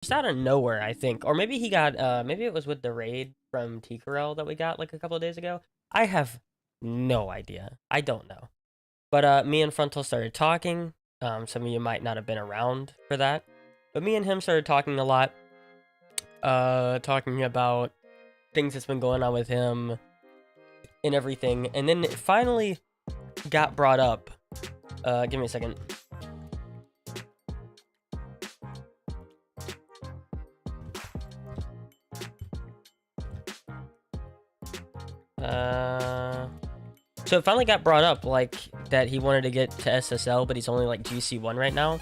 just out of nowhere, I think. Or maybe he got, maybe it was with the raid from T-Corel that we got like a couple of days ago. I have no idea. I don't know. But me and Frontal started talking. Some of you might not have been around for that. But me and him started talking a lot. Talking about things that's been going on with him and everything. And then it finally got brought up. Give me a second. So it finally got brought up, like, that he wanted to get to SSL, but he's only, like, GC1 right now.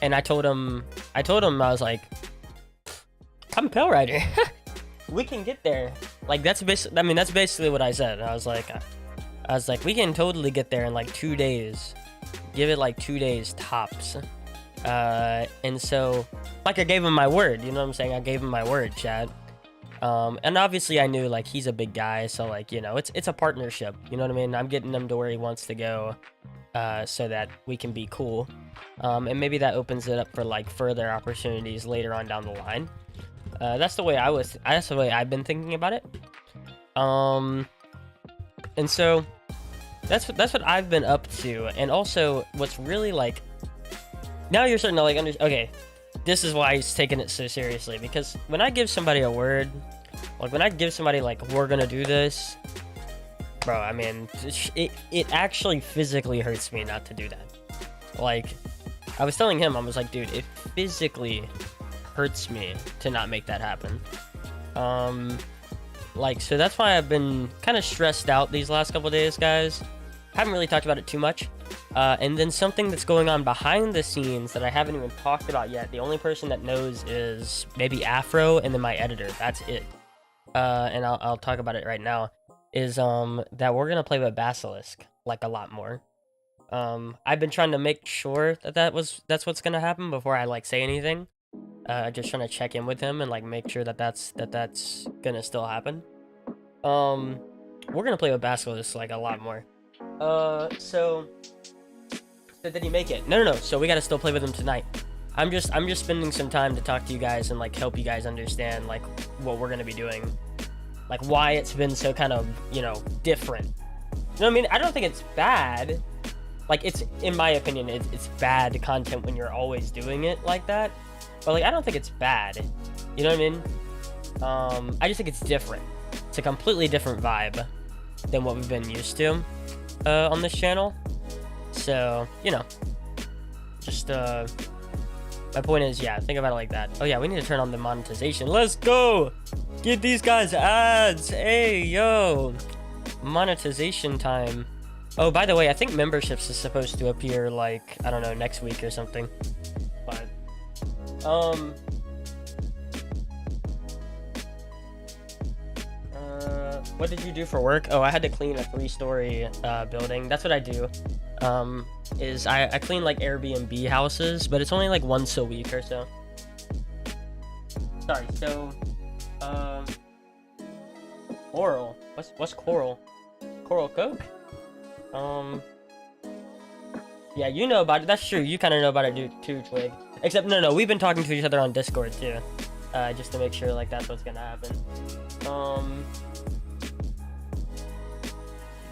And I told him, I was like, I'm a Pale Rider. We can get there. Like, that's basically, I mean, that's basically what I said. I was like, we can totally get there in, like, 2 days. Give it, like, 2 days tops. And so, like, I gave him my word, you know what I'm saying? I gave him my word, Chad. And obviously I knew, like, he's a big guy, so, like, you know, it's a partnership, you know what I mean? I'm getting him to where he wants to go, so that we can be cool. And maybe that opens it up for, like, further opportunities later on down the line. That's the way that's the way I've been thinking about it. And so that's what I've been up to. And also what's really, like, now you're starting to, like, okay, this is why he's taking it so seriously, because when I give somebody a word, like, when I give somebody, like, we're gonna do this, bro, I mean, it actually physically hurts me not to do that. Like, I was telling him, I was like, dude, it physically hurts me to not make that happen. Like, so that's why I've been kind of stressed out these last couple days, guys. Haven't really talked about it too much. And then something that's going on behind the scenes that I haven't even talked about yet. The only person that knows is maybe Afro and then my editor. That's it. And I'll talk about it right now. Is that we're gonna play with Basilisk, like, a lot more. I've been trying to make sure that that's what's gonna happen before I, like, say anything. Just trying to check in with him and, like, make sure that that's gonna still happen. We're gonna play with Basilisk, like, a lot more. So did he make it? No. So we gotta still play with him tonight. I'm just spending some time to talk to you guys and, like, help you guys understand, like, what we're gonna be doing, like, why it's been so kind of, you know, different. You know what I mean? I don't think it's bad. Like, it's, in my opinion, it's bad content when you're always doing it like that. But, like, I don't think it's bad. You know what I mean? I just think it's different. It's a completely different vibe than what we've been used to on this channel. So, you know, just my point is, yeah, think about it like that. Oh yeah, we need to turn on the monetization. Let's go! Get these guys ads! Hey, yo! Monetization time. Oh, by the way, I think memberships is supposed to appear, like, I don't know, next week or something. But, what did you do for work? Oh, I had to clean a 3-story building. That's what I do. Is I clean, like, Airbnb houses, but it's only, like, once a week or so. Sorry, so, Coral. What's Coral? Coral Coke? Yeah, you know about it. That's true. You kind of know about it too, Twig. Except, no, we've been talking to each other on Discord, too. Just to make sure, like, that's what's gonna happen.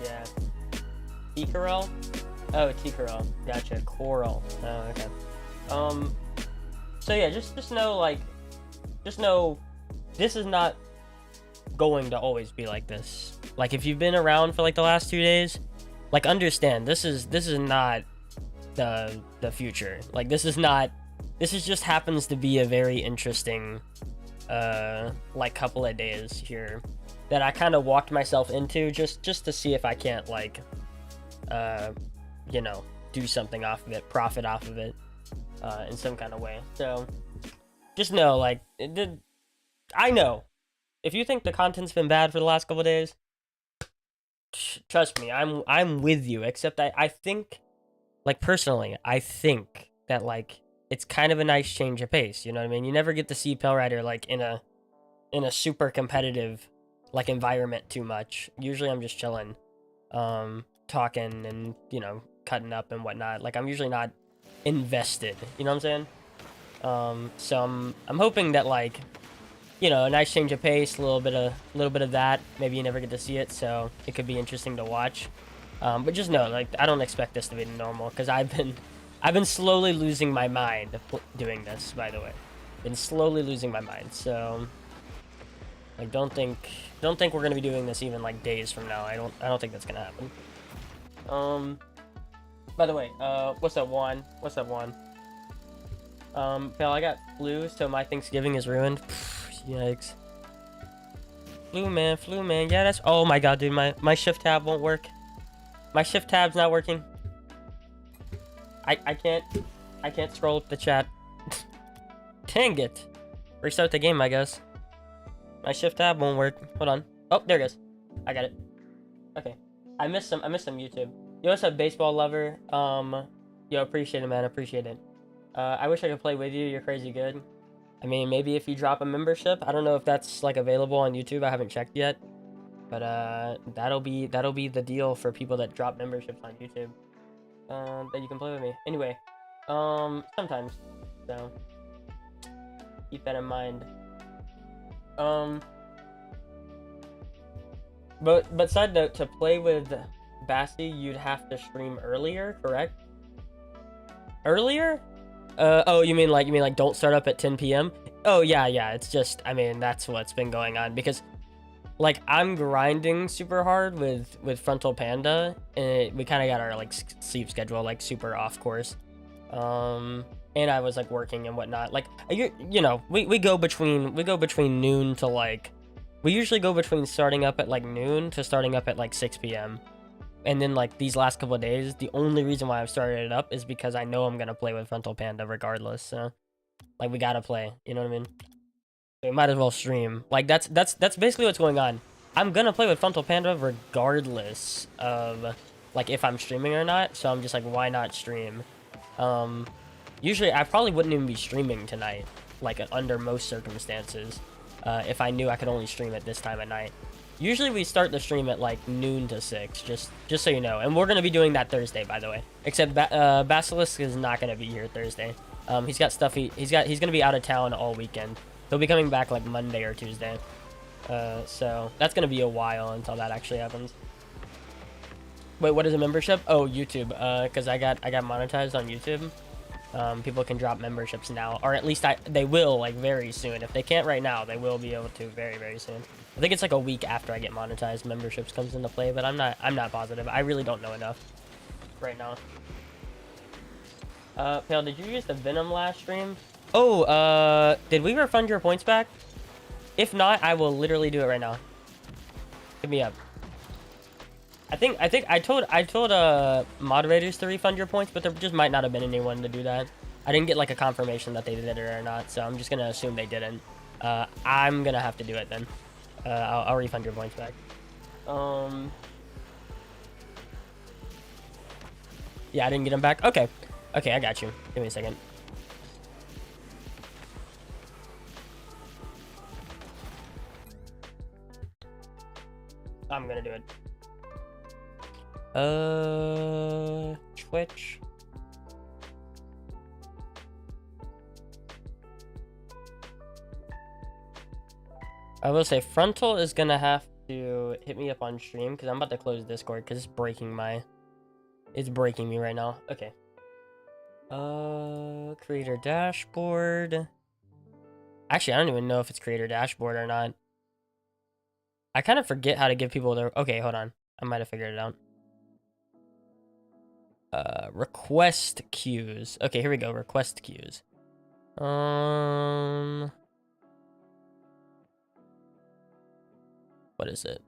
Yeah. T-Corel? Oh, T-Corel. Gotcha. Coral. Oh, okay. So yeah, just know, like, just know this is not going to always be like this. Like, if you've been around for, like, the last 2 days, like, understand this is not the future. Like, this is just happens to be a very interesting like, couple of days here that I kind of walked myself into just to see if I can't, like, you know, do something off of it, profit off of it in some kind of way. So just know, like, I know if you think the content's been bad for the last couple of days, trust me, I'm with you. Except I think, like, personally, I think that, like, it's kind of a nice change of pace. You know what I mean? You never get to see Pale Rider, like, in a super competitive, like, environment too much. Usually I'm just chilling, talking and, you know, cutting up and whatnot. Like, I'm usually not invested. You know what I'm saying? So I'm hoping that, like, you know, a nice change of pace, a little bit of that. Maybe you never get to see it, so it could be interesting to watch. But just know, like, I don't expect this to be normal, because I've been slowly losing my mind doing this. By the way, been slowly losing my mind. So, like, don't think we're gonna be doing this even like days from now. I don't think that's gonna happen. By the way, what's up, Juan? What's up, Juan? Pal, I got flu, so my Thanksgiving is ruined. Yikes. Flu man. Yeah, that's. Oh my god, dude, my shift tab won't work. My shift tab's not working. I can't scroll up the chat. Dang it. Restart the game, I guess. My shift tab won't work. Hold on. Oh, there it goes. I got it. Okay. I missed some YouTube. Yo, what's up, baseball lover? Yo, appreciate it, man. Appreciate it. I wish I could play with you. You're crazy good. I mean, maybe if you drop a membership. I don't know if that's, like, available on YouTube. I haven't checked yet. But that'll be the deal for people that drop memberships on YouTube. That you can play with me. Anyway, sometimes. So keep that in mind. But side note, to play with Bassy, you'd have to stream earlier, correct? Earlier? Oh, you mean like don't start up at 10 p.m.? Oh yeah, it's just, I mean, that's what's been going on, because like I'm grinding super hard with Frontal Panda, and we kind of got our like sleep schedule like super off course. And I was like working and whatnot. Like you know, we go between noon to like, we usually go between starting up at like noon to starting up at like 6 p.m. And then like these last couple of days, the only reason why I've started it up is because I know I'm gonna play with Frontal Panda regardless. So like we gotta play, you know what I mean? So we might as well stream. Like that's basically what's going on. I'm gonna play with Frontal Panda regardless of like if I'm streaming or not. So I'm just like, why not stream? Usually I probably wouldn't even be streaming tonight, like under most circumstances, if I knew I could only stream at this time at night. Usually we start the stream at like noon to 6, just so you know. And we're gonna be doing that Thursday, by the way. Except Basilisk is not gonna be here Thursday. He's got stuff. He's gonna be out of town all weekend. He'll be coming back like Monday or Tuesday. So that's gonna be a while until that actually happens. Wait, what is a membership? Oh, YouTube. Cause I got monetized on YouTube. People can drop memberships now, or at least they will like very soon. If they can't right now, they will be able to very soon. I think it's like a week after I get monetized, memberships comes into play, but I'm not positive. I really don't know enough right now. Pale, did you use the Venom last stream? Oh, did we refund your points back? If not, I will literally do it right now. Hit me up. I think I told moderators to refund your points, but there just might not have been anyone to do that. I didn't get like a confirmation that they did it or not, so I'm just gonna assume they didn't. I'm gonna have to do it then. I'll refund your points back. Yeah, I didn't get them back. Okay, I got you. Give me a second. I'm gonna do it. Twitch. I will say Frontal is gonna have to hit me up on stream because I'm about to close Discord because it's breaking me right now. Okay. Creator dashboard. Actually, I don't even know if it's creator dashboard or not. I kind of forget how to give people their. Okay, hold on. I might have figured it out. Request queues. Okay, here we go. Request queues. What is it?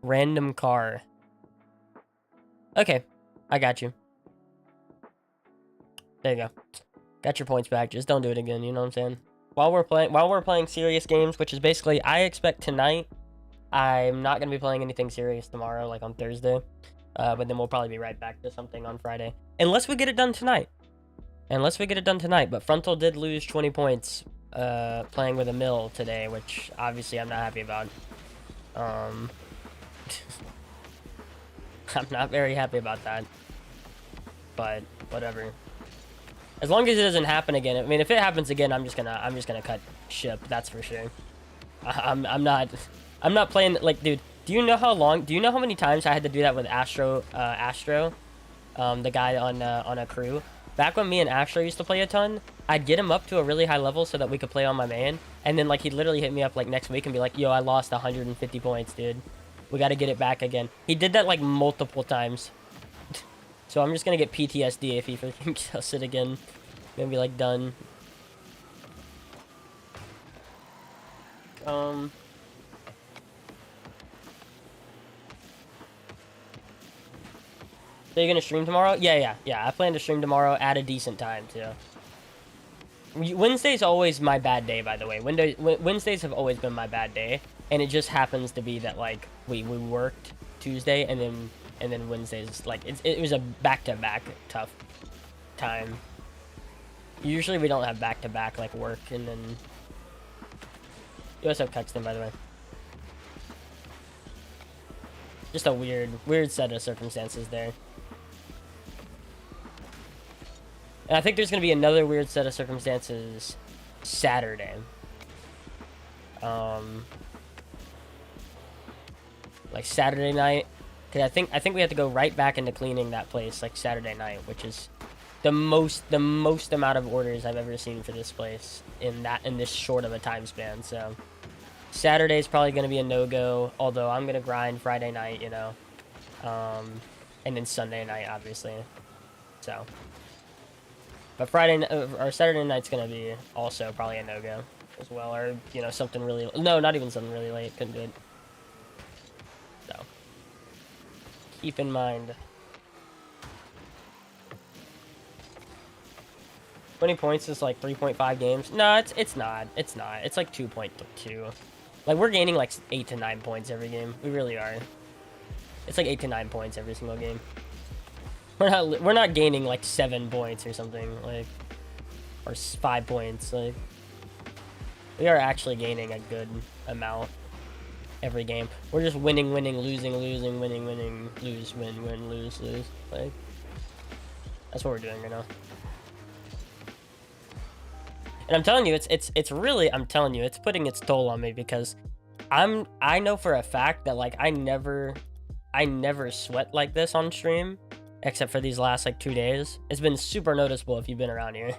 Random car. Okay, I got you. There you go. Got your points back. Just don't do it again. You know what I'm saying? While we're playing serious games, which is basically, I expect tonight. I'm not gonna be playing anything serious tomorrow, like on Thursday. But then we'll probably be right back to something on Friday, unless we get it done tonight. But Frontal did lose 20 points playing with a mill today, which obviously I'm not happy about. I'm not very happy about that, but whatever. As long as it doesn't happen again. I mean, if it happens again, I'm just gonna cut ship. That's for sure. I'm not playing like, dude. Do you know how many times I had to do that with Astro, the guy on a crew? Back when me and Astro used to play a ton, I'd get him up to a really high level so that we could play on my main, and then like he'd literally hit me up like next week and be like, "Yo, I lost 150 points, dude. We got to get it back again." He did that like multiple times. So I'm just gonna get PTSD if he freaking kills it again. Gonna be like done. So you're gonna stream tomorrow? Yeah. I plan to stream tomorrow at a decent time too. Wednesday's always my bad day, by the way. Wednesdays have always been my bad day, and it just happens to be that like we worked Tuesday and then Wednesdays, like it was a back-to-back tough time. Usually we don't have back-to-back like work, and then you also have Cuxton, by the way. Just a weird set of circumstances there. And I think there's going to be another weird set of circumstances Saturday. Like Saturday night. Because I think we have to go right back into cleaning that place like Saturday night, which is the most amount of orders I've ever seen for this place in this short of a time span. So Saturday's probably going to be a no-go, although I'm going to grind Friday night, you know. And then Sunday night, obviously. So, but Saturday night's going to be also probably a no-go as well, or, you know, something really, no, not even something really late, couldn't do it. So, keep in mind. 20 points is like 3.5 games. No, it's not. It's like 2.2. Like, we're gaining like 8 to 9 points every game. We really are. It's like 8 to 9 points every single game. We're not gaining like 7 points or something, like, or 5 points. Like, we are actually gaining a good amount every game. We're just winning, losing, winning, lose, win, lose. Like, that's what we're doing right now. And I'm telling you, it's really, I'm telling you, it's putting its toll on me, because I know for a fact that like I never sweat like this on stream, except for these last like 2 days. It's been super noticeable if you've been around here.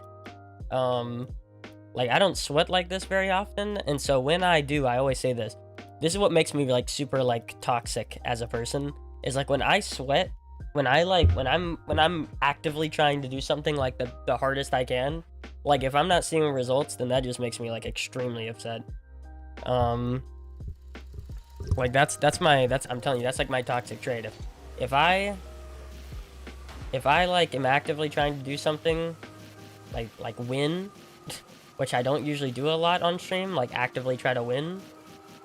Like, I don't sweat like this very often, and so when I do, I always say this. This is what makes me like super like toxic as a person, is like when I sweat, when I'm actively trying to do something like the hardest I can, like if I'm not seeing results, then that just makes me like extremely upset. Like I'm telling you, that's like my toxic trait. If I like am actively trying to do something, like win, which I don't usually do a lot on stream, like actively try to win,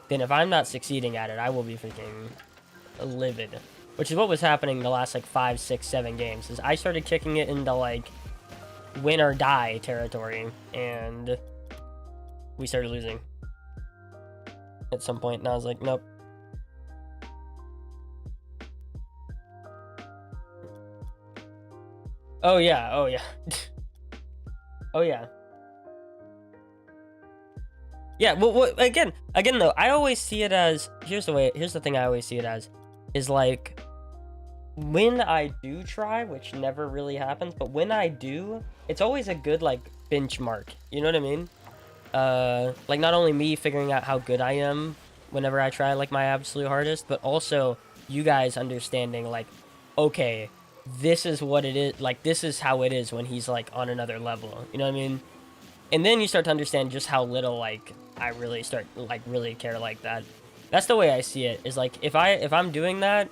then if I'm not succeeding at it, I will be freaking livid. Which is what was happening the last like 5, 6, 7 games. Is I started kicking it into like win or die territory, and we started losing at some point, and I was like, nope. Oh yeah. Oh yeah. Yeah, well, again though, I always see it as, here's the thing I always see it as, is like, when I do try, which never really happens, but when I do, it's always a good like benchmark, you know what I mean? Like not only me figuring out how good I am whenever I try like my absolute hardest, but also you guys understanding like, okay, this is what it is, like this is how it is when he's like on another level, you know what I mean? And then you start to understand just how little like I really start like really care like that. That's the way I see it, is like if I'm doing that,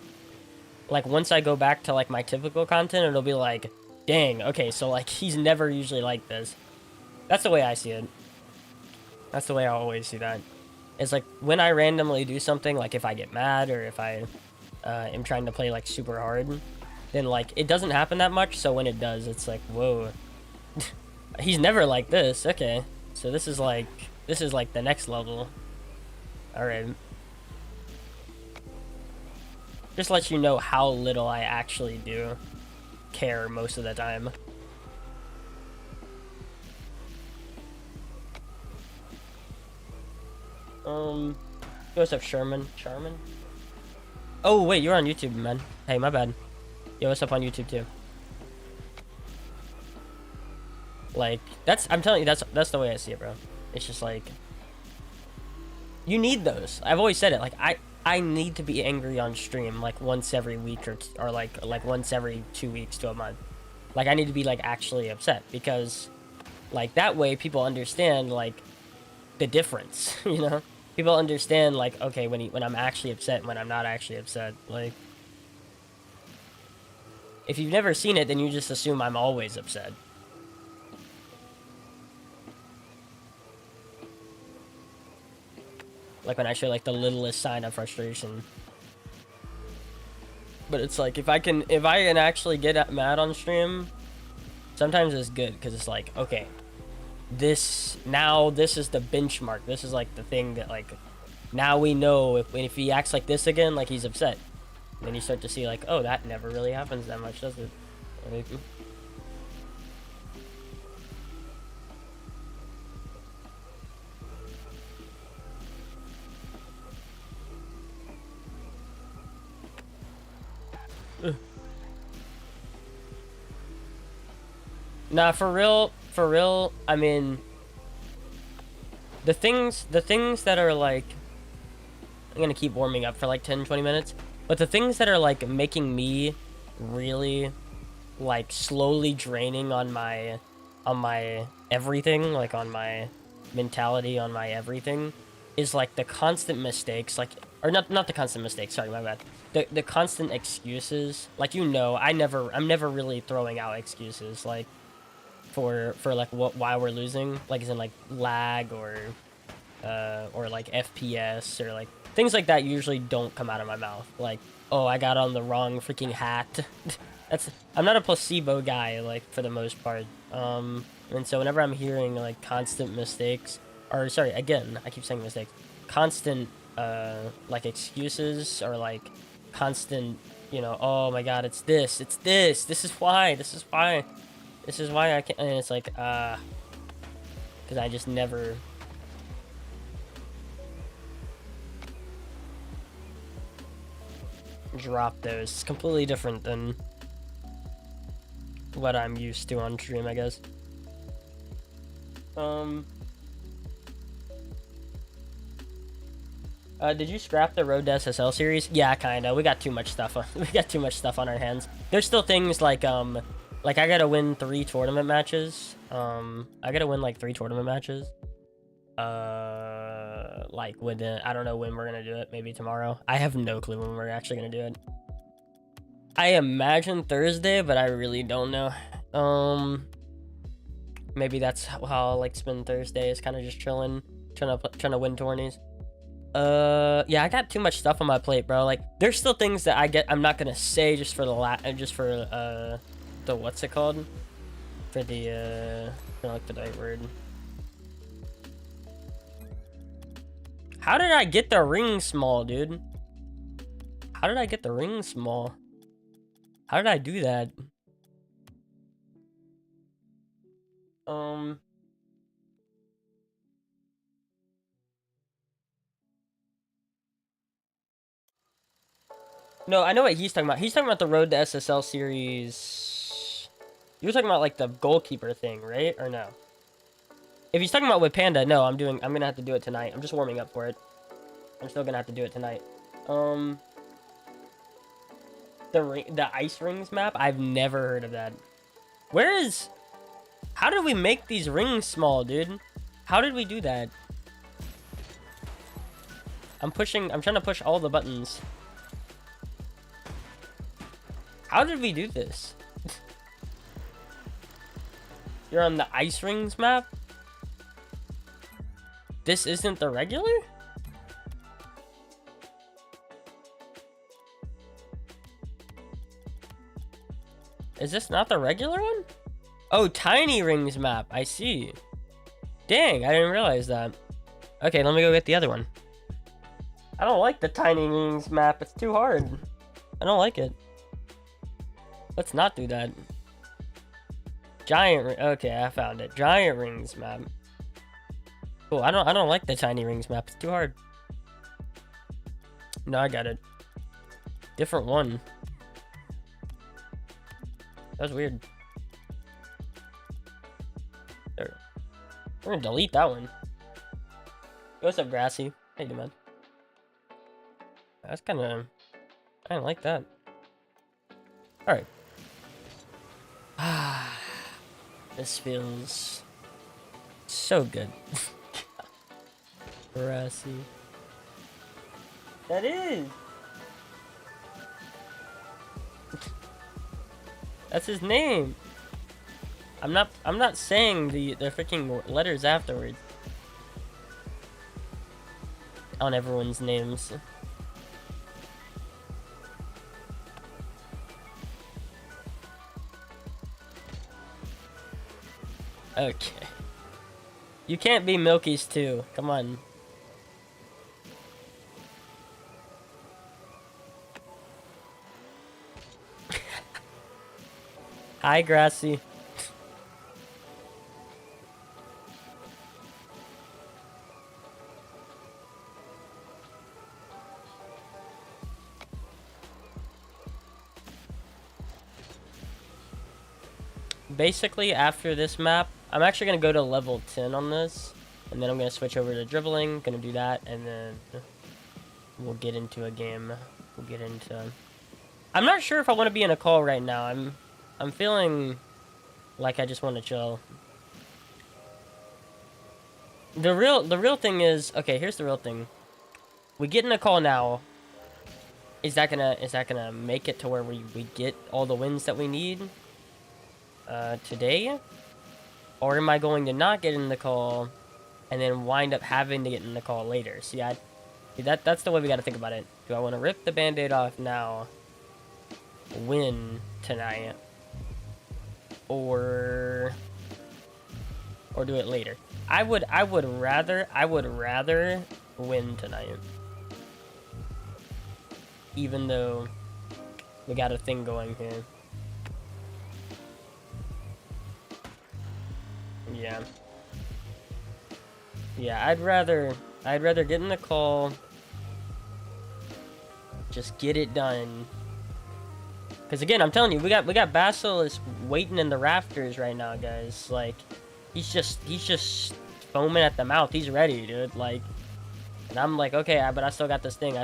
like once I go back to like my typical content, it'll be like, dang, okay, so like he's never usually like this. That's the way I see it. That's the way I always see that. It's like when I randomly do something, like if I get mad or if I am trying to play like super hard, then like it doesn't happen that much, so when it does, it's like, whoa. He's never like this. Okay, so this is like the next level. All right. Just let you know how little I actually do care most of the time. What's up, Sherman? Charmin? Oh, wait, you're on YouTube, man. Hey, my bad. Yo, what's up on YouTube, too? Like, I'm telling you, that's the way I see it, bro. It's just like, you need those. I've always said it. Like, I need to be angry on stream, like, once every week or like once every 2 weeks to a month. Like, I need to be, like, actually upset because, like, that way people understand, like, the difference, you know? People understand, like, okay, when I'm actually upset and when I'm not actually upset. Like, if you've never seen it, then you just assume I'm always upset. Like, when I show, like, the littlest sign of frustration. But it's like, if I can actually get mad on stream, sometimes it's good, because it's like, okay, this is the benchmark. This is, like, the thing that, like, now we know if he acts like this again, like, he's upset. And then you start to see, like, oh, that never really happens that much, does it? Like, nah, for real, I mean, the things that are, like, I'm gonna keep warming up for, like, 10-20 minutes, but the things that are, like, making me really, like, slowly draining on my everything, like, on my mentality, on my everything, is, like, the constant mistakes, like, or not the constant mistakes, sorry, my bad. The constant excuses, like, you know, I'm never really throwing out excuses, like, for like why we're losing, like, as in, like, lag or like FPS or like things like that usually don't come out of my mouth. Like, oh, I got on the wrong freaking hat. I'm not a placebo guy, like, for the most part. And so whenever I'm hearing, like, constant mistakes, or sorry, again, I keep saying mistakes, constant like, excuses, or like constant, you know, oh my god, this is why I can't, and it's like, because I just never drop those. It's completely different than what I'm used to on stream, I guess. Did you scrap the Road to SSL series? Yeah, kinda. We got too much stuff on our hands. There's still things like I gotta win 3 tournament matches. I gotta win, like, 3 tournament matches. Like, within, I don't know when we're gonna do it. Maybe tomorrow. I have no clue when we're actually gonna do it. I imagine Thursday, but I really don't know. Maybe that's how I'll, like, spend Thursday, is kind of just chilling, trying to win tourneys. Yeah, I got too much stuff on my plate, bro. Like, there's still things that I'm not gonna say just for the what's it called? For the like, the right word. How did I get the ring small, dude? How did I get the ring small? How did I do that? No, I know what he's talking about. He's talking about the Road to SSL series. You were talking about, like, the goalkeeper thing, right? Or no? If he's talking about with Panda, no, I'm gonna have to do it tonight. I'm just warming up for it. I'm still gonna have to do it tonight. The ice rings map? I've never heard of that. How did we make these rings small, dude? How did we do that? I'm trying to push all the buttons. How did we do this? You're on the ice rings map? This isn't the regular? Is this not the regular one? Oh, tiny rings map. I see. Dang, I didn't realize that. Okay, let me go get the other one. I don't like the tiny rings map. It's too hard. I don't like it. Let's not do that. Okay, I found it. Giant rings map. Cool. I don't like the tiny rings map. It's too hard. No, I got it. Different one. That was weird. There. We're gonna delete that one. What's up, Grassy? How you doing, man? That's kind of... I don't like that. Alright. Ah, this feels so good. Grassy. That is! That's his name! I'm not saying the freaking letters afterwards. On everyone's names. Okay. You can't be Milky's too. Come on. Hi, Grassy. Basically, after this map, I'm actually going to go to level 10 on this. And then I'm going to switch over to dribbling. Going to do that. And then we'll get into a game. We'll get into... I'm not sure if I want to be in a call right now. I'm feeling like I just want to chill. The real thing is... Okay, here's the real thing. We get in a call now. Is that gonna make it to where we get all the wins that we need? Today? Or am I going to not get in the call and then wind up having to get in the call later? See, that's the way we got to think about it. Do I want to rip the band-aid off now, win tonight, or do it later? I would rather win tonight, even though we got a thing going here. Yeah, I'd rather get in the call, just get it done. Because again, I'm telling you, we got Basilisk waiting in the rafters right now, guys. Like, he's just foaming at the mouth. He's ready, dude. Like, and I'm like, okay, but I still got this thing.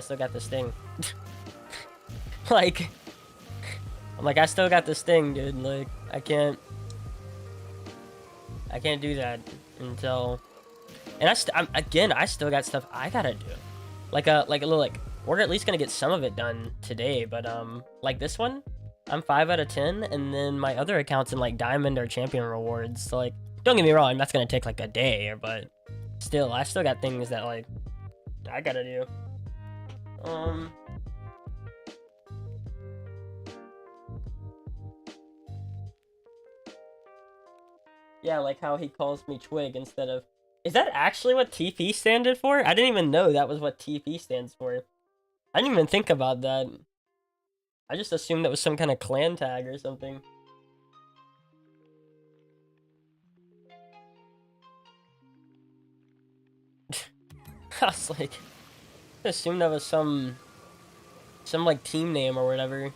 Like, I'm like, I still got this thing, dude. Like, I can't do that until, and I still got stuff I gotta do, like a little, like, we're at least gonna get some of it done today, but like this one, I'm 5 out of 10, and then my other accounts in like diamond or champion rewards. So, like, don't get me wrong, that's gonna take like a day, but still, I still got things that like I gotta do. Yeah, like how he calls me Twig instead of... Is that actually what TP standed for? I didn't even know that was what TP stands for. I didn't even think about that. I just assumed that was some kind of clan tag or something. I was like... I assumed that was some like team name or whatever.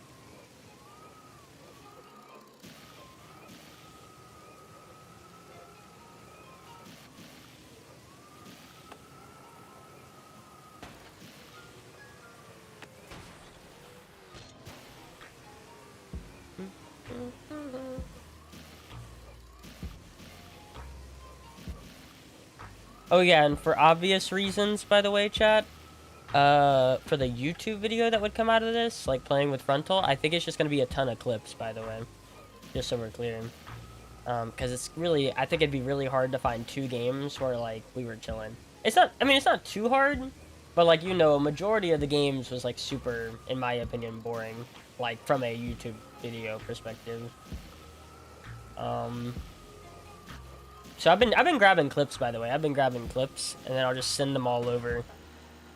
Oh yeah, and for obvious reasons, by the way, chat, for the YouTube video that would come out of this, like playing with Frontal, I think it's just gonna be a ton of clips, by the way, just so we're clear. Because it's really, I think it'd be really hard to find 2 games where, like, we were chilling. It's not, I mean, it's not too hard, but, like, you know, a majority of the games was, like, super, in my opinion, boring, like, from a YouTube video perspective. So I've been grabbing clips, by the way. I've been grabbing clips, and then I'll just send them all over.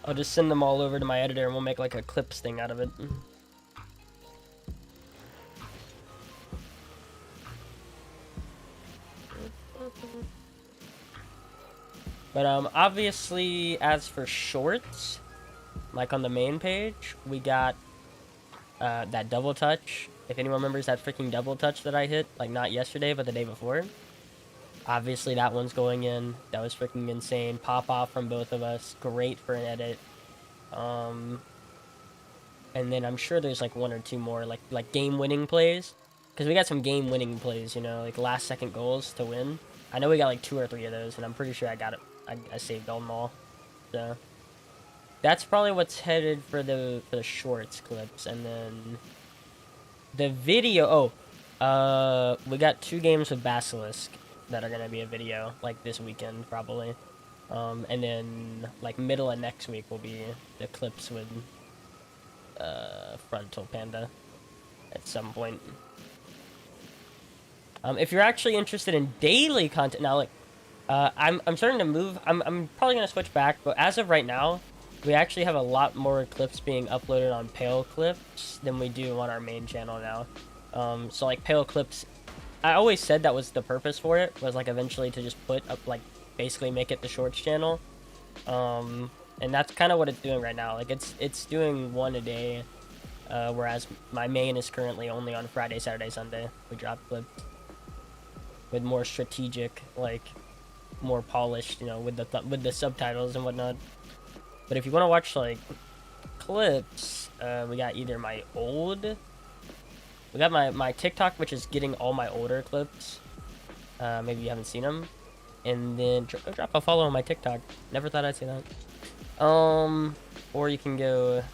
I'll just send them all over to my editor, and we'll make, like, a clips thing out of it. But obviously, as for shorts, like on the main page, we got that double touch. If anyone remembers that freaking double touch that I hit, like not yesterday, but the day before. Obviously, that one's going in. That was freaking insane. Pop off from both of us. Great for an edit. And then I'm sure there's like one or two more like game-winning plays. Because we got some game-winning plays, you know, like last-second goals to win. I know we got like 2 or 3 of those, and I'm pretty sure I got it. I saved them all. So that's probably what's headed for the shorts clips, and then the video. We got 2 games with Basilisk that are gonna be a video like this weekend probably, and then like middle of next week will be the clips with Frontal Panda at some point. If you're actually interested in daily content now, like I'm starting to move. I'm probably gonna switch back, but as of right now, we actually have a lot more clips being uploaded on Pale Clips than we do on our main channel now. So like Pale Clips, I always said that was the purpose for it, was like eventually to just put up, like basically make it the shorts channel. And that's kind of what it's doing right now. Like it's doing 1 a day, whereas my main is currently only on Friday, Saturday, Sunday. We drop clips with more strategic, like more polished, you know, with the subtitles and whatnot. But if you want to watch like clips, we got either my old, we got my TikTok, which is getting all my older clips. Maybe you haven't seen them, and then go drop a follow on my TikTok. Never thought I'd say that. Or you can go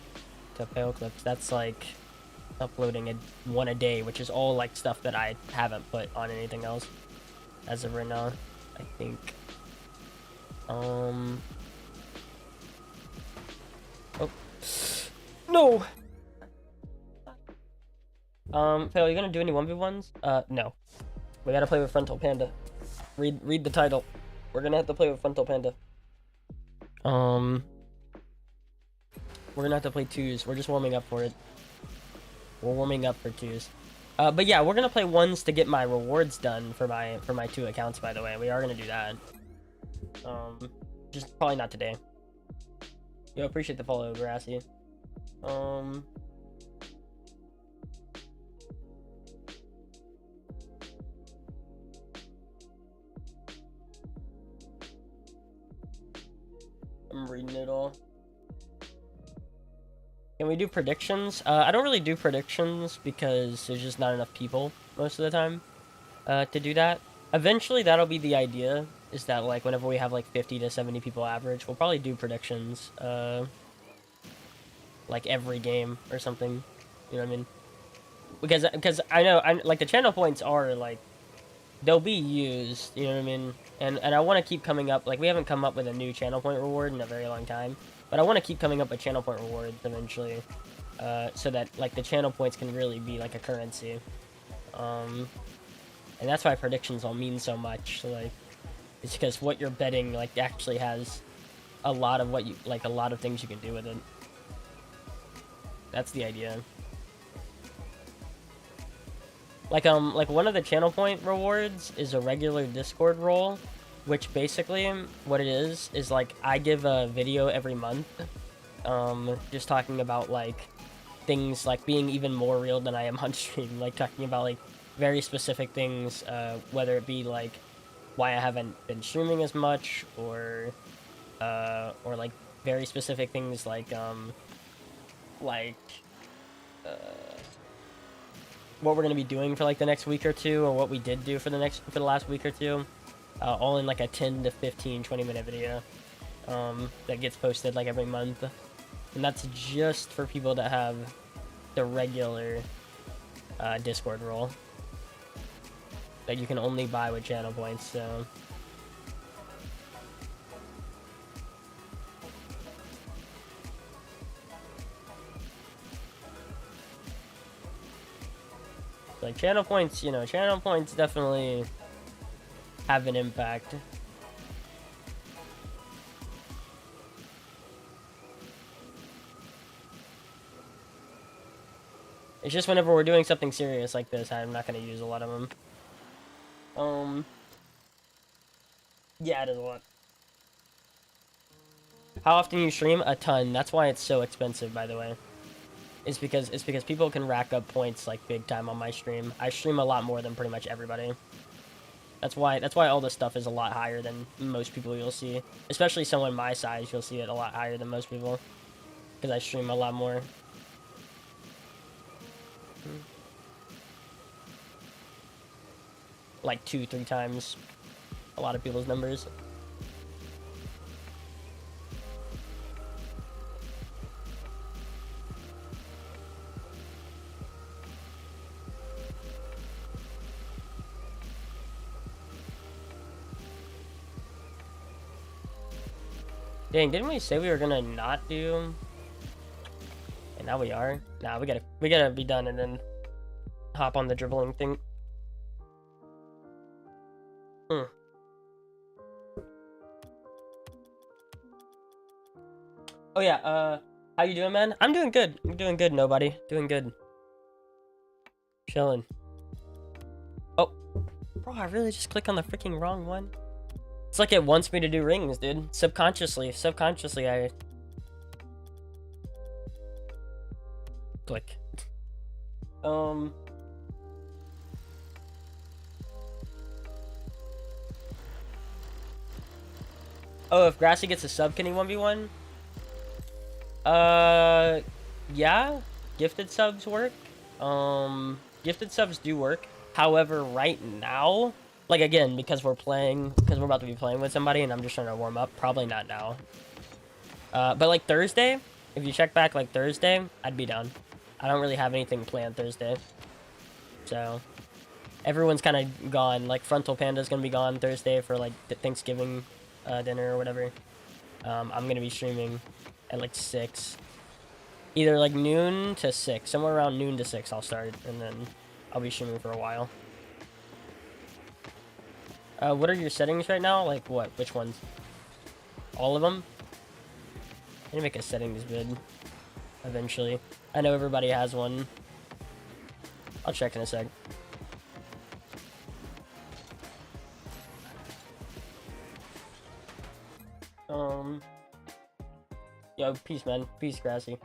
to Pale Clips. That's like uploading 1 a day, which is all like stuff that I haven't put on anything else as of right now, I think. Oh no. Pale, you gonna do any 1v1s? No. We gotta play with Frontal Panda. Read the title. We're gonna have to play with Frontal Panda. We're gonna have to play 2s. We're just warming up for it. We're warming up for 2s. But yeah, we're gonna play 1s to get my rewards done for my 2 accounts, by the way. We are gonna do that. Just probably not today. Yo, appreciate the follow, Grassy. I'm reading it all. Can we do predictions? I don't really do predictions because there's just not enough people most of the time to do that. Eventually, that'll be the idea, is that like whenever we have like 50 to 70 people average, we'll probably do predictions like every game or something. You know what I mean? Because I know like the channel points are like, they'll be used, you know what I mean? And I want to keep coming up, like we haven't come up with a new channel point reward in a very long time, but I want to keep coming up with channel point rewards eventually, so that like the channel points can really be like a currency. And that's why predictions all mean so much. Like, it's because what you're betting like actually has a lot of what you like, a lot of things you can do with it. That's the idea. Like one of the channel point rewards is a regular Discord role, which basically what it is like I give a video every month, just talking about like things like being even more real than I am on stream, like talking about like very specific things, whether it be like why I haven't been streaming as much, or like very specific things like what we're gonna be doing for like the next week or two, or what we did do for the last week or two, all in like a 10 to 15 20-minute video that gets posted like every month. And that's just for people that have the regular Discord role that you can only buy with channel points. So like channel points, you know, channel points definitely have an impact. It's just whenever we're doing something serious like this, I'm not going to use a lot of them. Yeah, it is a lot. How often you stream? A ton. That's why it's so expensive, by the way. It's because people can rack up points like big time on my stream. I stream a lot more than pretty much everybody. That's why all this stuff is a lot higher than most people you'll see. Especially someone my size, you'll see it a lot higher than most people. Because I stream a lot more. Like 2-3 times a lot of people's numbers. Dang, didn't we say we were gonna not do? And now we are. Nah, we gotta be done and then hop on the dribbling thing. Oh yeah, how you doing, man? I'm doing good. I'm doing good, nobody. Doing good. Chilling. Oh, bro, I really just clicked on the freaking wrong one. It's like it wants me to do rings, dude. Subconsciously, I click. Oh, if Grassy gets a sub, can he 1v1? Yeah. Gifted subs work. Gifted subs do work. However, right now, like, again, because we're about to be playing with somebody and I'm just trying to warm up, probably not now. But like Thursday, if you check back like Thursday, I'd be down. I don't really have anything planned Thursday. So, everyone's kind of gone. Like, Frontal Panda's gonna be gone Thursday for like Thanksgiving dinner or whatever. I'm gonna be streaming at like 6. Either like noon to 6. Somewhere around noon to 6 I'll start, and then I'll be streaming for a while. What are your settings right now? Like what? Which ones? All of them? I need to make a settings vid eventually. I know everybody has one. I'll check in a sec. Yo, peace, man. Peace, Grassy.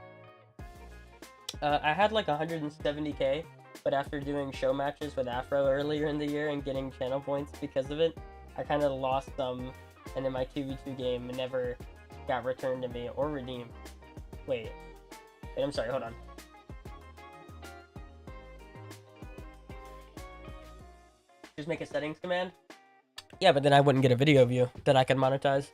I had like 170k, but after doing show matches with Afro earlier in the year and getting channel points because of it, I kind of lost some, and then my 2v2 game never got returned to me or redeemed. Wait, I'm sorry, hold on. Just make a settings command? Yeah, but then I wouldn't get a video view that I could monetize.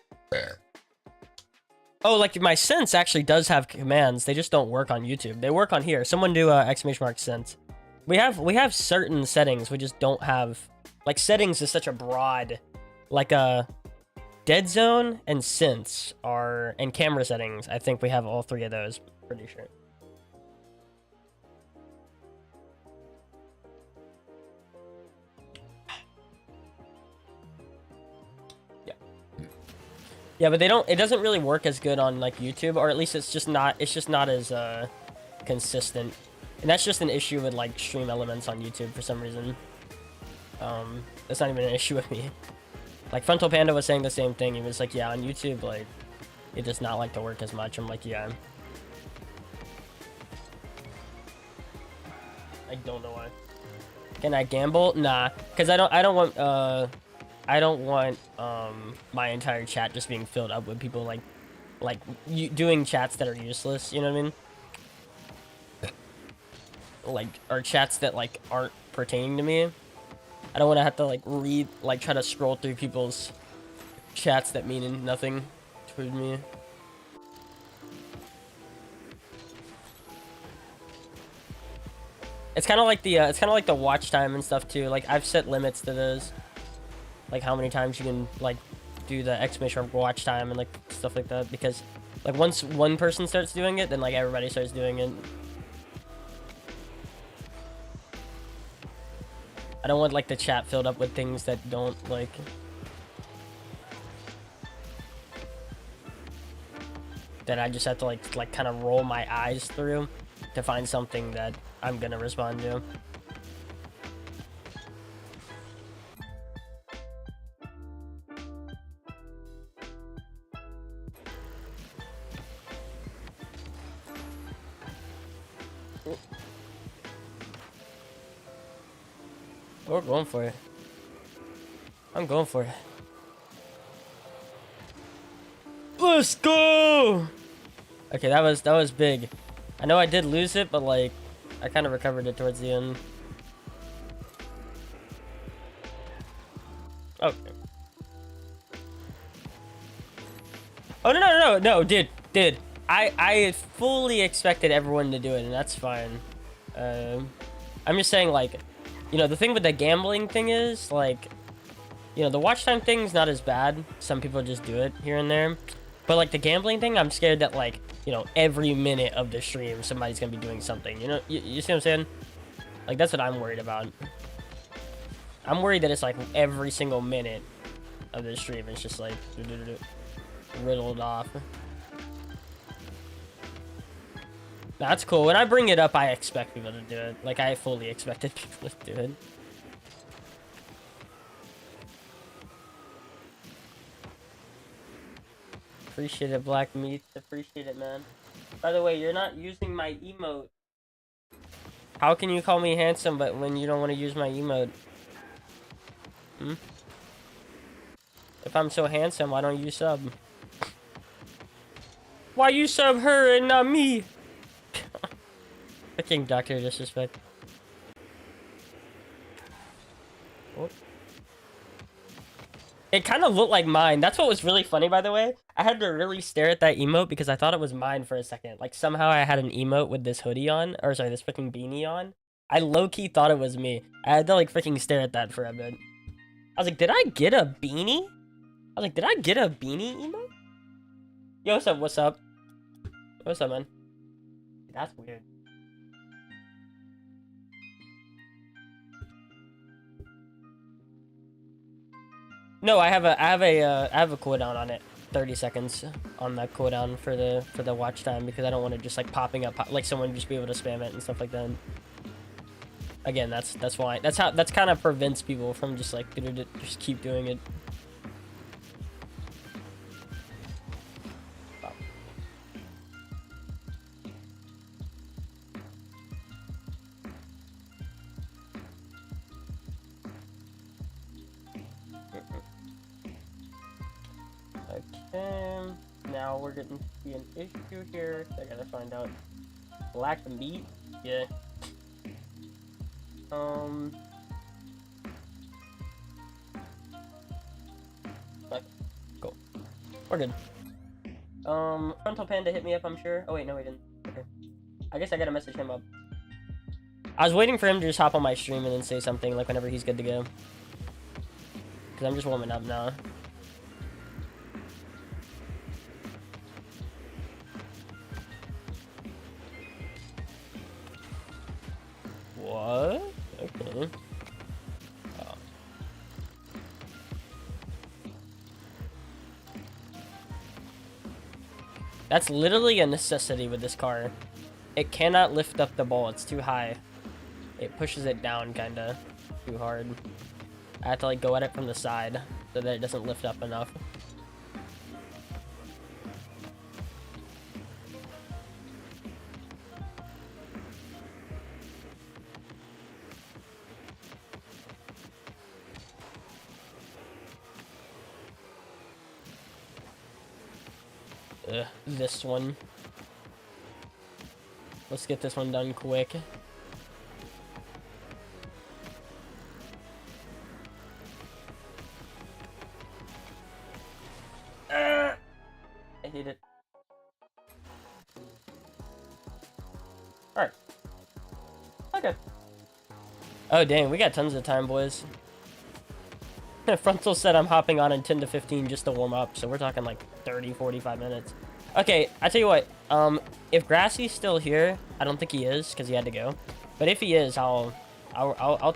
Oh, like my sense actually does have commands. They just don't work on YouTube. They work on here. Someone do !sense. We have certain settings. We just don't have, like, settings is such a broad, like dead zone and sense are, and camera settings. I think we have all 3 of those. Pretty sure. Yeah, but it doesn't really work as good on like YouTube, or at least it's just not as consistent. And that's just an issue with like stream elements on YouTube for some reason. That's not even an issue with me. Like Frontal Panda was saying the same thing. He was like, yeah, on YouTube, like, it does not like to work as much. I'm like, yeah. I don't know why. Can I gamble? Nah, because I don't want my entire chat just being filled up with people like you doing chats that are useless, you know what I mean? Like, or chats that like aren't pertaining to me. I don't want to have to like read, like try to scroll through people's chats that mean nothing to me. It's kind of like the watch time and stuff too. Like, I've set limits to those. Like how many times you can like do the exclamation watch time and like stuff like that, because like once one person starts doing it, then like everybody starts doing it. I don't want like the chat filled up with things that don't like, that I just have to like kind of roll my eyes through to find something that I'm gonna respond to. We're going for it. I'm going for it. Let's go! Okay, that was big. I know I did lose it, but like I kind of recovered it towards the end. Okay. Oh no, dude. I fully expected everyone to do it, and that's fine. I'm just saying, like, you know, the thing with the gambling thing is, like, you know, the watch time thing's not as bad. Some people just do it here and there. But, like, the gambling thing, I'm scared that, like, you know, every minute of the stream, somebody's gonna be doing something. You know, you see what I'm saying? Like, that's what I'm worried about. I'm worried that it's, like, every single minute of the stream, it's just, like, riddled off. That's cool. When I bring it up, I expect people to do it. Like, I fully expected people to do it. Appreciate it, Black Meat. Appreciate it, man. By the way, you're not using my emote. How can you call me handsome, but when you don't want to use my emote? Hmm? If I'm so handsome, why don't you sub? Why you sub her and not me? Freaking Dr. Disrespect. Oh. It kind of looked like mine. That's what was really funny, by the way. I had to really stare at that emote because I thought it was mine for a second. Like, somehow I had an emote with this hoodie on. Or, sorry, this freaking beanie on. I low-key thought it was me. I had to, like, freaking stare at that for a bit. I was like, did I get a beanie? I was like, did I get a beanie emote? Yo, what's up? What's up? What's up, man? That's weird. No, I have a cooldown on it. 30 seconds on that cooldown for the watch time because I don't want it just like popping up like someone just be able to spam it and stuff like that. Again, that's why that's kind of prevents people from just like just keep doing it. Okay, now we're getting to be an issue here. I gotta find out. Black meat? Yeah. Okay, cool. We're good. Frontal Panda hit me up, I'm sure. Oh wait, no he didn't. Okay. I guess I gotta message him up. I was waiting for him to just hop on my stream and then say something, like, whenever he's good to go. Because I'm just warming up now. What? Okay. Oh. That's literally a necessity with this car. It cannot lift up the ball. It's too high. It pushes it down kinda too hard. I have to like go at it from the side so that it doesn't lift up enough. This one. Let's get this one done quick. I hate it. Alright. Okay. Oh, dang. We got tons of time, boys. Frontal said I'm hopping on in 10 to 15 just to warm up. So we're talking like 30, 45 minutes. Okay, I tell you what. If Grassy's still here, I don't think he is because he had to go. But if he is, I'll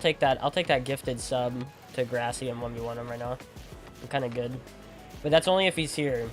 take that. I'll take that gifted sub to Grassy and 1v1 him right now. I'm kind of good. But that's only if he's here.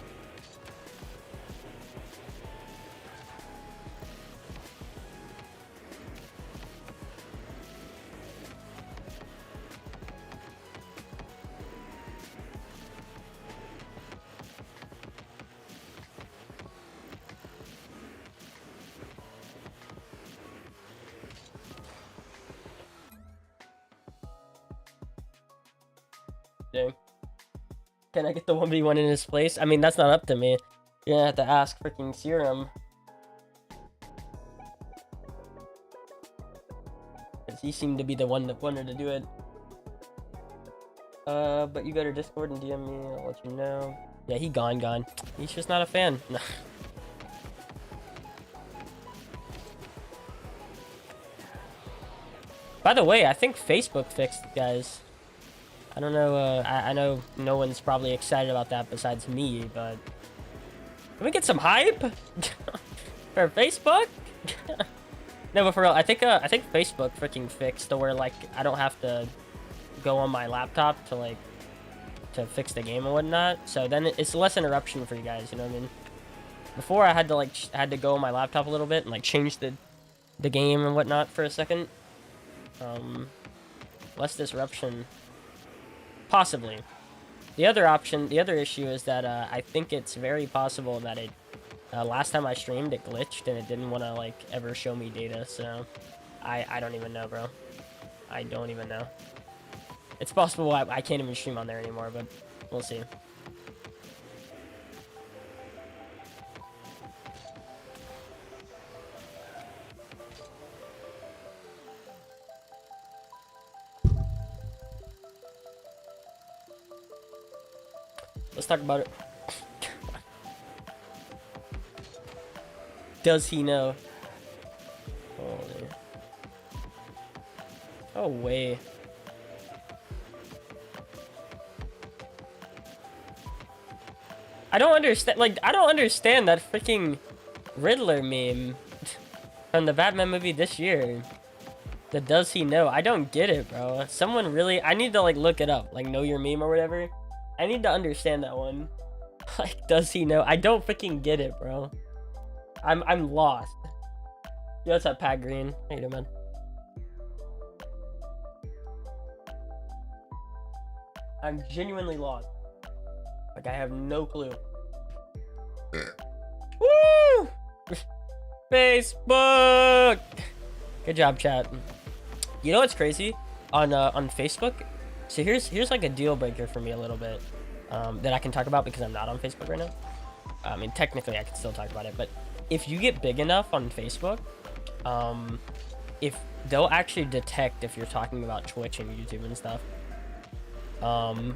Can I get the 1v1 in his place? I mean, that's not up to me. You're gonna have to ask freaking Serum. Because he seemed to be the one that wanted to do it. But you go to Discord and DM me, I'll let you know. Yeah, he gone. He's just not a fan. By the way, I think Facebook fixed it, guys. I don't know, I know no one's probably excited about that besides me, but... Can we get some hype? For Facebook? No, but for real, I think Facebook freaking fixed to where, like, I don't have to go on my laptop to, like, to fix the game and whatnot. So then it's less interruption for you guys, you know what I mean? Before, I had to, like, go on my laptop a little bit and, like, change the game and whatnot for a second. Less disruption. Possibly. The other issue is that, I think it's very possible that it, last time I streamed, it glitched and it didn't want to, like, ever show me data, so I don't even know, bro. I don't even know. It's possible I can't even stream on there anymore, but we'll see. Let's talk about it. Does he know? Holy. Oh, way. I don't understand, like, I don't understand that freaking Riddler meme from the Batman movie this year. The does he know? I don't get it, bro. Someone really, I need to, like, look it up, like, know your meme or whatever. I need to understand that one. Like, does he know? I don't freaking get it, bro. I'm lost. Yo, what's up, Pat Green? How you doing, man? I'm genuinely lost. Like, I have no clue. Woo! Facebook! Good job, chat. You know what's crazy? On Facebook? So here's like a deal breaker for me a little bit. That I can talk about because I'm not on Facebook right now. I mean, technically I can still talk about it, but if you get big enough on Facebook, if they'll actually detect if you're talking about Twitch and YouTube and stuff. I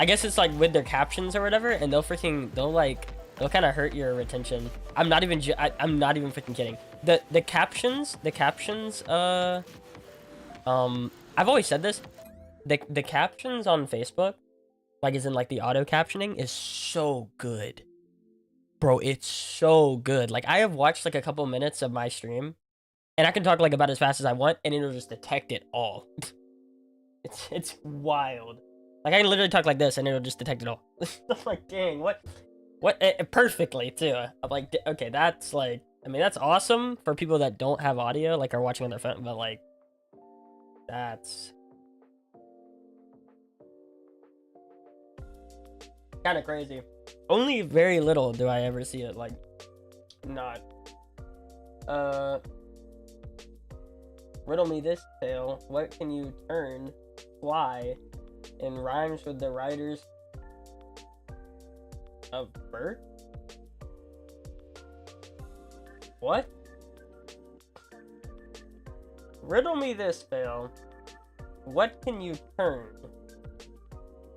guess it's like with their captions or whatever, and they'll kind of hurt your retention. I'm not even freaking kidding. The captions, I've always said this, the captions on Facebook, like as in like the auto captioning, is so good. Bro, it's so good. Like, I have watched like a couple minutes of my stream, and I can talk like about as fast as I want, and it'll just detect it all. It's wild. Like, I can literally talk like this, and it'll just detect it all. I'm like, dang, what? Perfectly, too. I'm like, okay, that's like, I mean, that's awesome for people that don't have audio, like, are watching on their phone, but like, that's kind of crazy. Only very little do I ever see it, like, not. Riddle me this tale. What can you turn, fly, in rhymes with the writers of bird? What? Riddle me this, Phil. What can you turn,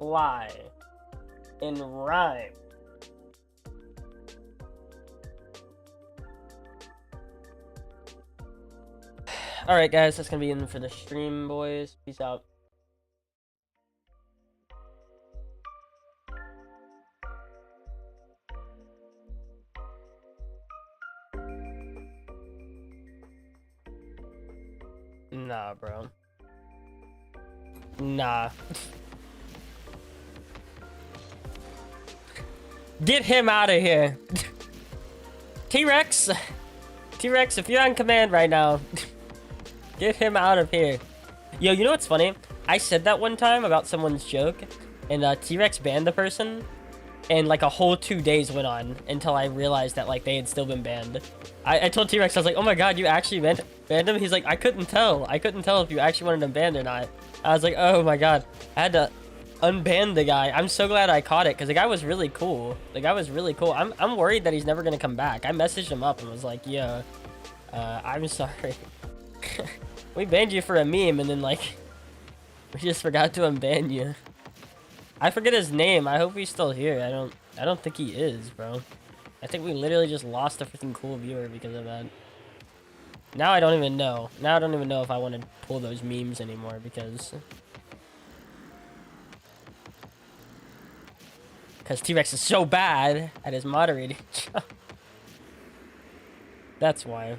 fly, in rhyme? Alright, guys, that's gonna be it for the stream, boys. Peace out. Nah, bro. Nah. Get him out of here. T-Rex, if you're on command right now, get him out of here. Yo, you know what's funny? I said that one time about someone's joke, and T-Rex banned the person, and like a whole 2 days went on until I realized that like they had still been banned. I told T-Rex, I was like, oh my god, you actually banned him? He's like, I couldn't tell if you actually wanted him banned or not. I was like, oh my god. I unbanned the guy. I'm so glad I caught it because the guy was really cool. The guy was really cool. I'm worried that he's never gonna come back. I messaged him up and was like, "Yo, I'm sorry. We banned you for a meme, and then like we just forgot to unban you." I forget his name. I hope he's still here. I don't think he is, bro. I think we literally just lost a freaking cool viewer because of that. Now I don't even know. Now I don't even know if I want to pull those memes anymore because T-Rex is so bad at his moderating job. That's why.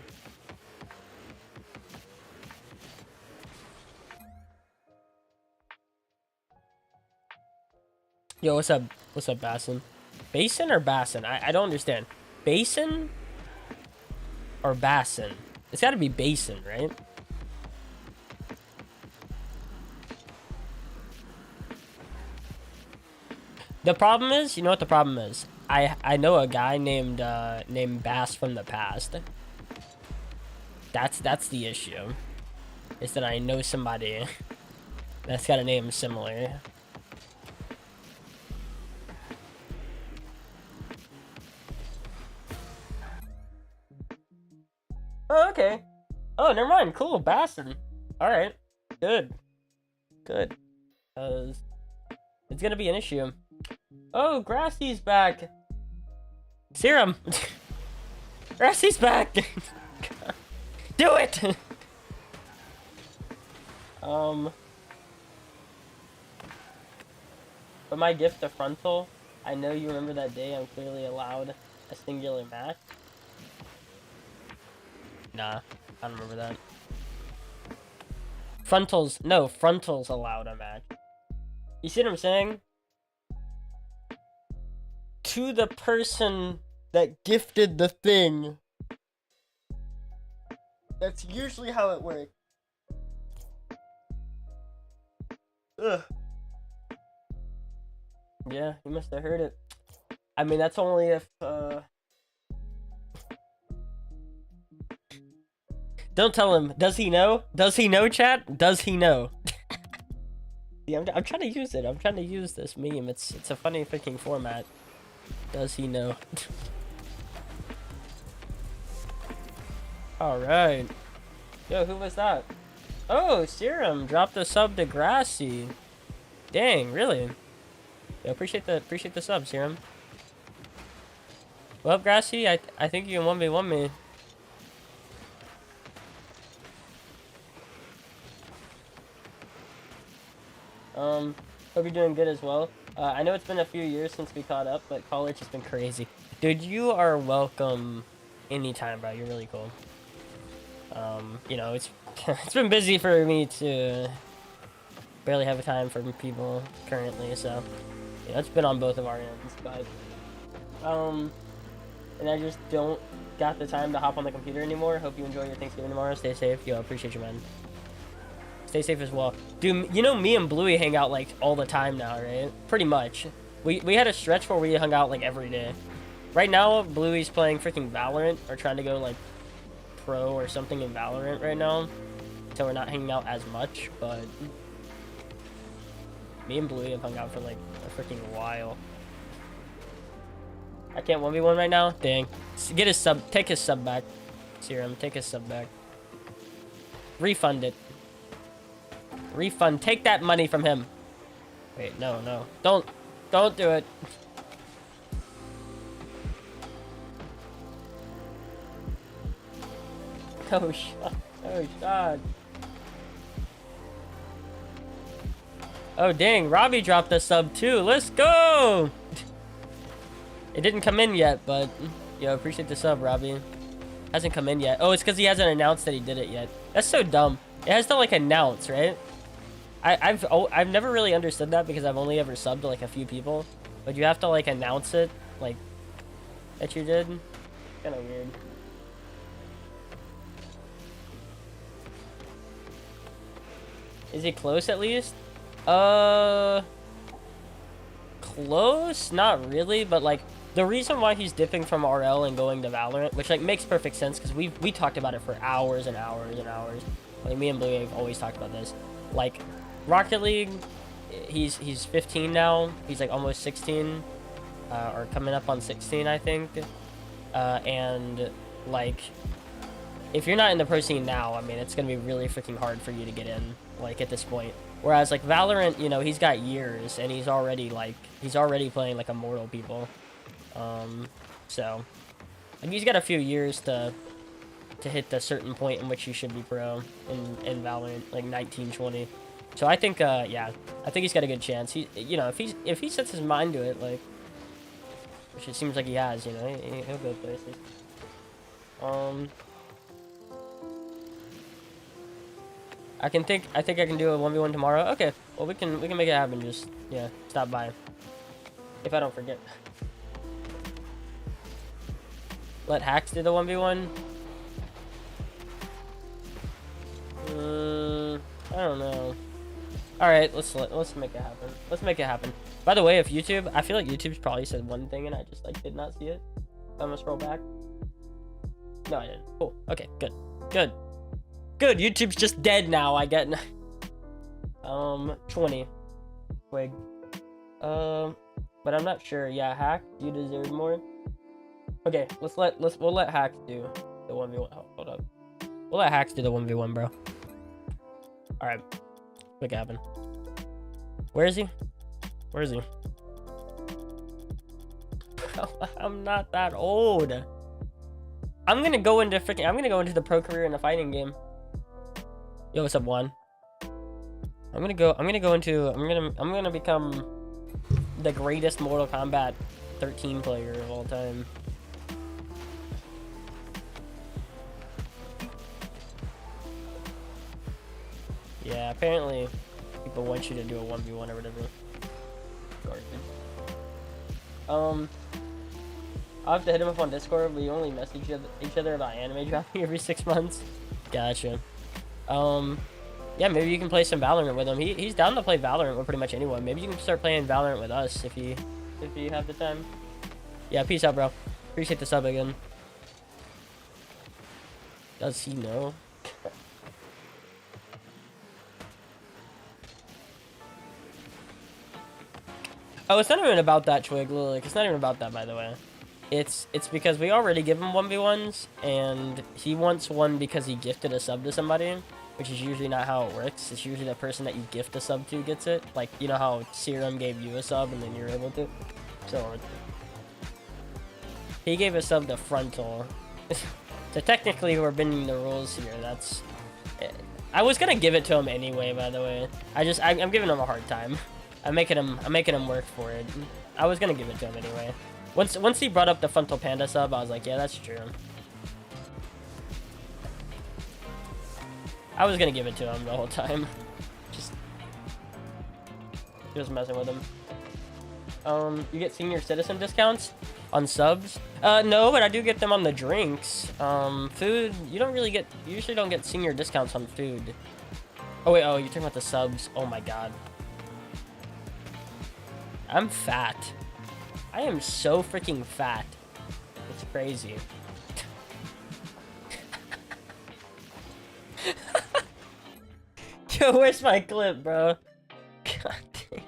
Yo, what's up? What's up, Bassin? Basin or Bassin? I don't understand. Basin or Bassin? It's gotta be Basin, right? The problem is, you know what the problem is? I know a guy named Bass from the past. That's the issue. Is that I know somebody that's got a name similar. Oh, okay. Oh, never mind. Cool, Bassin. All right. Good. Good. Cause it's gonna be an issue. Oh, Grassy's back. Serum. Grassy's back. Do it. But my gift to Frontal, I know you remember that day I'm clearly allowed a singular match. Nah, I don't remember that. Frontal's allowed a match. You see what I'm saying? To the person that gifted the thing. That's usually how it works. Ugh. Yeah, he must have heard it. I mean, that's only if, Don't tell him. Does he know? Does he know, chat? Does he know? Yeah, I'm trying to use it. I'm trying to use this meme. It's a funny freaking format. Does he know? Alright. Yo, who was that? Oh, Serum dropped a sub to Grassy. Dang, really? Yo, appreciate the sub, Serum. Well, Grassy, I think you can 1v1 me. Hope you're doing good as well. I know it's been a few years since we caught up, but college has been crazy. Dude, you are welcome anytime, bro. You're really cool. You know, it's been busy for me to barely have a time for people currently, so you know, it's been on both of our ends, but and I just don't got the time to hop on the computer anymore. Hope you enjoy your Thanksgiving tomorrow. Stay safe. Yo, appreciate you, man. Stay safe as well. Dude, you know me and Bluey hang out like all the time now, right? Pretty much. We had a stretch where we hung out like every day. Right now, Bluey's playing freaking Valorant or trying to go like pro or something in Valorant right now. So we're not hanging out as much, but me and Bluey have hung out for like a freaking while. I can't 1v1 right now? Dang. Get his sub. Take his sub back. Serum, take his sub back. Refund it. Refund. Take that money from him. Wait, no. Don't do it. Oh, shot. Oh, shot. Oh, dang. Robbie dropped a sub, too. Let's go! It didn't come in yet, but... Yo, appreciate the sub, Robbie. Hasn't come in yet. Oh, it's because he hasn't announced that he did it yet. That's so dumb. It has to, like, announce, right? I've never really understood that because I've only ever subbed to, like, a few people. But you have to, like, announce it, like, that you did. Kind of weird. Is he close, at least? Close? Not really, but, like, the reason why he's dipping from RL and going to Valorant, which, like, makes perfect sense because we talked about it for hours and hours and hours. Like, me and Blue have always talked about this. Like, Rocket League, he's 15 now. He's like almost 16, or coming up on 16, I think. And like, if you're not in the pro scene now, I mean, it's gonna be really freaking hard for you to get in, like, at this point. Whereas like Valorant, you know, he's got years and he's already playing like immortal people. So like, he's got a few years to hit the certain point in which you should be pro in Valorant, like 19, 20. So I think, yeah, I think he's got a good chance. He, you know, if he sets his mind to it, like, which it seems like he has, you know, he'll go places. I think I can do a 1v1 tomorrow. Okay, well we can make it happen. Just, yeah, stop by. If I don't forget. Let Hacks do the 1v1. I don't know. All right, let's make it happen. Let's make it happen. By the way, if YouTube, I feel like YouTube's probably said one thing and I just like did not see it. I'm gonna scroll back. No, I didn't. Cool. Okay, good. Good. YouTube's just dead now. I get 20. Wig. But I'm not sure. Yeah, Hack, you deserve more. Okay, we'll let Hacks do the 1v1. Oh, hold up. We'll let Hacks do the 1v1, bro. All right. Make it happen. Where is he? I'm not that old. I'm gonna go into the pro career in a fighting game. Yo, what's up, Juan? I'm gonna become the greatest Mortal Kombat 13 player of all time. Yeah, apparently people want you to do a 1v1 or whatever. I'll have to hit him up on Discord. We only message each other about anime dropping every 6 months. Gotcha. Yeah, maybe you can play some Valorant with him. He's down to play Valorant with pretty much anyone. Maybe you can start playing Valorant with us if you have the time. Yeah, peace out, bro. Appreciate the sub again. Does he know? Oh, it's not even about that, Twig. Like, it's not even about that, by the way. It's because we already give him 1v1s, and he wants one because he gifted a sub to somebody, which is usually not how it works. It's usually the person that you gift a sub to gets it. Like, you know how Serum gave you a sub and then you're able to? So, he gave a sub to Frontal. So technically, we're bending the rules here. That's... I was gonna give it to him anyway, by the way. I'm giving him a hard time. I'm making him work for it. I was gonna give it to him anyway. Once he brought up the Frontal Panda sub, I was like, yeah, that's true. I was gonna give it to him the whole time. Just messing with him. You get senior citizen discounts on subs? No, but I do get them on the drinks. Food, you usually don't get senior discounts on food. Oh wait, you're talking about the subs. Oh my god. I'm fat. I am so freaking fat. It's crazy. Yo, where's my clip, bro? God dang.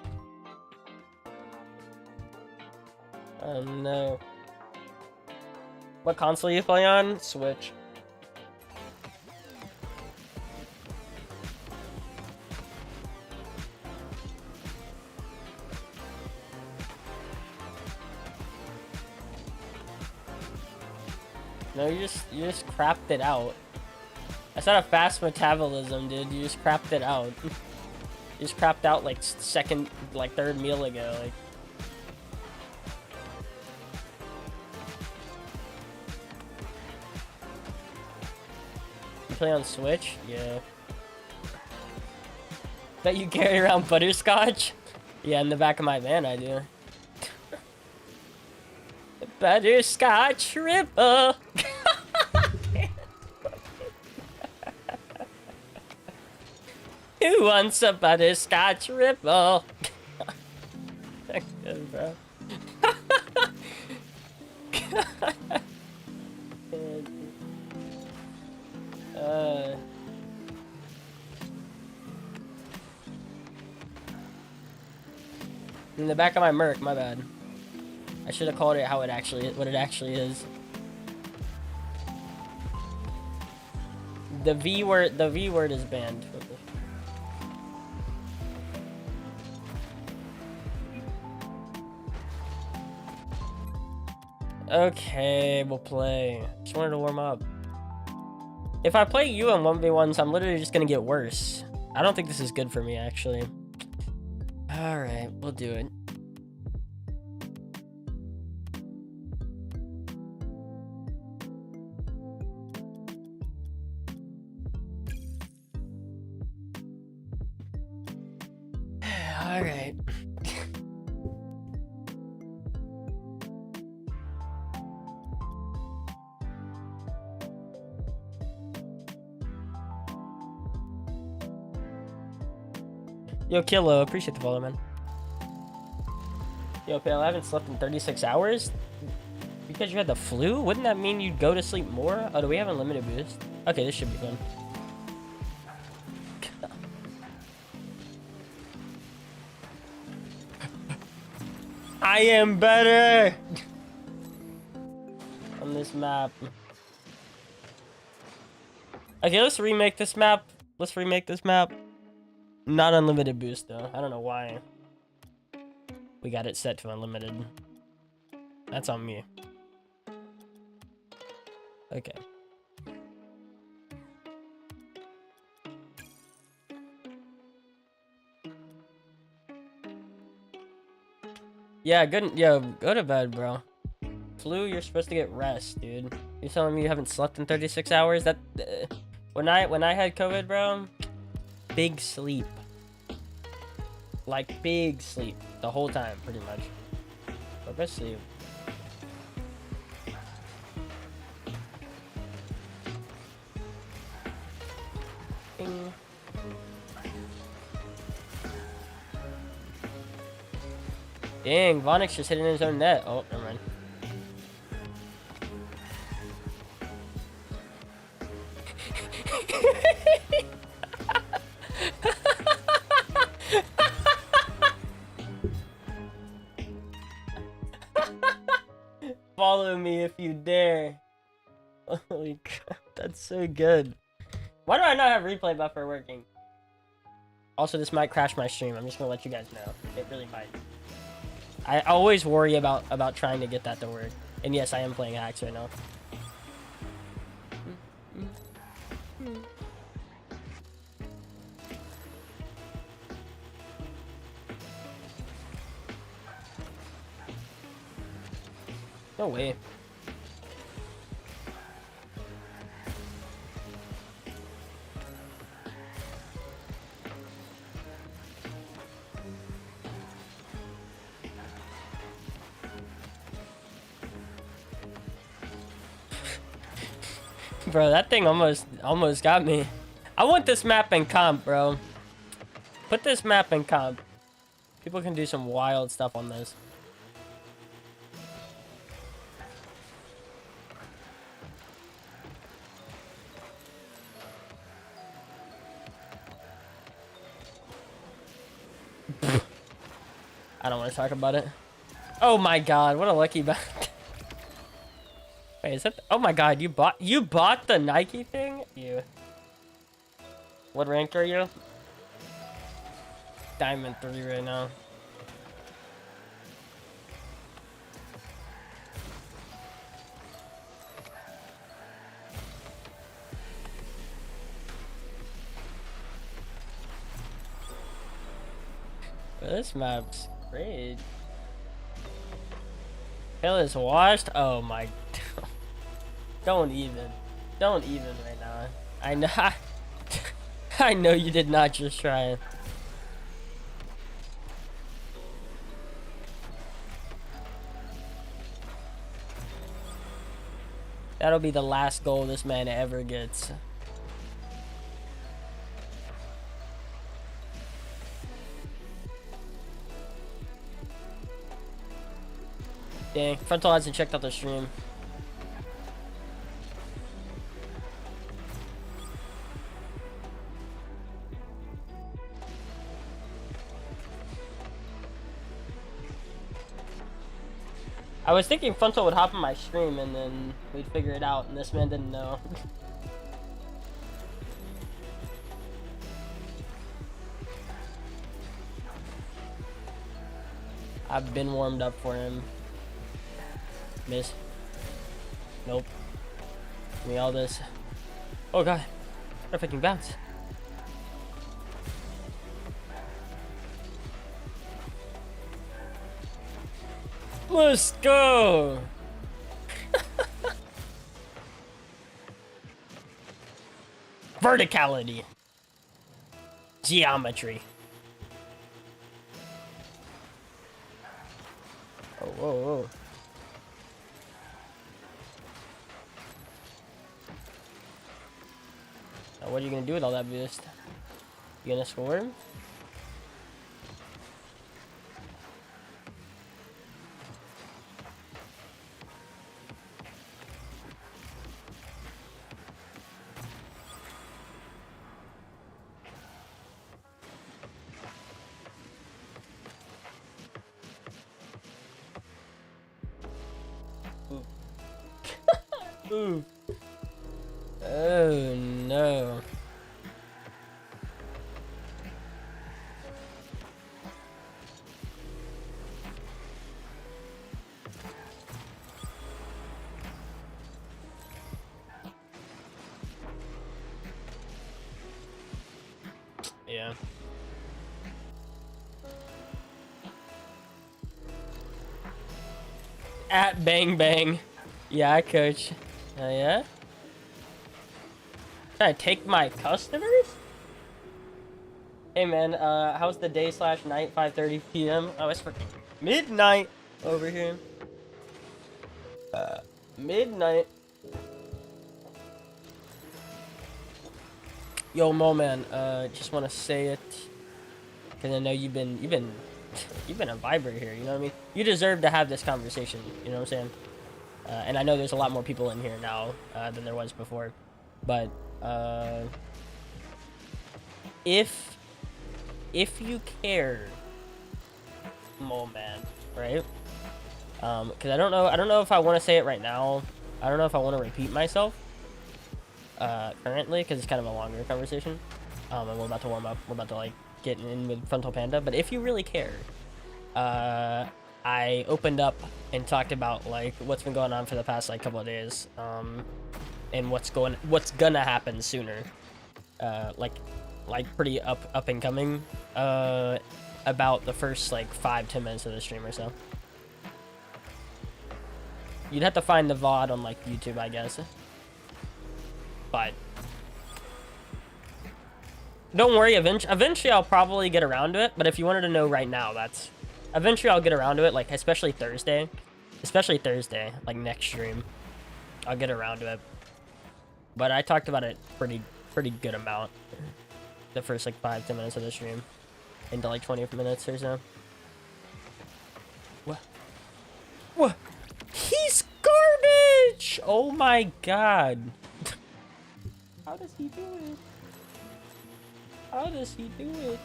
Oh no. What console you play on? Switch. No, you just crapped it out. That's not a fast metabolism, dude. You just crapped it out. You just crapped out like third meal ago. Like, you play on Switch? Yeah. Bet you carry around butterscotch? Yeah, in the back of my van I do. Butterscotch Ripple. Who wants a butterscotch Ripple? That's good, bro. In the back of my Merc, my bad. I should have called it how it actually, what it actually is. The V word is banned. Okay, we'll play. Just wanted to warm up. If I play you in 1v1s, I'm literally just gonna get worse. I don't think this is good for me, actually. Alright, we'll do it. Alright. Yo, Kilo, appreciate the follow, man. Yo, Pale, I haven't slept in 36 hours? Because you had the flu? Wouldn't that mean you'd go to sleep more? Oh, do we have unlimited boost? Okay, this should be fun. I am better! On this map. Okay, let's remake this map. Let's remake this map. Not unlimited boost though. I don't know why we got it set to unlimited. That's on me. Okay. Yeah, good. Yo, go to bed, bro. Flu, you're supposed to get rest, dude. You're telling me you haven't slept in 36 hours? That when I had COVID, bro, big sleep. Like big sleep the whole time, pretty much. But best sleep. Bing. Dang, Vonix just hitting his own net. Oh, never mind. Follow me if you dare. Holy crap, that's so good. Why do I not have replay buffer working? Also, this might crash my stream. I'm just gonna let you guys know. It really might. I always worry about trying to get that to work. And yes, I am playing hacks right now. No way. Bro, that thing almost got me. I want this map in comp, bro. Put this map in comp. People can do some wild stuff on this. I don't want to talk about it. Oh my god, what a lucky bag. Wait, is that oh my god, you bought the Nike thing? You. What rank are you? Diamond 3 right now. Well, this map's great. Hell is washed. Oh my. Don't even right now. I know. I know you did not just try it. That'll be the last goal this man ever gets. Dang, Frontal hasn't checked out the stream. I was thinking Frontal would hop on my stream and then we'd figure it out, and this man didn't know. I've been warmed up for him. Miss. Nope. Give me all this. Oh god. What a freaking bounce. Let's go! Verticality. Geometry. Oh, whoa, whoa. Now what are you gonna do with all that boost? You gonna score him? Ooh. Oh no. Yeah. At bang bang. Yeah, coach. Yeah? Trying to take my customers? Hey man, how's the day / night? 5:30 p.m. Oh, it's freaking midnight over here. Midnight. Yo, Mo man, just want to say it, cause I know you've been a vibrator here. You know what I mean? You deserve to have this conversation. You know what I'm saying? And I know there's a lot more people in here now than there was before, but if you care, Mo man, right? Because I don't know if I want to say it right now. I don't know if I want to repeat myself currently, because it's kind of a longer conversation. And we're about to warm up. We're about to like get in with Frontal Panda. But if you really care, I opened up and talked about like what's been going on for the past like couple of days, and what's gonna happen sooner, like pretty up and coming, about the first like 5-10 minutes of the stream or so. You'd have to find the VOD on like YouTube, I guess, but don't worry. Eventually I'll probably get around to it. But if you wanted to know right now, that's eventually I'll get around to it, like especially Thursday, like next stream, I'll get around to it. But I talked about it pretty good amount the first like 5-10 minutes of the stream into like 20 minutes or so. What? He's garbage! Oh my god. How does he do it? How does he do it?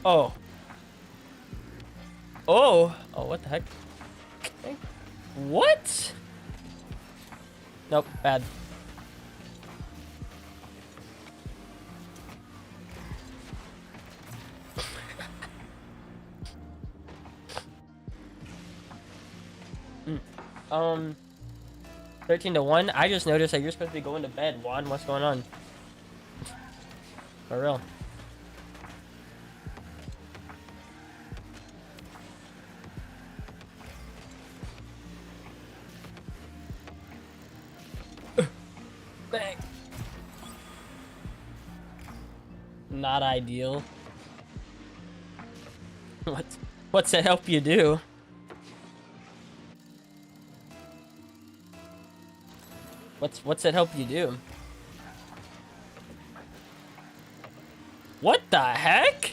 Oh, what the heck? Okay. What? Nope, bad. Mm. 13-1. I just noticed that you're supposed to be going to bed, Juan. What's going on? For real. Bang. Not ideal. What's that help you do? What's it help you do? What the heck?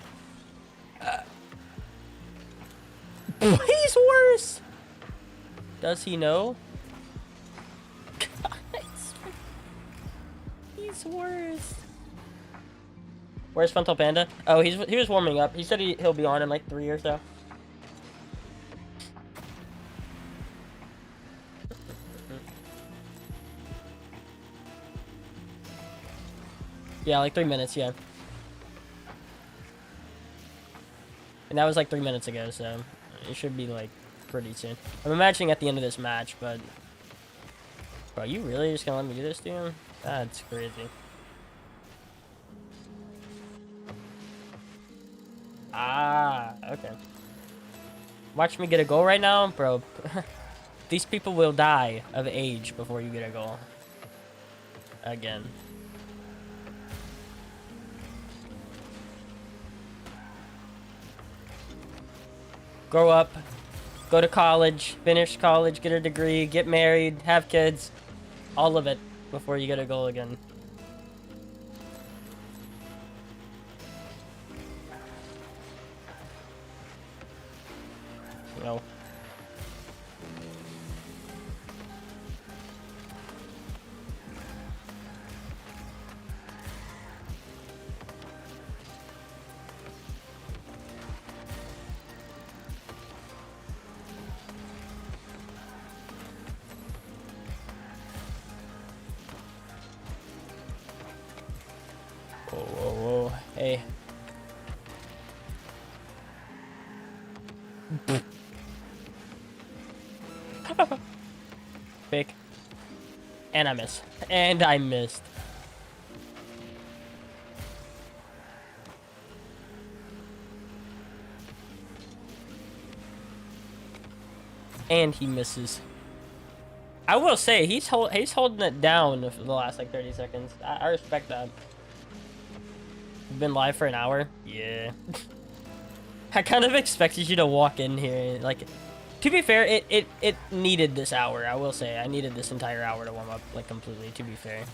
He's worse. Does he know? He's worse. Where's Frontal Panda? Oh, he was warming up. He said he'll be on in like 3 or so. Yeah, like 3 minutes, yeah. And that was like 3 minutes ago, so it should be like pretty soon. I'm imagining at the end of this match, but bro, you really just gonna let me do this to you? That's crazy. Ah, okay. Watch me get a goal right now, bro. These people will die of age before you get a goal. Again. Grow up, go to college, finish college, get a degree, get married, have kids. All of it before you get a goal again. No. Whoa, whoa, whoa. Hey. Fake. And I missed. And I missed. And he misses. I will say, he's holding it down for the last, like, 30 seconds. I respect that. You've been live for an hour? Yeah. I kind of expected you to walk in here. Like, to be fair, it needed this hour, I will say. I needed this entire hour to warm up, like, completely, to be fair.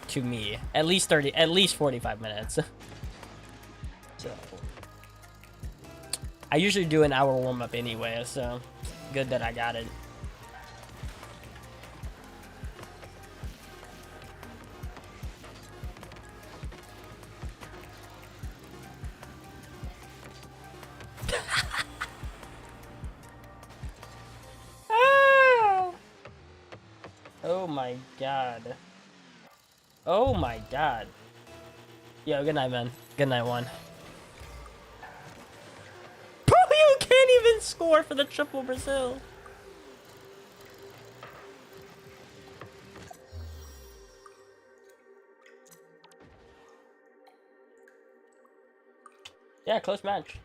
To me. At least 45 minutes. So. I usually do an hour warm up anyway, so good that I got it. Oh my god. Oh my god. Yo, good night, man. Good night, one. Bro, you can't even score for the triple Brazil. Yeah, close match.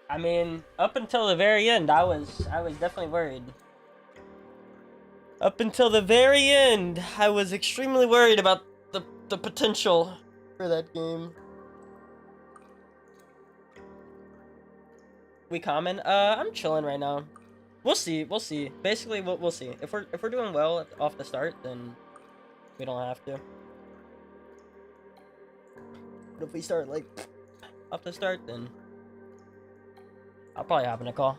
I mean, up until the very end, I was definitely worried. Up until the very end, I was extremely worried about the potential for that game. We common? I'm chilling right now. We'll see. We'll see. Basically, we'll see. If we're doing well off the start, then we don't have to. But if we start like off the start, then I'll probably hop in a call.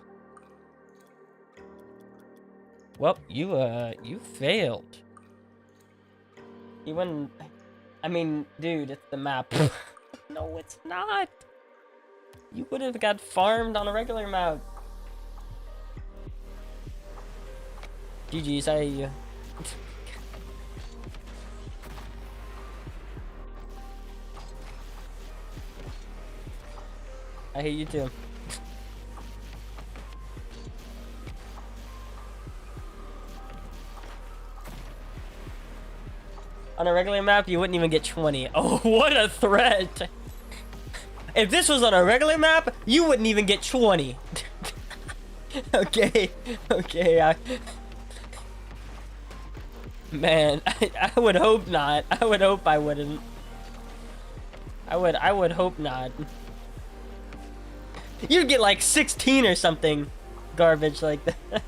Well, you failed. You wouldn't. I mean, dude, it's the map. No, it's not. You would have got farmed on a regular map. GG's, I hate you. I hate you too. On a regular map, you wouldn't even get 20. Oh, what a threat! If this was on a regular map, you wouldn't even get 20. Okay, okay, man, I would hope not. I would hope I wouldn't. I would hope not. You'd get like 16 or something garbage like that.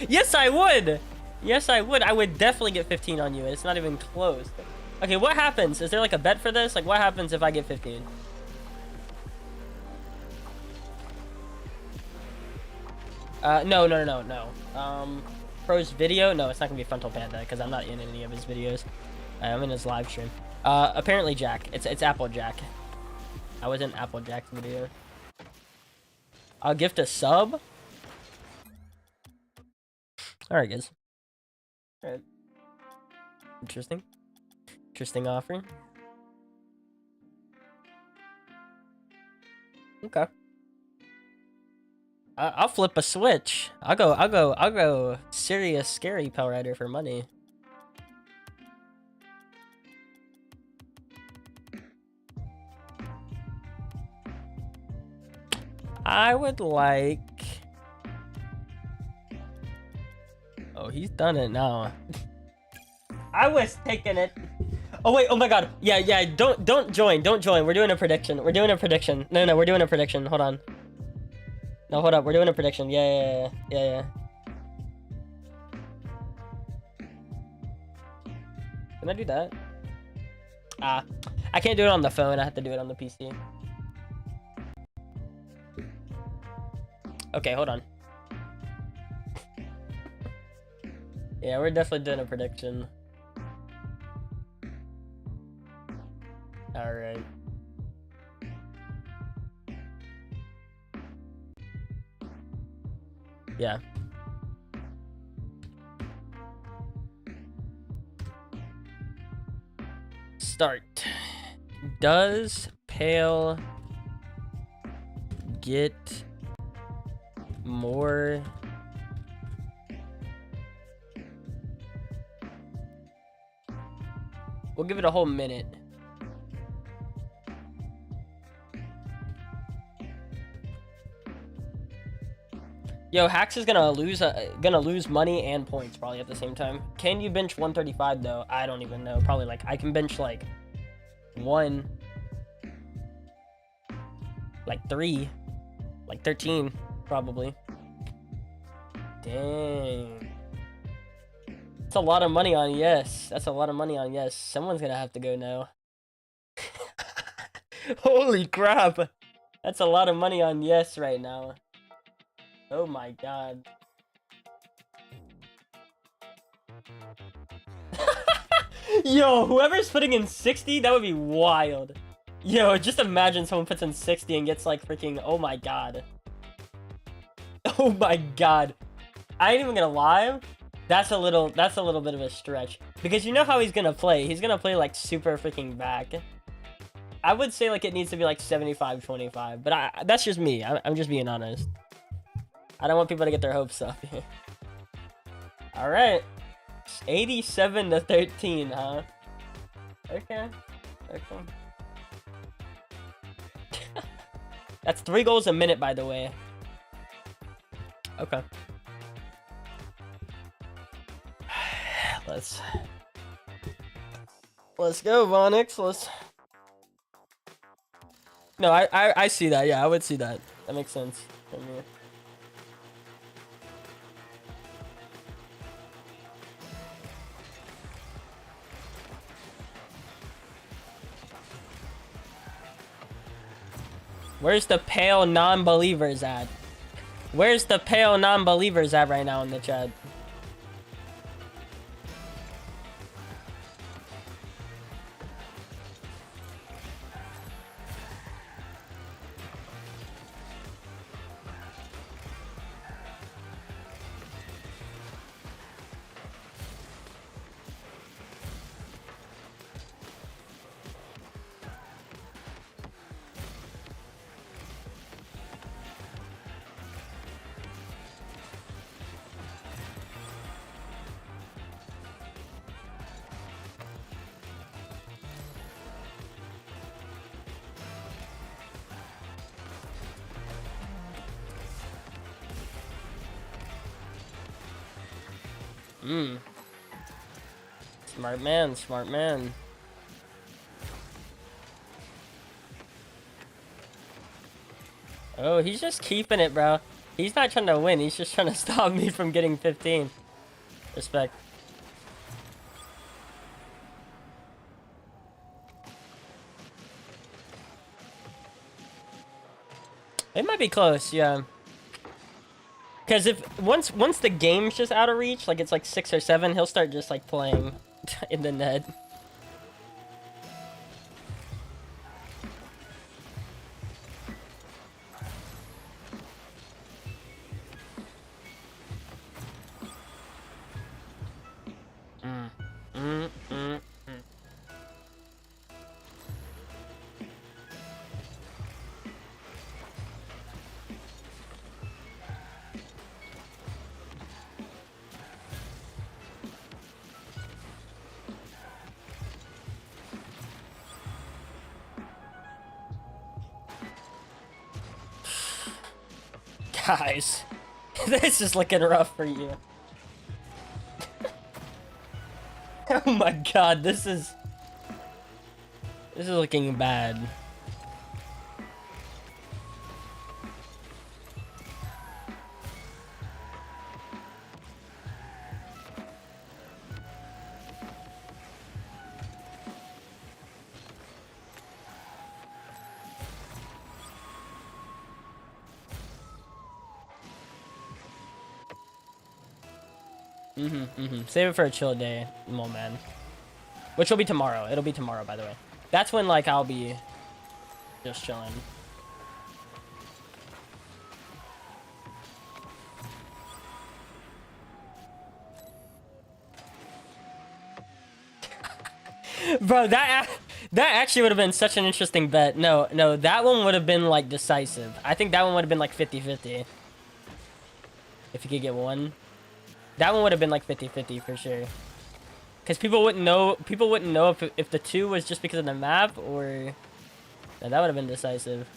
Yes, I would. Yes, I would. I would definitely get 15 on you. It's not even close. Okay, what happens? Is there like a bet for this? Like, what happens if I get 15? No. Pro's video? No, it's not gonna be Frontal Panda because I'm not in any of his videos. I'm in his live stream. Apparently Jack. It's Applejack. I was in Applejack's video. I'll gift a sub? Alright, guys. Alright. Interesting. Interesting offer. Okay. I'll flip a switch. I'll go serious scary Pell Rider for money. I would like... Oh, he's done it now. I was taking it. Oh wait, oh my god. Yeah, don't join. We're doing a prediction. No, we're doing a prediction. Hold on. No, hold up. We're doing a prediction. Yeah. Can I do that? I can't do it on the phone. I have to do it on the PC. Okay, hold on. Yeah, we're definitely doing a prediction. Alright. Yeah. Start. Does Pale get more We'll give it a whole minute. Yo, Hax is gonna lose money and points probably at the same time. Can you bench 135 though? I don't even know. Probably like I can bench like 3, like 13 probably. Dang. That's a lot of money on yes. That's a lot of money on yes. Someone's gonna have to go now. Holy crap. That's a lot of money on yes right now. Oh my god. Yo, whoever's putting in 60, that would be wild. Yo, just imagine someone puts in 60 and gets like freaking, oh my god. Oh my god. I ain't even gonna lie. That's a little bit of a stretch. Because you know how he's gonna play. He's gonna play like super freaking back. I would say like it needs to be like 75-25, but that's just me. I'm just being honest. I don't want people to get their hopes up. All right, 87-13, huh? Okay. That's 3 goals a minute, by the way. Okay. Let's go, Vonix. No, I see that. Yeah, I would see that. That makes sense for me. Where's the pale non-believers at? Where's the pale non-believers at right now in the chat? Smart man. Oh, he's just keeping it, bro. He's not trying to win. He's just trying to stop me from getting 15. Respect. It might be close, yeah. Because if once the game's just out of reach, like it's like 6 or 7, he'll start just like playing in the net. Guys, this is looking rough for you. Oh my god, this is looking bad. Save it for a chill day, Mo man. Which will be tomorrow. It'll be tomorrow, by the way. That's when, like, I'll be just chilling. Bro, that actually would have been such an interesting bet. No, that one would have been, like, decisive. I think that one would have been, like, 50-50. If you could get one. That one would have been like 50-50 for sure. Because people wouldn't know if the 2 was just because of the map or... Yeah, that would have been decisive.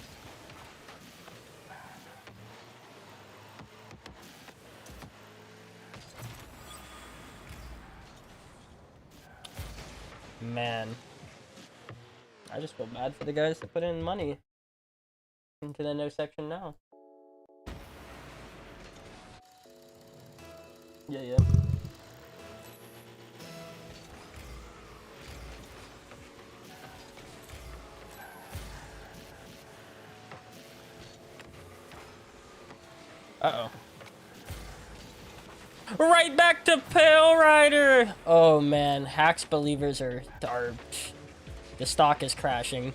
Man. I just feel bad for the guys that put in money into the no section now. Yeah. Uh-oh. Right back to Pale Rider! Oh man, Hacks believers are the stock is crashing.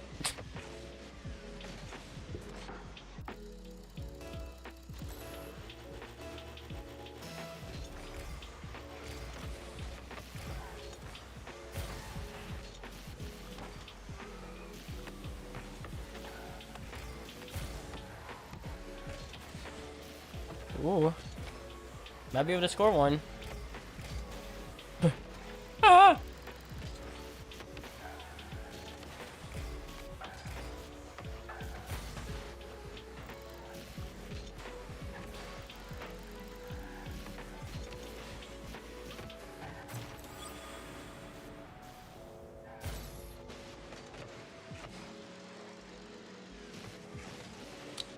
Ooh. Might be able to score one. Ah!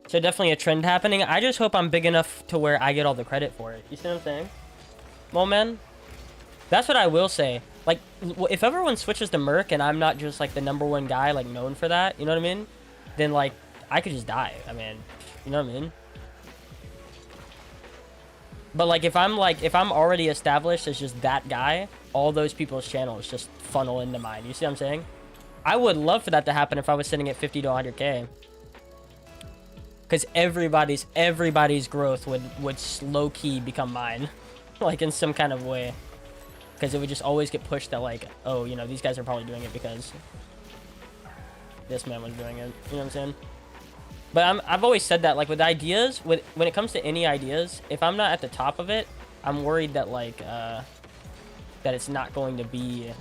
So definitely a trend happening. I just hope I'm big enough to where I get all the credit for it. You see what I'm saying? Well, man, that's what I will say. Like, if everyone switches to Merc and I'm not just like the #1 guy, like known for that, you know what I mean? Then like, I could just die. I mean, you know what I mean? But like, if I'm already established as just that guy, all those people's channels just funnel into mine. You see what I'm saying? I would love for that to happen if I was sitting at 50 to 100K. Because everybody's growth would low-key become mine. Like, in some kind of way. Because it would just always get pushed that, like, oh, you know, these guys are probably doing it because this man was doing it. You know what I'm saying? But I've always said that, like, with ideas, when it comes to any ideas, if I'm not at the top of it, I'm worried that, like, that it's not going to be,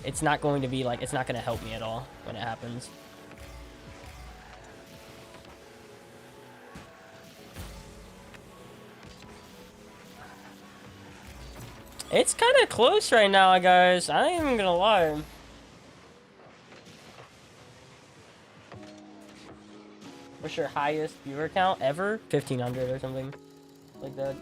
like, it's not going to help me at all when it happens. It's kind of close right now, guys. I ain't even gonna lie. What's your highest viewer count ever? 1,500 or something like that.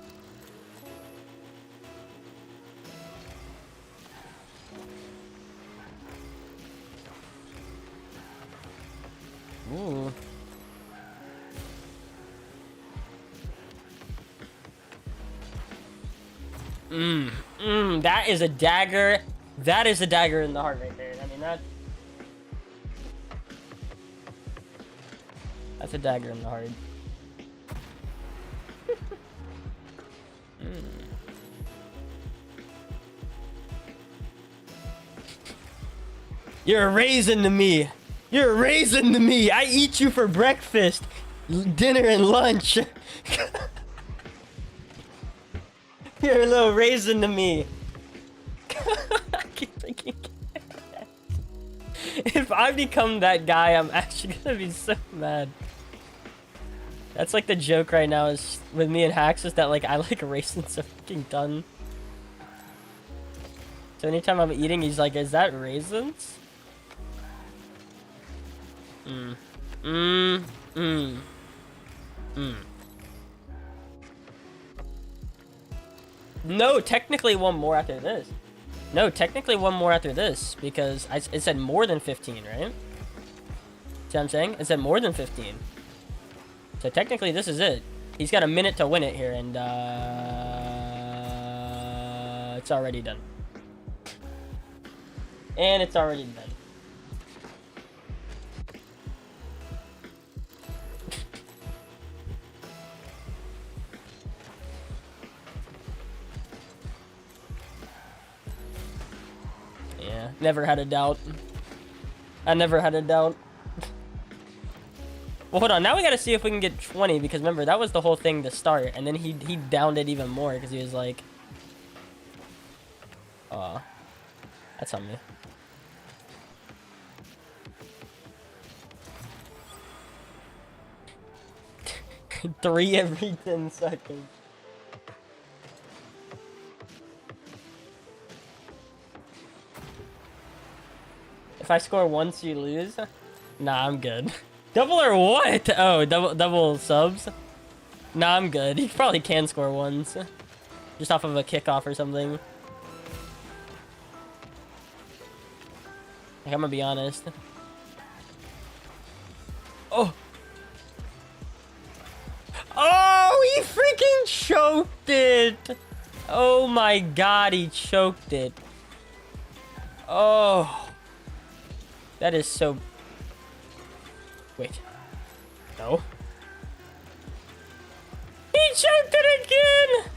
Ooh. That is a dagger. That is a dagger in the heart right there. I mean, that's a dagger in the heart. You're a raisin to me. You're a raisin to me. I eat you for breakfast, dinner, and lunch. You're a little raisin to me. I keep thinking. If I become that guy, I'm actually gonna be so mad. That's like the joke right now is with me and Hacks is that like I like raisins a fucking ton. So anytime I'm eating, he's like, "Is that raisins?" No, technically one more after this. No, technically one more after this because it said more than 15, right? See what I'm saying? It said more than 15. So technically this is it. He's got a minute to win it here, and it's already done. And it's already done. Yeah, never had a doubt. I never had a doubt. Well, hold on. Now we gotta see if we can get 20, because remember, that was the whole thing to start, and then he downed it even more, because he was like... that's on me. Three every 10 seconds. If I score once, you lose? Nah, I'm good. Double or what? Oh, double subs? Nah, I'm good. He probably can score once. Just off of a kickoff or something. Like, I'm gonna be honest. Oh! Oh, he freaking choked it! Oh my god, he choked it. Oh. That is so... Wait. No. He choked it again!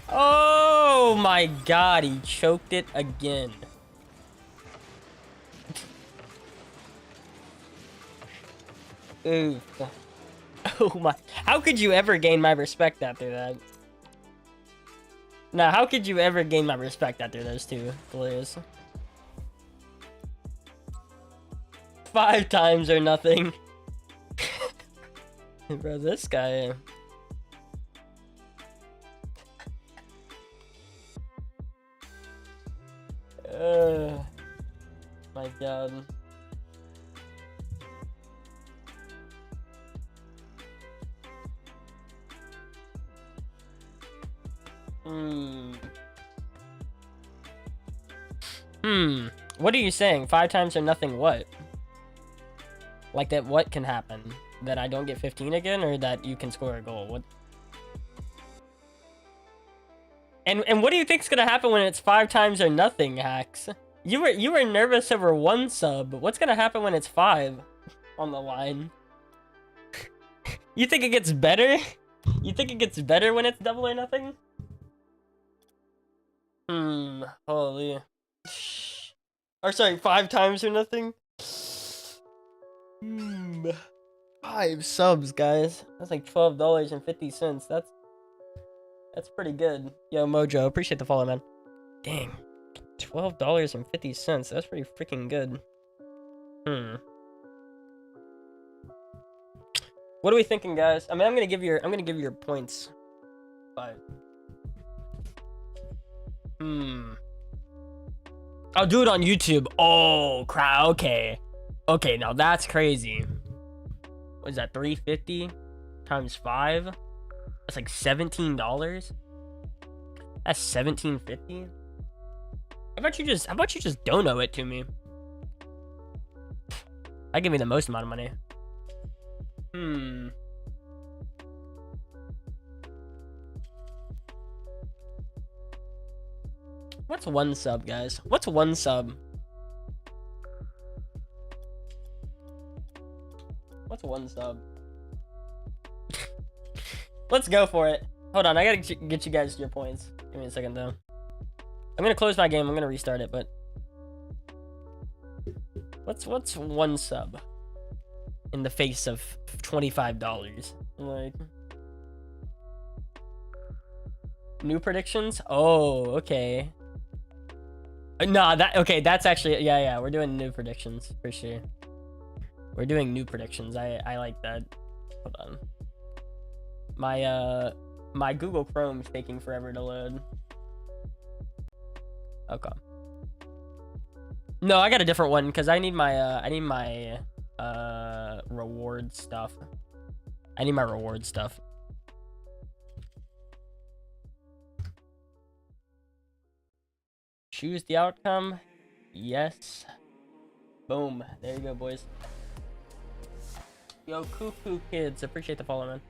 Oh my god, he choked it again. Ooh. Oh my... How could you ever gain my respect after that? Nah, how could you ever gain my respect after those two players? 5 times or nothing. Bro, this guy... my god. What are you saying? 5 times or nothing what? Like that what can happen? That I don't get 15 again, or that you can score a goal? What? And what do you think's gonna happen when it's 5 times or nothing, Hacks? You were nervous over 1 sub. What's gonna happen when it's 5 on the line? You think it gets better? You think it gets better when it's double or nothing? Holy. Or sorry, 5 times or nothing? 5 subs, guys. That's like $12.50. That's pretty good. Yo, Mojo, appreciate the follow, man. Dang. $12.50. That's pretty freaking good. What are we thinking, guys? I mean, I'm gonna give you your points. But I'll do it on YouTube. Oh, crap. Okay. Okay, now that's crazy. What is that? 350 times 5? That's like $17. That's $17.50. How about you just dono it to me? That give me the most amount of money. What's 1 sub, guys? What's 1 sub? What's 1 sub? Let's go for it. Hold on, I gotta get you guys your points. Give me a second, though. I'm gonna close my game. I'm gonna restart it, but... What's 1 sub? In the face of $25. Like... New predictions? Oh, okay. Nah, okay, that's actually... Yeah, we're doing new predictions, for sure. We're doing new predictions. I like that. Hold on. My Google Chrome's taking forever to load. Okay. No, I got a different one because I need my reward stuff. I need my reward stuff. Choose the outcome. Yes. Boom. There you go, boys. Yo, Cuckoo Kids. Appreciate the follow, man.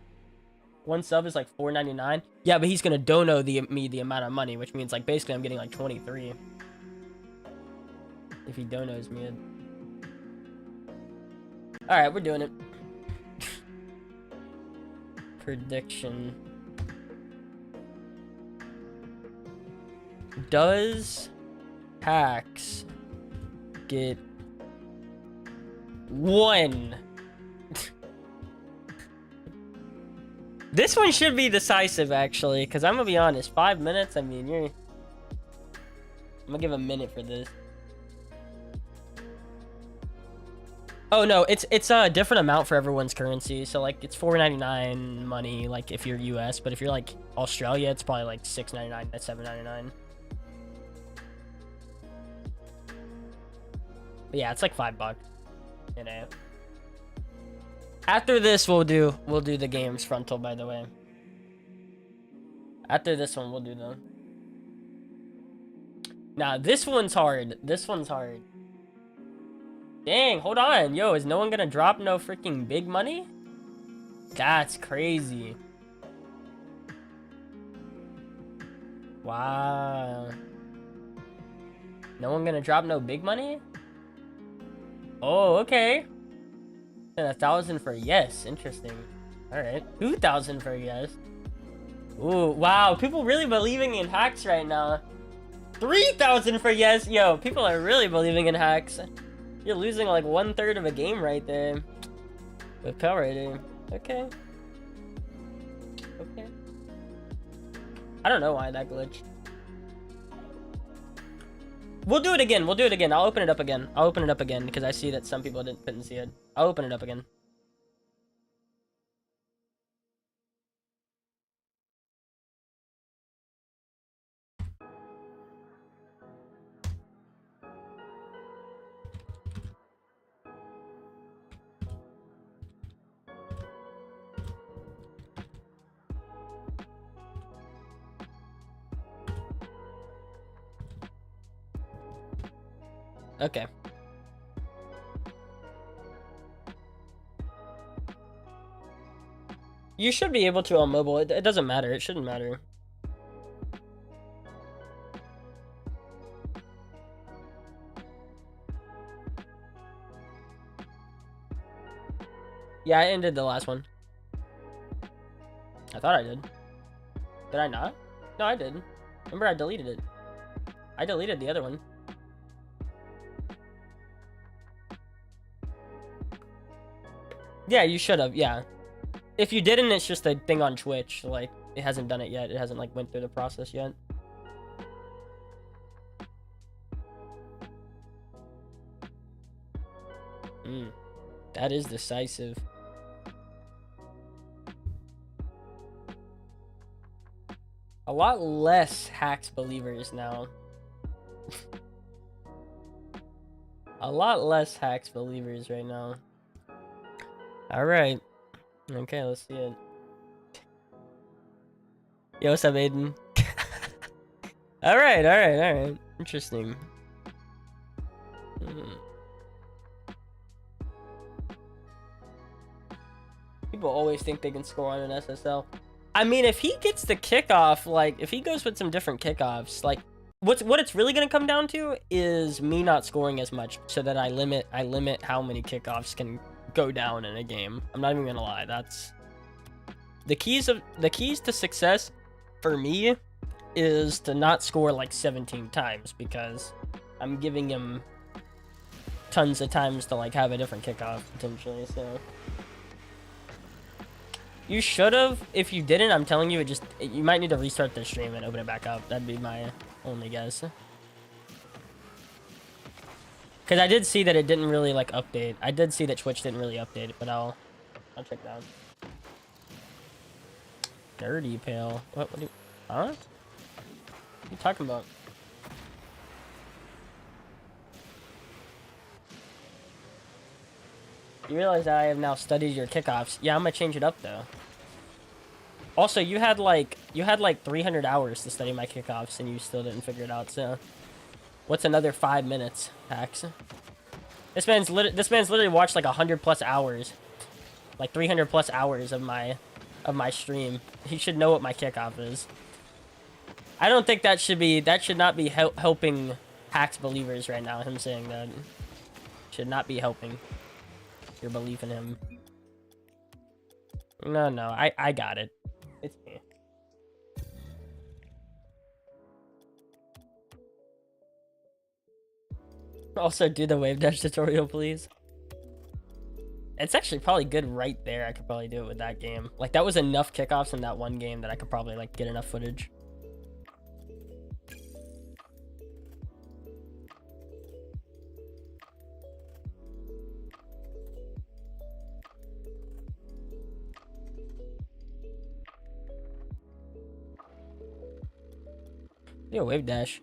One sub is like $4.99. Yeah, but he's gonna dono me the amount of money, which means like basically I'm getting like 23. If he donos me. Alright, we're doing it. Prediction. Does Hacks get 1? This one should be decisive, actually, because I'm gonna be honest. 5 minutes. I mean, I'm gonna give a minute for this. Oh no, it's a different amount for everyone's currency. So like it's $4.99 money, like if you're US, but if you're like Australia, it's probably like $6.99 to $7.99. But yeah, it's like $5, you know. After this, we'll do the games frontal, by the way. After this one, we'll do them. Nah, this one's hard. This one's hard. Dang, hold on. Yo, is no one gonna drop no freaking big money? That's crazy. Wow. No one gonna drop no big money? Oh, okay. And 1,000 for yes. Interesting. Alright. 2,000 for yes. Ooh, wow. People really believing in hacks right now. 3,000 for yes. Yo, people are really believing in hacks. You're losing like 1/3 of a game right there. With power rating. Okay. Okay. I don't know why that glitched. We'll do it again. We'll do it again. I'll open it up again. I'll open it up again because I see that some people couldn't see it. I'll open it up again. Okay. You should be able to on mobile. It doesn't matter. It shouldn't matter. Yeah, I ended the last one. I thought I did. Did I not? No, I did. Remember, I deleted it. I deleted the other one. Yeah, you should have. Yeah. If you didn't, it's just a thing on Twitch. Like, it hasn't done it yet. It hasn't, like, went through the process yet. That is decisive. A lot less hacks believers now. A lot less hacks believers right now. Alright. Okay, let's see it. Yo, what's up, Aiden? Alright. Interesting. People always think they can score on an SSL. I mean, if he gets the kickoff, like, if he goes with some different kickoffs, like, what it's really gonna come down to is me not scoring as much, so that I limit how many kickoffs can go down in a game. I'm not even gonna lie. That's the keys to success for me is to not score like 17 times, because I'm giving him tons of times to like have a different kickoff potentially. So you should have. If you didn't, I'm telling you, you might need to restart the stream and open it back up. That'd be my only guess. Because I did see that it didn't really like update. I did see that Twitch didn't really update it, but I'll check it out. Dirty Pale. What do you... Huh? What are you talking about? You realize that I have now studied your kickoffs. Yeah, I'm gonna change it up though. Also, you had like 300 hours to study my kickoffs and you still didn't figure it out, so what's another 5 minutes, Pax? This man's literally watched like 100+ hours. Like 300+ hours of my stream. He should know what my kickoff is. I don't think that should not be helping Pax believers right now, him saying that. Should not be helping your belief in him. No, I got it. It's me. Also, do the wave dash tutorial, please. It's actually probably good right there. I could probably do it with that game. Like, that was enough kickoffs in that one game that I could probably, like, get enough footage. Do a wave dash.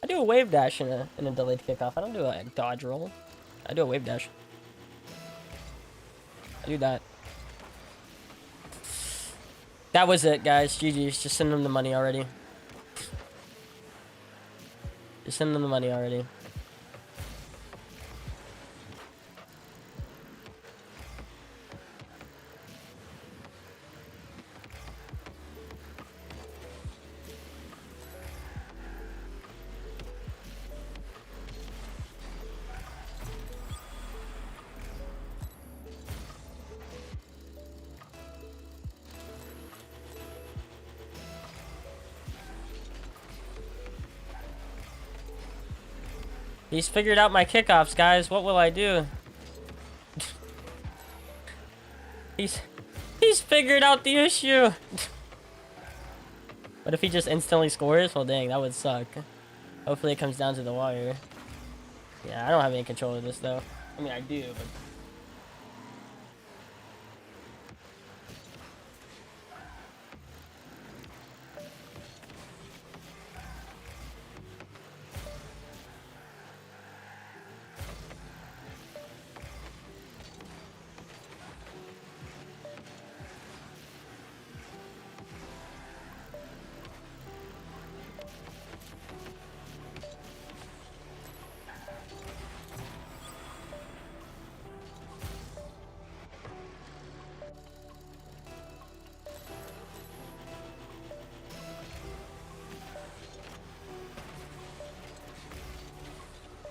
I do a wave dash in a delayed kickoff. I don't do a dodge roll. I do a wave dash. I do that. That was it, guys. GG's. Just send them the money already. Just send them the money already. He's figured out my kickoffs, guys. What will I do? He's figured out the issue. What if he just instantly scores? Well, dang, that would suck. Hopefully it comes down to the wire. Yeah, I don't have any control of this, though. I mean, I do, but...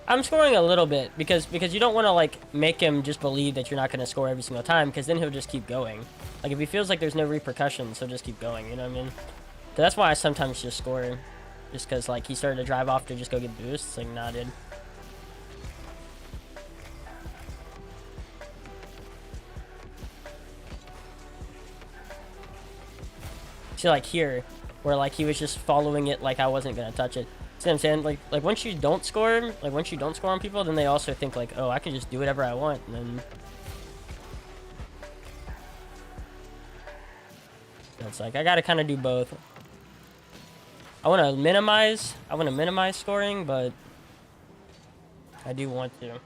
I'm scoring a little bit because you don't want to like make him just believe that you're not going to score every single time, because then he'll just keep going. Like if he feels like there's no repercussions, he'll just keep going, you know what I mean? So that's why I sometimes just score, just because like he started to drive off to just go get boosts. Like, nah, dude. See, like here, where like he was just following it like I wasn't gonna touch it. See what I'm saying? Like once you don't score, on people, then they also think like, oh, I can just do whatever I want, and then it's like I gotta kind of do both. I want to minimize scoring, but I do want to.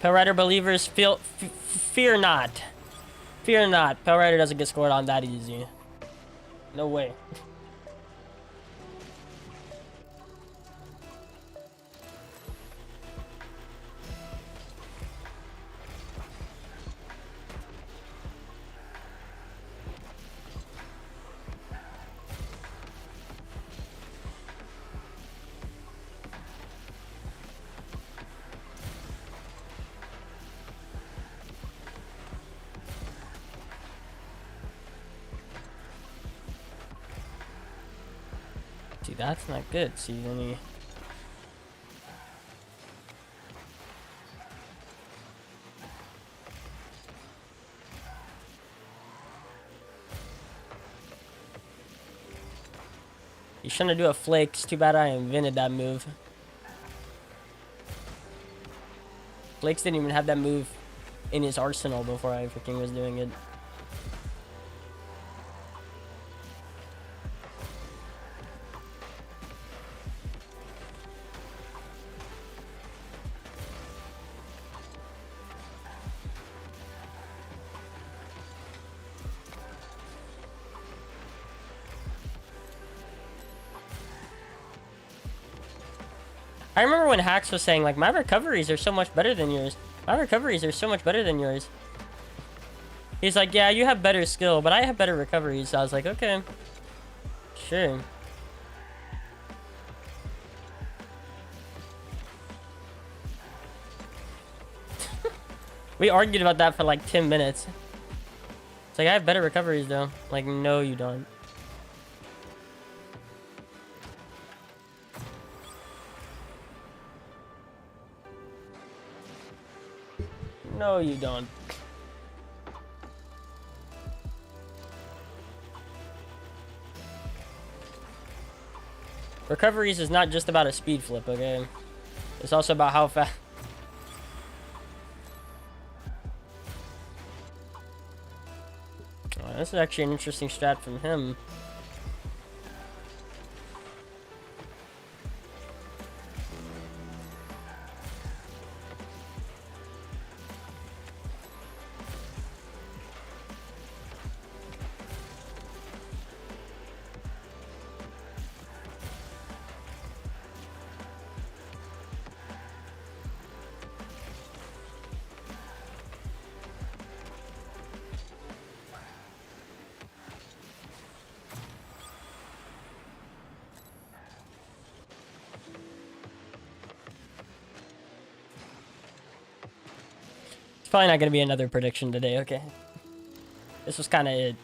Pale Rider believers, fear not. Fear not. Pale Rider doesn't get scored on that easy. No way. Dude, that's not good. See, any... He's trying to do a flake. It's too bad I invented that move. Flakes didn't even have that move in his arsenal before I freaking was doing it. I remember when Hacks was saying, like, my recoveries are so much better than yours. My recoveries are so much better than yours. He's like, yeah, you have better skill, but I have better recoveries. So I was like, okay. Sure. We argued about that for like 10 minutes. It's like, I have better recoveries, though. Like, no, you don't. No, you don't. Recoveries is not just about a speed flip, okay? It's also about how fast... Oh, this is actually an interesting strat from him. Probably not gonna be another prediction today, okay? This was kind of it.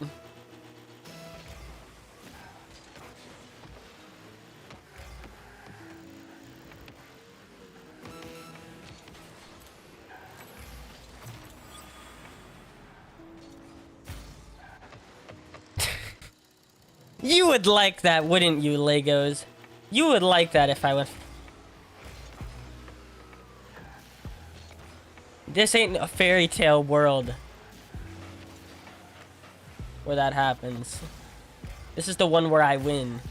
You would like that, wouldn't you, Legos? You would like that if I went... This ain't a fairy tale world where that happens. This is the one where I win.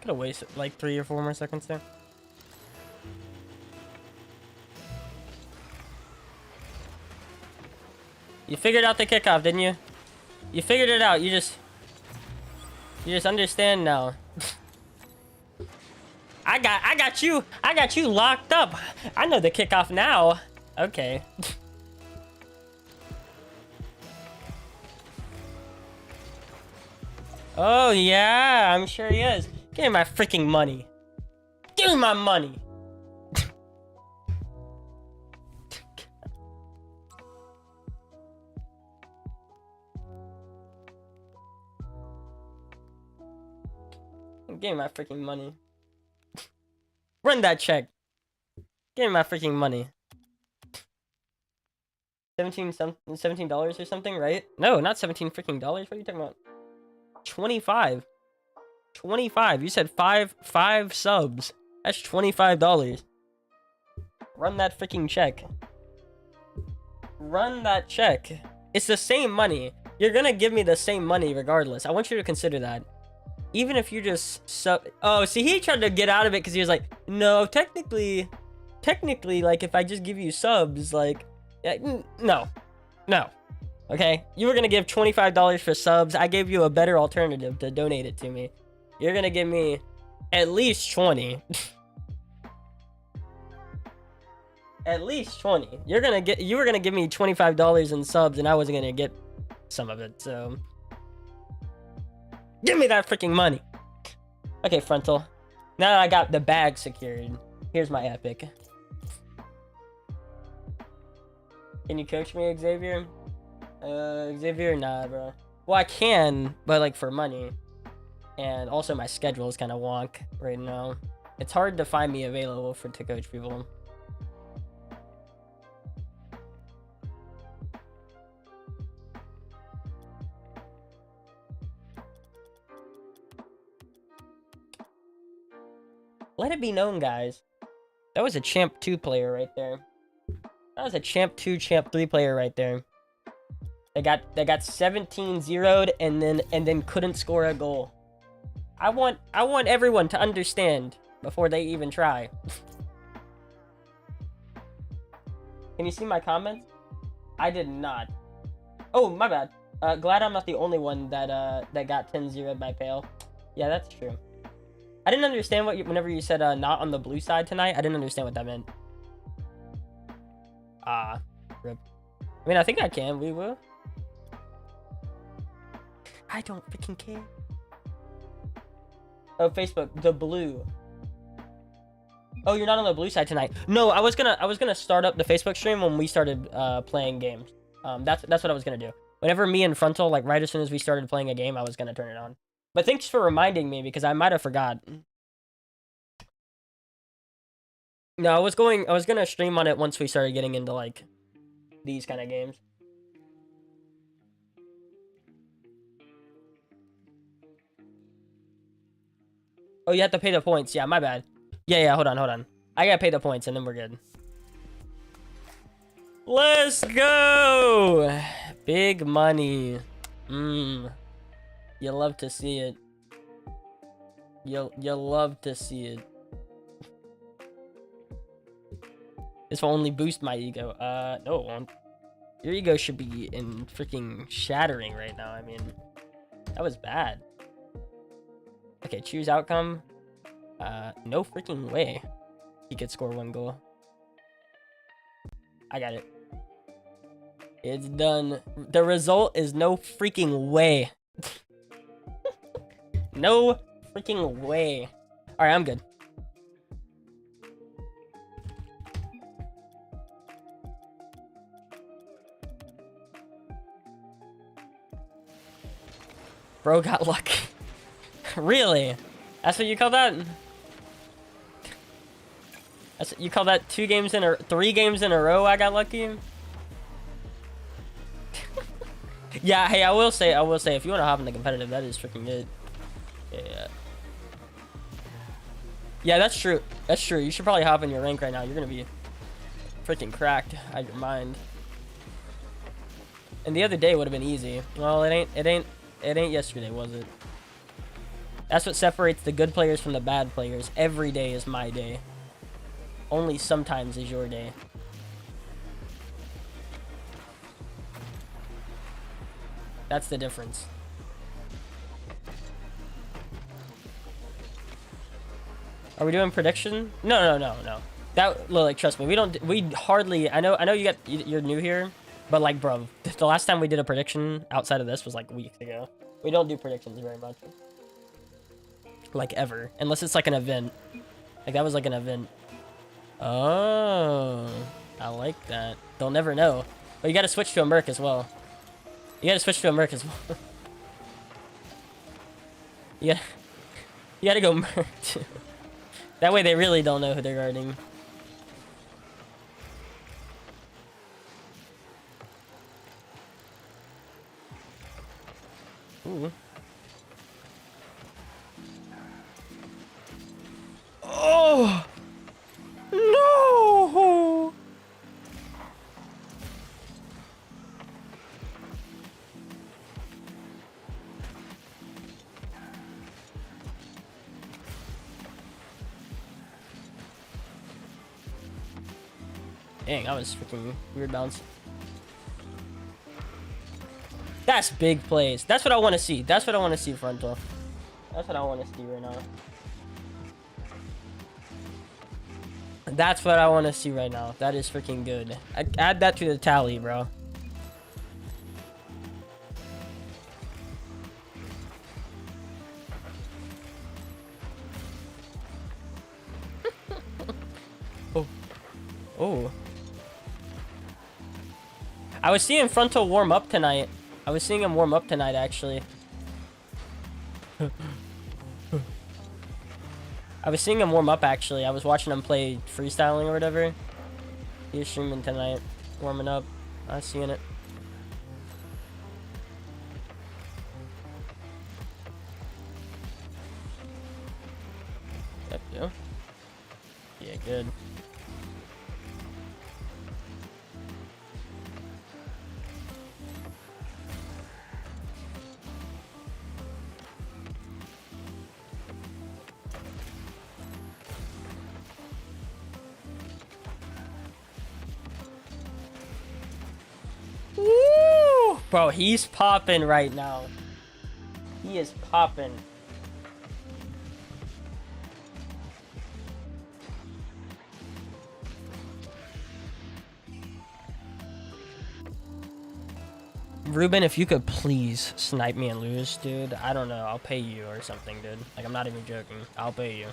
Could have wasted like 3 or 4 more seconds there. You figured out the kickoff, didn't you? You figured it out. You just understand now. I got you locked up. I know the kickoff now. Okay. Oh yeah, I'm sure he is. Give me my freaking money. Give me my money. Give me my freaking money. Run that check. Give me my freaking money. $17 or something, right? No, not 17 freaking dollars. What are you talking about? 25. 25. You said five subs. That's $25. Run that freaking check. Run that check. It's the same money. You're gonna give me the same money regardless. I want you to consider that. Even if you just sub... Oh, see, he tried to get out of it because he was like, no, technically, like, if I just give you subs, like... No. Okay? You were going to give $25 for subs. I gave you a better alternative to donate it to me. You're going to give me at least 20. At least 20. You were going to give me $25 in subs, and I wasn't going to get some of it, so... Give me that freaking money. Okay, Frontal. Now that I got the bag secured, here's my epic. Can you coach me, Xavier? Xavier, nah, bro. Well, I can, but like for money. And also my schedule is kind of wonk right now. It's hard to find me available to coach people. Let it be known, guys. That was a Champ 2 player right there. That was a Champ 2, Champ 3 player right there. They got 17 zeroed and then couldn't score a goal. I want everyone to understand before they even try. Can you see my comments? I did not. Oh, my bad. Glad I'm not the only one that got 10 zeroed by Pale. Yeah, that's true. I didn't understand whenever you said not on the blue side tonight. I didn't understand what that meant. Rip. I mean, I think I can. We will. I don't freaking care. Oh, Facebook, the blue. Oh, you're not on the blue side tonight. No, I was gonna start up the Facebook stream when we started playing games. That's what I was gonna do. Whenever me and Frontal, like right as soon as we started playing a game, I was gonna turn it on. But thanks for reminding me because I might have forgot. No, I was gonna stream on it once we started getting into like these kind of games. Oh, you have to pay the points. Yeah, my bad. Yeah, hold on. I gotta pay the points and then we're good. Let's go! Big money. You love to see it. You'll love to see it. This will only boost my ego. No, it won't. Your ego should be in freaking shattering right now. I mean, that was bad. Okay, choose outcome. No freaking way he could score 1 goal. I got it. It's done. The result is no freaking way. No freaking way. All right, I'm good. Bro got lucky. Really? That's what you call that? That's what you call that 3 games in a row I got lucky? Yeah, hey, I will say, if you want to hop in the competitive, that is freaking good. Yeah, that's true. That's true. You should probably hop in your rank right now. You're gonna be freaking cracked out of your mind. And the other day would have been easy. Well, it ain't yesterday, was it? That's what separates the good players from the bad players. Every day is my day. Only sometimes is your day. That's the difference. Are we doing prediction? No. That, like, trust me, we hardly, I know you're new here, but like, bro, the last time we did a prediction outside of this was like weeks ago. We don't do predictions very much. Like, ever. Unless it's like an event. Like, that was like an event. Oh, I like that. They'll never know. But you gotta switch to a MERC as well. You gotta switch to a MERC as well. You gotta go MERC too. That way they really don't know who they're guarding. Ooh. Oh! No! Dang, that was freaking weird bounce. That's big plays. That's what I want to see. That's what I want to see, Frontal. That's what I want to see right now. That's what I want to see right now. That is freaking good. Add that to the tally, bro. Oh. I was seeing Frontal warm up tonight. I was seeing him warm up tonight, actually. I was seeing him warm up, actually. I was watching him play freestyling or whatever. He was streaming tonight, warming up. I was seeing it. Yep, yeah. Yeah, good. Woo! Bro, he's popping right now. He is popping. Ruben, if you could please snipe me and lose, dude. I don't know. I'll pay you or something, dude. Like, I'm not even joking. I'll pay you.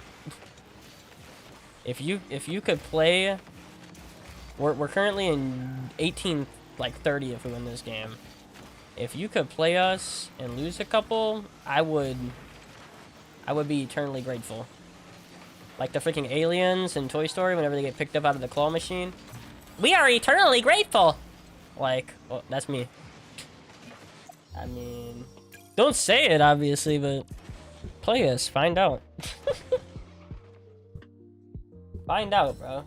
If you could play, we're currently in 18, like 30 if we win this game. If you could play us and lose a couple, I would be eternally grateful. Like the freaking aliens in Toy Story, whenever they get picked up out of the claw machine. We are eternally grateful. Like, well, that's me. I mean, don't say it, obviously, but play us. Find out. Find out, bro.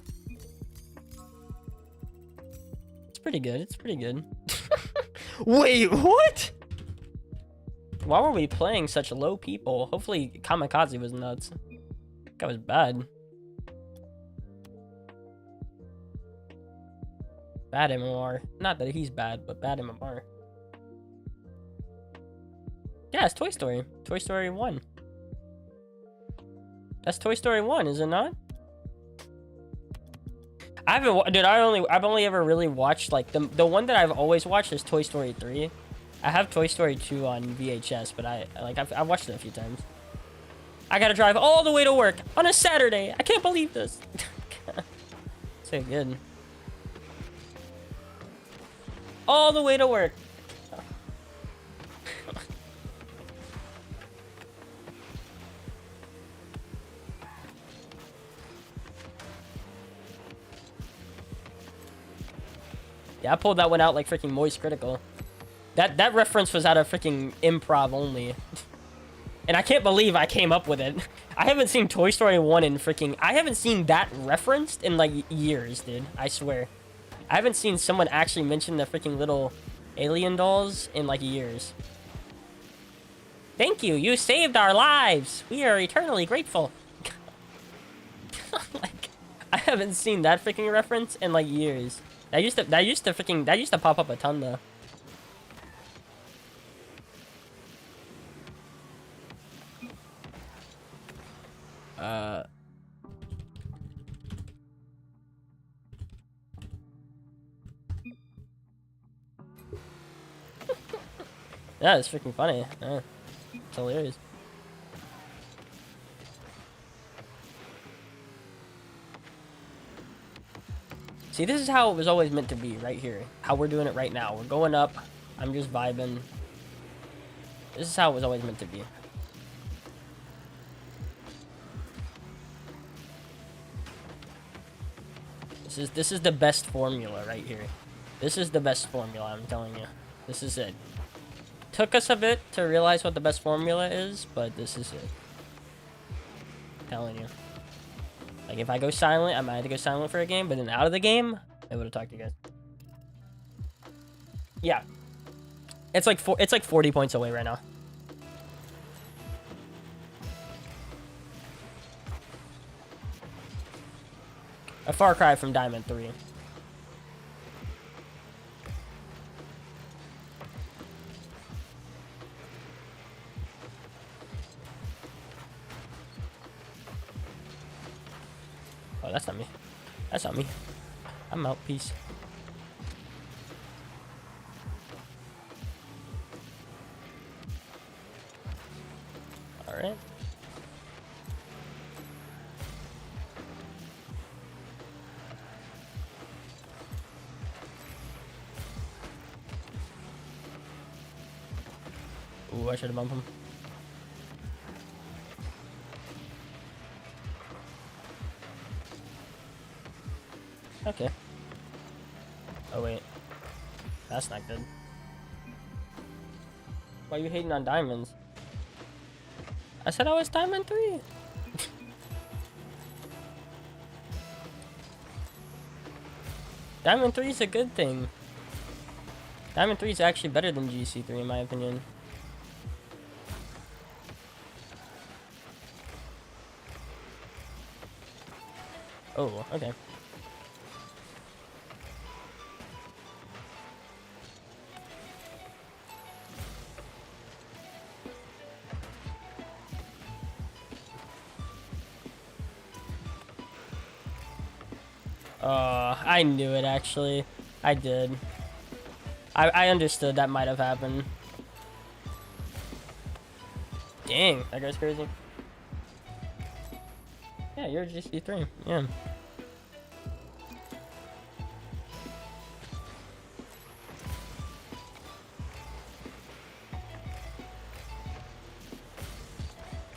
It's pretty good. It's pretty good. Wait, what? Why were we playing such low people? Hopefully, Kamikaze was nuts. That was bad. Bad MMR. Not that he's bad, but bad MMR. Yeah, it's Toy Story. Toy Story 1. That's Toy Story 1, is it not? I haven't, dude. I've only ever really watched like the one that I've always watched is Toy Story 3. I have Toy Story 2 on VHS, but I've watched it a few times. I gotta drive all the way to work on a Saturday. I can't believe this. So good. All the way to work. Yeah, I pulled that one out like freaking Moist Critical. That reference was out of freaking improv only. And I can't believe I came up with it. I haven't seen Toy Story 1 in freaking... I haven't seen that referenced in like years, dude. I swear. I haven't seen someone actually mention the freaking little alien dolls in like years. Thank you. You saved our lives. We are eternally grateful. Like, I haven't seen that freaking reference in like years. That used to pop up a ton though. Yeah, it's freaking funny. Yeah. It's hilarious. See, this is how it was always meant to be, right here. How we're doing it right now. We're going up. I'm just vibing. This is how it was always meant to be. This is the best formula right here. This is the best formula, I'm telling you. This is it. Took us a bit to realize what the best formula is, but this is it. I'm telling you. Like, if I go silent, I might have to go silent for a game, but then out of the game, I would have talked to you guys. Yeah. It's like 40 points away right now. A far cry from Diamond 3. Oh, that's not me. That's not me. I'm out. Peace. Alright. Ooh, I should have bumped him. Okay. Oh, wait. That's not good. Why are you hating on diamonds? I said I was diamond 3. Diamond 3 is a good thing. Diamond 3 is actually better than GC3 in my opinion. Oh, okay. I knew it actually. I did. I understood that might have happened. Dang, that guy's crazy. Yeah, you're GC3. Yeah.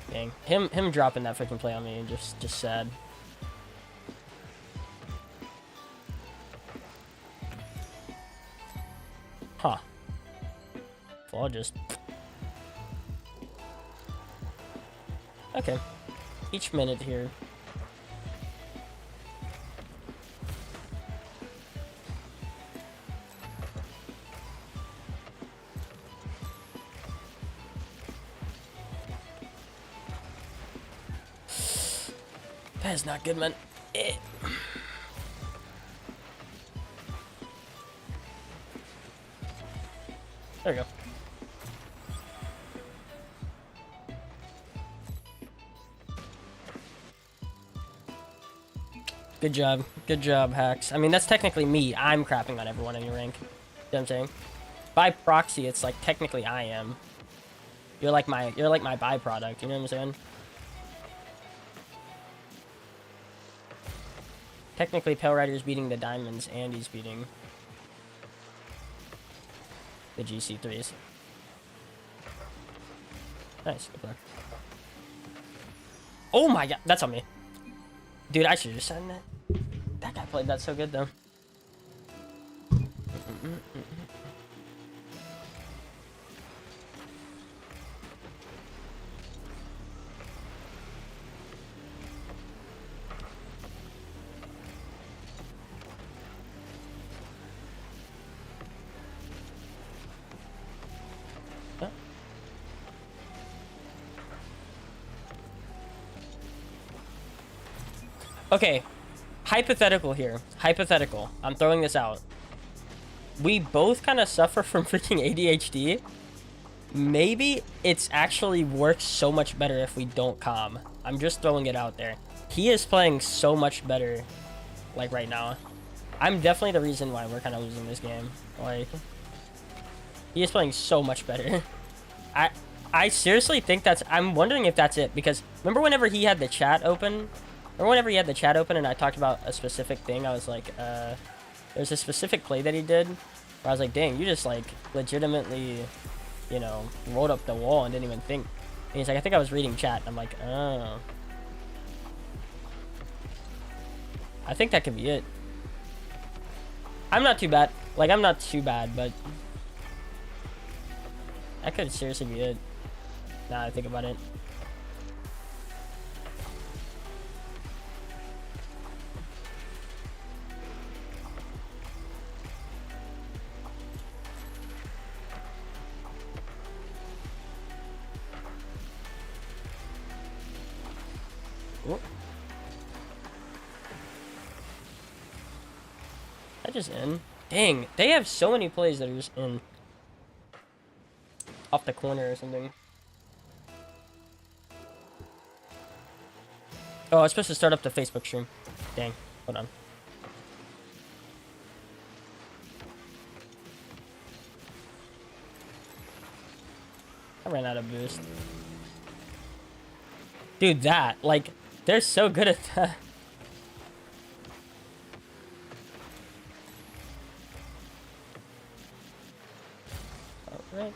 Dang. Him dropping that freaking play on me just sad. Huh. Well, I'll just... Okay. Each minute here. That is not good, man. There we go. Good job. Good job, Hacks. I mean, that's technically me. I'm crapping on everyone in your rank. You know what I'm saying? By proxy, it's like technically I am. You're like my byproduct. You know what I'm saying? Technically, Pale Rider's beating the Diamonds, and he's beating the GC3s. Nice. Good play. Oh my god, that's on me. Dude, I should have just signed that. That guy played that so good, though. Okay, hypothetical here. Hypothetical. I'm throwing this out. We both kind of suffer from freaking ADHD. Maybe it's actually works so much better if we don't calm. I'm just throwing it out there. He is playing so much better, like, right now. I'm definitely the reason why we're kind of losing this game. Like, he is playing so much better. I seriously think that's... I'm wondering if that's it, because remember whenever he had the chat open... Or whenever he had the chat open and I talked about a specific thing, I was like, there's a specific play that he did where I was like, dang, you just, like, legitimately, you know, rolled up the wall and didn't even think. And he's like, I think I was reading chat. And I'm like, oh. I think that could be it. I'm not too bad. Like, I'm not too bad, but that could seriously be it. Now I think about it. That just in. Dang, they have so many plays that are just in. Off the corner or something. Oh, I was supposed to start up the Facebook stream. Dang, hold on. I ran out of boost. Dude, that, like, they're so good at that. Alright.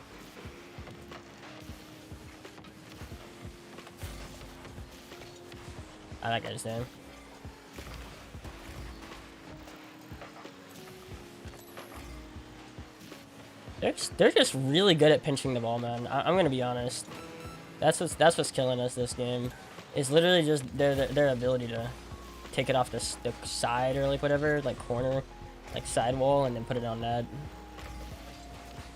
Ah, that guy's down. They're just really good at pinching the ball, man. I'm gonna be honest. That's what's killing us this game. It's literally just their ability to take it off the side or like whatever, like corner, like sidewall, and then put it on net.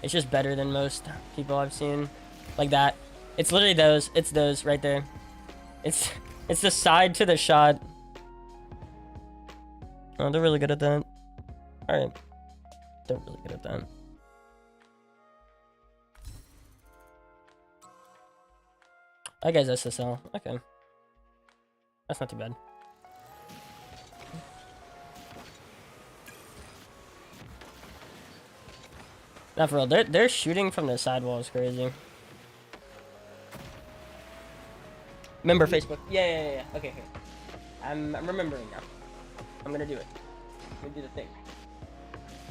It's just better than most people I've seen. Like that. It's literally those. It's those right there. It's the side to the shot. Oh, they're really good at that. Alright. They're really good at that. That guy's SSL. Okay. That's not too bad. Not for real. They're shooting from the sidewall is crazy. Remember Facebook? Yeah. Okay. I'm remembering now. I'm gonna do it. I'm gonna do the thing.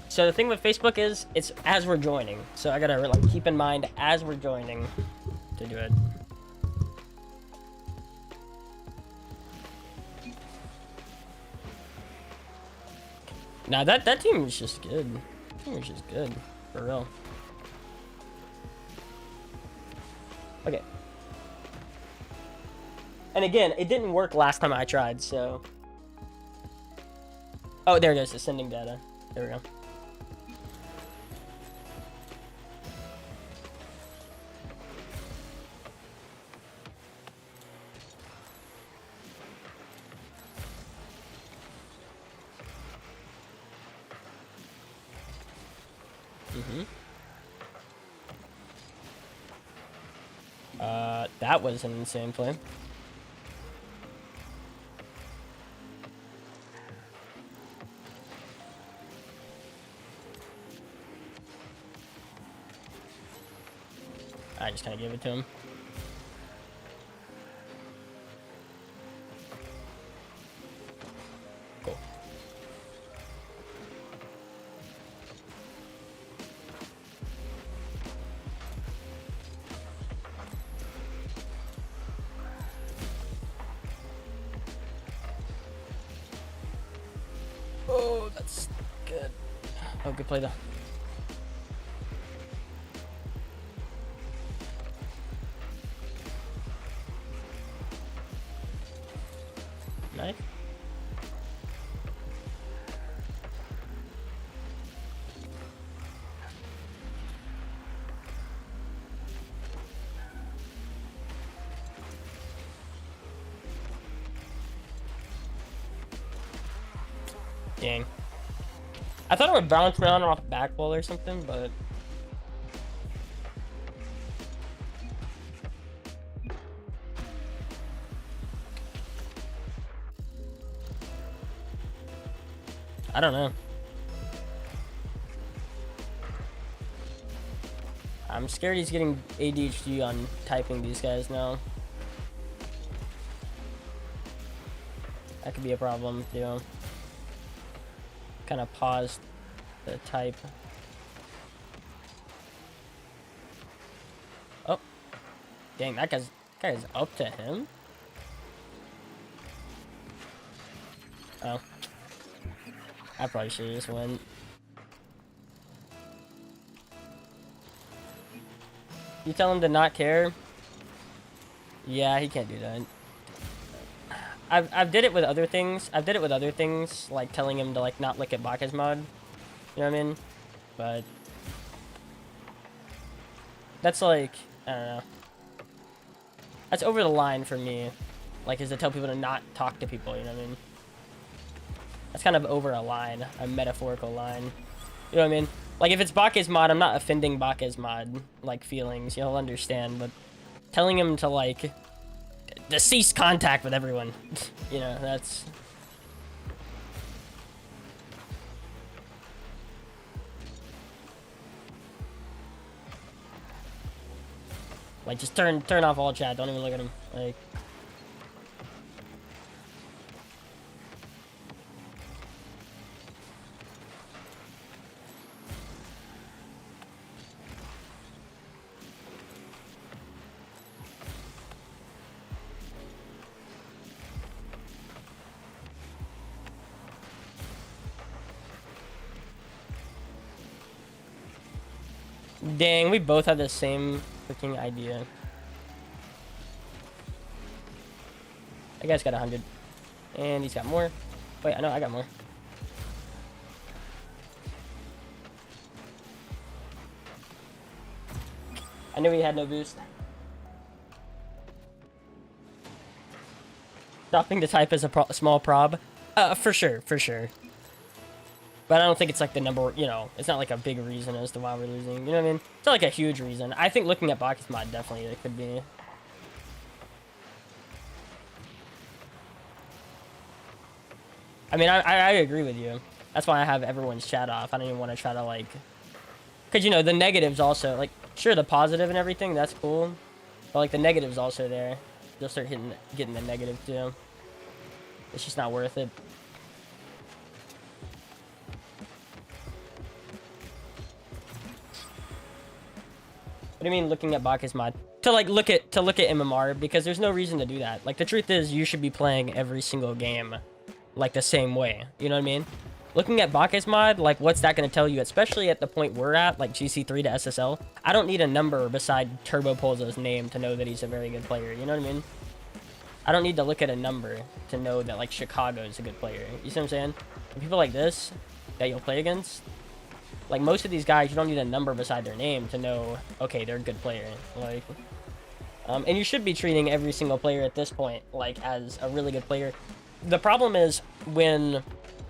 So the thing with Facebook is, it's as we're joining. So I gotta like keep in mind as we're joining to do it. Now that team is just good. That team is just good, for real. Okay. And again, it didn't work last time I tried, so. Oh, there it goes, the sending data. There we go. That was an insane play. I just kind of gave it to him. Cool. Oh, that's good. Oh, good play though. Nice. Dang. I thought it would bounce around off back wall or something, but I don't know. I'm scared he's getting ADHD on typing these guys now. That could be a problem, you know. Kind of paused the type. Oh, dang! That guy's up to him. Oh, I probably should have just went. You tell him to not care. Yeah, he can't do that. I've did it with other things. I've did it with other things, like telling him to like not look at Baka's mod. You know what I mean? But that's like, I don't know. That's over the line for me. Like, is to tell people to not talk to people. You know what I mean? That's kind of over a line, a metaphorical line. You know what I mean? Like, if it's Baka's mod, I'm not offending Baka's mod like feelings. You'll understand. But telling him to like to cease contact with everyone, you know, that's. Like, just turn off all chat. Don't even look at him. Like. Dang, we both had the same freaking idea. That guy's got 100. And he's got more. Wait, I know I got more. I knew he had no boost. Stopping to type is a small prob. For sure, for sure. But I don't think it's like the number, you know, it's not like a big reason as to why we're losing. You know what I mean? It's not like a huge reason. I think looking at Bacchus mod definitely it could be. I mean, I agree with you. That's why I have everyone's chat off. I don't even want to try to like, because you know the negatives also like sure the positive and everything that's cool, but like the negatives also there. You'll start getting the negative too. It's just not worth it. What do you mean looking at Bacchus mod? To look at MMR, because there's no reason to do that. Like the truth is you should be playing every single game like the same way. You know what I mean? Looking at Bacchus mod, like what's that going to tell you, especially at the point we're at, like GC3 to SSL? I don't need a number beside Turbo Polzo's name to know that he's a very good player. You know what I mean? I don't need to look at a number to know that like Chicago is a good player. You see what I'm saying? And people like this that you'll play against, like most of these guys, you don't need a number beside their name to know, okay, they're a good player. Like, and you should be treating every single player at this point like as a really good player. The problem is when,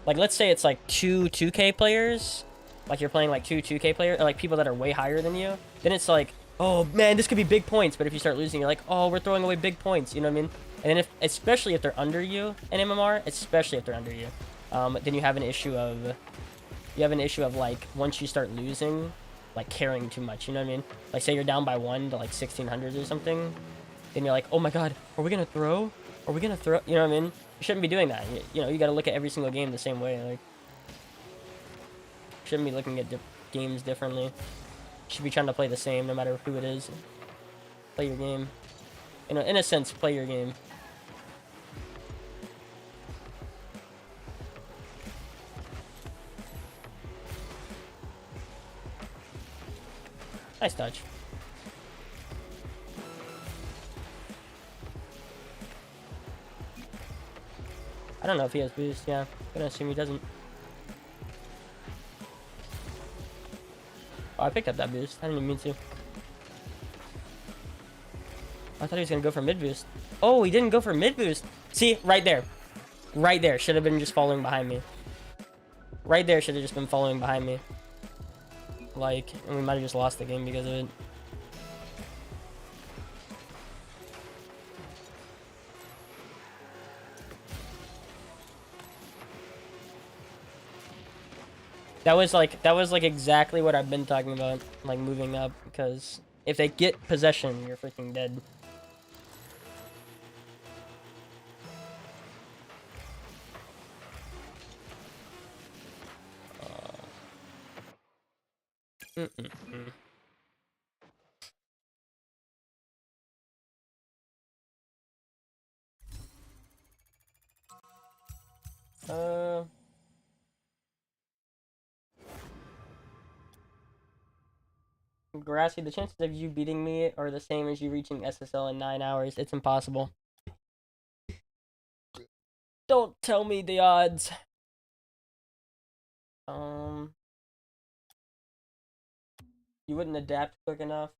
like, let's say it's like two 2K players, like you're playing like two 2K players, or like people that are way higher than you. Then it's like, oh man, this could be big points. But if you start losing, you're like, oh, we're throwing away big points. You know what I mean? And then especially if they're under you in MMR, especially if they're under you, then you have an issue of. You have an issue of like once you start losing, like caring too much. You know what I mean? Like say you're down by 1 to like 1600 or something, then you're like, oh my god, are we gonna throw? Are we gonna throw? You know what I mean? You shouldn't be doing that. You know, you got to look at every single game the same way. Like, shouldn't be looking at games differently. You should be trying to play the same no matter who it is. Play your game. You know, in a sense, play your game. Nice touch. I don't know if he has boost. Yeah, I'm gonna assume he doesn't. Oh, I picked up that boost. I didn't even mean to. I thought he was gonna go for mid boost. Oh, he didn't go for mid boost. See, right there. Right there. Should have been just following behind me. Right there should have just been following behind me. Like, and we might have just lost the game because of it. That was like exactly what I've been talking about, like moving up, because if they get possession, you're freaking dead. Grassy, the chances of you beating me are the same as you reaching SSL in 9 hours. It's impossible. Don't tell me the odds. You wouldn't adapt quick enough.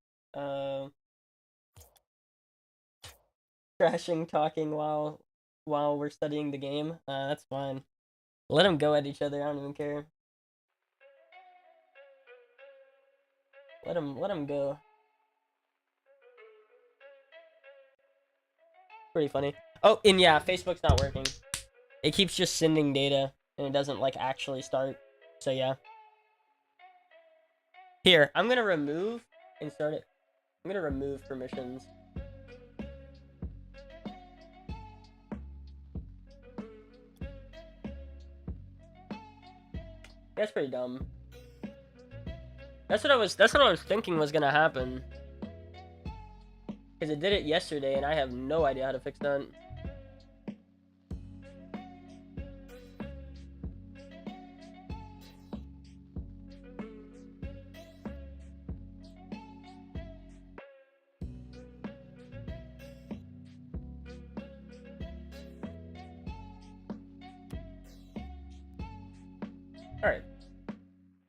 Crashing, talking while we're studying the game. That's fine. Let them go at each other. I don't even care. Let them go. Pretty funny. Oh, and yeah, Facebook's not working. It keeps just sending data, and it doesn't, like, actually start. So, yeah. Here, I'm gonna remove and start it. I'm gonna remove permissions. That's pretty dumb. That's what I was thinking was gonna happen. Because it did it yesterday, and I have no idea how to fix that. Alright.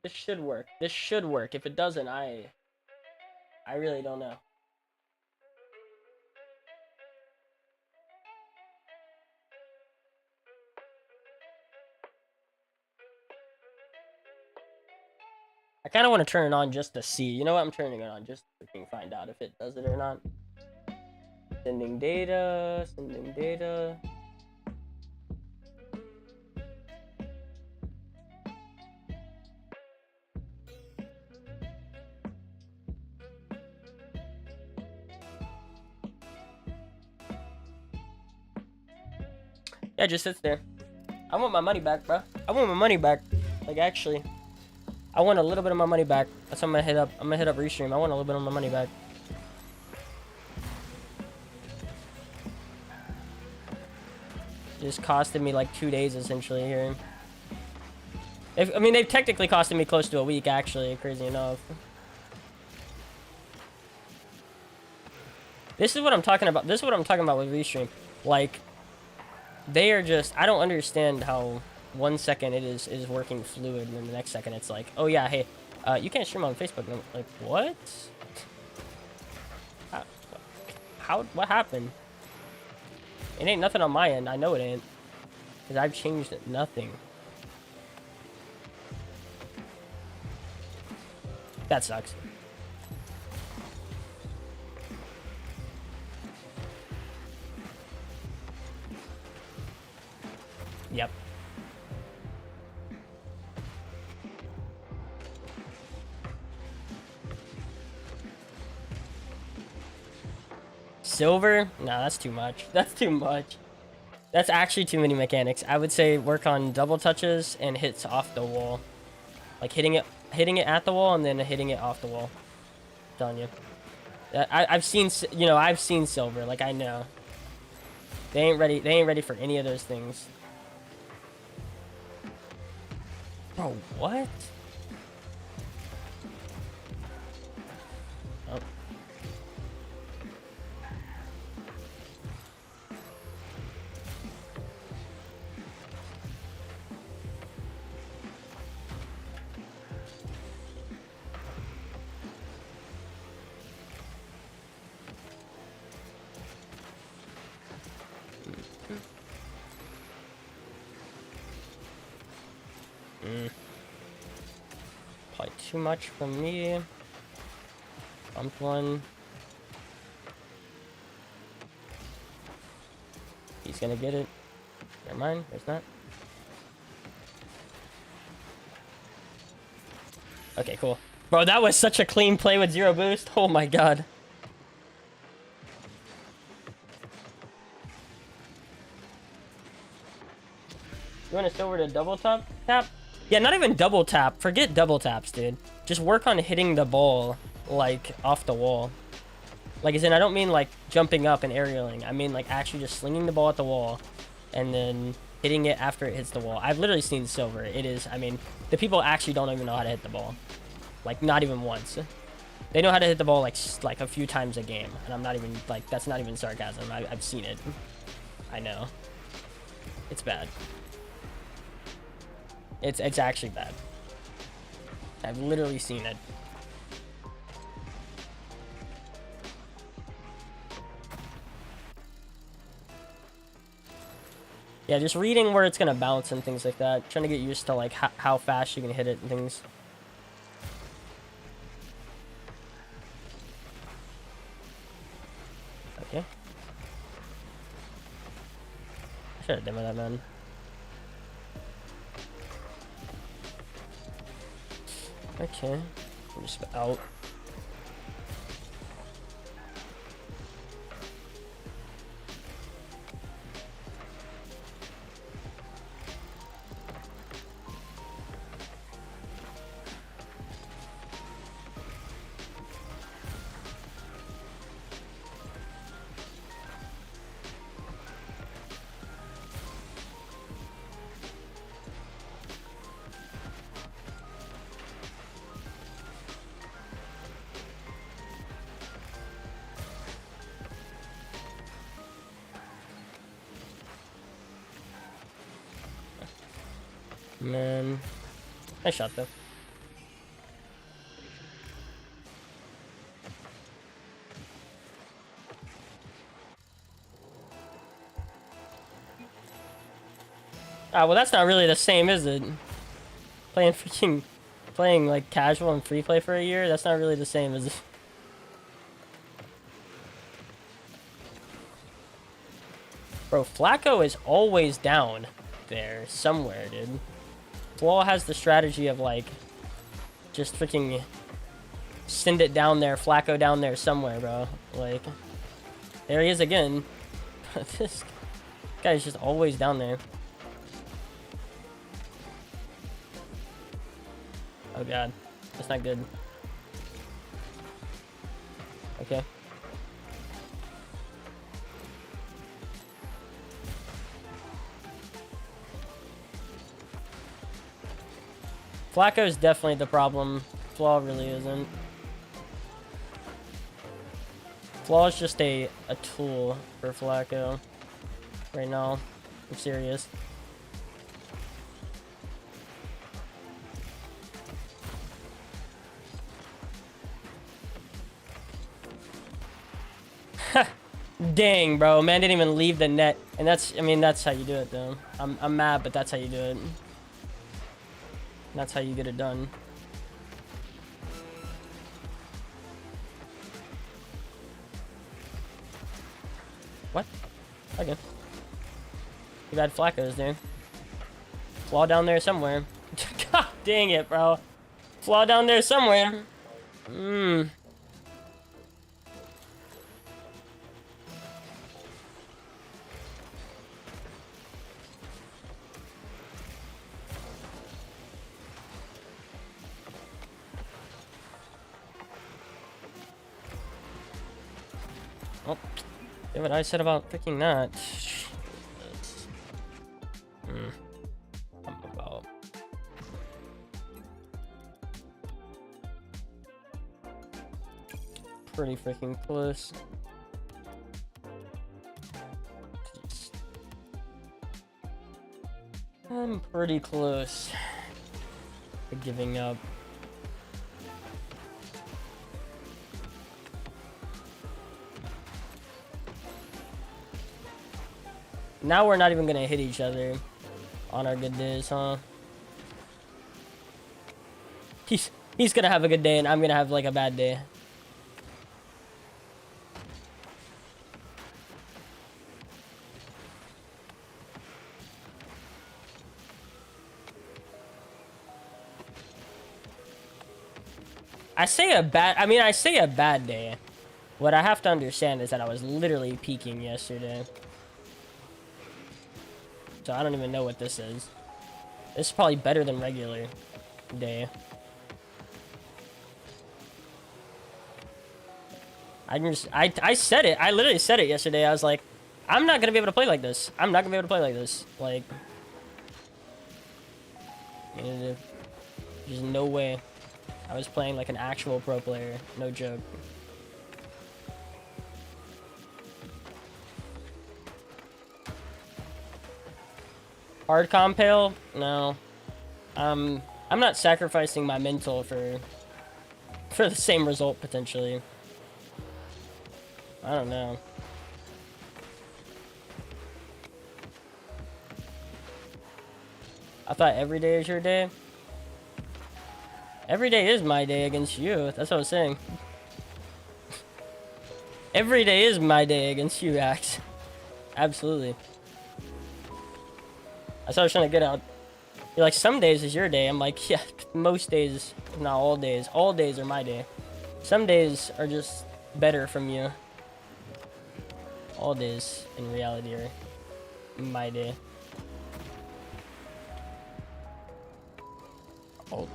This should work. This should work. If it doesn't, I really don't know. I kind of want to turn it on just to see. You know what? I'm turning it on just to freaking find out if it does it or not. Sending data. Sending data. Yeah, it just sits there. I want my money back, bro. I want my money back. Like, actually, I want a little bit of my money back. That's what I'm gonna hit up. I'm gonna hit up Restream. I want a little bit of my money back. It just costed me like 2 days essentially here. I mean, they've technically costed me close to a week, actually, crazy enough. This is what I'm talking about. This is what I'm talking about with Restream. Like, they are just, I don't understand how 1 second it is working fluid, and then the next second it's like, oh yeah, hey, you can't stream on Facebook. And I'm like, what? What happened? It ain't nothing on my end. I know it ain't. Because I've changed nothing. That sucks. Yep. Silver? No, that's too much. That's too much. That's actually too many mechanics. I would say work on double touches and hits off the wall. Like hitting it at the wall and then hitting it off the wall. I'm telling you. I've seen, you know, I've seen silver. Like, I know. They ain't ready for any of those things. Bro, what? Oh. Probably too much for me. Bumped one. He's gonna get it. Never mind, there's not. Okay, cool. Bro, that was such a clean play with 0 boost. Oh my god. You want to silver to double tap? Yeah, not even double tap. Forget double taps, dude. Just work on hitting the ball, like, off the wall. Like, as in, I don't mean, like, jumping up and aerialing. I mean, like, actually just slinging the ball at the wall and then hitting it after it hits the wall. I've literally seen silver. It is, I mean, the people actually don't even know how to hit the ball. Like, not even once. They know how to hit the ball, like a few times a game. And I'm not even, like, that's not even sarcasm. I've seen it. I know. It's bad. It's actually bad. I've literally seen it. Yeah, just reading where it's gonna bounce and things like that. Trying to get used to like how fast you can hit it and things. Okay. Should have demoed that, man. Okay. I'm just out. Man. Nice shot, though. Ah, well, that's not really the same, is it? Playing like casual and free play for a year, that's not really the same, is it? Bro, Flacco is always down there somewhere, dude. Flaw has the strategy of like just freaking send it down there, Flacco down there somewhere, bro. Like, there he is again. This guy's just always down there. Oh god, that's not good. Okay. Flacco is definitely the problem. Flaw really isn't. Flaw is just a tool for Flacco right now. I'm serious. Dang, bro. Man didn't even leave the net. And that's, I mean, that's how you do it, though. I'm mad, but that's how you do it. That's how you get it done. What? Okay. You bad Flacco's there. Flaw down there somewhere. God dang it, bro. Flaw down there somewhere. Oh, yeah, what I said about picking that. I'm about. Pretty freaking close. I'm pretty close to giving up. Now we're not even gonna hit each other on our good days, huh? He's gonna have a good day and I'm gonna have like a bad day. I say a bad day. What I have to understand is that I was literally peaking yesterday. So I don't even know what this is. This is probably better than regular day. I said it. I literally said it yesterday. I was like, I'm not gonna be able to play like this. I'm not gonna be able to play like this. Like, there's no way. I was playing like an actual pro player. No joke. Hard compale? No. I'm not sacrificing my mental for the same result potentially. I don't know. I thought every day is your day. Every day is my day against you. That's what I was saying. Every day is my day against you, Axe. Absolutely. That's what I was trying to get out. You're like, some days is your day. I'm like, yeah, most days, not all days. All days are my day. Some days are just better from you. All days, in reality, are my day. All day.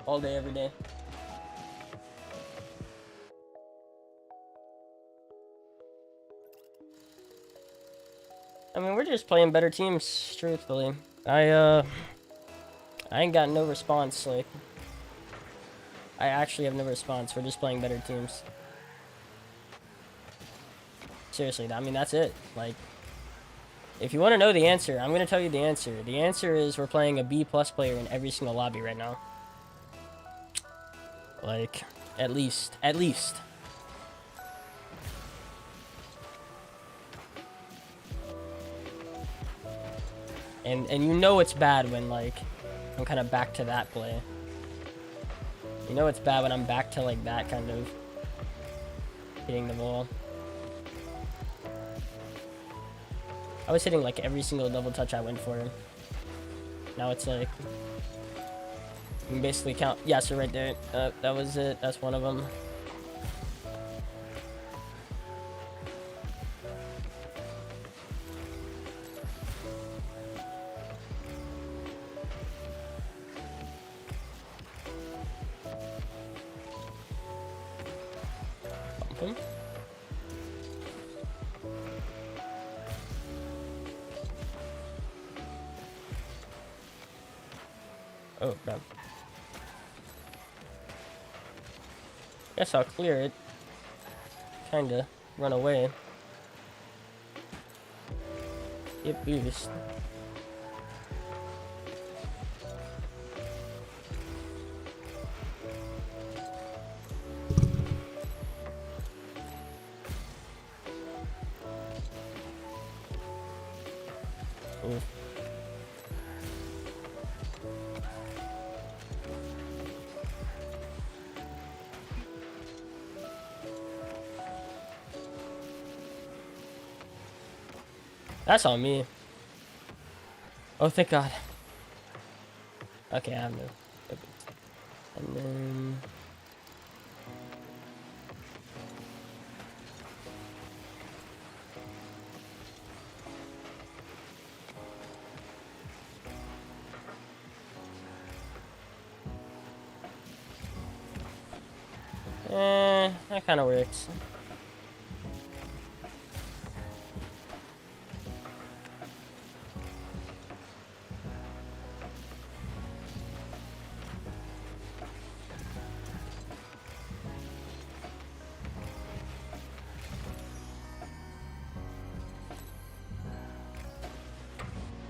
All day, every day. I mean, we're just playing better teams, truthfully. I ain't got no response, like... I actually have no response. We're just playing better teams. Seriously, I mean, that's it. Like... If you want to know the answer, I'm going to tell you the answer. The answer is we're playing a B+ player in every single lobby right now. Like, at least. At least. And you know it's bad when, like, I'm kind of back to that play. You know it's bad when I'm back to, like, that kind of hitting the ball. I was hitting, like, every single double touch I went for. Now it's, like, you can basically count. Yeah, so right there. That was it. That's one of them. Bump him. Oh, no. Guess I'll clear it. Kinda run away. Get boost. Ooh. That's on me. Oh, thank God. Okay, I have no. And then. That kind of works.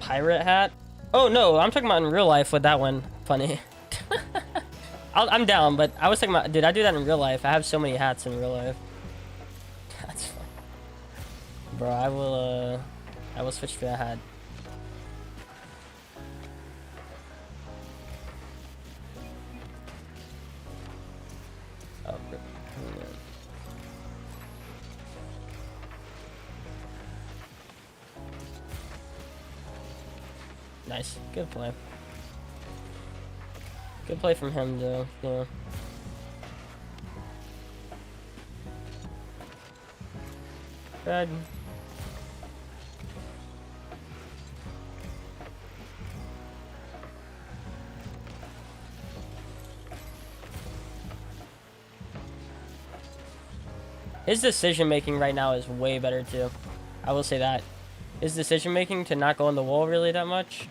Pirate hat? Oh no, I'm talking about in real life with that one. Funny. I'm down, but I was talking about, dude, I do that in real life. I have so many hats in real life. That's fun. Bro, I will switch to a hat. Oh, bro. Nice. Good play. Good play from him, though. Yeah. Bad. His decision making right now is way better too. I will say that. His decision making to not go on the wall really that much.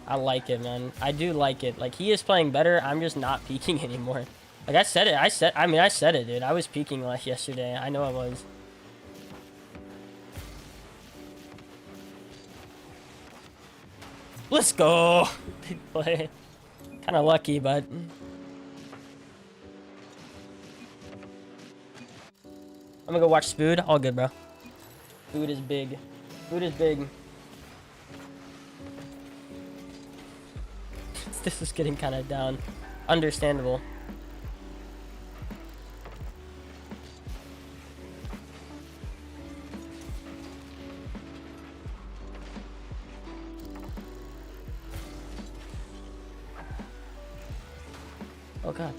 I like it, man. I do like it. Like, he is playing better. I'm just not peaking anymore. Like, I said it. I said it, dude. I was peaking like yesterday. I know I was. Let's go. Big play. Kind of lucky, but. I'm gonna go watch Spood. All good, bro. Spood is big. Spood is big. This is getting kind of down. Understandable. Oh God.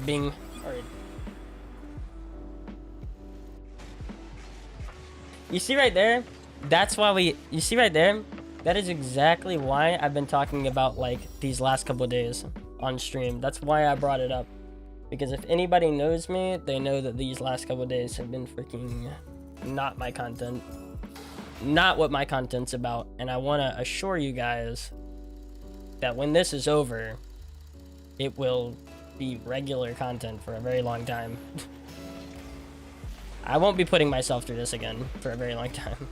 Bing. Alright. You see right there? That's why you see right there? That is exactly why I've been talking about, like, these last couple of days on stream. That's why I brought it up. Because if anybody knows me, they know that these last couple of days have been freaking not my content. Not what my content's about. And I want to assure you guys that when this is over, it will be regular content for a very long time. I won't be putting myself through this again for a very long time.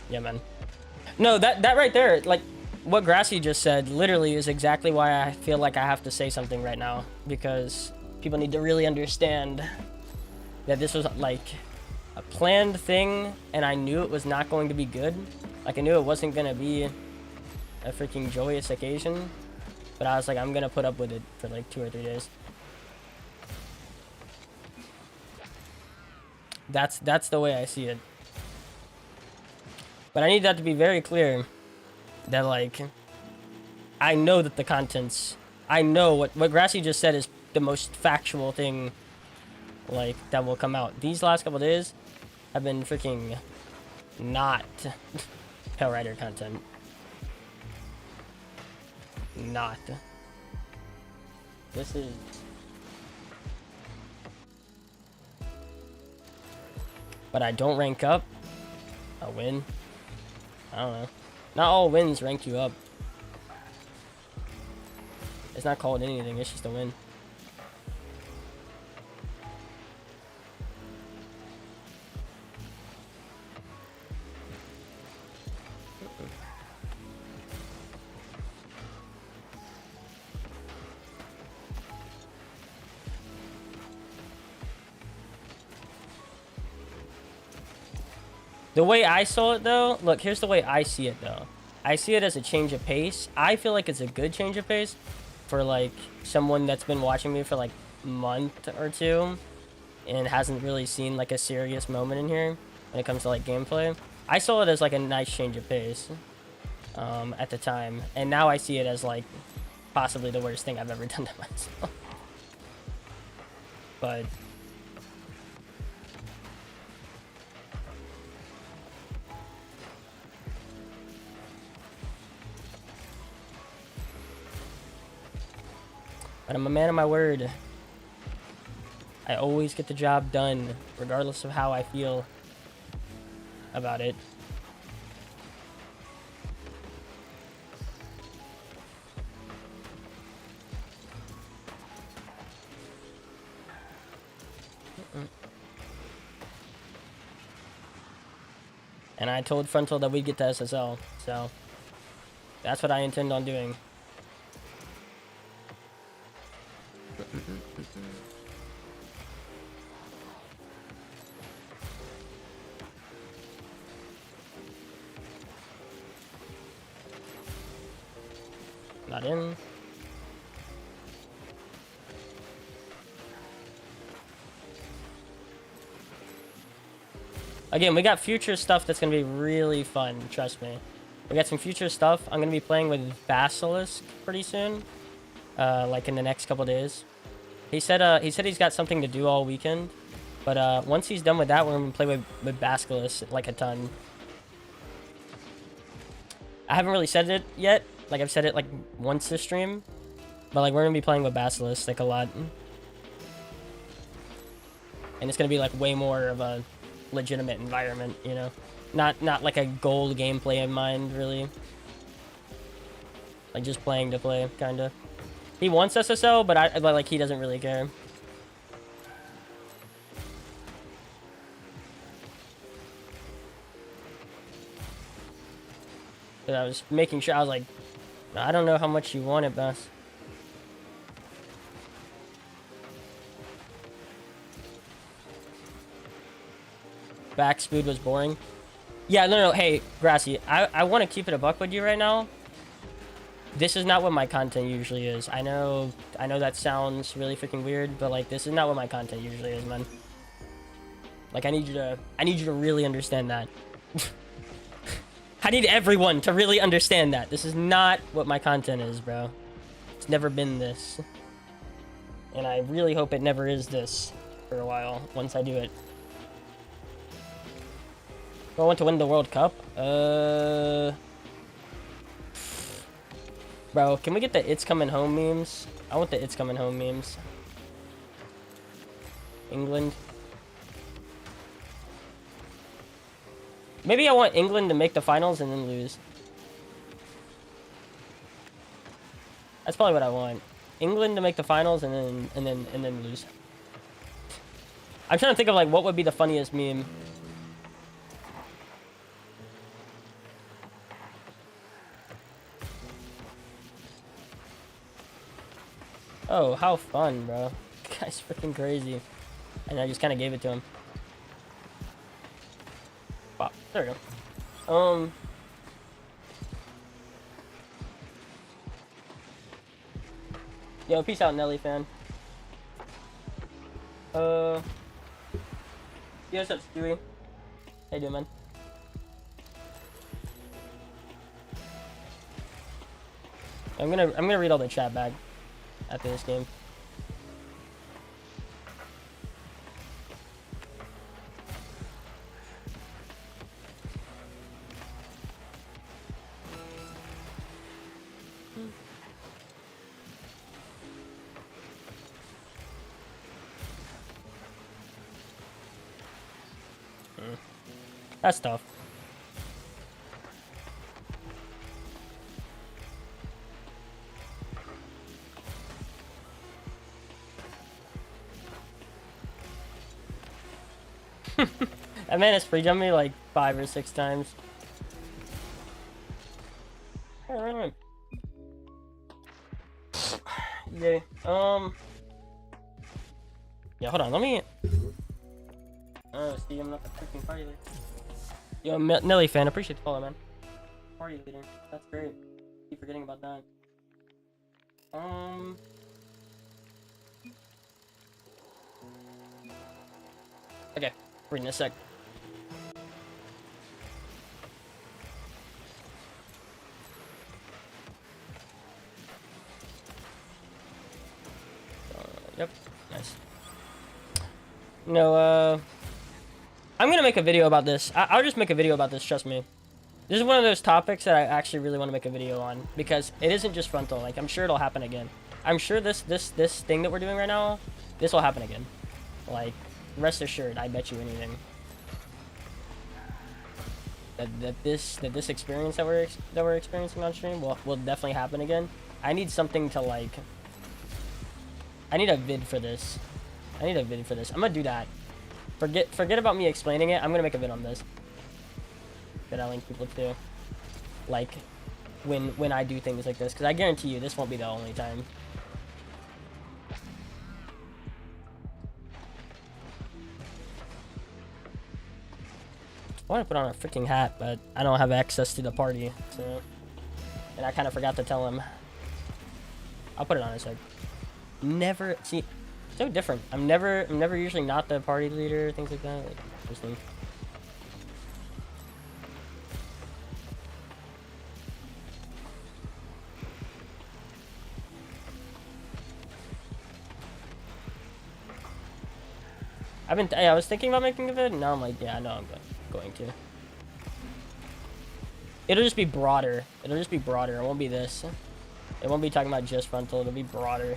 Yeah, man. No, that right there, like, what Grassy just said literally is exactly why I feel like I have to say something right now, because people need to really understand that this was like a planned thing, and I knew it was not going to be good. Like, I knew it wasn't gonna be a freaking joyous occasion, but I was like, I'm gonna put up with it for like 2 or 3 days. That's the way I see it. But I need that to be very clear that, like, I know that the contents, I know what Grassy just said is the most factual thing, like, that will come out. These last couple days have been freaking not Pale Rider content. Not. This is... But I don't rank up. I win. I don't know. Not all wins rank you up. It's not called anything, it's just a win. The way I saw it, though, look, here's the way I see it, though. I see it as a change of pace. I feel like it's a good change of pace for, like, someone that's been watching me for, like, a month or two and hasn't really seen, like, a serious moment in here when it comes to, like, gameplay. I saw it as, like, a nice change of pace at the time. And now I see it as, like, possibly the worst thing I've ever done to myself. But... But I'm a man of my word. I always get the job done, regardless of how I feel about it. And I told Frontal that we'd get to SSL, so that's what I intend on doing. Not in. Again, we got future stuff that's gonna be really fun, trust me. We got some future stuff. I'm gonna be playing with Basilisk pretty soon. Like in the next couple days. He said he's got something to do all weekend. But once he's done with that, we're gonna play with Basilisk like a ton. I haven't really said it yet. Like, I've said it like once this stream. But like, we're gonna be playing with Basilisk like a lot. And it's gonna be like way more of a legitimate environment, you know? Not like a goal gameplay in mind, really. Like, just playing to play, kinda. He wants SSL, but like, he doesn't really care. But I was making sure, I was like, I don't know how much you want it, Bass. Backspood was boring. Yeah, no, hey, Grassy, I want to keep it a buck with you right now. This is not what my content usually is. I know that sounds really freaking weird, but like, this is not what my content usually is, man. Like, I need you to really understand that. I need everyone to really understand that. This is not what my content is, bro. It's never been this. And I really hope it never is this for a while, once I do it. Do I want to win the World Cup? Bro, can we get the It's Coming Home memes? I want the It's Coming Home memes. England. Maybe I want England to make the finals and then lose. That's probably what I want. England to make the finals and then lose. I'm trying to think of like what would be the funniest meme. Oh, how fun, bro. This guy's freaking crazy. And I just kind of gave it to him. Wow, there we go. Yo, peace out, Nelly fan. Yo, what's up, Stewie? How you doing, man? I'm gonna read all the chat back after this game. That's tough. That man has free jumped me like 5 or 6 times. Alright. Yeah. Yeah, hold on, let me... see, I'm not the freaking party leader. Yo, Nelly fan, appreciate the follow, man. Party leader, that's great. Keep forgetting about that. Okay, reading a sec. Yep, nice. No, I'm gonna make a video about this. I'll just make a video about this, trust me. This is one of those topics that I actually really want to make a video on, because it isn't just frontal. Like, I'm sure it'll happen again. I'm sure this thing that we're doing right now, this will happen again. Like, rest assured, I bet you anything. That this experience that we're experiencing on stream will definitely happen again. I need something to like. I need a vid for this. I'm gonna do that. Forget about me explaining it. I'm gonna make a vid on this that I link people to, like when I do things like this, because I guarantee you this won't be the only time. I want to put on a freaking hat, but I don't have access to the party, so, and I kind of forgot to tell him. I'll put it on a sec. Never see. So different. I'm never usually not the party leader, things like that. Like, interesting. I was thinking about making a vid, and now I'm like, yeah, I know I'm going to. It'll just be broader. It won't be this. It won't be talking about just frontal. It'll be broader.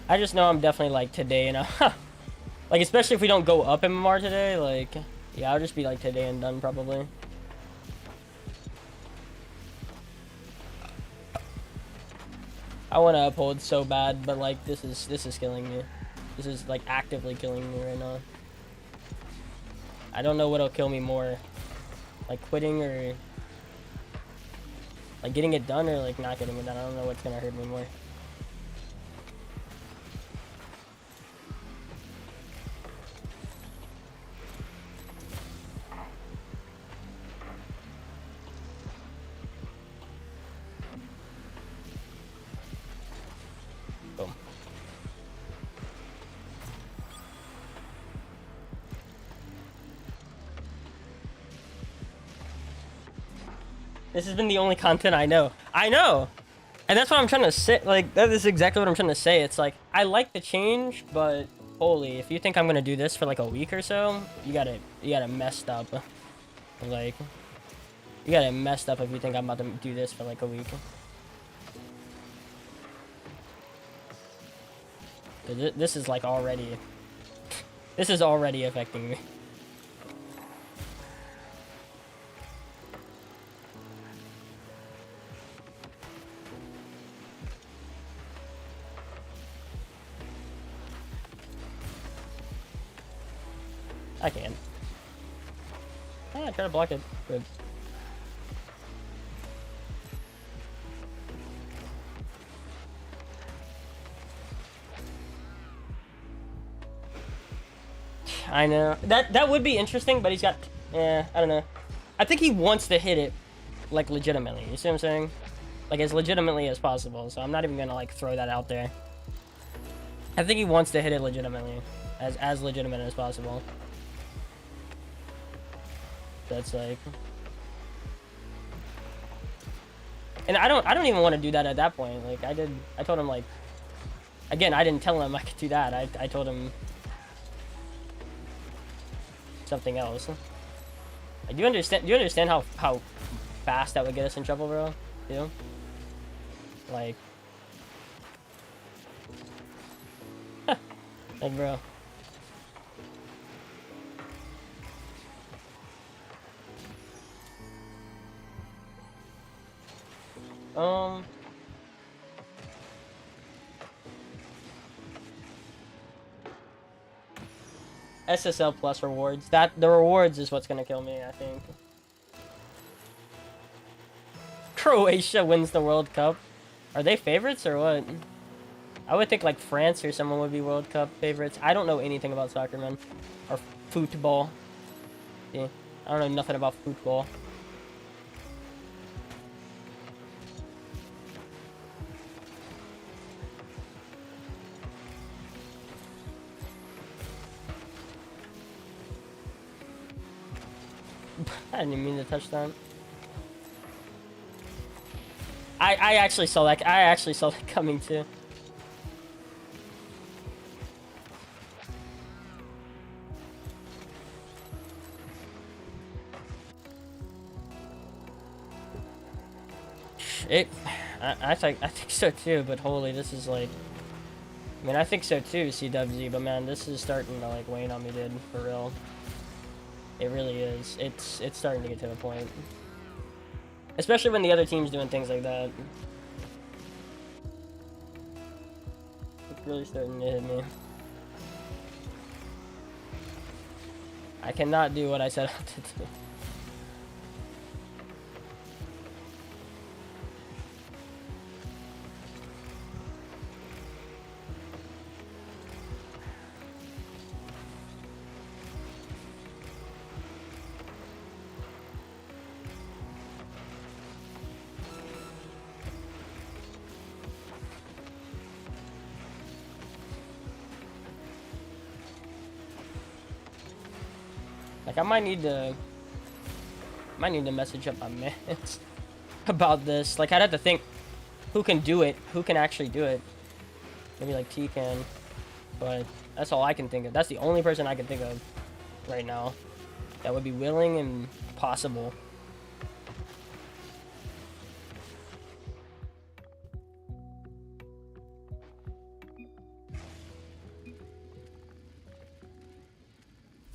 I just know I'm definitely like today, you know. Like, especially if we don't go up MMR today, like, yeah, I'll just be like today and done probably. I want to uphold so bad, but like this is killing me. This is like actively killing me right now. I don't know what'll kill me more, like quitting or like getting it done or like not getting it done. I don't know what's gonna hurt me more. This has been the only content I know. I know! And that's what I'm trying to say. Like, that is exactly what I'm trying to say. It's like, I like the change, but Holy, if you think I'm gonna do this for like a week or so, you got it messed up. Like, you got it messed up if you think I'm about to do this for like a week. This is like already, this is already affecting me. I can't. Ah, try to block it. Good. I know. That would be interesting, but he's got... Yeah, I don't know. I think he wants to hit it, like, legitimately. You see what I'm saying? Like, as legitimately as possible. So I'm not even gonna, like, throw that out there. I think he wants to hit it legitimately. As legitimate as possible. That's, like... And I don't even want to do that at that point. Like, I told him, like... Again, I didn't tell him I could do that. I told him... something else. Do you understand how fast that would get us in trouble, bro? You know? Like, like, bro. SSL plus rewards. The rewards is what's gonna kill me, I think. Croatia wins the World Cup. Are they favorites or what? I would think like France or someone would be World Cup favorites. I don't know anything about soccer, man. Or football. Yeah, I don't know nothing about football. I didn't even mean to touch that. I actually saw that. I actually saw that coming too. I think so too. But holy, this is like. I mean, I think so too, CWZ. But man, this is starting to like wane on me, dude. For real. It really is. It's starting to get to the point. Especially when the other team's doing things like that. It's really starting to hit me. I cannot do what I set out to do. Like, I might need to message up my mans about this. Like, I'd have to think who can do it, who can actually do it. Maybe like T can, but that's all I can think of. That's the only person I can think of right now that would be willing and possible.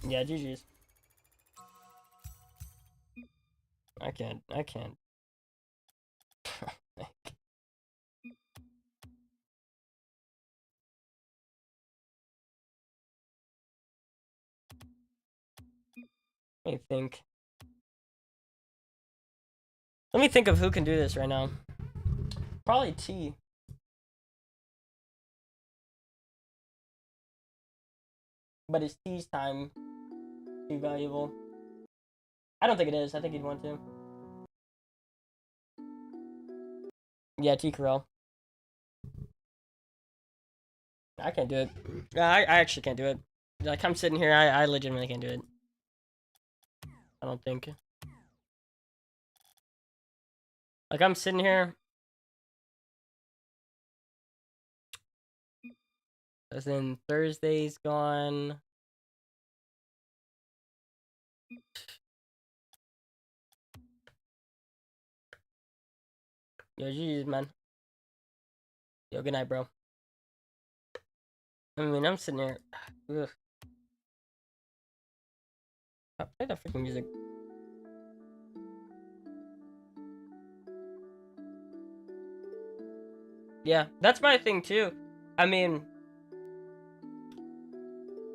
Yeah, GG's. I can't. Let me think. Let me think of who can do this right now. Probably T. But is T's time too valuable? I don't think it is. I think he'd want to. Yeah, T Corral. I can't do it. I actually can't do it. Like, I'm sitting here, I legitimately can't do it. I don't think. Like, I'm sitting here. As in Thursday's gone. Yo, GG's, man. Yo, good night, bro. I mean, I'm sitting here. Ugh. Play that freaking music. Yeah, that's my thing too. I mean,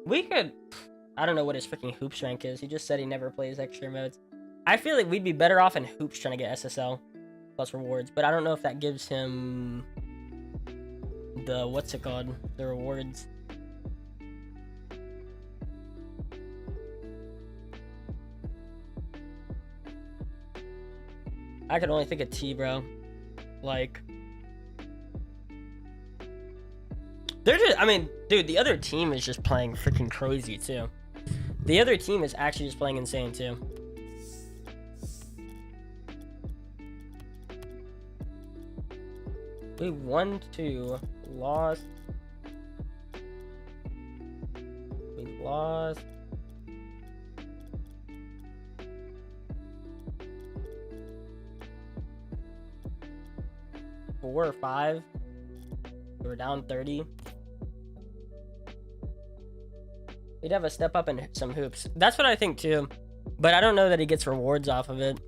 we could. I don't know what his freaking hoops rank is. He just said he never plays extra modes. I feel like we'd be better off in hoops trying to get SSL plus rewards, but I don't know if that gives him the what's it called? The rewards. I could only think of T, bro. Like, they're just, I mean, dude, the other team is just playing freaking crazy, too. The other team is actually just playing insane, too. We won 2, lost. We lost. Four or 5. We were down 30. We'd have a step up in some hoops. That's what I think too. But I don't know that he gets rewards off of it.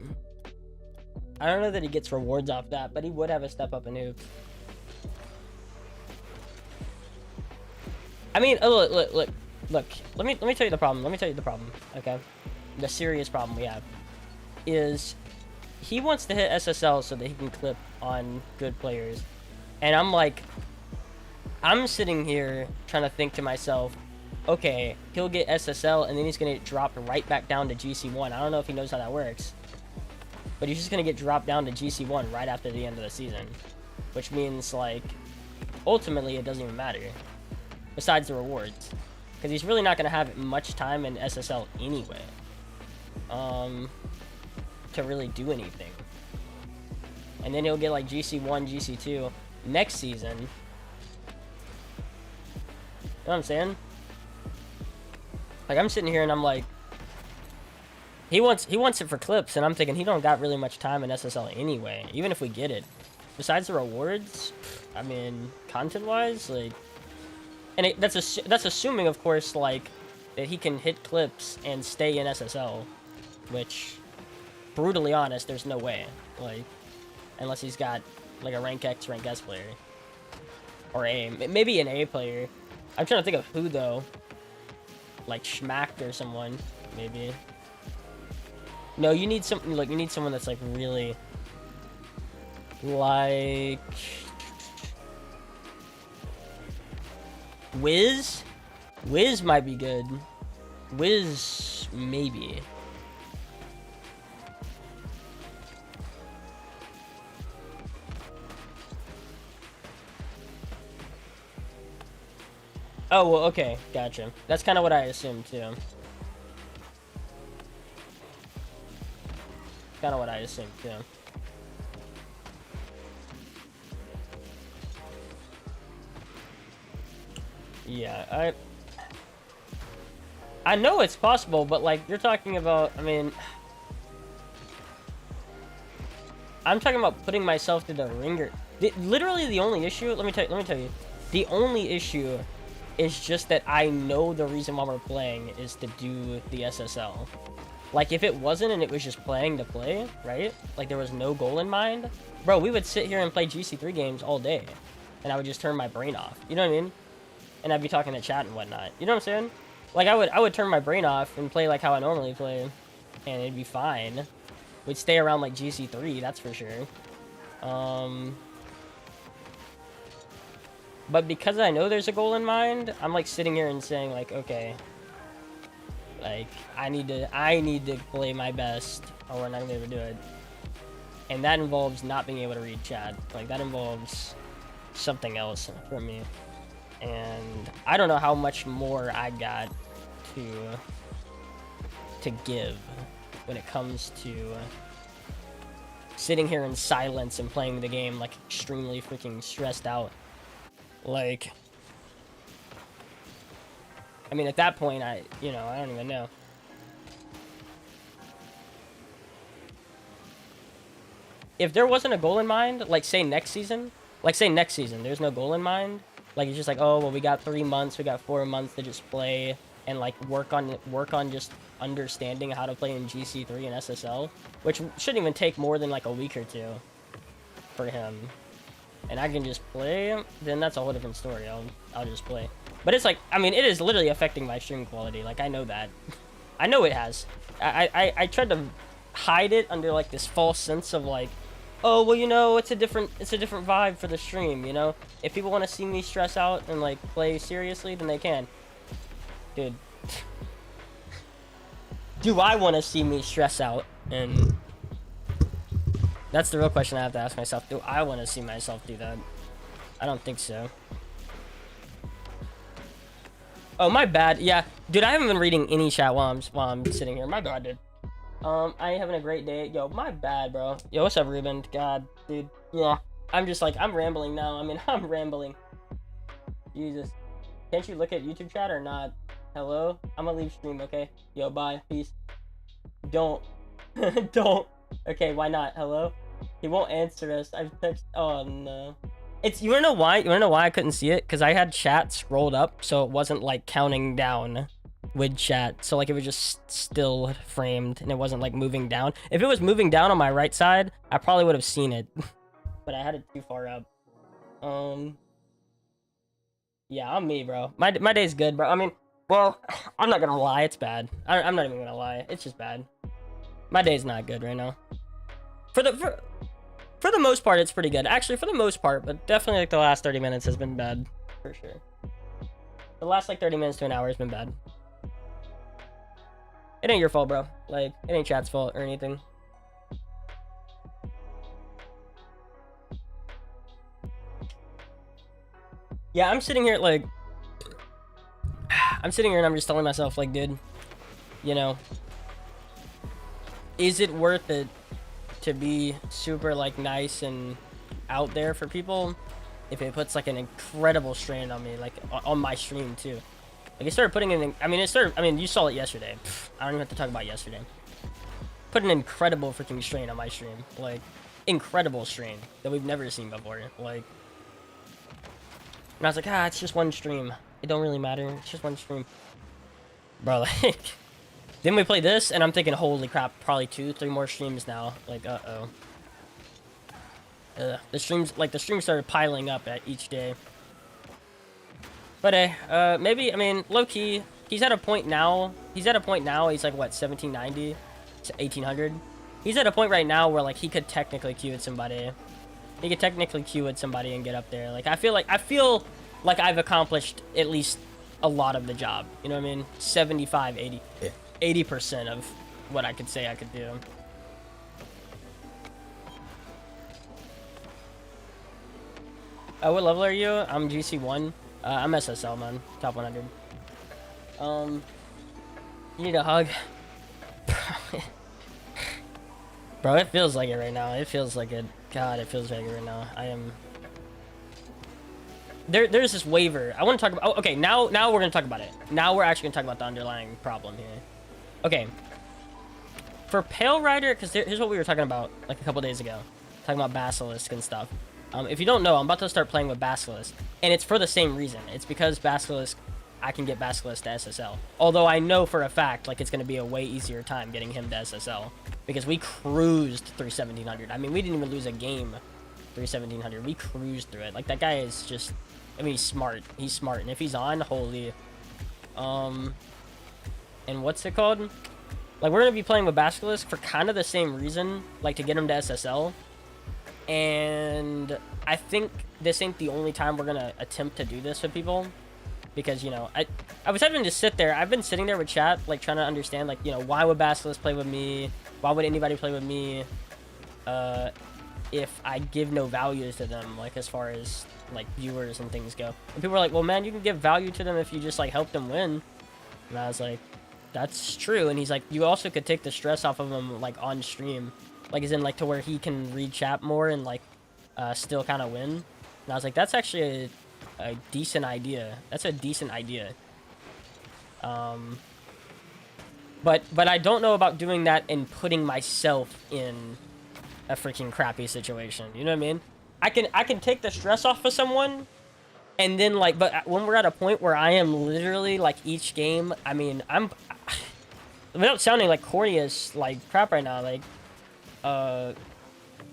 I don't know that he gets rewards off that, but he would have a step up in hoops. I mean, oh, look. Let me tell you the problem. Let me tell you the problem. Okay, the serious problem we have is he wants to hit SSL so that he can clip on good players, and I'm like, I'm sitting here trying to think to myself, okay, he'll get SSL and then he's gonna get dropped right back down to GC1. I don't know if he knows how that works, but he's just gonna get dropped down to GC1 right after the end of the season, which means like ultimately it doesn't even matter besides the rewards, because he's really not gonna have much time in SSL anyway to really do anything. And then he'll get like GC1, GC2 next season. You know what I'm saying? Like, I'm sitting here and I'm like, he wants it for clips, and I'm thinking he don't got really much time in SSL anyway, even if we get it. Besides the rewards, I mean, content-wise, like, and that's assuming, of course, like, that he can hit clips and stay in SSL, which, brutally honest, there's no way, like, unless he's got like a rank X, rank S player, or A, maybe an A player. I'm trying to think of who though, like Schmacked or someone, maybe. No, you need something like, you need someone that's like really, like Wiz. Wiz might be good. Wiz maybe. Oh, well, okay, gotcha. That's kind of what I assumed too. Kind of what I assumed too. Yeah, I know it's possible, but like you're talking about, I mean, I'm talking about putting myself through the ringer. Literally the only issue, let me tell you, the only issue is just that I know the reason why we're playing is to do the SSL. Like, if it wasn't and it was just playing to play, right? Like, there was no goal in mind, bro, we would sit here and play GC3 games all day, and I would just turn my brain off. You know what I mean? And I'd be talking to chat and whatnot. You know what I'm saying? Like, I would turn my brain off and play like how I normally play, and it'd be fine. We'd stay around like GC3, that's for sure. But because I know there's a goal in mind, I'm like sitting here and saying like, okay, like I need to play my best, or we're not gonna be able to do it. And that involves not being able to read chat. Like, that involves something else for me. And I don't know how much more I got to give when it comes to sitting here in silence and playing the game like extremely freaking stressed out. Like, I mean, at that point, I don't even know. If there wasn't a goal in mind, like say next season, there's no goal in mind. Like it's just like, oh well, we got 3 months, we got 4 months to just play and like work on just understanding how to play in GC3 and SSL, which shouldn't even take more than like a week or two for him. And I can just play, then that's a whole different story. I'll just play. But it's like, I mean, it is literally affecting my stream quality. Like I know that. I know it has. I tried to hide it under like this false sense of like, oh well, you know, it's a different vibe for the stream, you know. If people want to see me stress out and like play seriously, then they can. Dude, do I want to see me stress out? And that's the real question I have to ask myself. Do I want to see myself do that? I don't think so. Oh, my bad. Yeah, dude, I haven't been reading any chat while I'm sitting here. My bad, dude. I ain't having a great day. Yo, my bad, bro. Yo, what's up, Ruben? God, dude. Yeah, I'm just like, I'm rambling now. I mean, I'm rambling. Jesus. Can't you look at YouTube chat or not? Hello? I'm gonna leave stream, okay? Yo, bye. Peace. Don't. Don't. Okay, why not? Hello? He won't answer us. I've texted. Oh, no. It's, you wanna know why? You wanna know why I couldn't see it? Because I had chat scrolled up, so it wasn't, like, counting down with chat. So, like, it was just still framed, and it wasn't, like, moving down. If it was moving down on my right side, I probably would have seen it. But I had it too far up. Yeah, I'm me, bro. My day's good, bro. I mean, well, I'm not gonna lie, it's bad. I'm not even gonna lie, it's just bad. My day's not good right now. For the most part, it's pretty good. Actually, for the most part, but definitely like the last 30 minutes has been bad, for sure. The last like 30 minutes to an hour has been bad. It ain't your fault, bro. Like, it ain't chat's fault or anything. Yeah, I'm sitting here like, I'm sitting here and I'm just telling myself like, dude, you know, is it worth it to be super like nice and out there for people if it puts like an incredible strain on me, like on my stream too? Like it started putting in, I mean, you saw it yesterday. I don't even have to talk about yesterday. Put an incredible freaking strain on my stream, like incredible strain that we've never seen before. Like, and I was like, it's just one stream. It don't really matter. It's just one stream. Bro, like, then we play this, and I'm thinking, holy crap, probably 2-3 more streams now. Like, uh-oh. The streams started piling up at each day. But, hey, maybe, I mean, low-key, he's at a point now, he's like, what, 1790? 1800? He's at a point right now where, like, he could technically queue with somebody. He could technically queue with somebody and get up there. Like, I feel like I've accomplished at least a lot of the job. You know what I mean? 75, 80, 80% of what I could say I could do. What level are you? I'm GC1. I'm SSL, man. Top 100. You need a hug? Bro, it feels like it right now. It feels like it. God, it feels like it right now. I am... There's this waiver. I want to talk about... Oh, okay, now we're going to talk about it. Now we're actually going to talk about the underlying problem here. Okay. For Pale Rider, because here's what we were talking about, like, a couple days ago. Talking about Basilisk and stuff. If you don't know, I'm about to start playing with Basilisk. And it's for the same reason. It's because Basilisk... I can get Basilisk to SSL. Although I know for a fact, like, it's going to be a way easier time getting him to SSL. Because we cruised through 1700. I mean, we didn't even lose a game through 1700. We cruised through it. Like, that guy is just... I mean, he's smart. He's smart. And if he's on, holy... And what's it called? Like, we're going to be playing with Basilisk for kind of the same reason. Like, to get him to SSL. And I think this ain't the only time we're going to attempt to do this with people. Because, you know, I was having to sit there. I've been sitting there with chat, like, trying to understand, like, you know, why would Basilisk play with me? Why would anybody play with me if I give no values to them, like, as far as, like, viewers and things go? And people were like, well, man, you can give value to them if you just, like, help them win. And I was like, that's true. And he's like, you also could take the stress off of him, like, on stream. Like, as in, like, to where he can read chat more and, like, still kind of win. And I was like, that's actually a decent idea. That's a decent idea. But I don't know about doing that and putting myself in a freaking crappy situation. You know what I mean? I can take the stress off of someone, and then like, but when we're at a point where I am literally like each game, I mean, I'm without sounding like corny as like crap right now, like,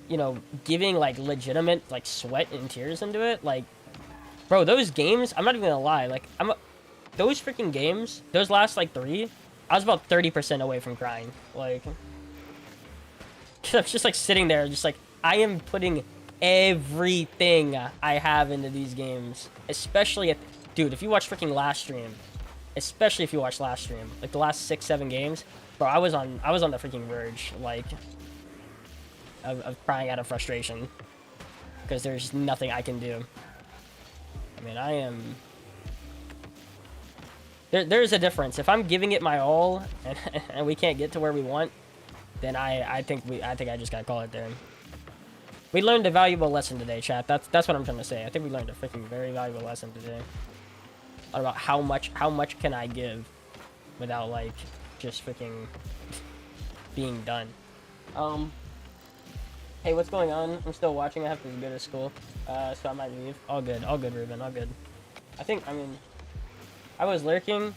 you know, giving like legitimate like sweat and tears into it, like, bro, those games, I'm not even gonna lie, like, those freaking games, those last like 3, I was about 30% away from crying, like, I was just like sitting there, just like, I am putting everything I have into these games, especially if, dude, if you watch freaking last stream, especially if you watch last stream, like the last 6-7 games, bro, I was on the freaking verge, like, of crying out of frustration, because there's nothing I can do. I mean, I am, there's a difference. If I'm giving it my all, and we can't get to where we want, then I think I just gotta call it there. We learned a valuable lesson today, chat. That's what I'm trying to say. I think we learned a freaking very valuable lesson today about how much can I give without like just freaking being done. Hey, what's going on? I'm still watching. I have to go to school, so I might leave. All good, Ruben, all good. I mean, I was lurking.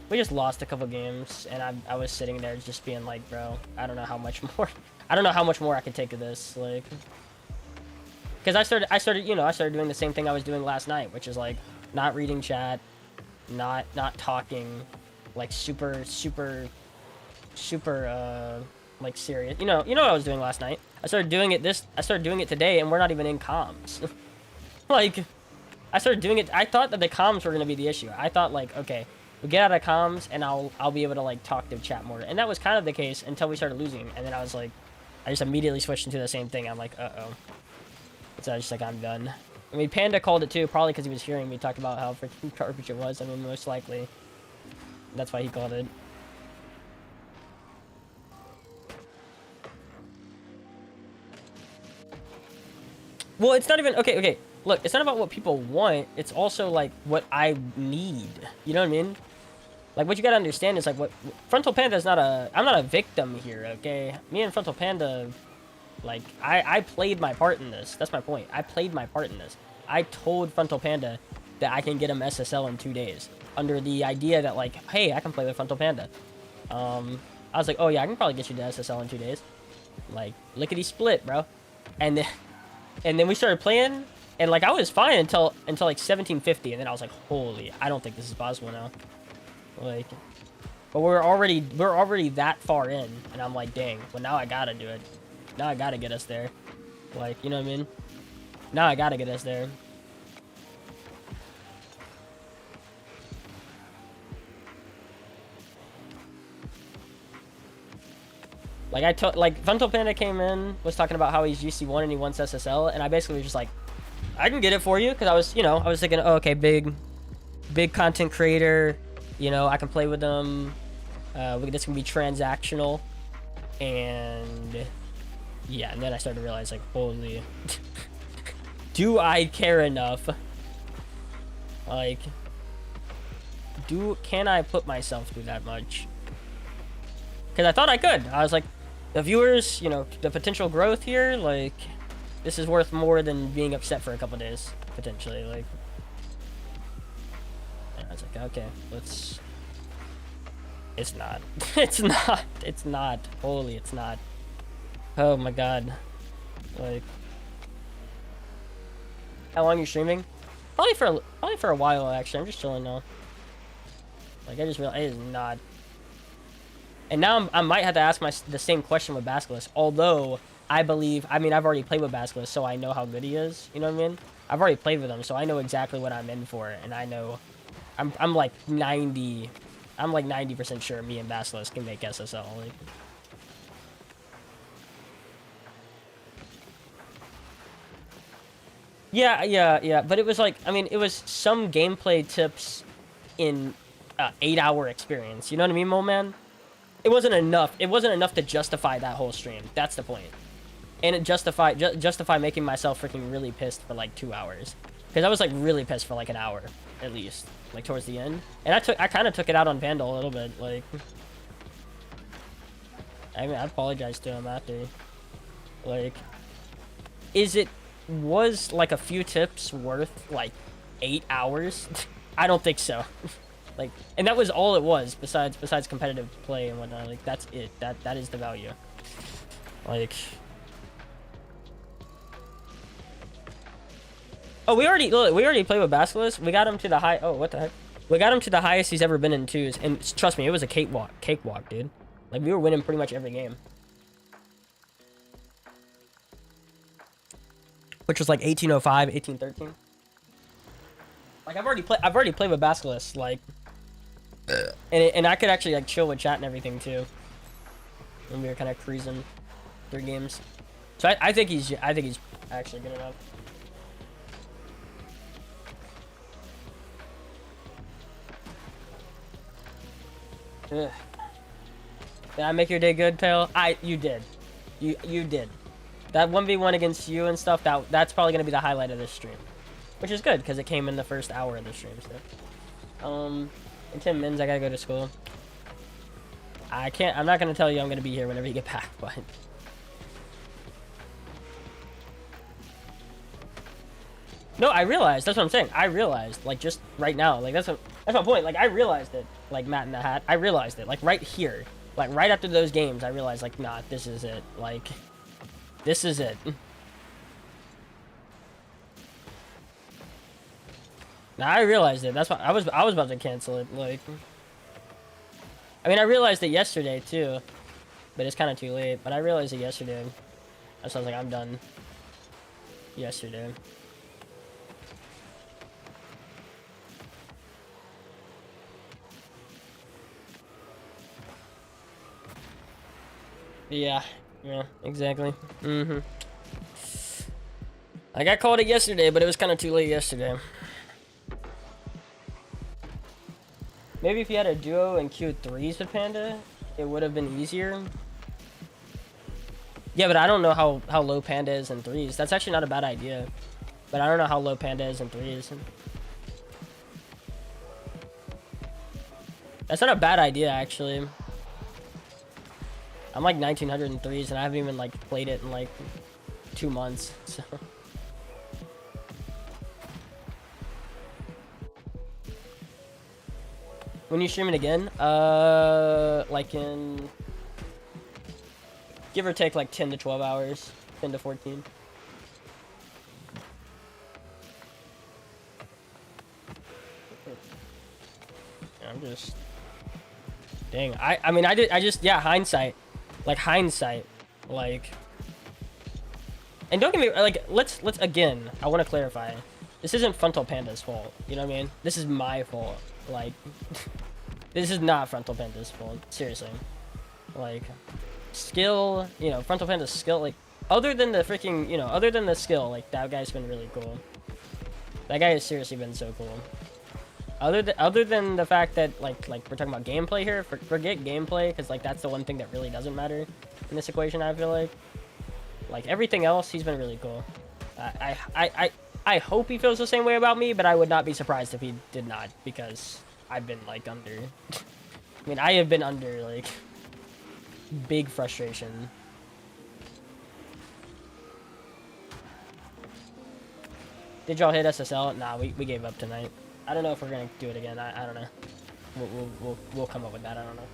We just lost a couple games, and I was sitting there just being like, bro, I don't know how much more. I don't know how much more I could take of this, like. Because I started, you know, I started doing the same thing I was doing last night, which is like not reading chat, not talking, like super like serious. You know what I was doing last night. I started doing it today, and we're not even in comms. Like, I started doing it. I thought that the comms were gonna be the issue. I thought like, okay, we get out of comms, and I'll be able to like talk to chat more, and that was kind of the case until we started losing, and then I was like, I just immediately switched into the same thing. I'm like, uh-oh. So I was just like, I'm done. I mean, Panda called it too, probably because he was hearing me talk about how freaking garbage it was. I mean, most likely. That's why he called it. Well, it's not even... Okay. Look, it's not about what people want. It's also, like, what I need. You know what I mean? Like, what you gotta understand is, like, what... Frontal Panda is not a... I'm not a victim here, okay? Me and Frontal Panda... Like, I played my part in this. That's my point. I played my part in this. I told Frontal Panda that I can get him SSL in 2 days. Under the idea that, like, hey, I can play with Frontal Panda. I was like, oh, yeah, I can probably get you to SSL in 2 days. Like, lickety split, bro. And then we started playing, and, like, I was fine until like, 1750. And then I was like, holy, I don't think this is possible now. Like, but we're already that far in. And I'm like, dang, well, now I gotta do it. Now I gotta get us there. Like, you know what I mean? Now I gotta get us there. Like, Frontal Panda came in, was talking about how he's GC1 and he wants SSL, and I basically was just like, I can get it for you, because I was thinking, oh, okay, big content creator, you know, I can play with them, this can be transactional, and... Yeah, and then I started to realize, like, holy, do I care enough? Like, can I put myself through that much? Because I thought I could. I was like, the viewers, you know, the potential growth here, like, this is worth more than being upset for a couple days, potentially, like. And I was like, okay, let's. It's not. It's not. Holy, it's not. Oh my god. Like, how long are you streaming? Probably for a while, actually. I'm just chilling now. Like, I just realized it is not. And now I might have to ask the same question with Basilisk. Although I mean, I've already played with Basilisk, so I know how good he is. You know what I mean? I've already played with him, so I know exactly what I'm in for, and I know I'm like 90% sure me and Basilisk can make SSL. Like, Yeah, but it was like, I mean, it was some gameplay tips in 8-hour experience. You know what I mean, Mo Man? It wasn't enough. It wasn't enough to justify that whole stream. That's the point. And it justify making myself freaking really pissed for like 2 hours. Because I was like really pissed for like an hour. at least, like towards the end. And I kind of took it out on Vandal a little bit. Like, I mean, I apologized to him after. Like, was like a few tips worth like 8 hours? I don't think so. Like, and that was all it was, besides competitive play and whatnot. Like, that's it. That is the value. Like, oh, we already played with Basilisk. We got him to the high. Oh, what the heck? We got him to the highest he's ever been in 2s, and trust me, it was a cakewalk, dude. Like, we were winning pretty much every game, which was like 1805, 1813. Like, I've already played with Basilisk, like, and I could actually like chill with chat and everything too. And we were kind of cruising through games. So I think he's actually good enough. Ugh. Did I make your day good, Pale? You did. You did. That 1v1 against you and stuff, that's probably gonna be the highlight of this stream. Which is good, because it came in the first hour of the stream, so. In 10 minutes, I gotta go to school. I'm not gonna tell you I'm gonna be here whenever you get back, but. No, I realized, that's what I'm saying. I realized, like, just right now, like, that's my point. Like, I realized it, like, Matt in the Hat. I realized it, like, right here. Like, right after those games, I realized, like, nah, this is it. Like, this is it. Now, I realized it. That's why I was about to cancel it. Like, I mean, I realized it yesterday too, but it's kind of too late. But I realized it yesterday. That's why I was like, I'm done. Yesterday. Yeah, exactly. I got called it yesterday, but it was kind of too late yesterday. Maybe if you had a duo and Q3s with Panda, it would have been easier. Yeah, but I don't know how low Panda is in 3s. That's actually not a bad idea. But I don't know how low Panda is in 3s. That's not a bad idea, actually. I'm like 1900 in 3s, and I haven't even like played it in like 2 months, so. When you stream it again, like in, give or take like 10 to 12 hours, 10 to 14. I'm just, dang, yeah, hindsight, like, and don't get me, like, let's again, I want to clarify, this isn't Frontal Panda's fault, you know what I mean? This is my fault, like, this is not Frontal Panda's fault, seriously. Like, skill, you know, Frontal Panda's skill, like, other than the freaking, you know, other than the skill, like, that guy's been really cool. That guy has seriously been so cool. Other than the fact that, like we're talking about gameplay here, forget gameplay, because, like, that's the one thing that really doesn't matter in this equation, I feel like. Like, everything else, he's been really cool. I hope he feels the same way about me, but I would not be surprised if he did not, because I've been, like, under... I mean, I have been under, like, big frustration. Did y'all hit SSL? Nah, we gave up tonight. I don't know if we're gonna do it again. I don't know. We'll come up with that. I don't know.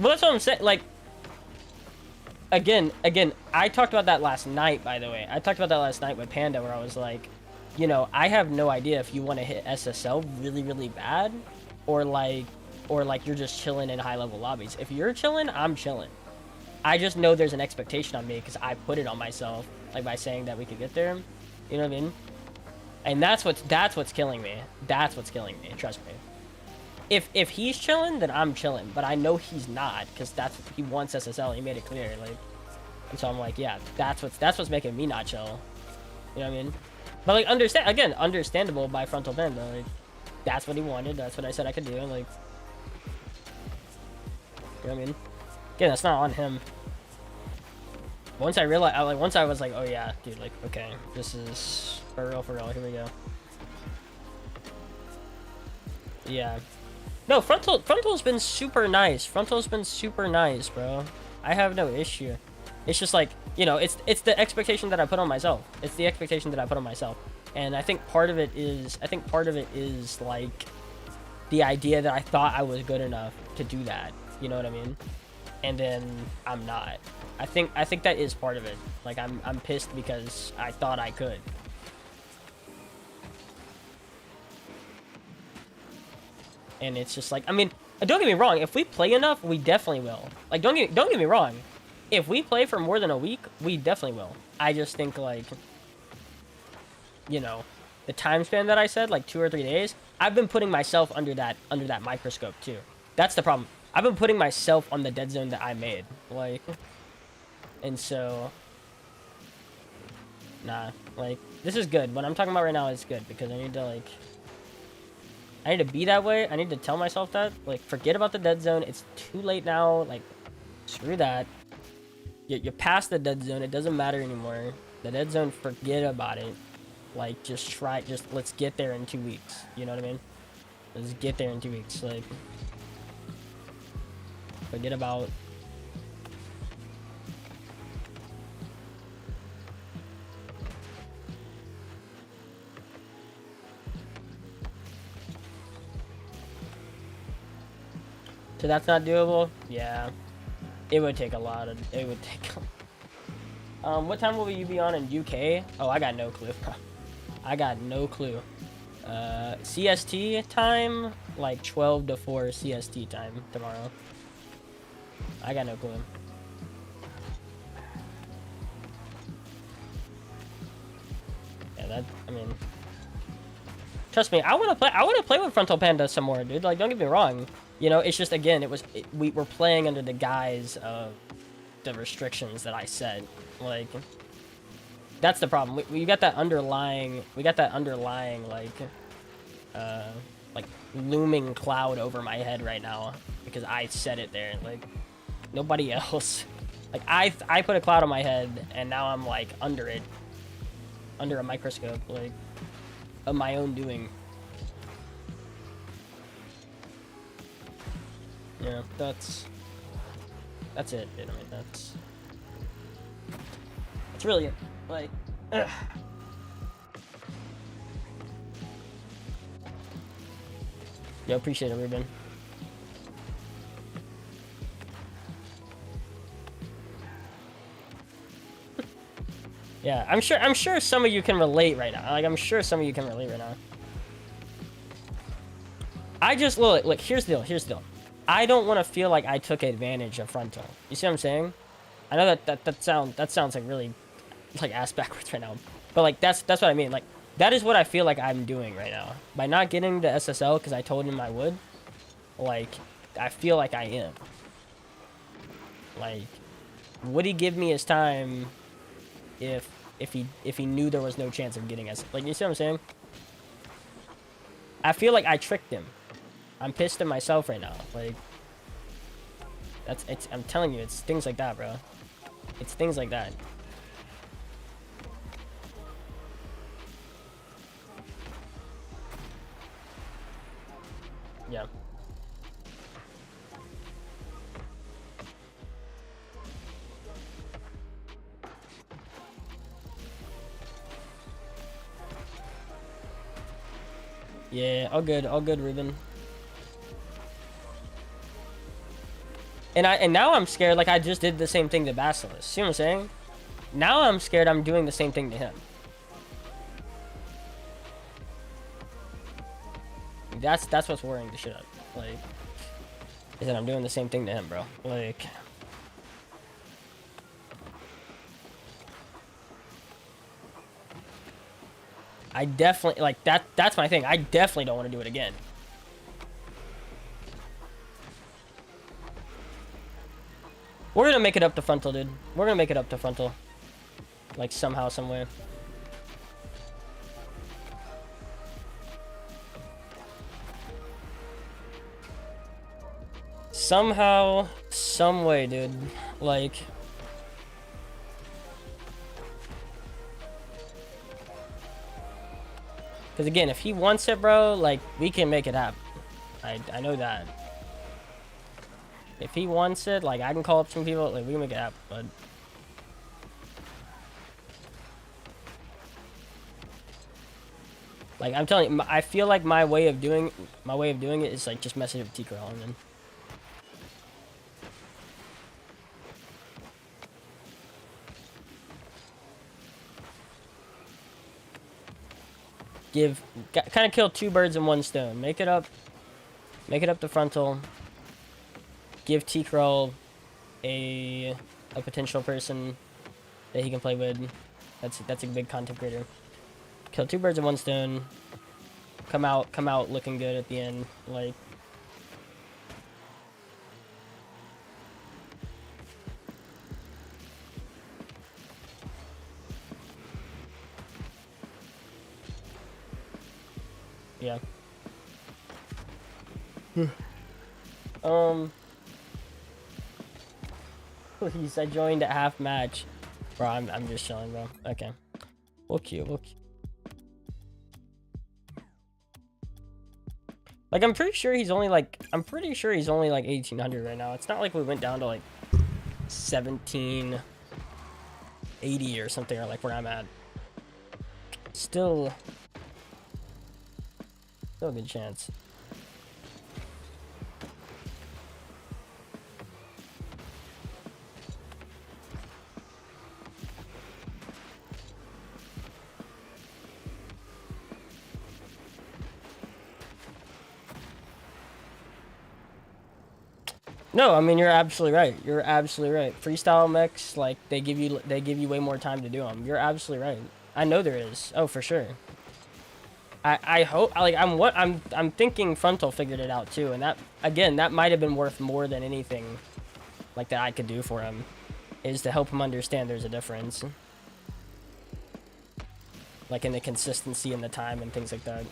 Well, that's what I'm saying. Like, again, I talked about that last night, by the way. I talked about that last night with Panda, where I was like, you know, I have no idea if you want to hit SSL really, really bad, or like you're just chilling in high-level lobbies. If you're chilling, I'm chilling. I just know there's an expectation on me because I put it on myself, like, by saying that we could get there. You know what I mean? And that's what's killing me. That's what's killing me. Trust me. If he's chilling, then I'm chilling. But I know he's not, because he wants SSL. He made it clear. Like, and so I'm like, yeah, that's what's making me not chill. You know what I mean? But, like, understandable by Frontal Panda. Like, that's what he wanted. That's what I said I could do. Like, you know what I mean? Again, that's not on him. Once I realized, once I was like, oh yeah, dude, like, okay, this is for real, here we go. Yeah. No, frontal's been super nice. Frontal's been super nice, bro. I have no issue. It's just like, you know, it's the expectation that I put on myself. It's the expectation that I put on myself. And I think part of it is like the idea that I thought I was good enough to do that. You know what I mean? And then I'm not. I think that is part of it. Like I'm pissed because I thought I could. And it's just like, I mean, don't get me wrong, if we play enough, we definitely will. Like don't get me wrong. If we play for more than a week, we definitely will. I just think, like, you know, the time span that I said, like 2 or 3 days, I've been putting myself under that microscope too. That's the problem. I've been putting myself on the dead zone that I made. Like, and so, nah, like, this is good. What I'm talking about right now is good because I need to be that way. I need to tell myself that. Like, forget about the dead zone. It's too late now. Like, screw that. You're past the dead zone. It doesn't matter anymore. The dead zone, forget about it. Like, let's get there in 2 weeks. You know what I mean? Let's get there in 2 weeks. Like, forget about... So that's not doable? Yeah. It would take a lot of... It would take... what time will you be on in UK? Oh, I got no clue. I got no clue. CST time? Like 12 to 4 CST time tomorrow. I got no clue. Yeah, that... I mean... Trust me, I want to play with Frontal Panda some more, dude. Like, don't get me wrong. You know, it's just, again, we were playing under the guise of the restrictions that I set. Like, that's the problem. We got that underlying, like looming cloud over my head right now because I set it there. Like, nobody else. Like, I put a cloud on my head and now I'm like under it, under a microscope, like, of my own doing. Yeah, that's it, dude. I mean, that's really it. Like, ugh. Yo, appreciate it, Ruben. Yeah, I'm sure some of you can relate right now. Like, I'm sure some of you can relate right now. I just look. Here's the deal. I don't want to feel like I took advantage of frontal. You see what I'm saying? I know that sounds like really like ass backwards right now, but like that's what I mean. Like, that is what I feel like I'm doing right now by not getting the SSL because I told him I would. Like, I feel like I am. Like, would he give me his time if he knew there was no chance of getting us? Like, you see what I'm saying? I feel like I tricked him. I'm pissed at myself right now. Like, I'm telling you, it's things like that, bro. It's things like that. Yeah. Yeah, all good, Ruben. And now I'm scared, like I just did the same thing to Basilisk. See what I'm saying? Now I'm scared I'm doing the same thing to him. That's what's worrying the shit up. Like, is that I'm doing the same thing to him, bro. Like, I definitely, like, that's my thing. I definitely don't want to do it again. We're gonna make it up to frontal, dude. We're gonna make it up to frontal. Like, somehow, somewhere. Somehow, some way, dude. Like, Because again, if he wants it, bro, like, we can make it happen. I know that. If he wants it, like, I can call up some people, like, we can make it happen, but... Like, I'm telling you, I feel like my way of doing it is, like, just message with T-Curl and then... kind of kill two birds in one stone. Make it up the frontal. Give T-Curl a potential person that he can play with. That's a big content creator. Kill two birds in one stone. Come out looking good at the end, like. Yeah. Please, I joined at half match. Bro, I'm just chilling, bro. Okay. We'll queue. Like, I'm pretty sure he's only like 1800 right now. It's not like we went down to like 1780 or something, or like where I'm at. Still a good chance. No, I mean, you're absolutely right. You're absolutely right. Freestyle mechs, like, they give you way more time to do them. You're absolutely right. I know there is. Oh, for sure. I hope, like, I'm thinking Frontal figured it out too, and that, again, that might have been worth more than anything like that I could do for him, is to help him understand there's a difference, like in the consistency and the time and things like that.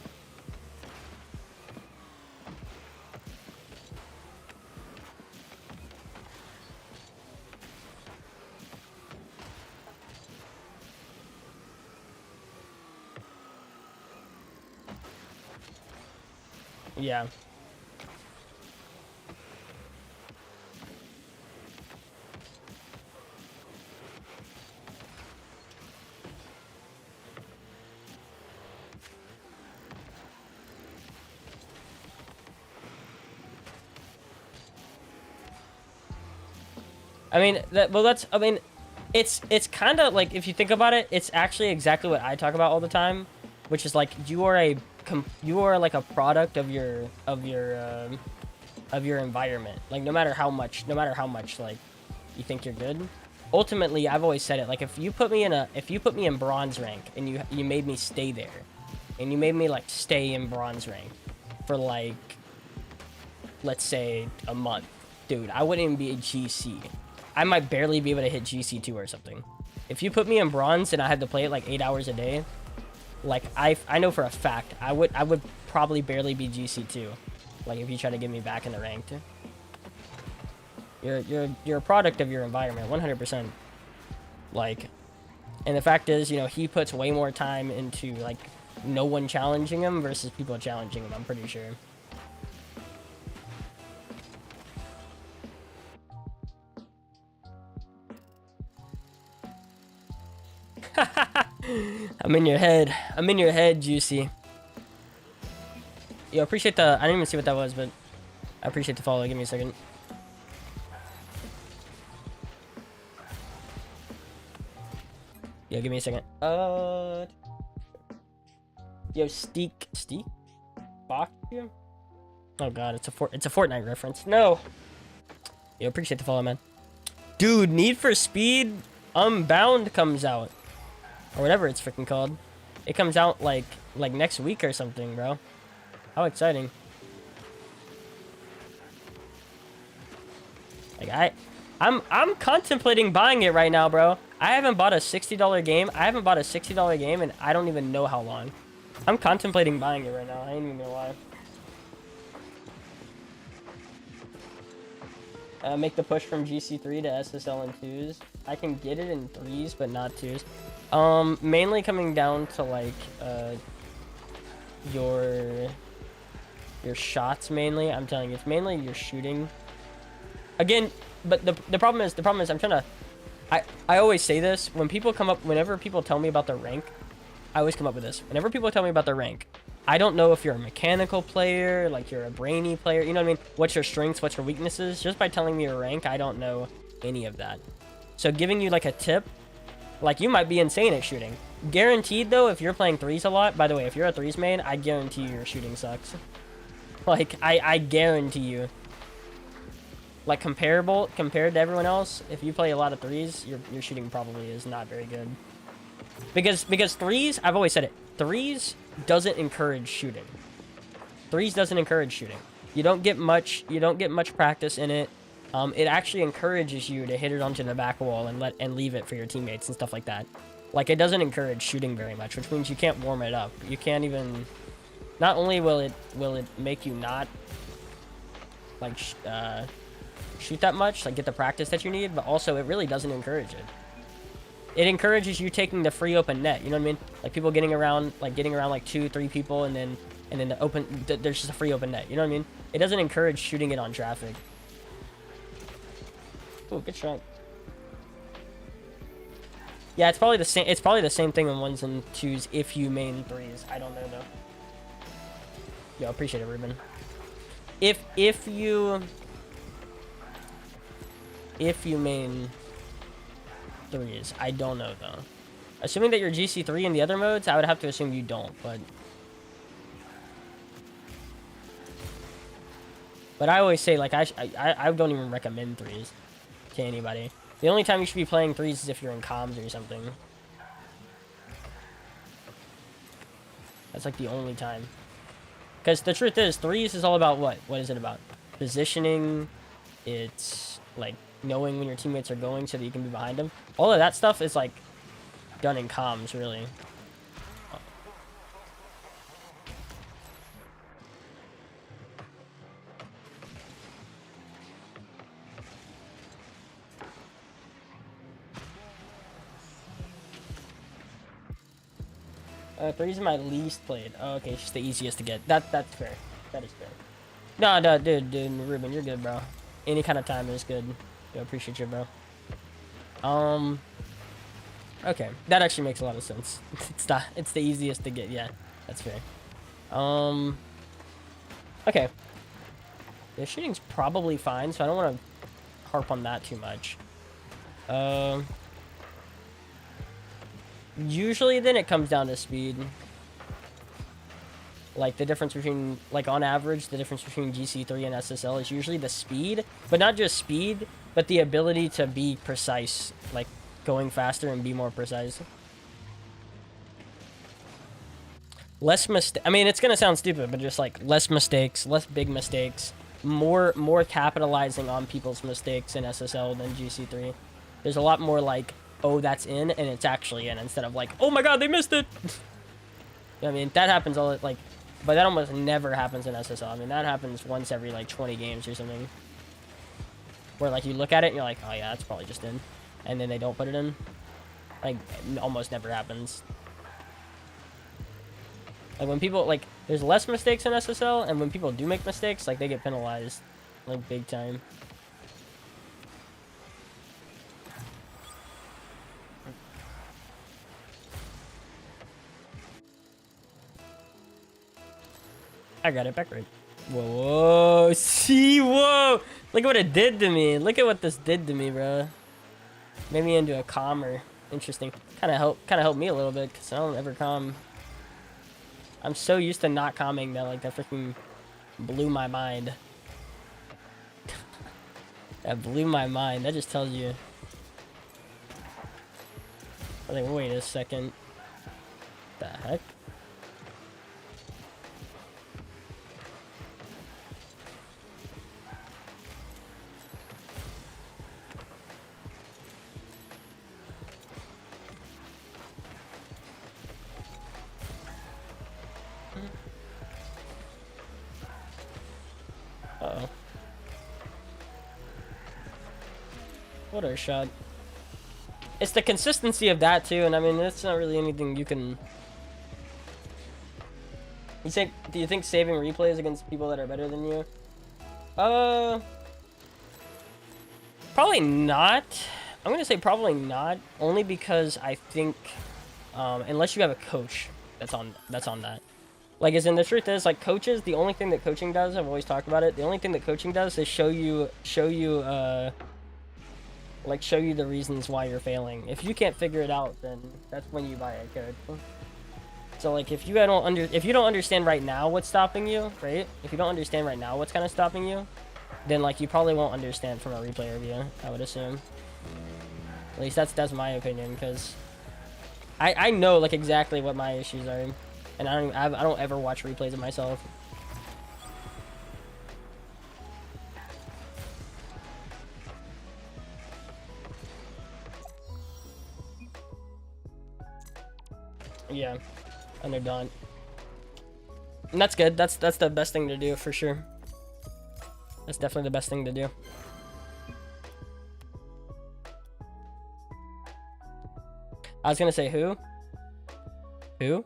Yeah. I mean, I mean, it's kind of like, if you think about it, it's actually exactly what I talk about all the time, which is like, you are like a product of your environment. Like, no matter how much like you think you're good, ultimately, I've always said it, like, if you put me in bronze rank and you made me stay there, and you made me like stay in bronze rank for like, let's say, a month, dude, I wouldn't even be a GC. I might barely be able to hit GC2 or something. If you put me in bronze and I had to play it like 8 hours a day, like, I know for a fact I would probably barely be GC2. Like, if you try to get me back in the ranked. You're a product of your environment, 100%. Like, and the fact is, you know, he puts way more time into like no one challenging him versus people challenging him, I'm pretty sure. I'm in your head, Juicy. Yo, appreciate the, I didn't even see what that was, but I appreciate the follow. Give me a second. Yo, give me a second. Yo, Steak? Bach? Oh god, it's a Fortnite reference. No. Yo, appreciate the follow, man. Dude, Need for Speed Unbound comes out. Or whatever it's freaking called. It comes out like next week or something, bro. How exciting. Like, I'm contemplating buying it right now, bro. I haven't bought a $60 game. And I don't even know how long. I'm contemplating buying it right now. I ain't even gonna lie. Make the push from GC3 to SSL in 2s. I can get it in 3s, but not 2s. Mainly coming down to like your shots mainly. I'm telling you, it's mainly your shooting. Again, but the problem is I'm trying to. I always say this when people come up. Whenever people tell me about their rank, I always come up with this. Whenever people tell me about their rank, I don't know if you're a mechanical player, like you're a brainy player. You know what I mean? What's your strengths? What's your weaknesses? Just by telling me your rank, I don't know any of that. So giving you like a tip, like you might be insane at shooting. Guaranteed though, if you're playing threes a lot. By the way, if you're a threes main, I guarantee your shooting sucks. Like I guarantee you. Like compared to everyone else, if you play a lot of threes, your shooting probably is not very good. Because threes, I've always said it, threes doesn't encourage shooting. Threes doesn't encourage shooting. You don't get much practice in it. It actually encourages you to hit it onto the back wall and leave it for your teammates and stuff like that. Like it doesn't encourage shooting very much, which means you can't warm it up. You can't even. Not only will it make you not like shoot that much, like get the practice that you need, but also it really doesn't encourage it. It encourages you taking the free open net. You know what I mean? Like people getting around like 2-3 people and then the open. There's just a free open net. You know what I mean? It doesn't encourage shooting it on traffic. Oh, good shot. Yeah, it's probably the same. It's probably the same thing in ones and twos if you main threes. I don't know though. Yo, appreciate it, Ruben. If you main threes, I don't know though. Assuming that you're GC3 in the other modes, I would have to assume you don't, but I always say like I don't even recommend threes to anybody. The only time you should be playing threes is if you're in comms or something. That's like the only time. Because the truth is, threes is all about what? What is it about? Positioning. It's like knowing when your teammates are going so that you can be behind them. All of that stuff is like done in comms, really. Threes are my least played. Oh, okay, it's just the easiest to get. That's fair. That is fair. No, dude, Ruben, you're good, bro. Any kind of time is good. I appreciate you, bro. Okay, that actually makes a lot of sense. It's the easiest to get. Yeah, that's fair. Okay. The shooting's probably fine, so I don't want to harp on that too much. Usually then it comes down to speed. Like the difference between, like on average, the difference between GC3 and SSL is usually the speed, but not just speed, but the ability to be precise, like going faster and be more precise. Less mistake. I mean, it's gonna sound stupid, but just like less mistakes, less big mistakes, more capitalizing on people's mistakes in SSL than GC3. There's a lot more like, oh, that's in, and it's actually in, instead of like, oh my god, they missed it. You know what I mean? That happens all like, but that almost never happens in SSL. I mean, that happens once every like 20 games or something, where like you look at it and you're like, oh yeah, that's probably just in, and then they don't put it in. Like, it almost never happens. Like when people like, there's less mistakes in SSL, and when people do make mistakes, like they get penalized, like big time. I got it back right. Whoa, see, whoa! Look at what it did to me. Look at what this did to me, bro. Made me into a commer. Interesting. Kind of helped me a little bit, because I don't ever comm. I'm so used to not calming that, like, that freaking blew my mind. That blew my mind. That just tells you. I was like, wait a second. What the heck? Uh-oh. What a shot. It's the consistency of that too, and I mean, it's not really anything you can Do you think saving replays against people that are better than you? Probably not. I'm gonna say probably not, only because I think, unless you have a coach that's on that. Like, as in, the truth is, like, coaches, the only thing that coaching does, I've always talked about it, the only thing that coaching does is show you the reasons why you're failing. If you can't figure it out, then that's when you buy a coach. So, like, if you don't understand right now what's stopping you, right? If you don't understand right now what's kind of stopping you, then, like, you probably won't understand from a replay review, I would assume. At least that's my opinion, because I know, like, exactly what my issues are. And I don't ever watch replays of myself. Yeah, under Daunt. And that's good. That's the best thing to do for sure. That's definitely the best thing to do. I was gonna say who? Who?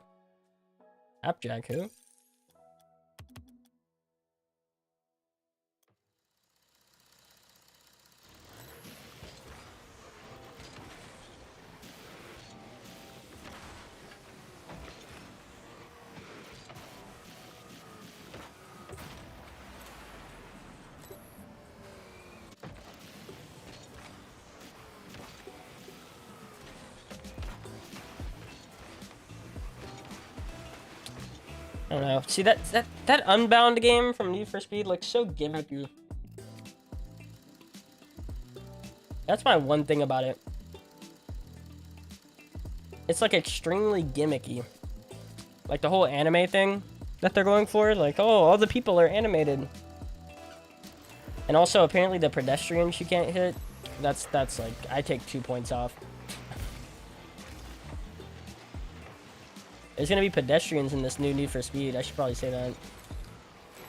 Appjack, who? I don't know. See, that Unbound game from Need for Speed looks so gimmicky. That's my one thing about it. It's like extremely gimmicky. Like the whole anime thing that they're going for. Like, oh, all the people are animated. And also, apparently, the pedestrians you can't hit. That's like, I take 2 points off. There's gonna be pedestrians in this new Need for Speed. I should probably say that.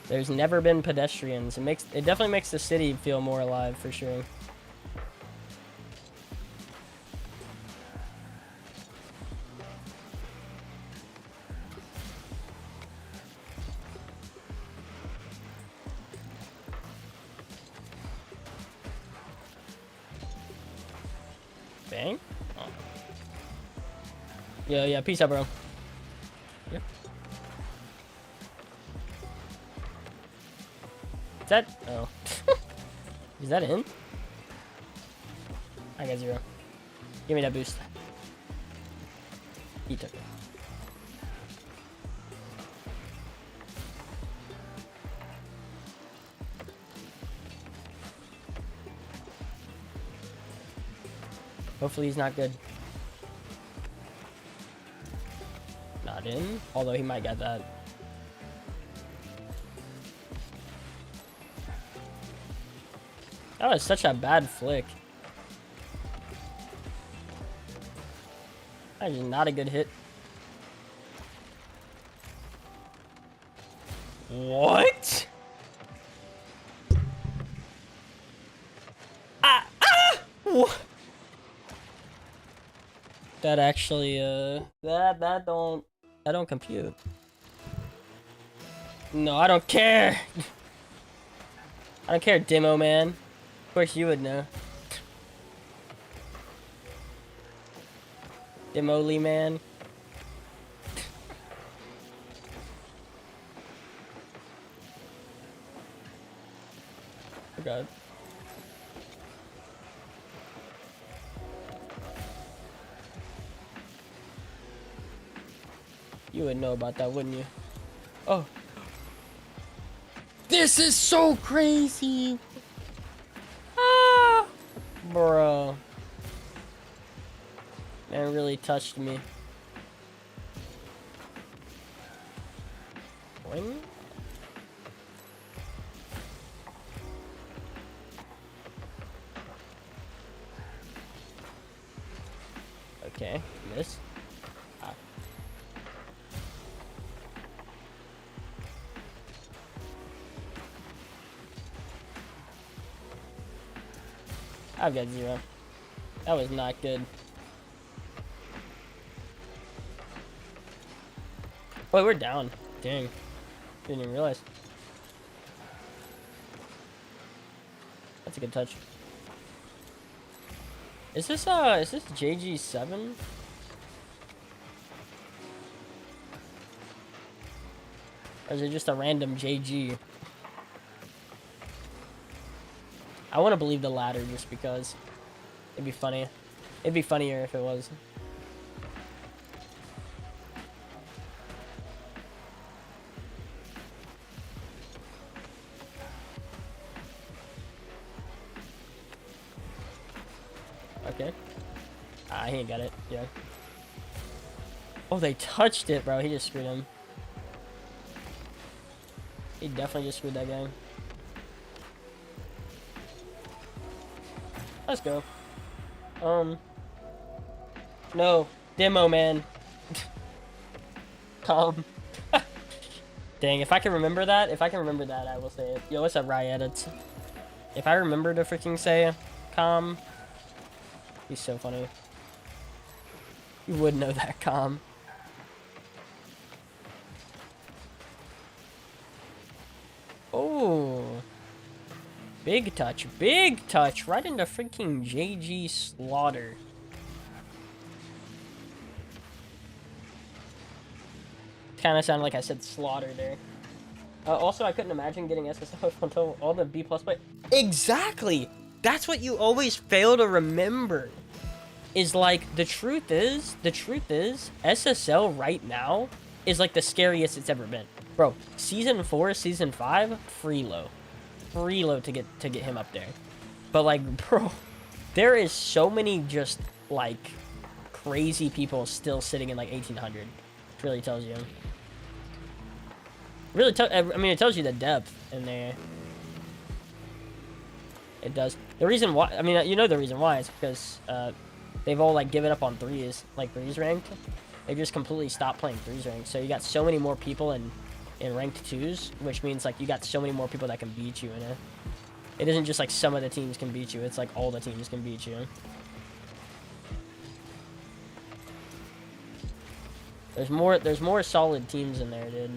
There's never been pedestrians. It definitely makes the city feel more alive for sure. Bang? Oh. Yeah, peace out, bro. Yeah. Is that... Oh. Is that in? I got 0. Give me that boost. He took it. Hopefully he's not good. Not in, although he might get that. That was such a bad flick. That is not a good hit. What? What? That actually, that don't compute. No, I don't care. I don't care, Demo Man. Of course you would know. Demo-ly man. Oh god. You would know about that, wouldn't you? Oh. This is so crazy. Ah, bro. Man really touched me. Boing. Okay, miss. Ah. I've got 0. That was not good. Wait, we're down. Dang. Didn't even realize. That's a good touch. Is this JG7? Or is it just a random JG? I want to believe the latter just because it'd be funny. It'd be funnier if it was. Okay. Ah, he ain't got it. Yeah. Oh, they touched it, bro. He just screwed him. He definitely just screwed that guy. Let's go. No. Demo, man. Dang, if I can remember that, I will say it. Yo, what's up, Riot? If I remember to freaking say calm, he's so funny. You would know that, calm. Oh. Big touch, right into freaking JG Slaughter. Kind of sounded like I said slaughter there. Also, I couldn't imagine getting SSL until all the B+ play. Exactly! That's what you always fail to remember. Is like, the truth is, SSL right now is like the scariest it's ever been. Bro, Season 4, Season 5, free low to get him up there. But like, bro, there is so many just like crazy people still sitting in like 1800. It really tells you. I mean, it tells you the depth in there. It does. The reason why, I mean, you know the reason why is because they've all like given up on threes, like threes ranked. They just completely stopped playing threes ranked. So you got so many more people in ranked twos, which means like you got so many more people that can beat you in it. It isn't just like some of the teams can beat you, it's like all the teams can beat you. There's more solid teams in there, dude.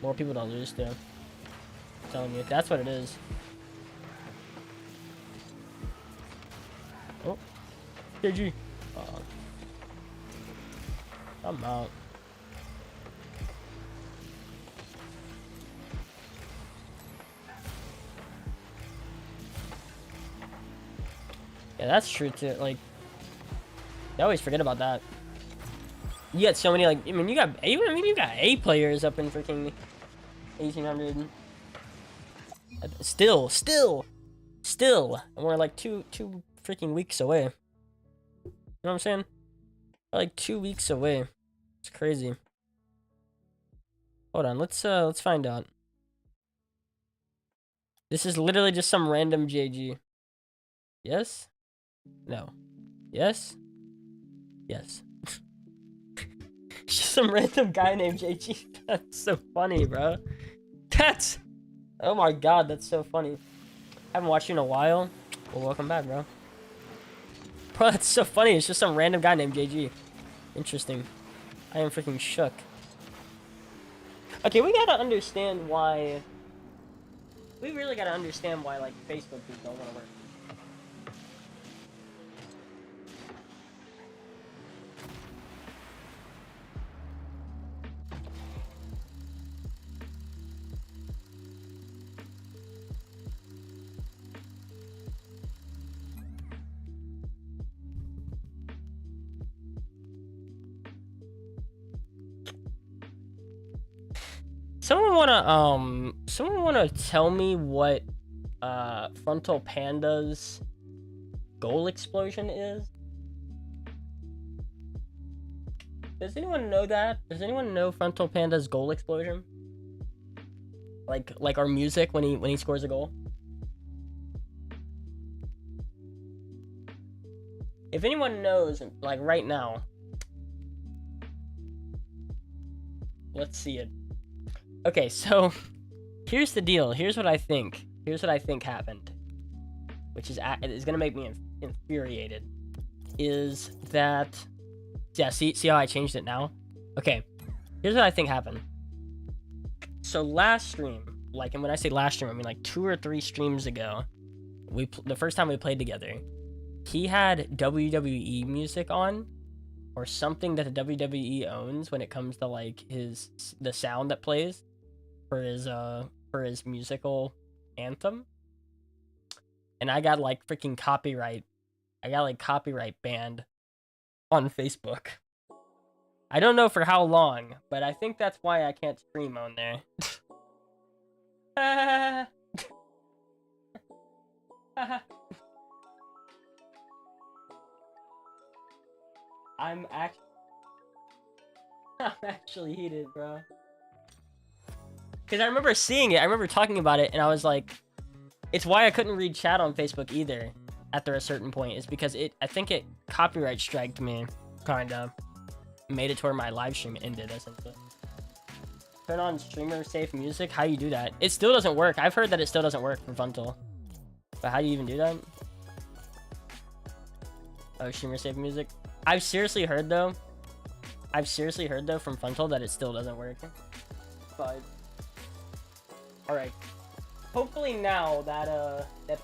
More people to lose to. I'm telling you, that's what it is. Oh, KG. I'm out. Yeah, that's true too. Like, I always forget about that. You got so many, like, I mean, you got A players up in freaking 1800. Still, and we're like two freaking weeks away. You know what I'm saying? We're like 2 weeks away. It's crazy. Hold on, let's find out. This is literally just some random JG. Yes? No. Yes? Yes. Just some random guy named JG. That's so funny, bro. Oh my god, that's so funny. Haven't watched you in a while. Well, welcome back, bro. Bro, that's so funny. It's just some random guy named JG. Interesting. I am freaking shook. Okay, we gotta understand why. We really gotta understand why, like, Facebook people don't wanna work. Someone wanna tell me what Frontal Panda's goal explosion is? Does anyone know that? Does anyone know Frontal Panda's goal explosion? Like our music when he scores a goal? If anyone knows, like right now, let's see it. Okay, so here's the deal. Here's what I think. Here's what I think happened, which is gonna make me infuriated. Is that, yeah? See how I changed it now? Okay, here's what I think happened. So last stream, like, and when I say last stream, I mean like 2 or 3 streams ago, the first time we played together, he had WWE music on, or something that the WWE owns when it comes to like the sound that plays for his musical anthem. And I got like freaking copyright. I got like copyright banned on Facebook. I don't know for how long, but I think that's why I can't stream on there. I'm actually heated, bro. Because I remember seeing it, I remember talking about it, and I was like, it's why I couldn't read chat on Facebook either after a certain point. Is because I think it copyright striked me, kinda. Made it to where my live stream ended, essentially. Turn on streamer safe music? How do you do that? It still doesn't work. I've heard that it still doesn't work for Funtal. But how do you even do that? Oh, streamer safe music. I've seriously heard though from Funtal that it still doesn't work. But alright. Hopefully now that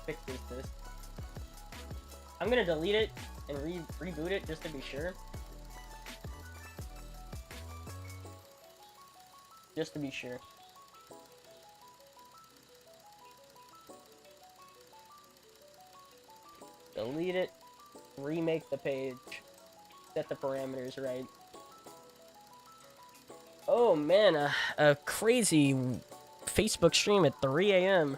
fixes this. I'm gonna delete it and reboot it just to be sure. Just to be sure. Delete it. Remake the page. Set the parameters right. Oh man, a crazy Facebook stream at 3 a.m.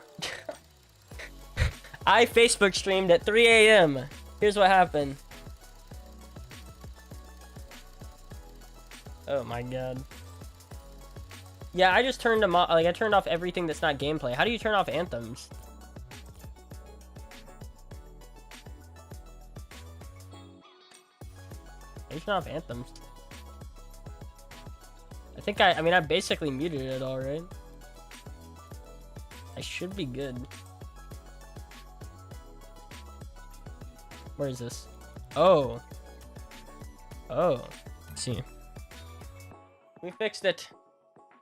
I Facebook streamed at 3 a.m. Here's what happened. Oh my god. Yeah, I just turned them off. Like, I turned off everything that's not gameplay. How do you turn off anthems? How do you turn off anthems? I mean, I basically muted it all, right? I should be good. Where is this? Oh. Oh. Let's see. We fixed it.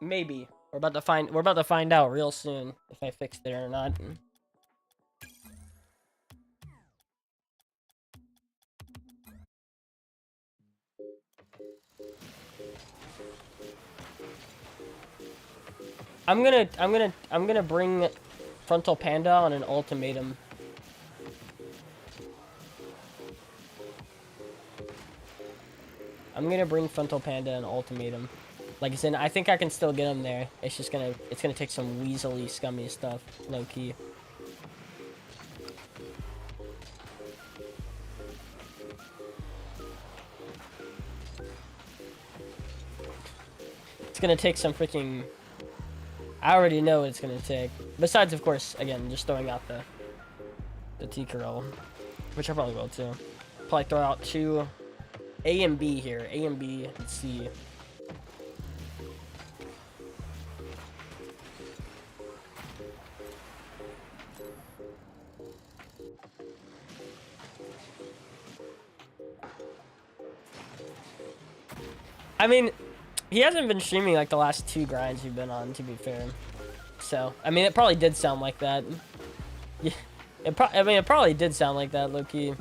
Maybe. We're about to find out real soon if I fixed it or not. I'm gonna bring Frontal Panda on an ultimatum. I'm gonna bring Frontal Panda an ultimatum. Like I said, I think I can still get him there. It's just gonna take some weaselly, scummy stuff, low key. It's gonna take some freaking. I already know what it's gonna take. Besides, of course, again, just throwing out the T-Curl, which I probably will too. Probably throw out 2 A and B here, A and B and C. I mean, he hasn't been streaming like the last 2 grinds you've been on, to be fair. So, I mean, it probably did sound like that. Yeah, it probably did sound like that, low-key.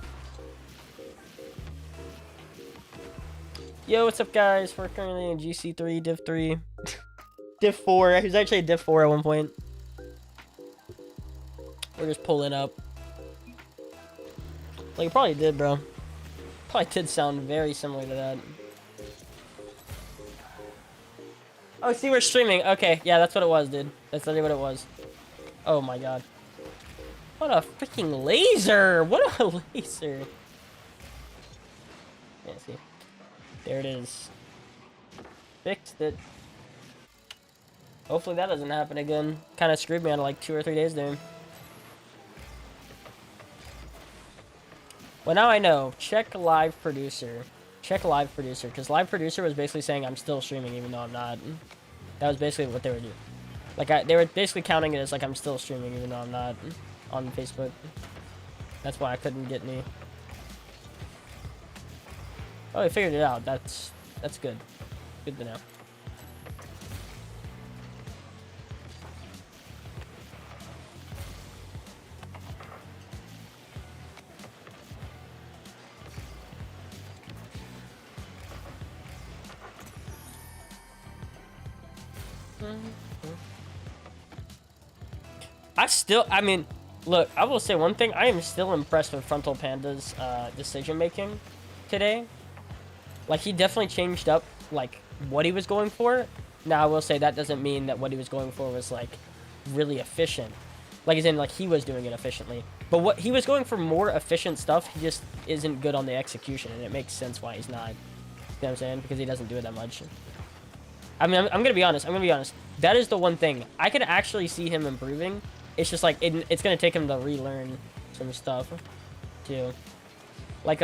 Yo, what's up, guys? We're currently in GC3, Div 3. Div 4. He was actually Div 4 at one point. We're just pulling up. Like, it probably did, bro. Probably did sound very similar to that. Oh, see, we're streaming. Okay, yeah, that's what it was, dude. That's literally what it was. Oh my god. What a freaking laser! What a laser! Yeah, see. There it is. Fixed it. Hopefully that doesn't happen again. Kind of screwed me out of like 2 or 3 days there. Well, now I know. Check live producer. Check live producer, because live producer was basically saying I'm still streaming even though I'm not. That was basically what they were doing. Like, they were basically counting it as like I'm still streaming even though I'm not on Facebook. That's why I couldn't get any. Oh, they figured it out. That's good. Good to know. I mean, look, I will say one thing. I am still impressed with Frontal Panda's decision making today. Like, he definitely changed up, like, what he was going for. Now, I will say that doesn't mean that what he was going for was, like, really efficient. Like, as in, like, he was doing it efficiently. But what he was going for more efficient stuff, he just isn't good on the execution, and it makes sense why he's not. You know what I'm saying? Because he doesn't do it that much. I mean, I'm gonna be honest. I'm gonna be honest. That is the one thing. I could actually see him improving. It's just, like, it's gonna take him to relearn some stuff, too. Like,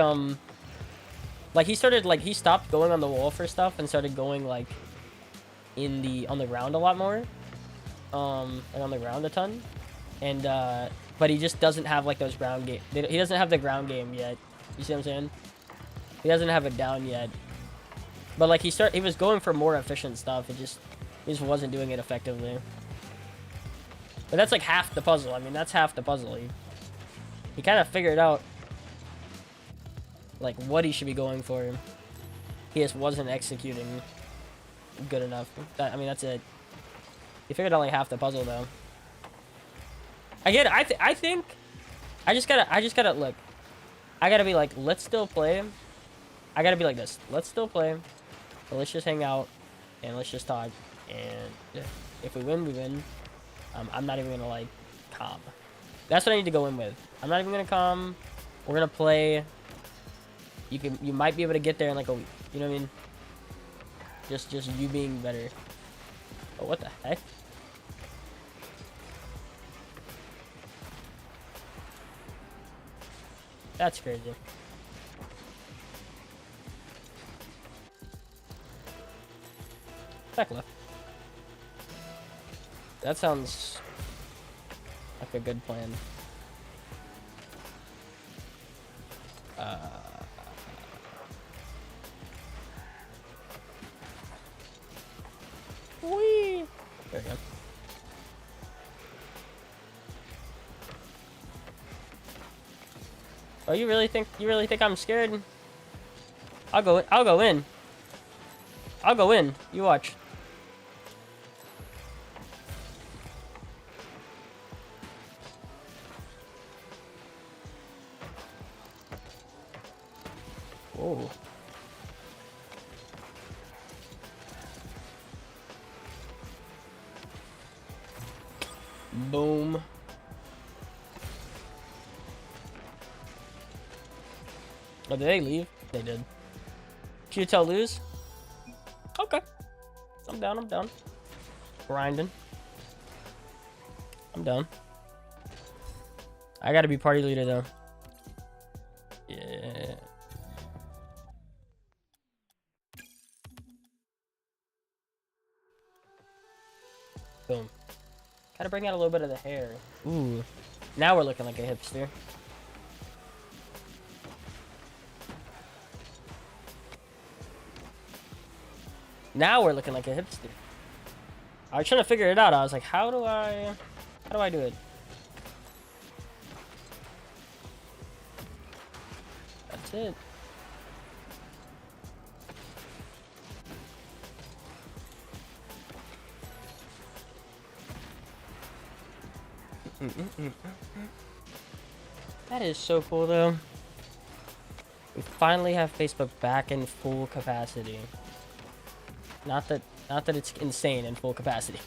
he started, like, he stopped going on the wall for stuff and started going, like, on the ground a lot more. And on the ground a ton. And, but he just doesn't have, like, those ground game. He doesn't have the ground game yet. You see what I'm saying? He doesn't have it down yet. But, like, he was going for more efficient stuff. He just wasn't doing it effectively. But that's, like, half the puzzle. I mean, that's half the puzzle. He kind of figured out, like, what he should be going for. He just wasn't executing good enough. I mean, that's it. He figured out, like, half the puzzle, though. Again, I think I just gotta look. I gotta be like, let's still play. I gotta be like this. Let's still play. But let's just hang out and let's just talk. And if we win, we win. I'm not even gonna, like, calm. That's what I need to go in with. I'm not even gonna calm. We're gonna play. You might be able to get there in, like, a week. You know what I mean? Just you being better. Oh, what the heck? That's crazy. Back left. That sounds like a good plan. Whee! There we go. Oh, you really think I'm scared? I'll go in. I'll go in. You watch. Whoa. Boom. Oh, did they leave? They did. Q-Tel lose? Okay. I'm down. Grinding. I'm down. I gotta be party leader, though. Yeah. Boom. Gotta bring out a little bit of the hair. Ooh. Now we're looking like a hipster. Now we're looking like a hipster. I was trying to figure it out. I was like, how do I do it? That's it. That is so cool, though. We finally have Facebook back in full capacity. Not that it's insane in full capacity.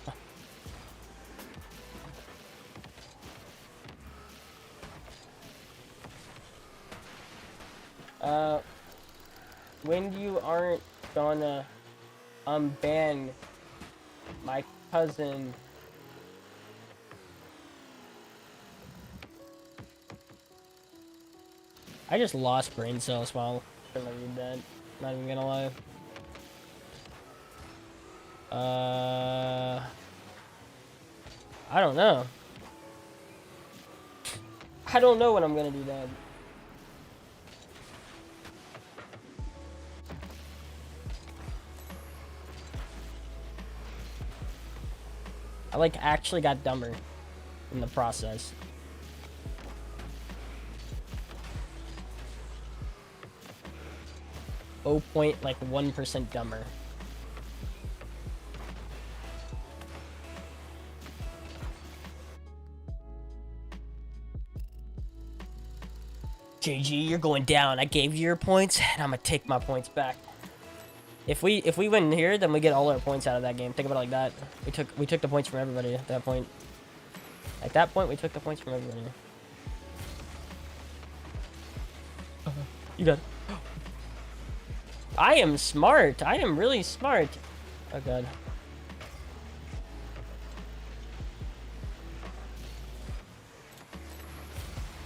When you aren't gonna unban my cousin. I just lost brain cells while trying to read that. Not even gonna lie. I don't know. I don't know when I'm gonna do that. I, like, actually got dumber in the process. Oh, 0.1% dumber. JG, you're going down. I gave you your points, and I'm gonna take my points back. If we win here, then we get all our points out of that game. Think about it like that. We took the points from everybody at that point. At that point, we took the points from everybody. You got it. I am smart. I am really smart. Oh god.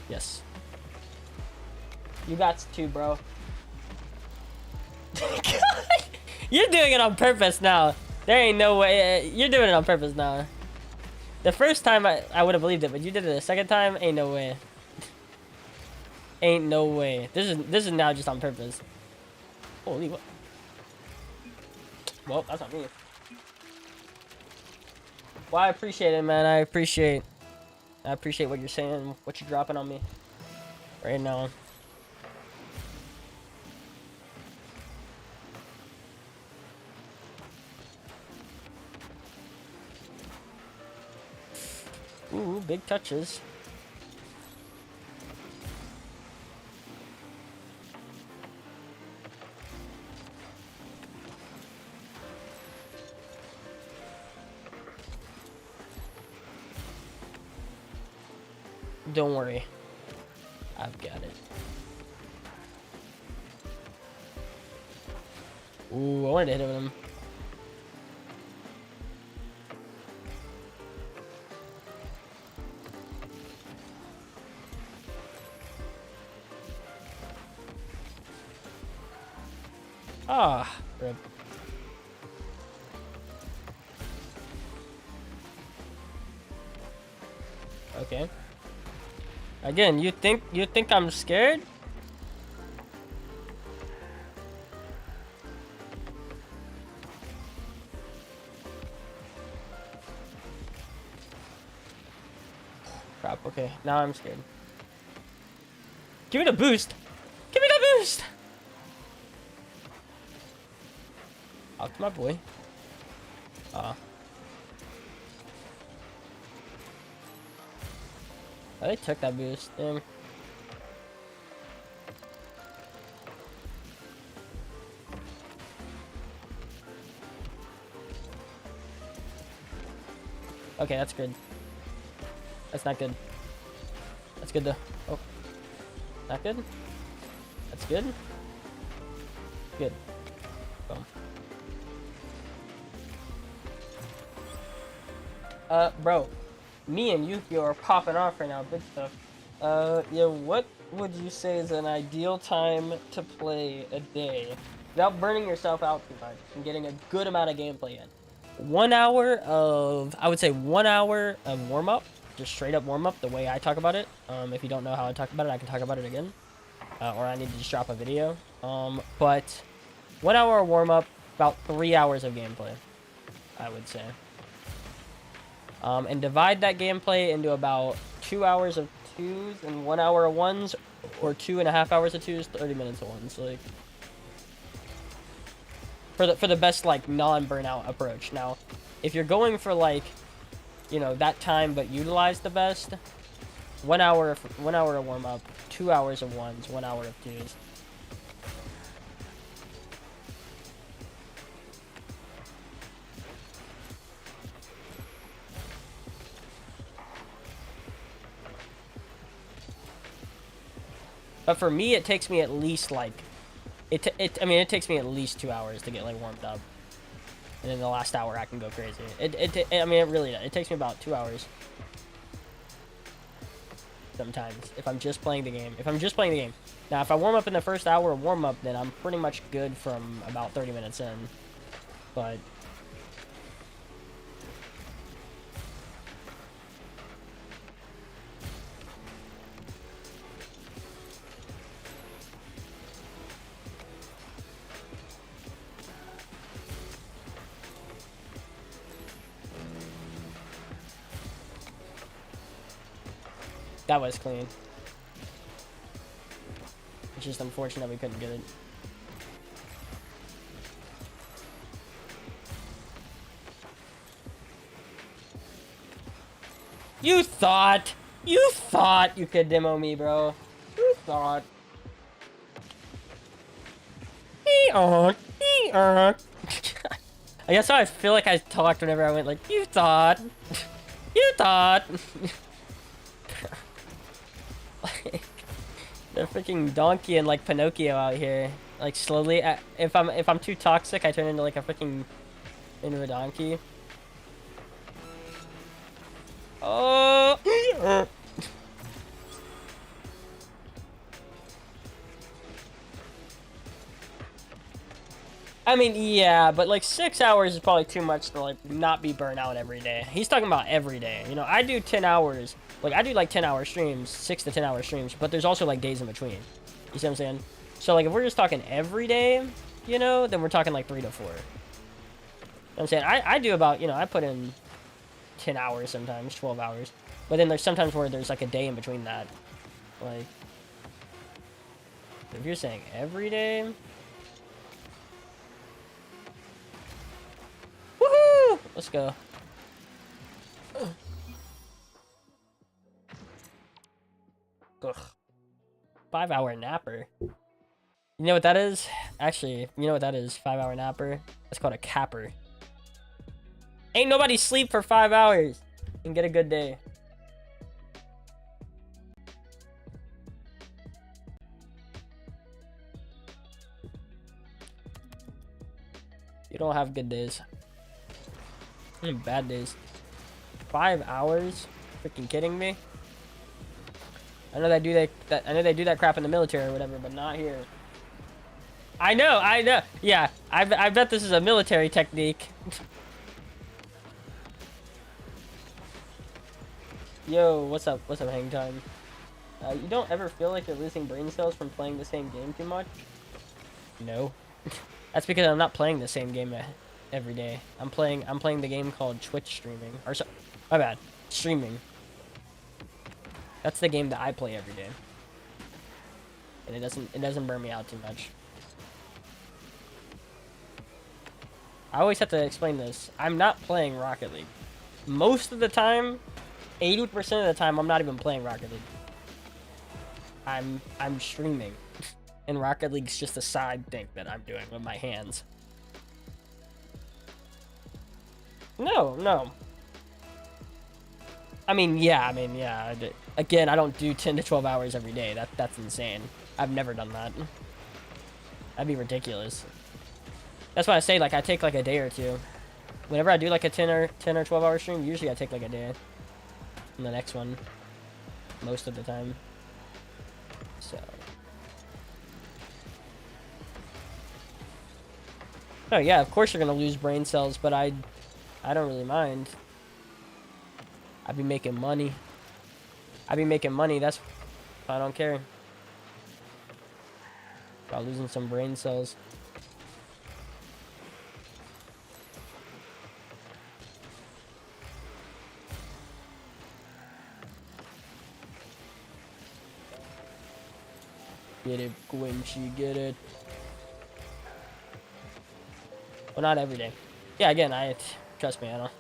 Yes. You got to, bro. You're doing it on purpose now. There ain't no way. You're doing it on purpose now. The first time I would have believed it, but you did it the second time. Ain't no way. Ain't no way. This is now just on purpose. Holy what? Well, that's not me. Well, I appreciate it, man. I appreciate what you're saying, what you're dropping on me right now. Ooh, big touches. Don't worry. I've got it. Ooh, I wanted to hit him. Ah, rip. Okay. Again, you think I'm scared? Crap, okay. Now I'm scared. Give me the boost! Give me the boost! Out to my boy. Oh, they took that boost. Damn. Okay, that's good. That's not good. That's good though. Oh. Not good? That's good? Good. Boom. Bro. Me and Yukio are popping off right now. Big stuff. Yeah, what would you say is an ideal time to play a day without burning yourself out too much and getting a good amount of gameplay in? 1 hour of, I would say 1 hour of warm-up. Just straight up warm-up, the way I talk about it. If you don't know how I talk about it, I can talk about it again. Or I need to just drop a video. But 1 hour of warm-up, about 3 hours of gameplay, I would say. And divide that gameplay into about 2 hours of twos and 1 hour of ones, or 2.5 hours of twos, 30 minutes of ones. Like, for the best like non-burnout approach. Now, if you're going for like, you know, that time but utilize the best, 1 hour of warm up, 2 hours of ones, 1 hour of twos. But for me, it takes me at least like, I mean, it takes me at least 2 hours to get like warmed up, and in the last hour I can go crazy. I mean, it really does. It takes me about 2 hours. Sometimes, if I'm just playing the game. Now, if I warm up in the first hour of warm up, then I'm pretty much good from about 30 minutes in. But that was clean. It's just unfortunate we couldn't get it. You thought you could demo me, bro. You thought. I guess how I feel like I talked whenever I went like, you thought. You thought. Like, the freaking donkey and like Pinocchio out here. Like slowly, if I'm too toxic, I turn into like a freaking into a donkey. Oh. I mean, yeah, but like 6 hours is probably too much to like not be burnt out every day. He's talking about every day. You know, I do 10 hours. Like I do like 10-hour streams, 6 to 10-hour streams, but there's also like days in between. You see what I'm saying? So like if we're just talking every day, you know, then we're talking like 3 to 4. You know what I'm saying? I do about, you know, I put in 10 hours sometimes, 12 hours. But then there's sometimes where there's like a day in between that. Like, if you're saying every day... Woohoo! Let's go. Ugh. 5-hour napper. You know what that is? Actually, you know what that is? 5-hour napper. That's called a capper. Ain't nobody sleep for 5 hours and get a good day. You don't have good days. Bad days. 5 hours? Freaking kidding me? I know they do that. I know they do that crap in the military or whatever, but not here. I know. Yeah, I bet this is a military technique. Yo, what's up? What's up, hang time? You don't ever feel like you're losing brain cells from playing the same game too much? No. That's because I'm not playing the same game every day. I'm playing the game called Twitch streaming. Or so, my bad. Streaming. That's the game that I play every day. And it doesn't burn me out too much. I always have to explain this. I'm not playing Rocket League. Most of the time, 80% of the time, I'm not even playing Rocket League. I'm streaming. And Rocket League's just a side thing that I'm doing with my hands. No. I mean, yeah. Again, I don't do 10 to 12 hours every day. That's insane. I've never done that. That'd be ridiculous. That's why I say, like, I take, like, a day or two. Whenever I do, like, a 10 or 12 hour stream, usually I take, like, a day. And the next one. Most of the time. So... Oh, yeah, of course you're gonna lose brain cells, but I don't really mind. I be making money. That's... I don't care. About losing some brain cells. Get it, Quincy, get it. Well, not every day. Yeah, again, trust me, I don't.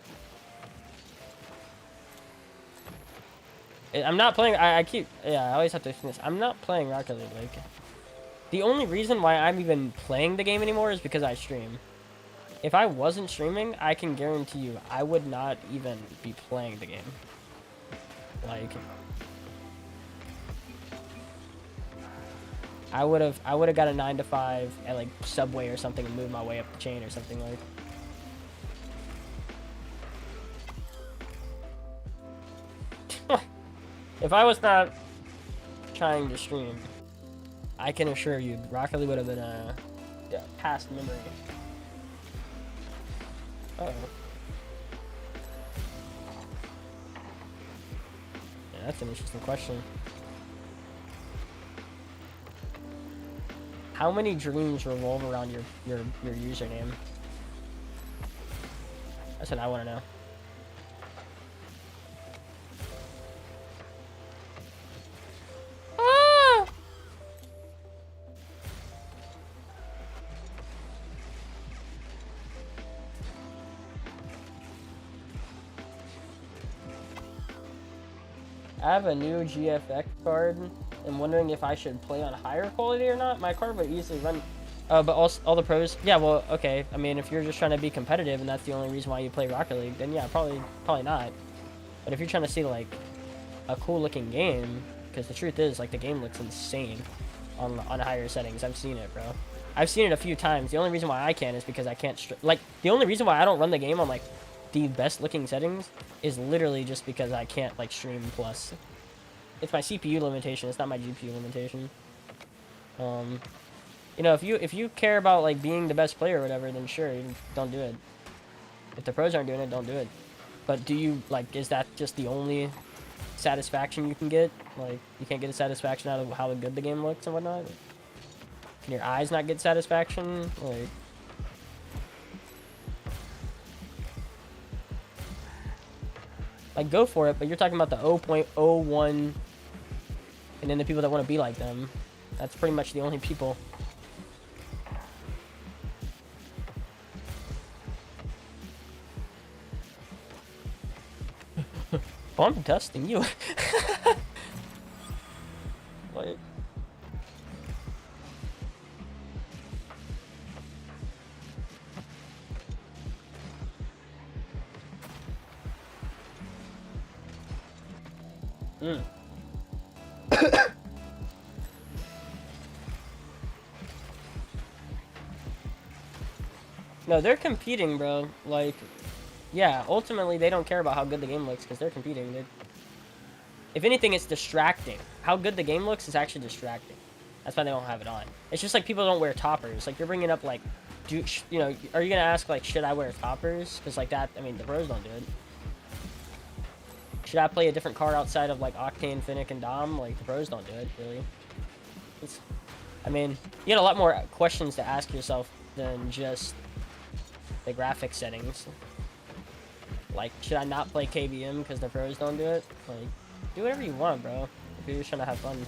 I'm not playing. I always have to explain this. I'm not playing Rocket League. Like, the only reason why I'm even playing the game anymore is because I stream. If I wasn't streaming, I can guarantee you I would not even be playing the game. Like, I would have got a 9 to 5 at like Subway or something and moved my way up the chain or something like. If I was not trying to stream, I can assure you Rocket League would have been a past memory. Uh-oh. Yeah, that's an interesting question. How many dreams revolve around your username? That's what I want to know. Ah! I have a new GFX card. I'm wondering if I should play on higher quality or not. My card would easily run. But all the pros. Yeah, well, okay. I mean, if you're just trying to be competitive and that's the only reason why you play Rocket League, then yeah, probably not. But if you're trying to see like a cool looking game, because the truth is, like, the game looks insane on higher settings. I've seen it, bro. I've seen it a few times. The only reason why I can is because I can't like, the only reason why I don't run the game on like the best looking settings is literally just because I can't like stream plus. It's my CPU limitation, it's not my GPU limitation. You know, if you care about like being the best player or whatever, then sure, you don't do it. If the pros aren't doing it, don't do it. But do you, like, is that just the only satisfaction you can get? Like, you can't get a satisfaction out of how good the game looks and whatnot? Can your eyes not get satisfaction? Like, go for it, but you're talking about the 0.01, and then the people that want to be like them. That's pretty much the only people. Oh, I'm dusting you. Like, No, they're competing, bro. Like, yeah, ultimately they don't care about how good the game looks because they're competing. If anything, it's distracting. How good the game looks is actually distracting. That's why they don't have it on. It's just like people don't wear toppers. Like, you're bringing up, like, you know, are you going to ask, like, should I wear toppers? Because, like, that, I mean, the pros don't do it. Should I play a different card outside of, like, Octane, Finnick, and Dom? Like, the pros don't do it, really. I mean, you got a lot more questions to ask yourself than just the graphic settings. Like, should I not play KBM because the pros don't do it? Like, do whatever you want, bro. If you're just trying to have fun.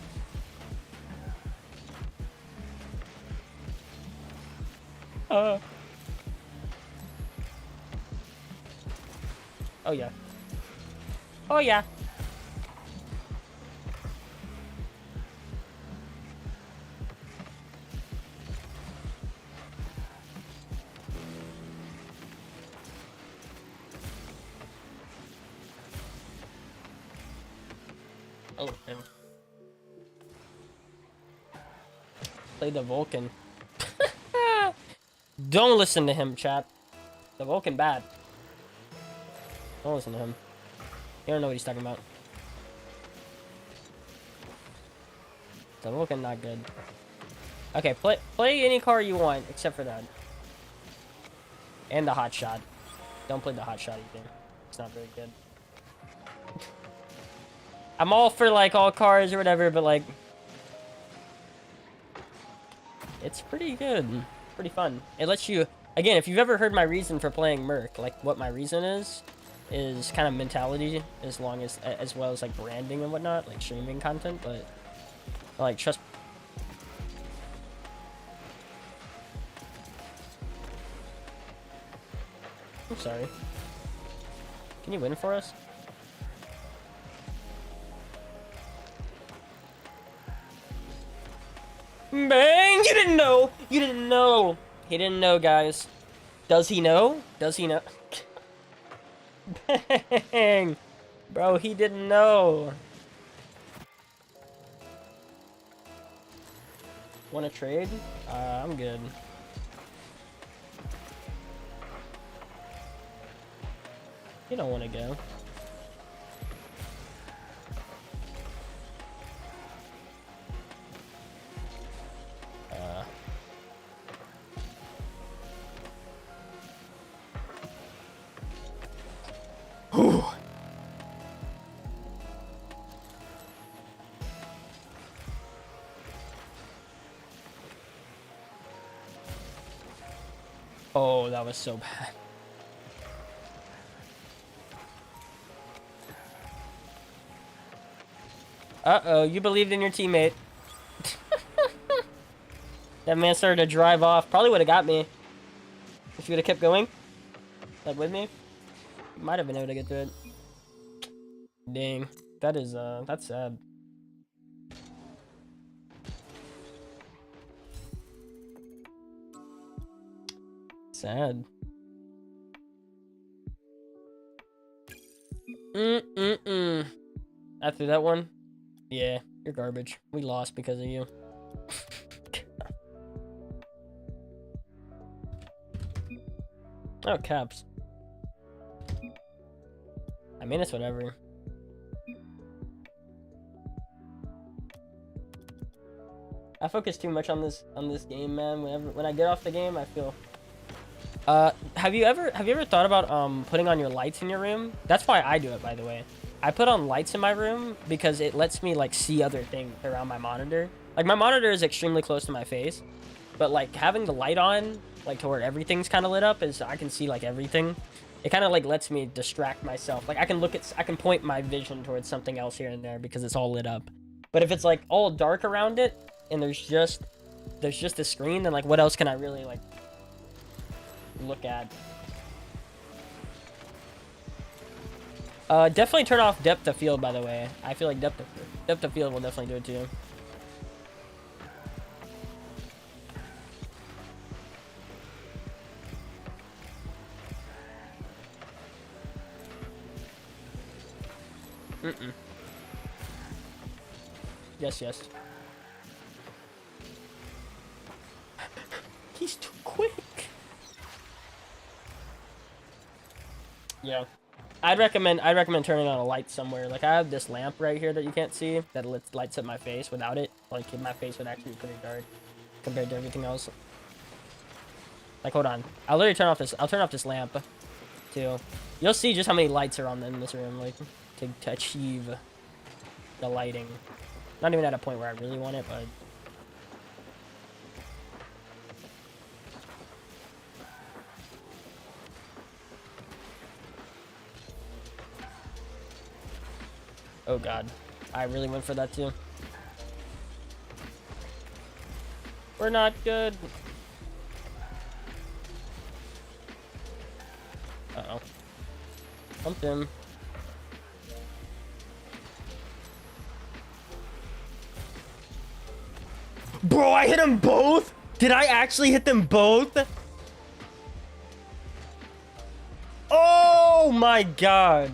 Oh, yeah. Oh, yeah. Oh, damn. Play the Vulcan. Don't listen to him, chat. The Vulcan bad. Don't listen to him. You don't know what he's talking about. The Vulcan not good. Okay, play any car you want except for that. And the hot shot. Don't play the hot shot either. It's not very good. I'm all for like all cars or whatever, but like it's pretty good. Pretty fun. It lets you, again, if you've ever heard my reason for playing MERC, like what my reason is kind of mentality as well as like branding and whatnot, like streaming content, but like trust. I'm sorry. Can you win for us? Bang! You didn't know! You didn't know! He didn't know, guys. Does he know? Does he know? Bang! Bro, he didn't know. Wanna trade? I'm good. You don't wanna go. Oh, that was so bad. Uh-oh, you believed in your teammate. That man started to drive off. Probably would have got me. If you would have kept going. Like, with me. Might have been able to get through it. Dang. that is that's sad. Sad. After that one, yeah, you're garbage. We lost because of you. Oh, caps. I mean, it's whatever. I focus too much on this game, man. When I get off the game, I feel. Have you ever thought about putting on your lights in your room? That's why I do it, by the way. I put on lights in my room because it lets me like see other things around my monitor. Like my monitor is extremely close to my face, but like having the light on, like to where everything's kind of lit up, is I can see like everything. It kind of like lets me distract myself. Like I can point my vision towards something else here and there because it's all lit up. But if it's like all dark around it and there's just a screen, then like what else can I really like look at? Definitely turn off depth of field, by the way. I feel like depth of field will definitely do it too. Yes. He's too quick. Yeah. I'd recommend turning on a light somewhere. Like I have this lamp right here that you can't see that lights up my face. Without it, like my face would actually be pretty dark compared to everything else. Like hold on, I'll literally turn off this lamp too. You'll see just how many lights are on in this room, like to achieve the lighting. Not even at a point where I really want it, but oh god, I really went for that too. We're not good. Uh-oh. Bumped him. Bro, I hit them both? Did I actually hit them both? Oh my god.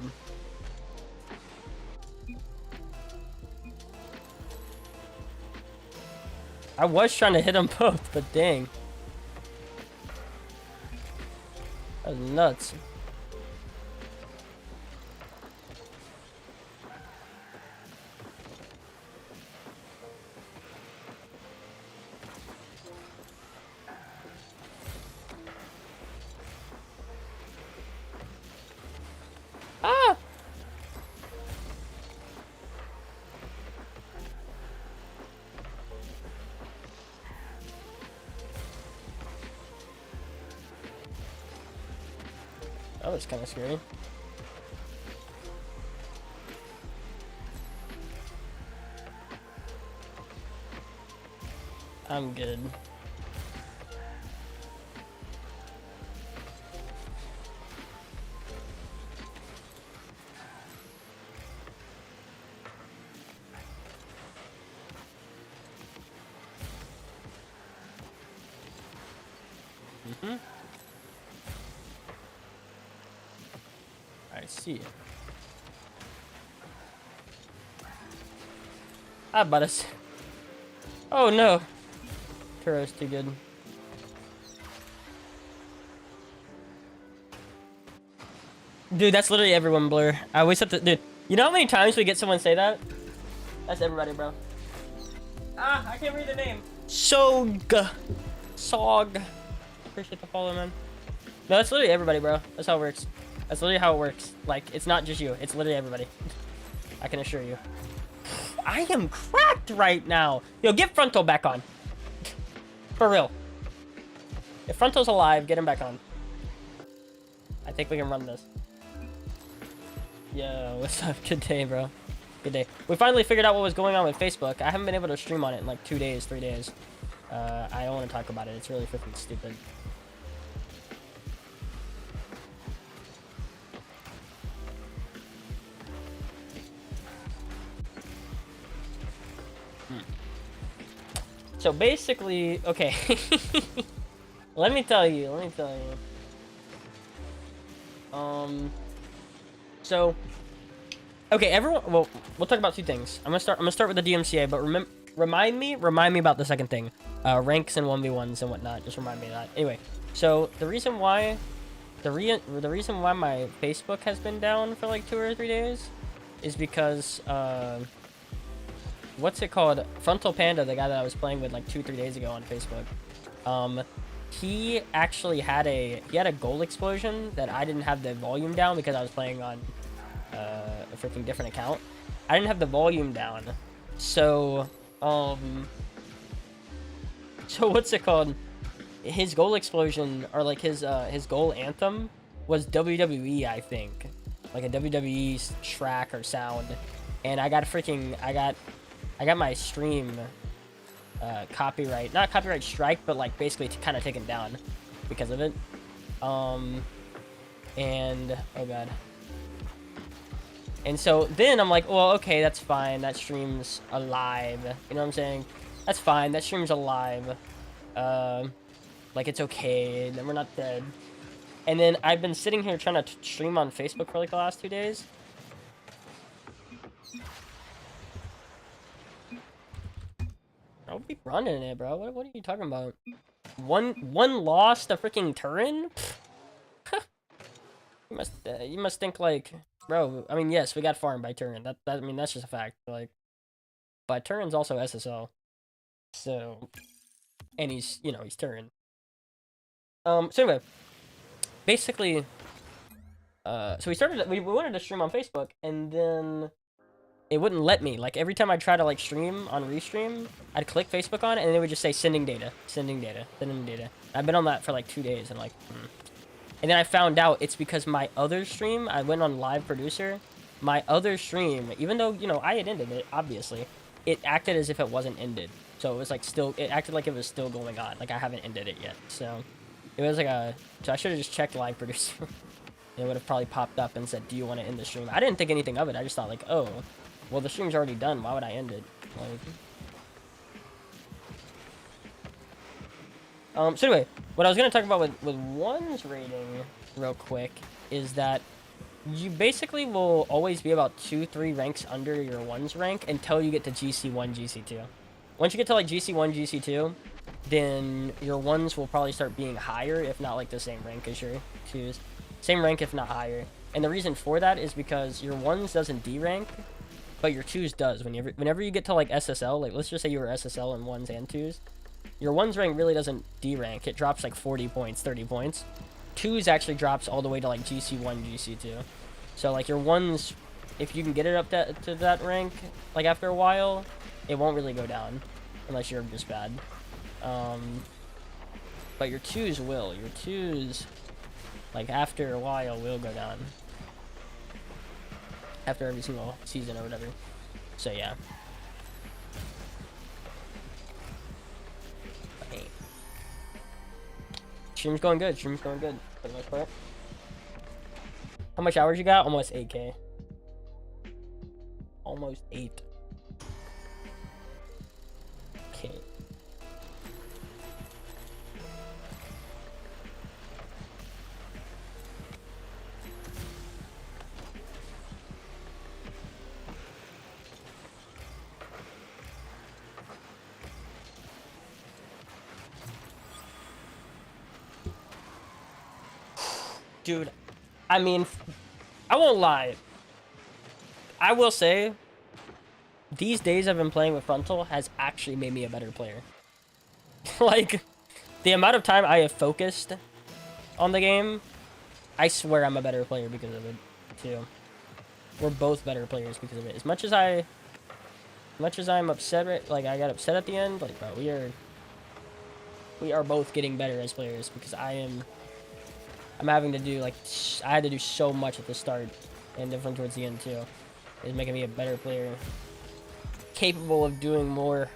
I was trying to hit them both, but dang. That was nuts. Ah! That was kind of scary. I'm good. I see. Ah, but us. Oh no. Turo's too good. Dude, that's literally everyone, Blur. I always have to. Dude, you know how many times we get someone say that? That's everybody, bro. Ah, I can't read the name. Sog. Appreciate the follow, man. No, that's literally everybody, bro. That's how it works. That's literally how it works. Like, it's not just you. It's literally everybody. I can assure you. I am cracked right now. Yo, get Frontal back on. For real. If Frontal's alive, get him back on. I think we can run this. Yo, what's up? Good day, bro. Good day. We finally figured out what was going on with Facebook. I haven't been able to stream on it in like 2 days, 3 days. I don't want to talk about it. It's really freaking stupid. So basically, okay. Let me tell you. So, okay, everyone. Well, we'll talk about two things. I'm gonna start with the DMCA, but remind me about the second thing, ranks and 1v1s and whatnot. Just remind me of that. Anyway, so the reason why my Facebook has been down for like 2 or 3 days is because what's it called? Frontal Panda, the guy that I was playing with like 2-3 days ago on Facebook, he actually had a goal explosion that I didn't have the volume down because I was playing on a freaking different account. I didn't have the volume down, so what's it called? His goal explosion, or like his goal anthem was WWE, I think, like a WWE track or sound, and I got my stream not copyright strike, but like basically kind of taken down because of it. And oh god. And so then I'm like, well, okay, that's fine. That stream's alive. You know what I'm saying? That's fine. That stream's alive. Like it's okay. Then we're not dead. And then I've been sitting here trying to stream on Facebook for like the last 2 days. I'll be running it, bro. What are you talking about? One loss to freaking Turin? You must think like, bro. I mean, yes, we got farmed by Turin. I mean, that's just a fact. Like, but Turin's also SSL, so, and he's Turin. So anyway, basically, so we wanted to stream on Facebook, and then it wouldn't let me. Like, every time I try to like stream on Restream, I'd click Facebook on it, and it would just say sending data. I've been on that for like 2 days, and like, and then I found out it's because my other stream, I went on live producer, my other stream, even though, I had ended it, obviously, it acted as if it wasn't ended. So it was like it acted like it was still going on. Like I haven't ended it yet. So it was like so I should have just checked live producer. It would have probably popped up and said, do you want to end the stream? I didn't think anything of it. I just thought like, oh, well, the stream's already done. Why would I end it? Like, so anyway, what I was going to talk about with one's rating real quick is that you basically will always be about 2-3 ranks under your one's rank until you get to GC1, GC2. Once you get to like GC1, GC2, then your ones will probably start being higher, if not like the same rank as your twos. Same rank, if not higher. And the reason for that is because your ones doesn't D-rank, but your twos does. Whenever you get to like SSL, like let's just say you were SSL in ones and twos, your ones rank really doesn't D-rank. It drops like 40 points, 30 points. Twos actually drops all the way to like GC1, GC2. So like your ones, if you can get it up to that rank, like after a while, it won't really go down, unless you're just bad. But your twos will. Your twos, like after a while, will go down. After every single season or whatever. So yeah. Hey. Stream's going good. For the most part. How much hours you got? Almost 8K. Almost 8. Okay. Dude, I mean, I won't lie. I will say, these days I've been playing with Frontal has actually made me a better player. Like, the amount of time I have focused on the game, I swear I'm a better player because of it, too. We're both better players because of it. As much as I'm upset, like, I got upset at the end, like, bro, we are both getting better as players because I'm having to do, like, I had to do so much at the start and different towards the end, too. It's making me a better player. Capable of doing more.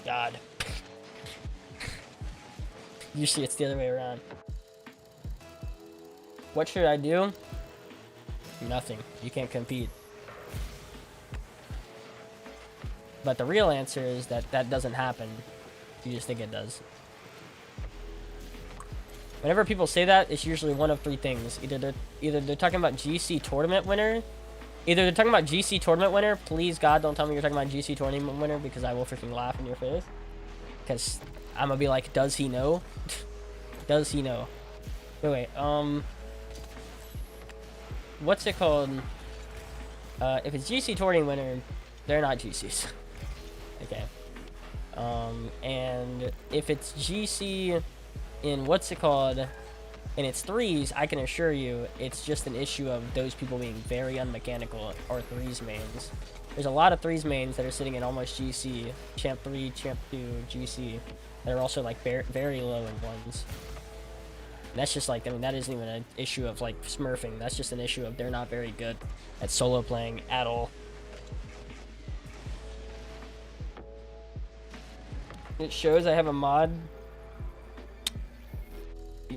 God. Usually it's the other way around. What should I do? Nothing. You can't compete. But the real answer is that that doesn't happen. You just think it does. Whenever people say that, it's usually one of three things. Either they're talking about GC tournament winner. Either they're talking about GC tournament winner. Please, God, don't tell me you're talking about GC tournament winner, because I will freaking laugh in your face. Because I'm gonna be like, does he know? Does he know? Wait. What's it called? If it's GC tournament winner, they're not GCs. Okay. And if it's GC in what's it called, and it's threes, I can assure you it's just an issue of those people being very unmechanical or threes mains. There's a lot of threes mains that are sitting in almost GC, champ 3, champ 2, GC. They're also like very low in ones. And that's just like, I mean, that isn't even an issue of like smurfing. That's just an issue of they're not very good at solo playing at all. It shows I have a mod.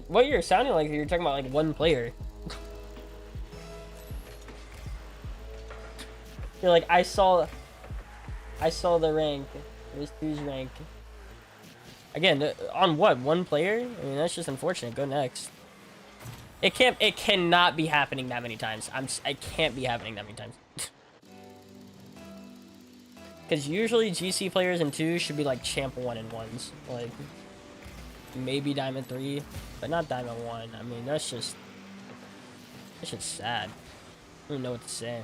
What you're sounding like, you're talking about like one player. You're like, I saw the rank. There's who's rank. Again, on what? One player? I mean, that's just unfortunate. Go next. It cannot be happening that many times. It can't be happening that many times. Because usually GC players in 2 should be like champ 1 and 1s. Like, maybe diamond 3, but not diamond 1. I mean, that's just sad. I don't know what to say.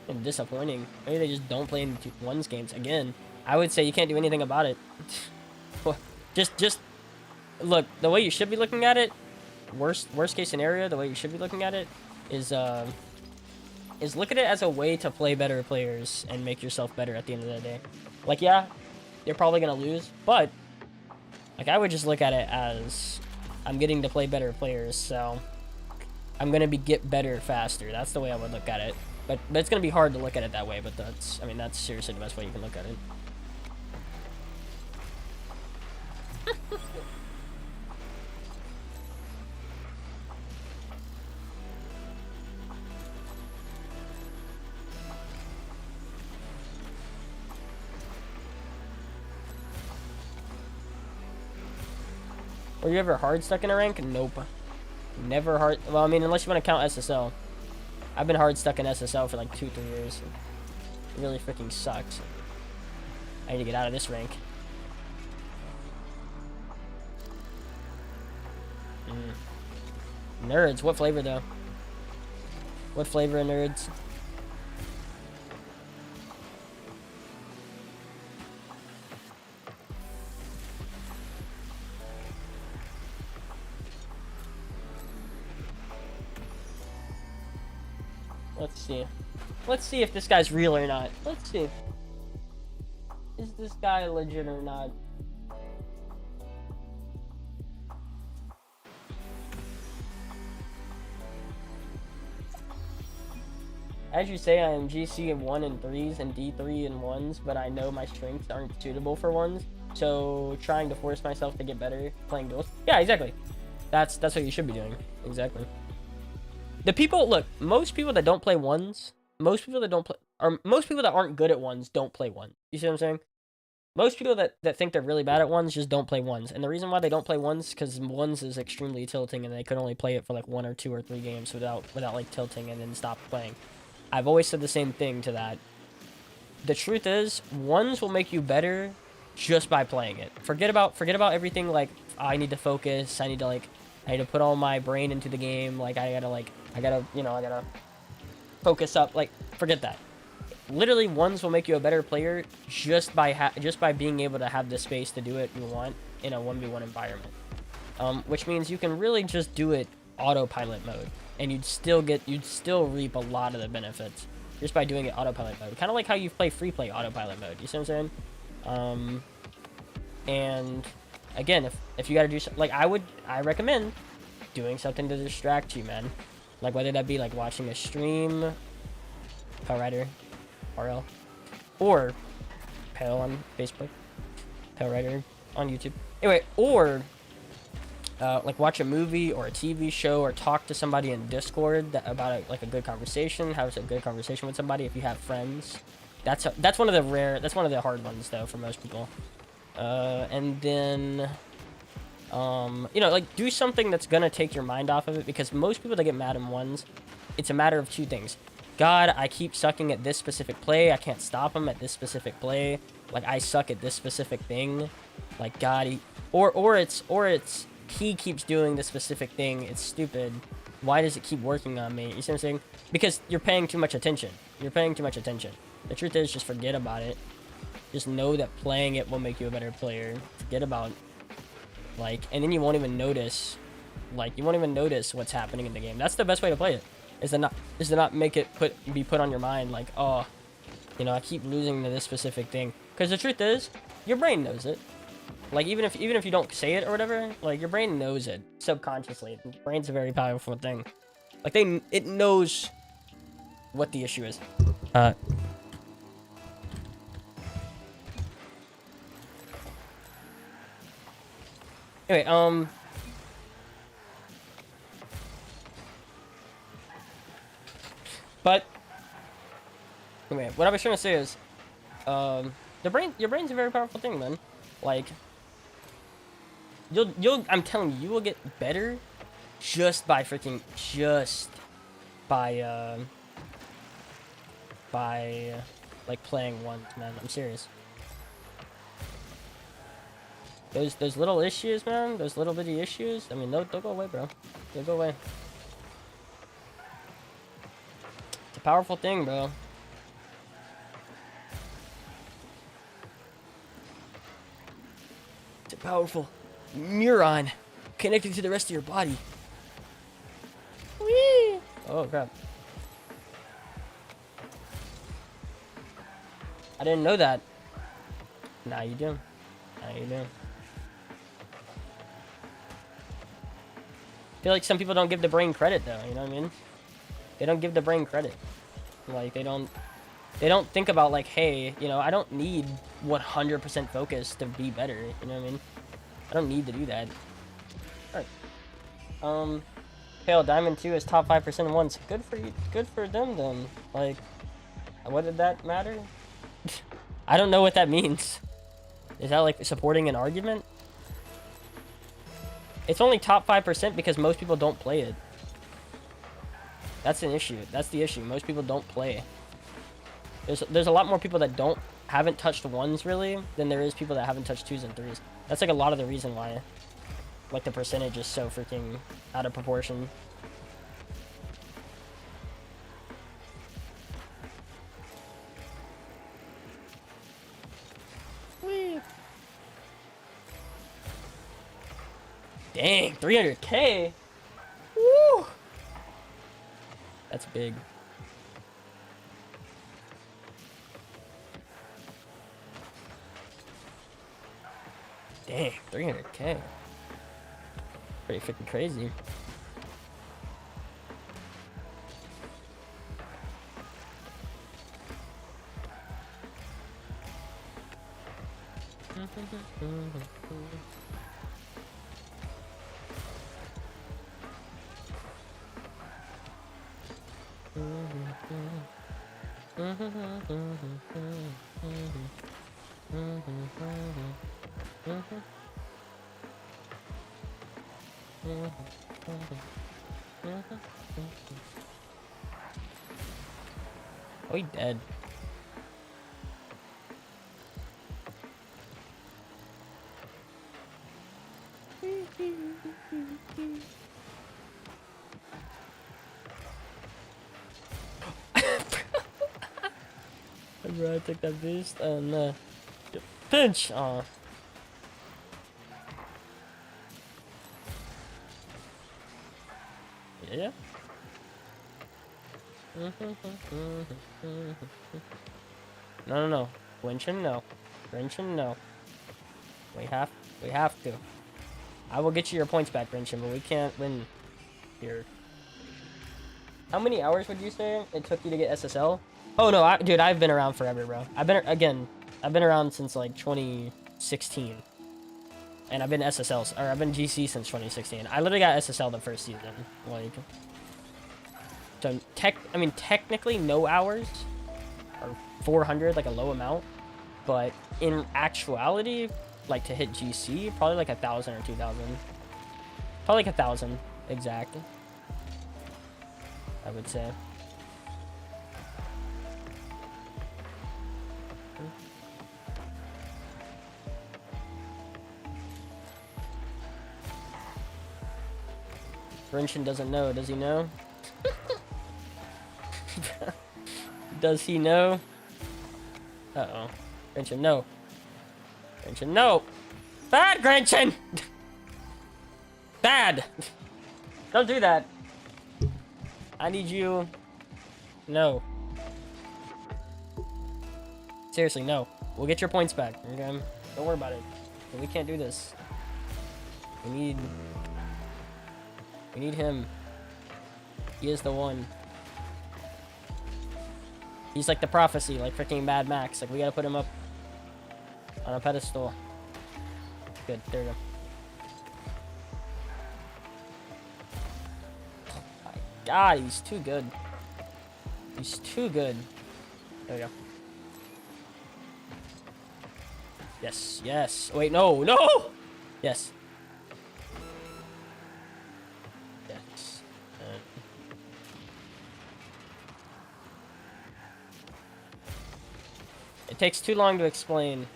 And disappointing. Maybe they just don't play in 1s games. Again, I would say you can't do anything about it. just look, the way you should be looking at it, worst case scenario, the way you should be looking at it is look at it as a way to play better players and make yourself better at the end of the day. Like, yeah, you're probably gonna lose, but like, I would just look at it as I'm getting to play better players, so I'm gonna get better faster. That's the way I would look at it. But it's gonna be hard to look at it that way. But that's seriously the best way you can look at it. Were you ever hard stuck in a rank? Nope. Never hard. Well, I mean, unless you want to count SSL. I've been hard stuck in SSL for like 2-3 years. It really freaking sucks. I need to get out of this rank. Nerds. What flavor though? What flavor of nerds? Let's see. Let's see if this guy's real or not. Let's see. Is this guy legit or not? As you say, I am GC in 1 and 3s and D3 in 1s, but I know my strengths aren't suitable for 1s. So trying to force myself to get better playing duels. Yeah, exactly. That's what you should be doing. Exactly. The people, look, most people that don't play 1s, most people that aren't good at 1s don't play 1s. You see what I'm saying? Most people that think they're really bad at 1s just don't play 1s. And the reason why they don't play 1s is because 1s is extremely tilting and they could only play it for like 1 or 2 or 3 games without like tilting and then stop playing. I've always said the same thing to that. The truth is, 1s will make you better just by playing it. Forget about everything like, oh, I need to focus, I need to put all my brain into the game, like I gotta focus up, like, forget that. Literally, 1s will make you a better player just by being able to have the space to do it you want in a 1v1 environment. Which means you can really just do it autopilot mode, and you'd still reap a lot of the benefits just by doing it autopilot mode. Kind of like how you play free play autopilot mode. You see what I'm saying? And again, if you gotta do something, like I recommend doing something to distract you, man. Like whether that be like watching a stream, Pale RL, or Pale on Facebook, Pale on YouTube. Anyway, or like watch a movie or a TV show or talk to somebody in Discord about like a good conversation. Have a good conversation with somebody if you have friends. That's one of the hard ones though for most people. And then you know, like, do something that's gonna take your mind off of it, because most people that get mad in ones, it's a matter of two things. God, I keep sucking at this specific play. I can't stop him at this specific play. Like, I suck at this specific thing. Like, God, or it's he keeps doing this specific thing. It's stupid. Why does it keep working on me? You see what I'm saying? Because you're paying too much attention. You're paying too much attention. The truth is, just forget about it. Just know that playing it will make you a better player. Forget about, like, and then you won't even notice, like, you won't even notice what's happening in the game. That's the best way to play it. Is to not make it be put on your mind, like, oh, you know, I keep losing to this specific thing. Because the truth is, your brain knows it. Like, even if you don't say it or whatever, like, your brain knows it subconsciously. The brain's a very powerful thing. Like, it knows what the issue is. Anyway, but anyway, what I was trying to say is, your brain's a very powerful thing, man. Like, I'm telling you, you will get better just by like playing ones, man. I'm serious. Those little issues, man. Those little bitty issues. I mean, they'll go away, bro. They'll go away. It's a powerful thing, bro. It's a powerful neuron connected to the rest of your body. Whee! Oh crap! I didn't know that. Now you do. Now you do. I feel like some people don't give the brain credit, though. You know what I mean? They don't give the brain credit. Like, they don't think about, like, hey, you know, I don't need 100% focus to be better. You know what I mean? I don't need to do that. All right. Pale Diamond 2 is top 5% once. Good for you. Good for them, then. Like, what did that matter? I don't know what that means. Is that, like, supporting an argument? It's only top 5% because most people don't play it. That's an issue. That's the issue. Most people don't play. There's a lot more people that haven't touched ones really than there is people that haven't touched twos and threes. That's like a lot of the reason why, like, the percentage is so freaking out of proportion. Whee. Dang, 300K. Woo! That's big. Dang, 300K. Pretty freaking crazy. Oh, he dead. Bro, I took that boost. Oh no. Pinch! Aw. Yeah? No. Winchin, no. Grinchin, no. We have to. I will get you your points back, Grinchin, but we can't win here. How many hours would you say it took you to get SSL? Oh no, dude, I've been around forever, bro. I've been around since like 2016. And I've been SSL, or I've been GC since 2016. I literally got SSL the first season. Like, so technically no hours, or 400, like a low amount. But in actuality, like to hit GC, probably like 1,000 or 2,000. Probably like 1,000 exact, I would say. Grinchen doesn't know. Does he know? Does he know? Uh-oh. Grinchen, no. Grinchen, no! Bad, Grinchen! Bad! Don't do that. I need you. No. Seriously, no. We'll get your points back, okay? Don't worry about it. We can't do this. We need him. He is the one. He's like the prophecy, like freaking Mad Max. Like, we gotta put him up on a pedestal. Good, there we go. Oh my God, he's too good. He's too good. There we go. Yes, yes. Wait, no, no! Yes. Yes. It takes too long to explain.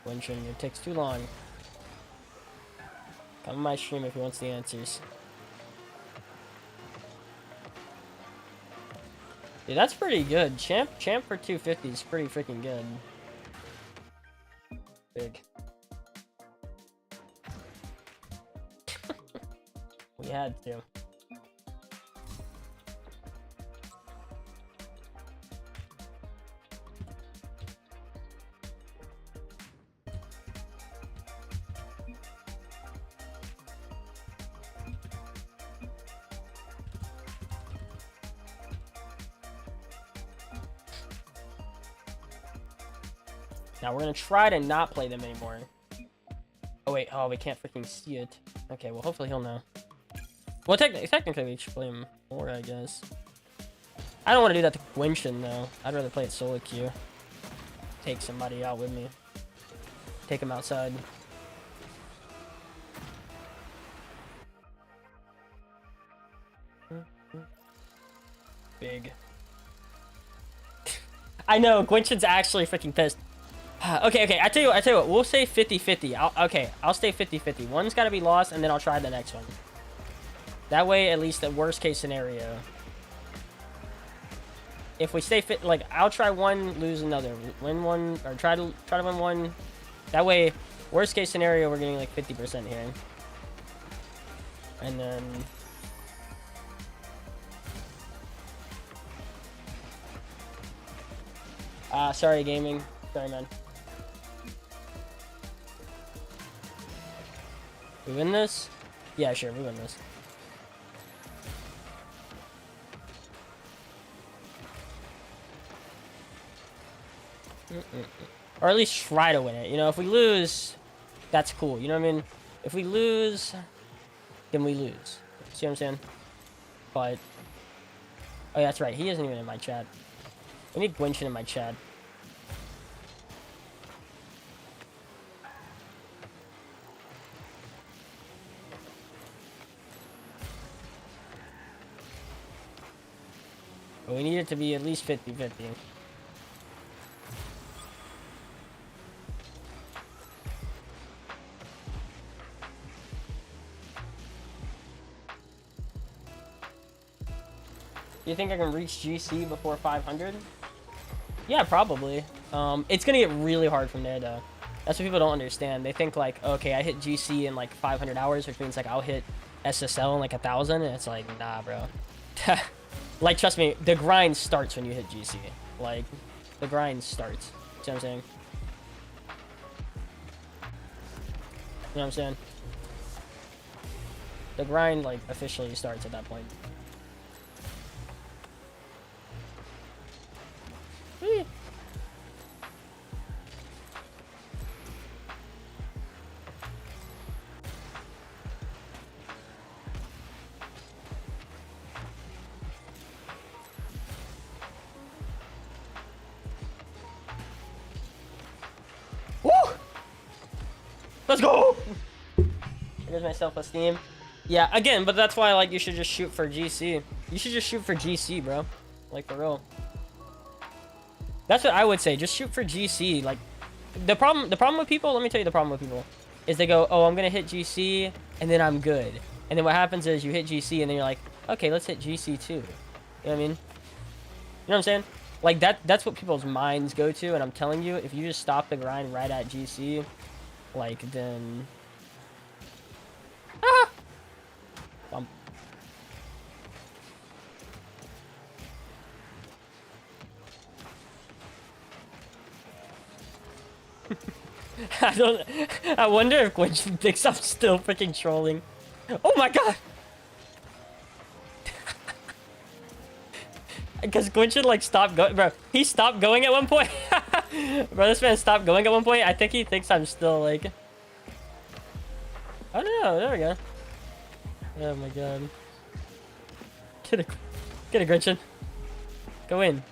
Grinchen, it takes too long. Come on my stream if he wants the answers. Dude, that's pretty good. Champ for 250 is pretty freaking good. Big. We had to. Now we're gonna try to not play them anymore. Oh wait, oh, we can't freaking see it. Okay, well hopefully he'll know. Well, technically we should play him more, I guess. I don't want to do that to Grinchen though. I'd rather play it solo queue. Take somebody out with me. Take him outside. Big. I know, Gwinchen's actually freaking pissed. Okay, I tell you what, we'll say 50-50. I'll stay 50-50. One's gotta be lost, and then I'll try the next one. That way, at least the worst case scenario. If we stay fit, like, I'll try one, lose another. Win one, or try to win one. That way, worst case scenario, we're getting like 50% here. And then... sorry, gaming. Sorry, man. We win this? Yeah, sure, we win this. Or at least try to win it. You know, if we lose, that's cool. You know what I mean? If we lose, then we lose. See what I'm saying? But... oh, yeah, that's right. He isn't even in my chat. We need Gwinchin in my chat. But we need it to be at least 50-50. Do you think I can reach GC before 500? Yeah, probably. It's gonna get really hard from there, though. That's what people don't understand. They think, like, okay, I hit GC in, like, 500 hours, which means, like, I'll hit SSL in, like, 1,000, and it's like, nah, bro. Like, trust me, the grind starts when you hit GC. Like, the grind starts. See what I'm saying? You know what I'm saying? The grind, like, officially starts at that point. Whee! Let's go. There's my self-esteem. Yeah, again, but that's why like you should just shoot for GC. You should just shoot for GC, bro. Like for real. That's what I would say. Just shoot for GC. Like the problem with people, let me tell you the problem with people is they go, "Oh, I'm going to hit GC and then I'm good." And then what happens is you hit GC and then you're like, "Okay, let's hit GC too." You know what I mean? You know what I'm saying? Like that's what people's minds go to, and I'm telling you, if you just stop the grind right at GC, like then bump. I wonder if Quench thinks I'm still freaking trolling. Oh my god! Because Quench should like stop going, bro. He stopped going at one point. Bro, this man stopped going at one point. I think he thinks I'm still like. Oh no! There we go. Oh my god. Get a Gretchen. Go in.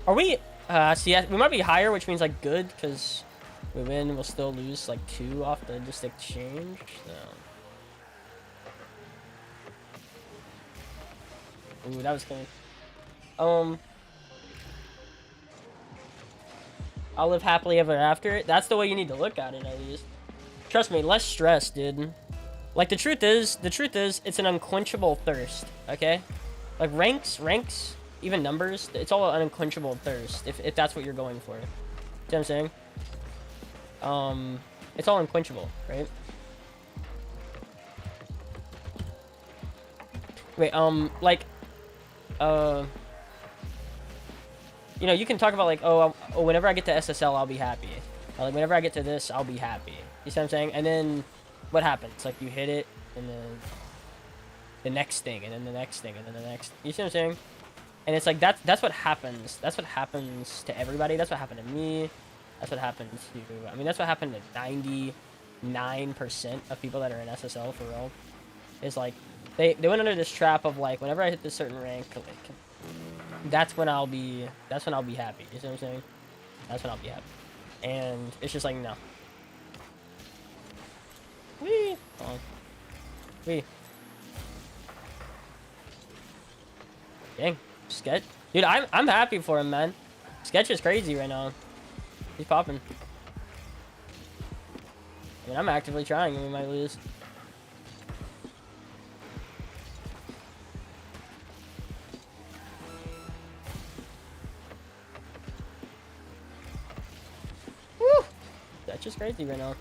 Are we, see, we might be higher, which means, like, good, because we win, we'll still lose, like, 2 off the just exchange, so. Ooh, that was clean. I'll live happily ever after. That's the way you need to look at it, at least. Trust me, less stress, dude. Like, the truth is, it's an unquenchable thirst, okay? Like, ranks, even numbers, it's all an unquenchable thirst, if that's what you're going for. See what I'm saying? It's all unquenchable, right? Wait, like, you know, you can talk about, like, oh, whenever I get to SSL, I'll be happy. Or, like, whenever I get to this, I'll be happy. You see what I'm saying? And then, what happens? Like, you hit it, and then the next thing, and then the next thing, and then the next. You see what I'm saying? And it's like, that's what happens. That's what happens to everybody. That's what happened to me. That's what happened to, I mean, that's what happened to 99% of people that are in SSL, for real. Is like, they went under this trap of, like, whenever I hit this certain rank, like, that's when I'll be happy. You see what I'm saying? That's when I'll be happy. And it's just like, no. Wee! Oh. Wee. Dang. Sketch. Dude, I'm happy for him, man. Sketch is crazy right now. He's popping. I mean, I'm actively trying and we might lose. Woo! Sketch is crazy right now.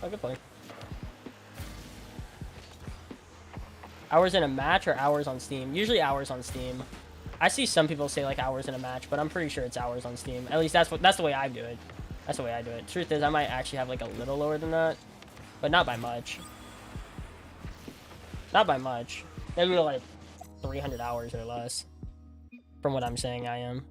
Oh, good play. Hours in a match or hours on Steam? Usually hours on Steam. I see some people say like hours in a match, but I'm pretty sure it's hours on Steam. At least that's the way I do it. That's the way I do it. Truth is, I might actually have like a little lower than that, but not by much. Not by much. Maybe like 300 hours or less, from what I'm saying I am.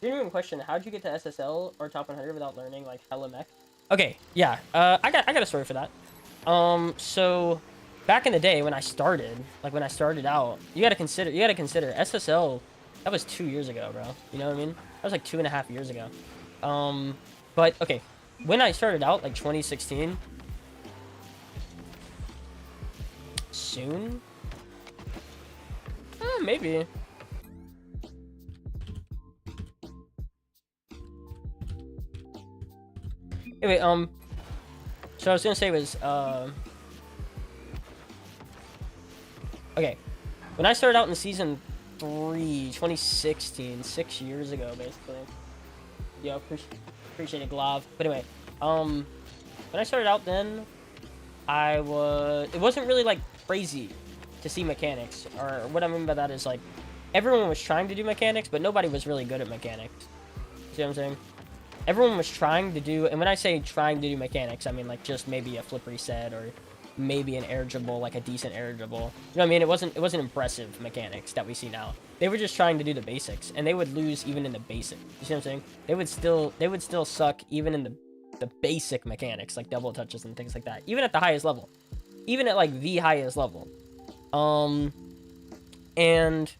Genuine question: how'd you get to SSL or top 100 without learning like hella mech? Okay, yeah. I got a story for that. So back in the day when I started, like when I started out, you gotta consider SSL. That was 2 years ago, bro. You know what I mean? That was like 2.5 years ago. But okay, when I started out, like 2016. soon? Maybe. Anyway, so I was gonna say was, okay, when I started out in season 3, 2016, 6 years ago, basically. Yo, appreciate it, Glav. But anyway, when I started out then, it wasn't really, like, crazy to see mechanics, or what I mean by that is, like, everyone was trying to do mechanics, but nobody was really good at mechanics. See what I'm saying? Everyone was trying to do, and when I say trying to do mechanics, I mean, like, just maybe a flip reset, or maybe an air dribble, like a decent air dribble. You know what I mean? It wasn't impressive mechanics that we see now. They were just trying to do the basics, and they would lose even in the basic. You see what I'm saying? They would still suck even in the basic mechanics, like double touches and things like that. Even at the highest level. Even at, like, the highest level. And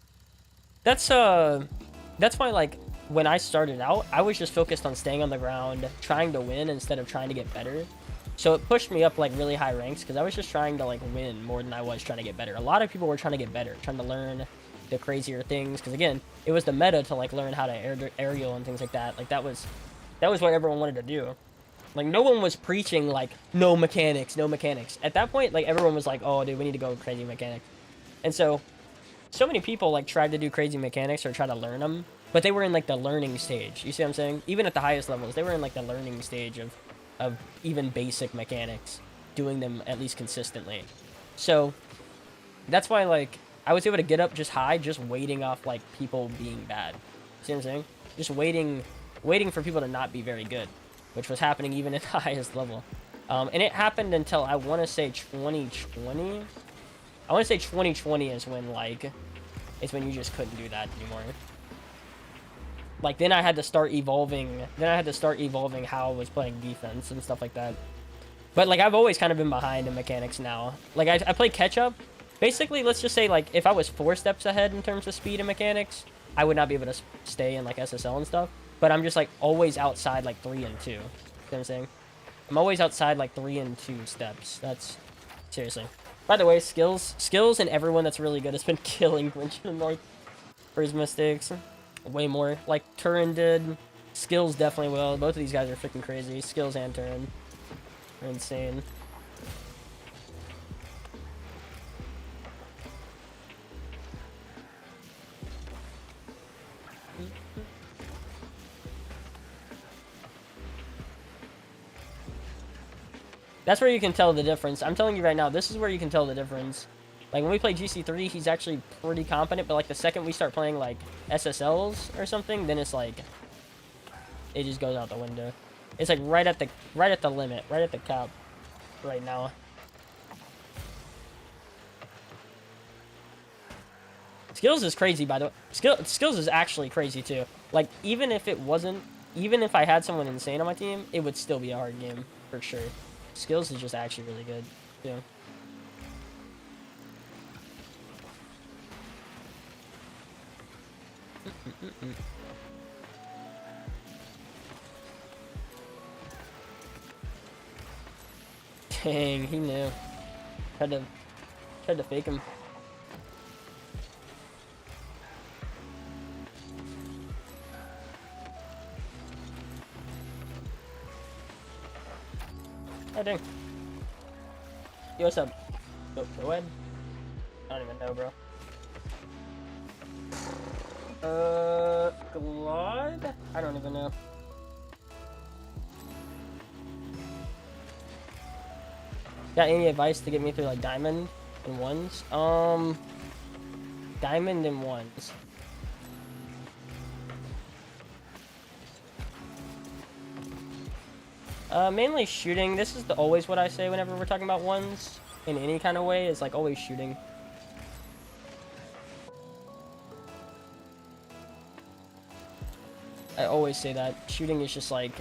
that's why, like, when I started out, I was just focused on staying on the ground, trying to win instead of trying to get better. So it pushed me up, like, really high ranks, because I was just trying to, like, win more than I was trying to get better. A lot of people were trying to get better, trying to learn the crazier things, because, again, it was the meta to, like, learn how to aerial and things like that. Like, that was what everyone wanted to do. Like, no one was preaching, like, no mechanics, no mechanics. At that point, like, everyone was like, oh, dude, we need to go crazy mechanics. And so many people, like, tried to do crazy mechanics or try to learn them, but they were in, like, the learning stage. You see what I'm saying? Even at the highest levels, they were in, like, the learning stage of even basic mechanics, doing them at least consistently. So that's why, like, I was able to get up just high, just waiting off, like, people being bad. See what I'm saying? Just waiting for people to not be very good, which was happening even at the highest level. And it happened until, I want to say 2020. I want to say 2020 is when, like, it's when you just couldn't do that anymore. Like, then I had to start evolving how I was playing defense and stuff like that. But, like, I've always kind of been behind in mechanics now. Like, I play catch-up. Basically, let's just say, like, if I was 4 steps ahead in terms of speed and mechanics, I would not be able to stay in, like, SSL and stuff. But I'm just, like, always outside, like, 3 and 2. You know what I'm saying? I'm always outside, like, 3 and 2 steps. That's... Seriously. By the way, skills and everyone that's really good has been killing Grinch North for his mistakes. Way more. Like, Turin did. Skills definitely will. Both of these guys are freaking crazy. Skills and Turin are insane. That's where you can tell the difference. I'm telling you right now, this is where you can tell the difference. Like, when we play GC3, he's actually pretty competent, but, like, the second we start playing, like, SSLs or something, then it's, like, it just goes out the window. It's, like, right at the limit, right at the cap right now. Skills is crazy, by the way. Skills is actually crazy, too. Like, even if I had someone insane on my team, it would still be a hard game, for sure. Skills is just actually really good, too. Dang, he knew. Tried to fake him. Oh, dang. Yo, what's up? Go ahead. I don't even know, bro. Glide? I don't even know. Got any advice to get me through, like, diamond and ones? Diamond and ones. Mainly shooting. This is always what I say whenever we're talking about ones in any kind of way, is, like, always shooting. I always say that. Shooting is just, like...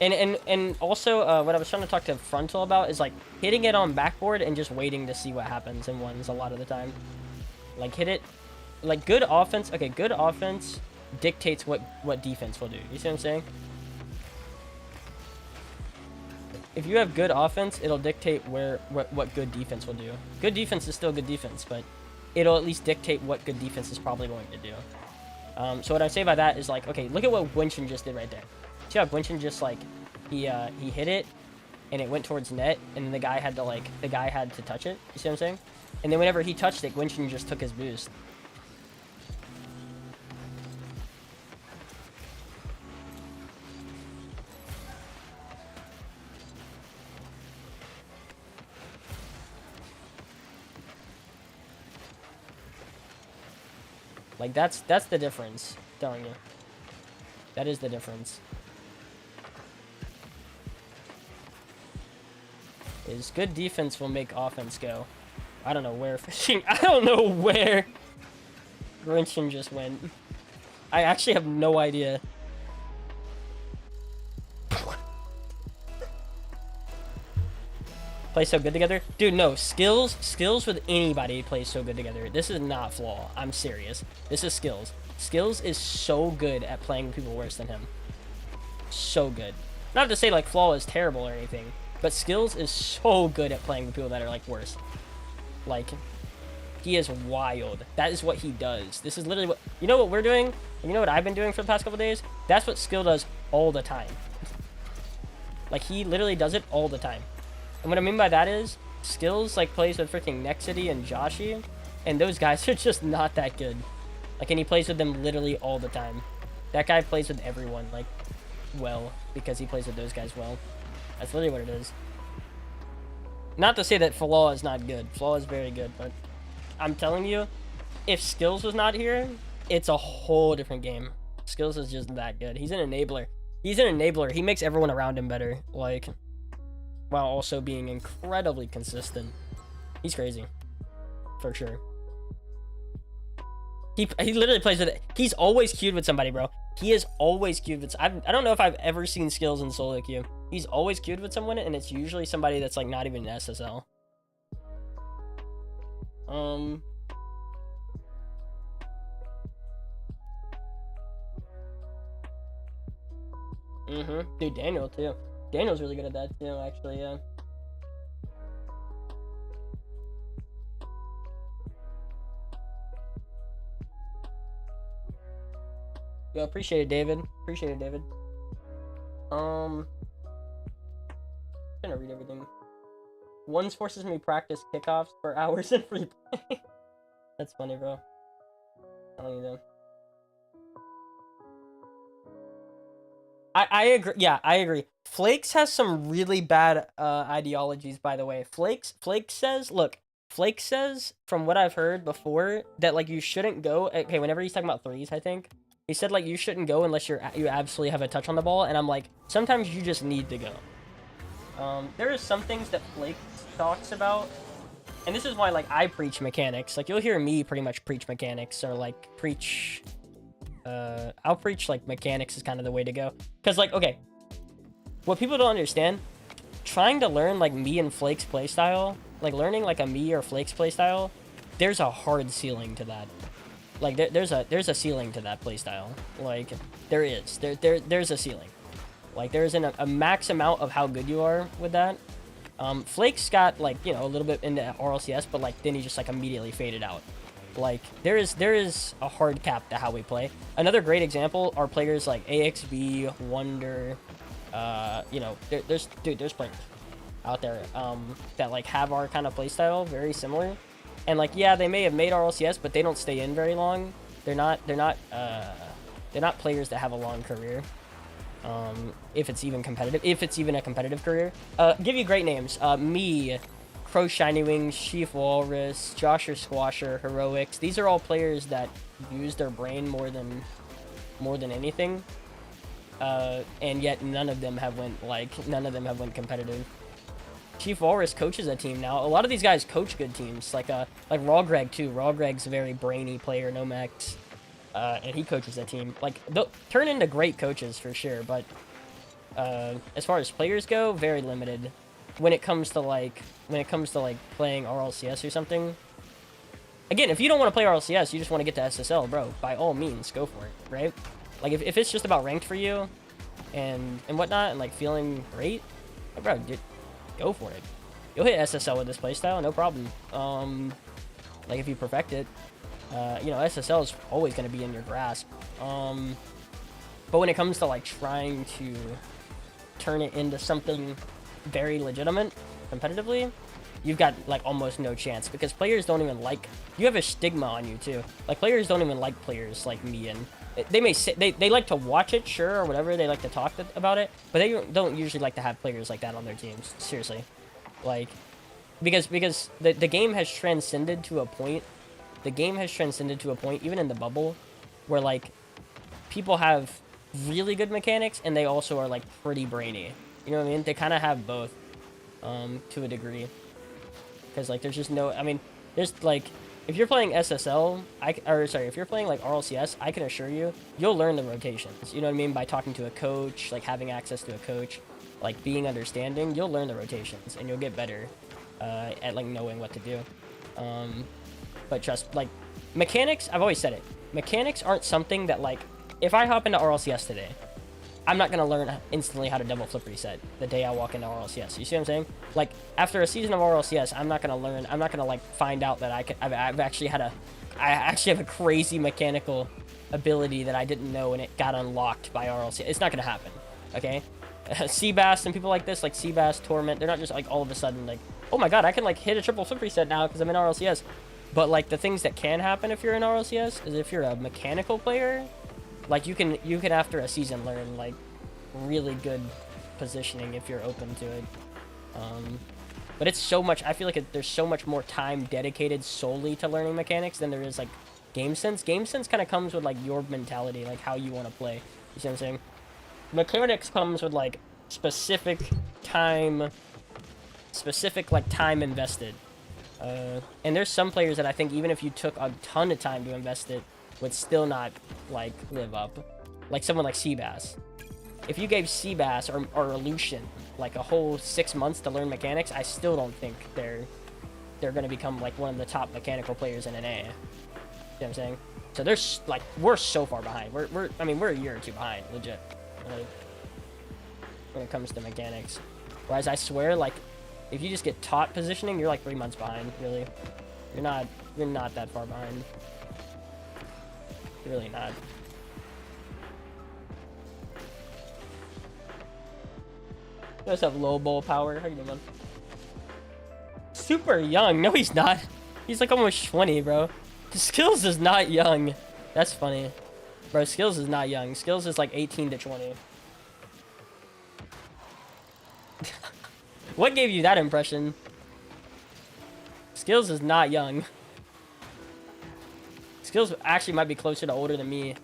And also, what I was trying to talk to Frontal about is, like, hitting it on backboard and just waiting to see what happens in ones a lot of the time. Like, hit it... Like, good offense... Okay, good offense dictates what defense will do. You see what I'm saying? if you have good offense, it'll dictate what good defense will do. Good defense is still good defense, but it'll at least dictate what good defense is probably going to do. So what I say by that is like, okay, look at what Winston just did right there. See how Winston just like he hit it and it went towards net, and then the guy had to touch it. You see what I'm saying? And then whenever he touched it, Winston just took his boost. Like, that's the difference, I'm telling you. That is the difference. Is good defense will make offense go. I don't know where fishing. I don't know where Grinchen just went. I actually have no idea. Play so good together, dude. No, skills with anybody plays so good together. This is not flaw. I'm serious. This is skills. Skills is so good at playing with people worse than him. So good. Not to say like flaw is terrible or anything, but skills is so good at playing with people that are like worse. Like, he is wild. That is what he does. This is literally what, you know what we're doing? You know what I've been doing for the past couple days? That's what skill does all the time. Like, he literally does it all the time. And what I mean by that is, skills like plays with freaking Nexity and Joshi, and those guys are just not that good. Like, and he plays with them literally all the time. That guy plays with everyone, like, well, because he plays with those guys well. That's literally what it is. Not to say that Flaw is not good. Flaw is very good, but I'm telling you, if Skills was not here, it's a whole different game. Skills is just that good. He's an enabler. He's an enabler. He makes everyone around him better, like, while also being incredibly consistent. He's crazy, for sure. He literally plays with it. He's always queued with somebody, bro. He is always queued with. I don't know if I've ever seen Skills in solo queue. He's always queued with someone, and it's usually somebody that's like not even an SSL. Dude, Daniel too. Daniel's really good at that too, actually. Yeah. Yo, appreciate it, David. Appreciate it, David. I'm gonna read everything. Ones forces me practice kickoffs for hours in free play. That's funny, bro. I don't know. I agree. Yeah, I agree. Flakes has some really bad ideologies, by the way. Flakes says, look, Flakes says, from what I've heard before, that like you shouldn't go. Okay, whenever he's talking about threes, I think he said like you shouldn't go unless you absolutely have a touch on the ball. And I'm like, sometimes you just need to go. There are some things that Flakes talks about, and this is why like I preach mechanics. Like you'll hear me pretty much preach mechanics, or like preach. I'll preach like mechanics is kind of the way to go. Cause like, okay, what people don't understand, trying to learn like me and Flake's playstyle, like learning like a me or Flake's playstyle, there's a hard ceiling to that. Like there's a ceiling to that playstyle. Like there's a ceiling. Like there isn't a max amount of how good you are with that. Flake's got like, you know, a little bit into RLCS, but like then he just like immediately faded out. Like there is a hard cap to how we play. Another great example are players like AXB, Wonder. You know, there's players out there that like have our kind of playstyle, very similar. And like, yeah, they may have made RLCS, but they don't stay in very long. They're not players that have a long career. If it's even competitive, if it's even a competitive career. Give you great names. Me, Crow Shiny Wings, Chief Walrus, Josher Squasher, Heroics. These are all players that use their brain more than anything. And yet none of them have went competitive. Chief Walrus coaches a team now. A lot of these guys coach good teams, like Raw Greg too. Raw Greg's a very brainy player, Nomex, and he coaches a team. Like they'll turn into great coaches for sure, but as far as players go, very limited. When it comes to like playing RLCS or something. Again, if you don't want to play RLCS, you just want to get to SSL, bro, by all means, go for it, right? Like if it's just about ranked for you and whatnot, and like feeling great, Oh, bro, dude, go for it. You'll hit SSL with this playstyle, no problem. Like if you perfect it, you know, SSL is always going to be in your grasp. But when it comes to like trying to turn it into something very legitimate competitively, you've got like almost no chance, because players don't even like, you have a stigma on you too. Like players don't even like players like me, and they may say they like to watch it, sure, or whatever, they like to talk about it, but they don't usually like to have players like that on their teams, seriously. Like because the game has transcended to a point, even in the bubble, where like people have really good mechanics and they also are like pretty brainy, you know what I mean? They kind of have both to a degree, because like there's just no, I mean, there's like, if you're playing SSL, if you're playing like RLCS, I can assure you, you'll learn the rotations, you know what I mean? By talking to a coach, like having access to a coach, like being understanding, you'll learn the rotations and you'll get better at like knowing what to do. But trust, like mechanics, I've always said it, mechanics aren't something that like, if I hop into RLCS today, I'm not going to learn instantly how to double flip reset the day I walk into RLCS. You see what I'm saying? Like, after a season of RLCS, I'm not going to learn, I'm not going to, like, find out that I actually have a crazy mechanical ability that I didn't know and it got unlocked by RLCS. It's not going to happen, okay? Seabass and people like this, like Seabass, Torment, they're not just, like, all of a sudden, like, oh my god, I can, like, hit a triple flip reset now because I'm in RLCS. But, like, the things that can happen if you're in RLCS is if you're a mechanical player, like, you can after a season learn, like, really good positioning if you're open to it. But it's so much, I feel like there's so much more time dedicated solely to learning mechanics than there is, like, game sense. Game sense kind of comes with, like, your mentality, like, how you want to play. You see what I'm saying? Mechanics comes with, like, specific, like, time invested. And there's some players that I think even if you took a ton of time to invest it, would still not, like, live up. Like someone like Seabass. If you gave Seabass or Lucian, like, a whole 6 months to learn mechanics, I still don't think they're going to become, like, one of the top mechanical players in NA. You know what I'm saying? So there's, like, we're so far behind. I mean, we're a year or two behind, legit. Like, when it comes to mechanics. Whereas I swear, like, if you just get taught positioning, you're, like, 3 months behind, really. You're not that far behind. Really not. He does have low bowl power. How you doing, man? Super young. No, he's not. He's like almost 20, bro. Skills is not young. That's funny. Bro, Skills is not young. Skills is like 18 to 20. What gave you that impression? Skills is not young. Skills actually might be closer to older than me.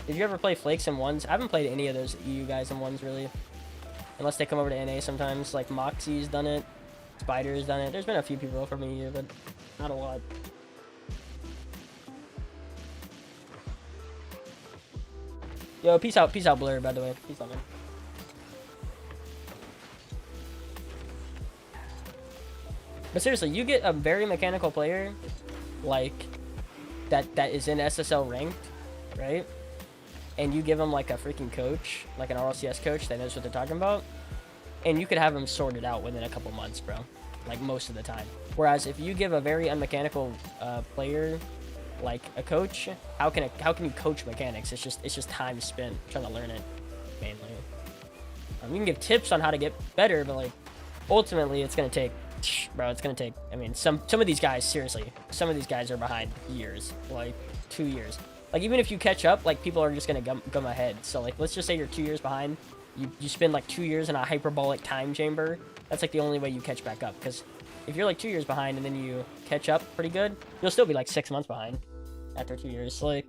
Did you ever play Flakes in ones? I haven't played any of those EU guys in ones, really. Unless they come over to NA sometimes. Like, Moxie's done it. Spider's done it. There's been a few people from EU, but not a lot. Yo, peace out, Blur, by the way. Peace out, man. But seriously, you get a very mechanical player, like, that is in SSL ranked, right? And you give them, like, a freaking coach, like an RLCS coach that knows what they're talking about, and you could have them sorted out within a couple months, bro. Like, most of the time. Whereas if you give a very unmechanical player, like, a coach, how can you coach mechanics? It's just time spent trying to learn it, mainly. You can give tips on how to get better, but, like, ultimately it's gonna take, bro, it's gonna take, I mean, some of these guys, seriously, some of these guys are behind years, like 2 years. Like, even if you catch up, like, people are just gonna come ahead. So, like, let's just say you're 2 years behind. You spend like 2 years in a hyperbolic time chamber. That's like the only way you catch back up. Because if you're like 2 years behind and then you catch up pretty good, you'll still be like 6 months behind after 2 years. So, like,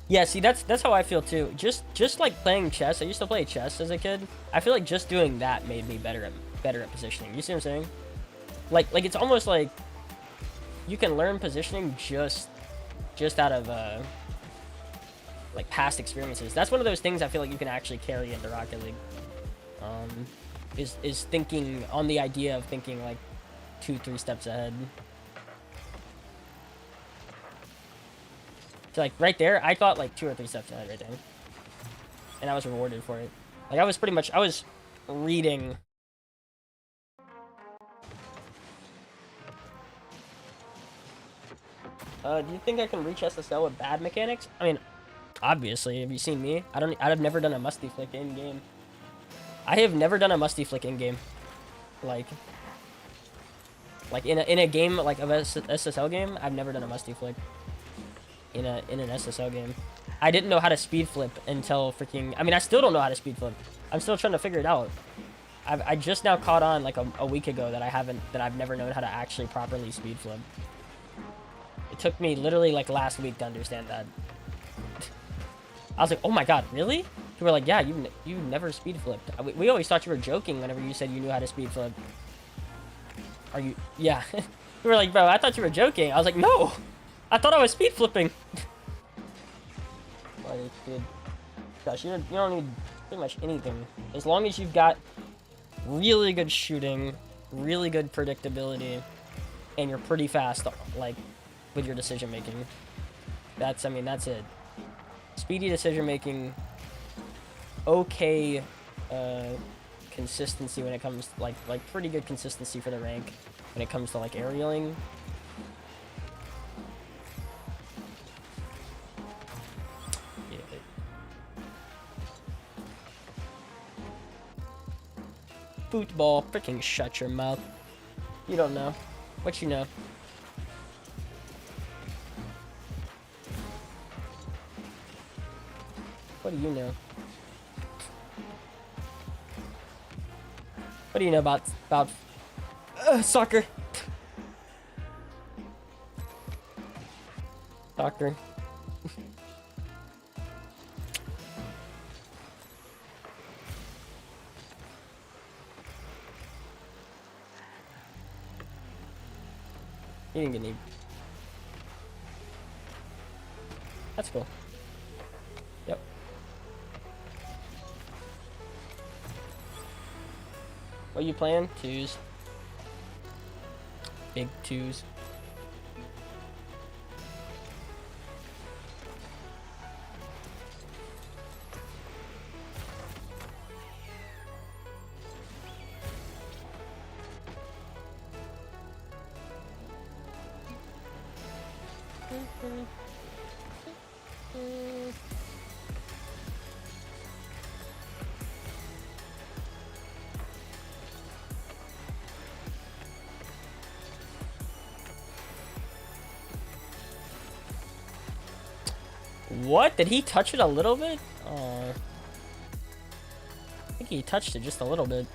yeah, see, that's how I feel too. Just like playing chess. I used to play chess as a kid. I feel like just doing that made me better at positioning. You see what I'm saying? Like it's almost like you can learn positioning just out of like past experiences. That's one of those things I feel like you can actually carry into Rocket League. Is thinking on the idea of thinking like 2-3 steps ahead. So like right there, I got like 2 or 3 steps ahead right there, and I was rewarded for it. Like I was reading. Do you think I can reach SSL with bad mechanics? I mean, obviously. Have you seen me? I've never done a musty flick in game. I have never done a musty flick in game. Like in a game like a SSL game, I've never done a musty flick. In an SSL game, I didn't know how to speed flip until freaking. I mean, I still don't know how to speed flip. I'm still trying to figure it out. I just now caught on like a week ago that I've never known how to actually properly speed flip. It took me literally like last week to understand that. I was like, oh my god, really? You were like, yeah, you never speed flipped. We always thought you were joking whenever you said you knew how to speed flip. Are you? Yeah. You were like, bro, I thought you were joking. I was like, no, I thought I was speed flipping. Like, dude, gosh, you don't need pretty much anything as long as you've got really good shooting, really good predictability, and you're pretty fast, like with your decision making. That's it. Speedy decision making, okay, consistency when it comes to, like pretty good consistency for the rank when it comes to like aerialing. Yeah. Football, freaking shut your mouth. You don't know. What you know? What do you know? What do you know about soccer? Soccer. You didn't get any. That's cool. Yep. What you playing? 2s. Big 2s. What? Did he touch it a little bit? Oh. I think he touched it just a little bit.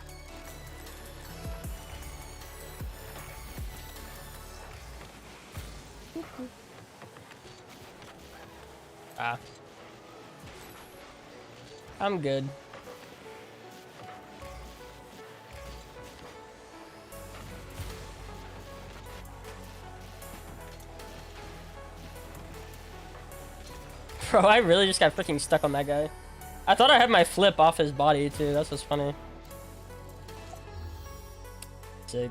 Ah. I'm good. Bro, I really just got freaking stuck on that guy. I thought I had my flip off his body too. That's what's funny. Sick.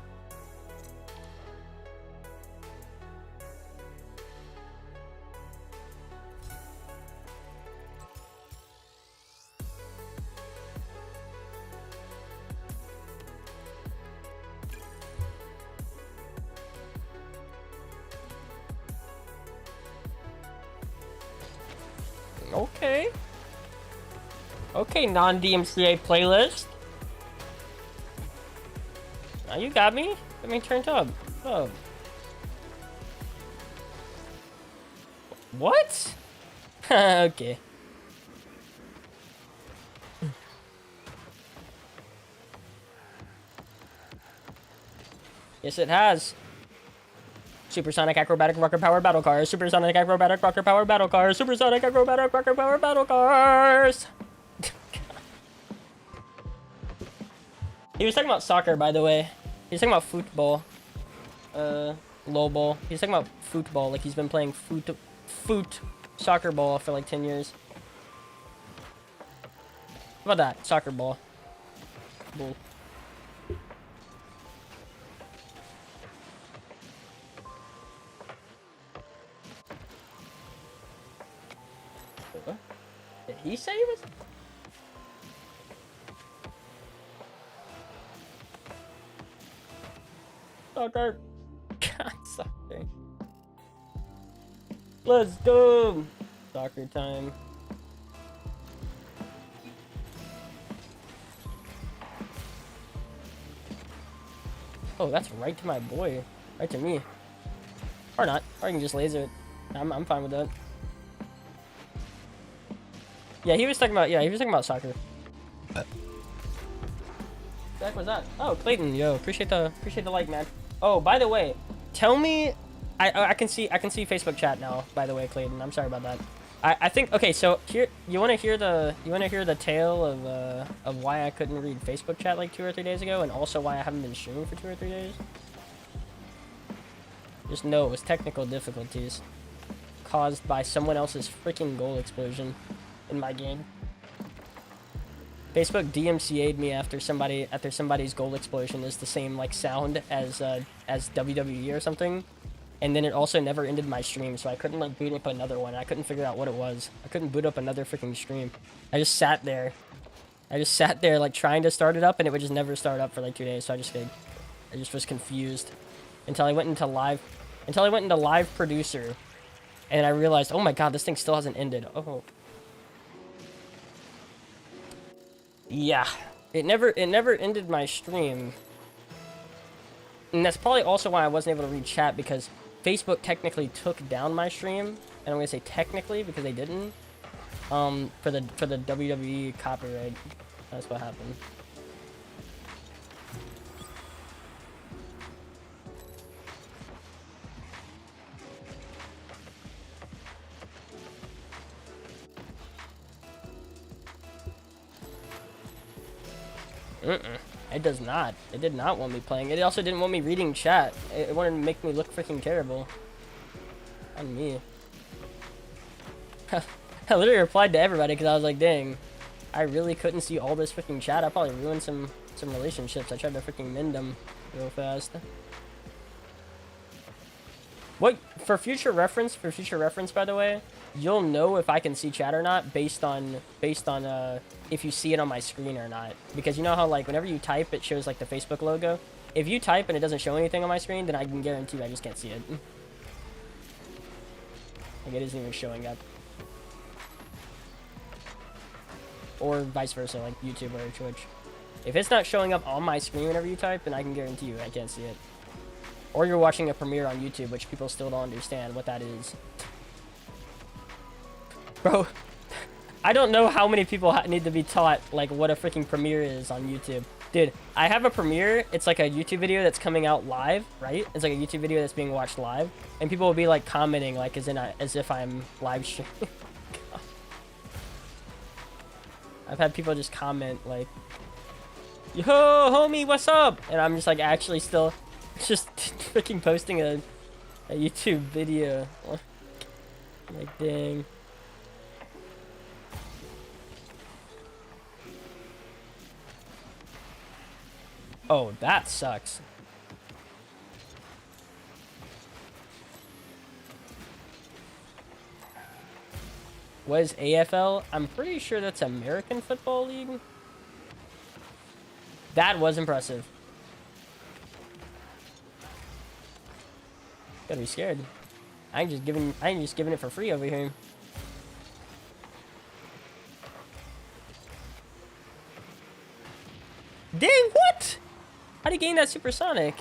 Okay. Okay, non-DMCA playlist. Now you got me. Got me turned up. Oh. What? Okay. Yes, it has. Supersonic acrobatic rocket power battle cars. Supersonic acrobatic rocket power battle cars. Supersonic acrobatic rocket power battle cars. He was talking about soccer, by the way. He was talking about football. Lowball. He was talking about football, like he's been playing soccer ball for like 10 years. How about that? Soccer ball. Bull. he say he was? Soccer. God, soccer. Let's go. Soccer time. Oh, that's right to my boy. Right to me. Or not. Or I can just laser it. I'm fine with that. Yeah, he was talking about soccer. What the heck was that? Oh, Clayton, yo, appreciate the like, man. Oh, by the way, tell me, I can see Facebook chat now. By the way, Clayton, I'm sorry about that. I think, okay, so here, you want to hear the tale of why I couldn't read Facebook chat like 2 or 3 days ago, and also why I haven't been streaming for 2 or 3 days. Just know it was technical difficulties caused by someone else's freaking goal explosion in my game. Facebook DMCA'd me after somebody's goal explosion is the same like sound as WWE or something, and then it also never ended my stream, so I couldn't like boot up another one. I couldn't figure out what it was. I couldn't boot up another freaking stream. I just sat there like trying to start it up, and it would just never start up for like 2 days. So I just was confused until I went into live producer, and I realized, oh my god, this thing still hasn't ended. Oh. Yeah, it never ended my stream, and that's probably also why I wasn't able to read chat, because Facebook technically took down my stream, and I'm gonna say technically because they didn't, for the WWE copyright. That's what happened. It does not. It did not want me playing. It also didn't want me reading chat. It wanted to make me look freaking terrible. On me. I literally replied to everybody because I was like, dang, I really couldn't see all this freaking chat. I probably ruined some relationships. I tried to freaking mend them real fast. What, for future reference, by the way, you'll know if I can see chat or not based on if you see it on my screen or not. Because you know how like whenever you type, it shows like the Facebook logo. If you type and it doesn't show anything on my screen, then I can guarantee I just can't see it. Like it isn't even showing up. Or vice versa, like YouTube or Twitch. If it's not showing up on my screen whenever you type, then I can guarantee you I can't see it. Or you're watching a premiere on YouTube, which people still don't understand what that is. Bro, I don't know how many people need to be taught, like, what a freaking premiere is on YouTube. Dude, I have a premiere. It's like a YouTube video that's coming out live, right? It's like a YouTube video that's being watched live. And people will be, like, commenting, like, as if I'm live streaming. I've had people just comment, like, yo, homie, what's up? And I'm just, like, actually still just freaking posting a YouTube video. Like, dang. Oh, that sucks. What is AFL? I'm pretty sure that's American Football League. That was impressive. Gotta be scared. I ain't just giving it for free over here. Dang, what? How do you gain that supersonic?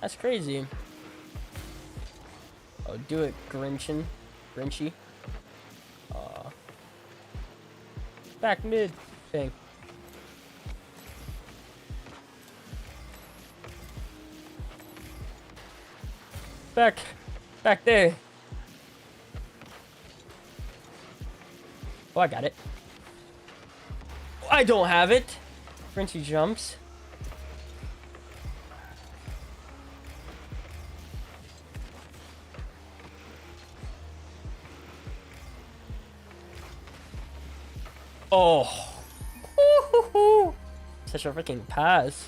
That's crazy. Oh, do it, Grinchy. Back mid thing. Back there. Oh, I got it. I don't have it. Grinchy jumps. Oh. Such a freaking pass.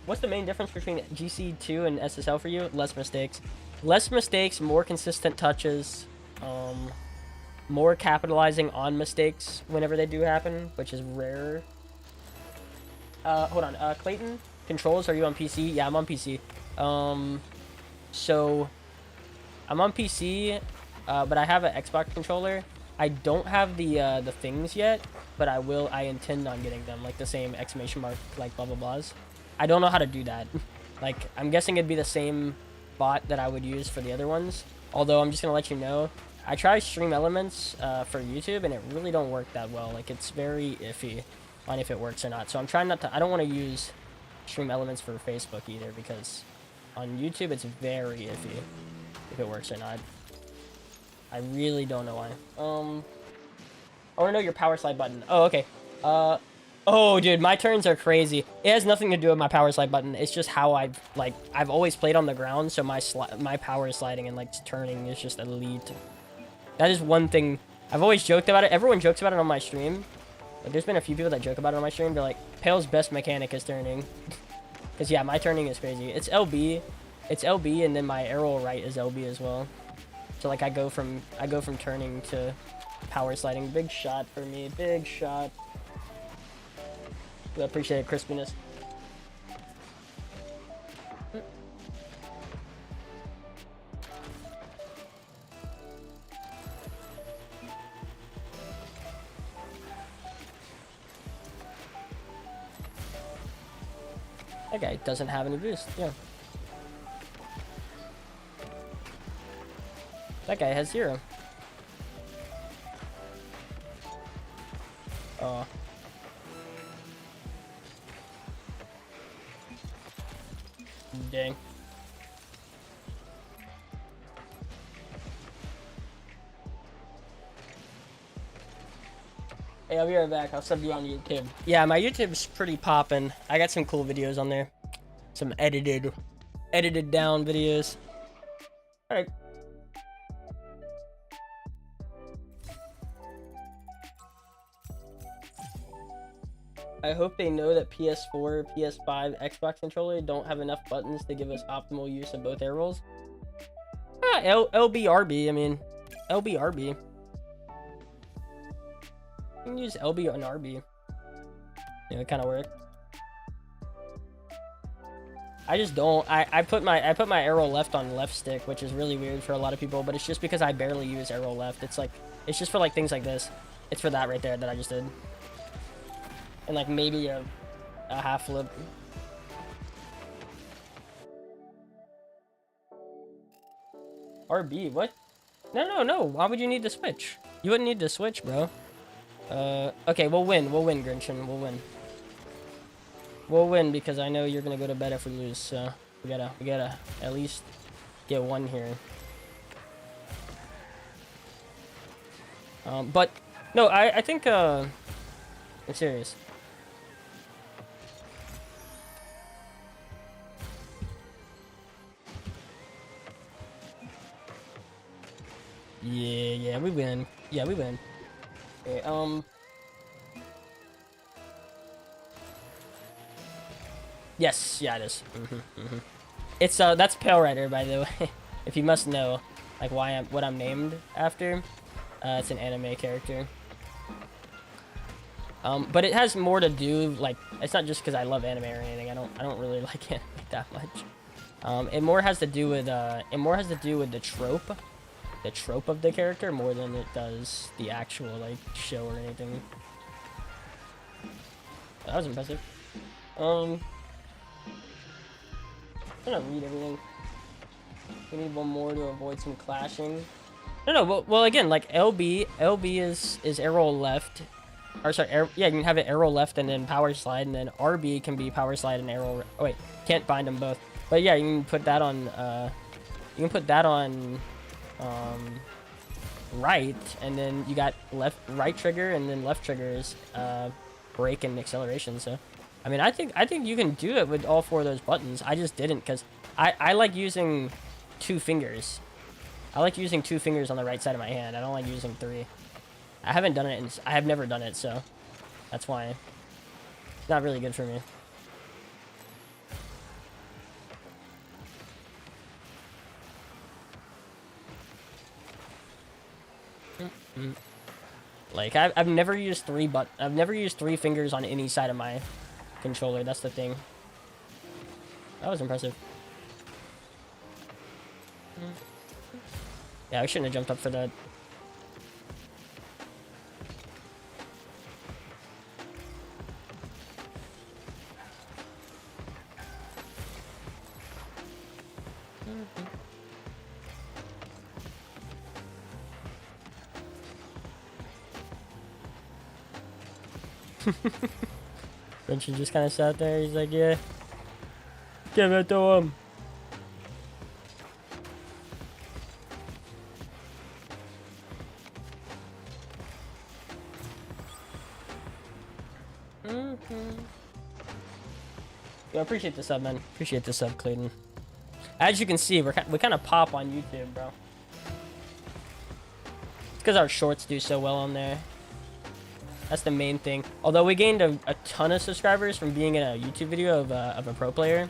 What's the main difference between GC2 and SSL for you? Less mistakes. Less mistakes, more consistent touches. more capitalizing on mistakes whenever they do happen, which is rare. Hold on. Clayton, controls, are you on PC? Yeah, I'm on PC. So I'm on PC, but I have an Xbox controller. I don't have the things yet, but I will. I intend on getting them, like the same exclamation mark, like blah blah blahs. I don't know how to do that. Like, I'm guessing it'd be the same bot that I would use for the other ones. Although I'm just gonna let you know, I try Stream Elements for YouTube, and it really don't work that well. Like, it's very iffy on if it works or not. So I'm trying not to. I don't want to use Stream Elements for Facebook either, because on YouTube it's very iffy if it works or not. I really don't know why. I want to know your power slide button. Oh, okay. Oh, dude, my turns are crazy. It has nothing to do with my power slide button. It's just how I've always played on the ground, so my power sliding and, like, turning is just elite. That is one thing. I've always joked about it. Everyone jokes about it on my stream. Like, there's been a few people that joke about it on my stream. They're like, Pale's best mechanic is turning. Because, yeah, my turning is crazy. It's LB. It's LB, and then my arrow right is LB as well. So, like, I go from turning to power sliding. Big shot for me. Big shot. I appreciate crispiness. That guy doesn't have any boost. Yeah. That guy has 0. Oh. Dang. Hey, I'll be right back. I'll sub you on YouTube. Yeah, my YouTube's pretty poppin'. I got some cool videos on there. Some edited down videos. Alright. I hope they know that PS4, PS5, Xbox controller don't have enough buttons to give us optimal use of both air rolls. LBRB, I mean, LBRB. You can use LB and RB. Yeah, it kind of work. I just don't. I put my arrow left on left stick, which is really weird for a lot of people, but it's just because I barely use arrow left. It's like, it's just for like things like this. It's for that right there that I just did. And like maybe a half flip. RB, what? No. Why would you need to switch? You wouldn't need to switch, bro. Okay, we'll win. We'll win, Grinchen. We'll win. We'll win because I know you're gonna go to bed if we lose. So we gotta at least get one here. But no, I think I'm serious. Yeah, we win. Yeah, we win. Okay, yes, yeah, it is. It's that's Pale Rider, by the way. If you must know, like what I'm named after. It's an anime character. But it has more to do, like, it's not just because I love anime or anything. I don't really like anime that much. It more has to do with the trope of the character more than it does the actual, like, show or anything. That was impressive. I'm gonna read everything. We need one more to avoid some clashing. No, well again, like LB is arrow left. Or sorry, yeah, you can have it arrow left and then power slide, and then RB can be power slide and arrow. Oh wait, can't bind them both. But yeah, you can put that on. Right, and then you got right trigger, and then left triggers, brake and acceleration. So, I mean, I think you can do it with all 4 of those buttons. I just didn't because I like using 2 fingers. I like using 2 fingers on the right side of my hand. I don't like using 3. I haven't done it, I have never done it, so that's why it's not really good for me. Like I've never used I've never used 3 fingers on any side of my controller. That's the thing. That was impressive. Yeah, I shouldn't have jumped up for that. Richard just kind of sat there. He's like, yeah, give it to him. Yo, appreciate the sub, man. Appreciate the sub, Clayton. As you can see, we kind of pop on YouTube, bro. It's because our shorts do so well on there. That's the main thing. Although we gained a ton of subscribers from being in a YouTube video of a pro player.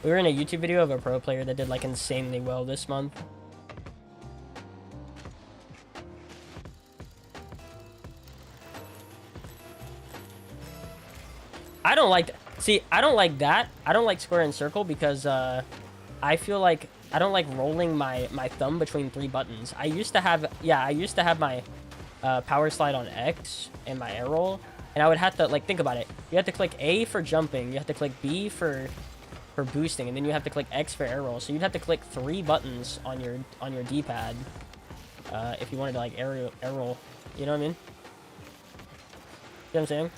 We were in a YouTube video of a pro player that did like insanely well this month. I don't like, see, I don't like that. I don't like square and circle because I feel like I don't like rolling my thumb between 3 buttons. I used to have, yeah, I used to have my power slide on X and my air roll, and I would have to, like, think about it. You have to click A for jumping, you have to click B for boosting, and then you have to click X for air roll. So you'd have to click 3 buttons on your D-pad if you wanted to, like, air roll. You know what I mean? You know what I'm saying?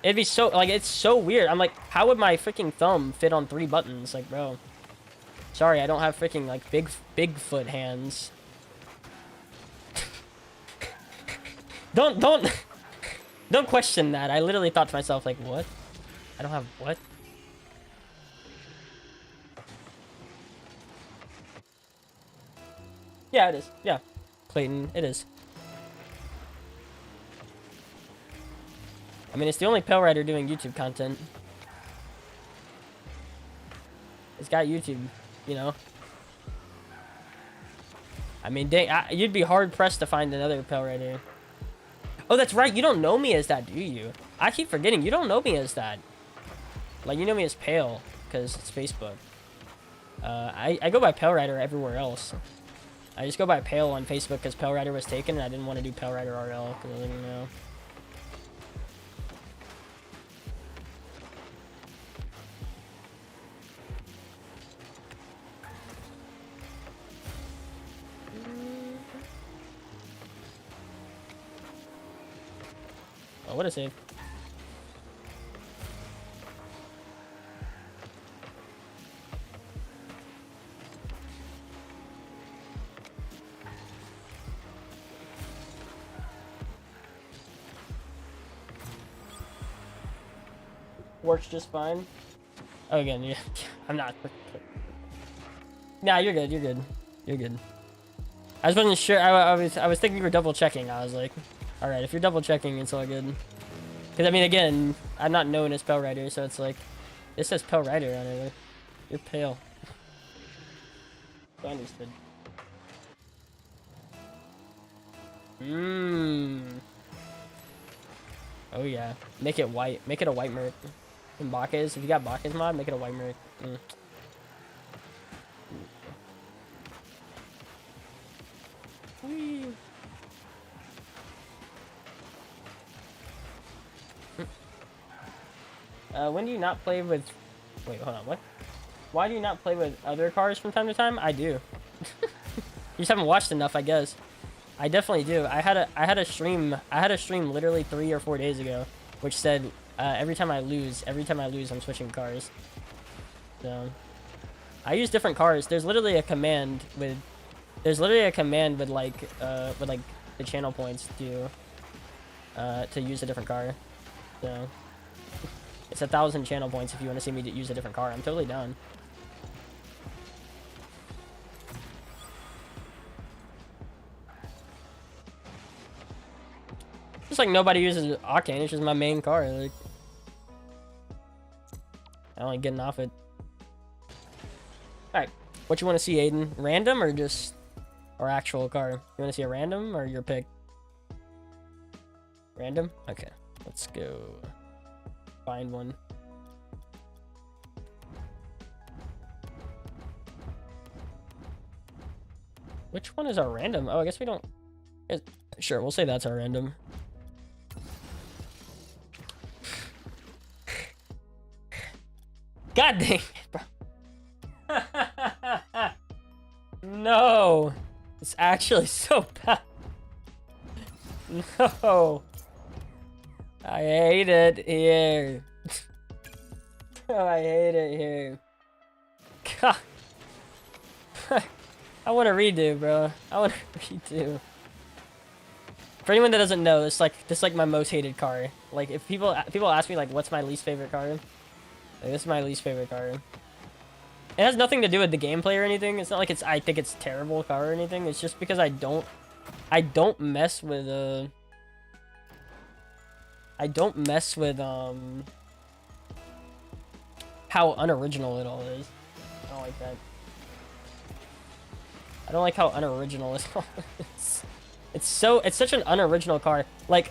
It'd be so, like, it's so weird. I'm like, how would my freaking thumb fit on 3 buttons? Like, bro, sorry, I don't have freaking, like, Bigfoot hands. Don't question that. I literally thought to myself, like, what? I don't have what? Yeah, it is. Yeah, Clayton, it is. I mean, it's the only Pale Rider doing YouTube content. It's got YouTube, you know? I mean, dang, you'd be hard-pressed to find another Pale Rider. Oh, that's right, you don't know me as that, do you? I keep forgetting, you don't know me as that. Like, you know me as Pale, because it's Facebook. I go by Pale Rider everywhere else. I just go by Pale on Facebook because Pale Rider was taken, and I didn't want to do Pale Rider RL, because I didn't know. Oh, what a save. Works just fine. Oh, again, yeah. I'm not. Nah, you're good. You're good. You're good. I just wasn't sure. I was thinking you were double checking. I was like, all right, if you're double checking, it's all good. Because I mean, again, I'm not known as Pale Rider, so it's like, it says Pale Rider on it. Like, you're pale. I understood. Oh yeah. Make it white. Make it a white merc. In Bacchus, if you got Bacchus mod, make it a white merc. Whee. When do you not play with... Wait, hold on, what? Why do you not play with other cars from time to time? I do. You just haven't watched enough, I guess. I definitely do. I had a stream literally 3 or 4 days ago, which said every time I lose, I'm switching cars. So I use different cars. There's literally a command with like the channel points to use a different car. So it's 1,000 channel points if you want to see me use a different car. I'm totally down. Just like nobody uses Octane, it's just my main car. Like, I don't like getting off it. Alright, what you want to see, Aiden? Random or actual car? You want to see a random or your pick? Random? Okay. Let's go find one. Which one is our random? Oh, I guess we don't... Sure, we'll say that's our random. God dang it, bro. No. It's actually so bad. No. I hate it here. Oh, I hate it here. God. I want to redo, bro. I want to redo. For anyone that doesn't know, this is like my most hated car. Like if people ask me like what's my least favorite car, like, this is my least favorite car. It has nothing to do with the gameplay or anything. It's not like I think it's terrible car or anything. It's just because I don't mess with how unoriginal it all is. I don't like that. I don't like how unoriginal it all is. It's such an unoriginal car. Like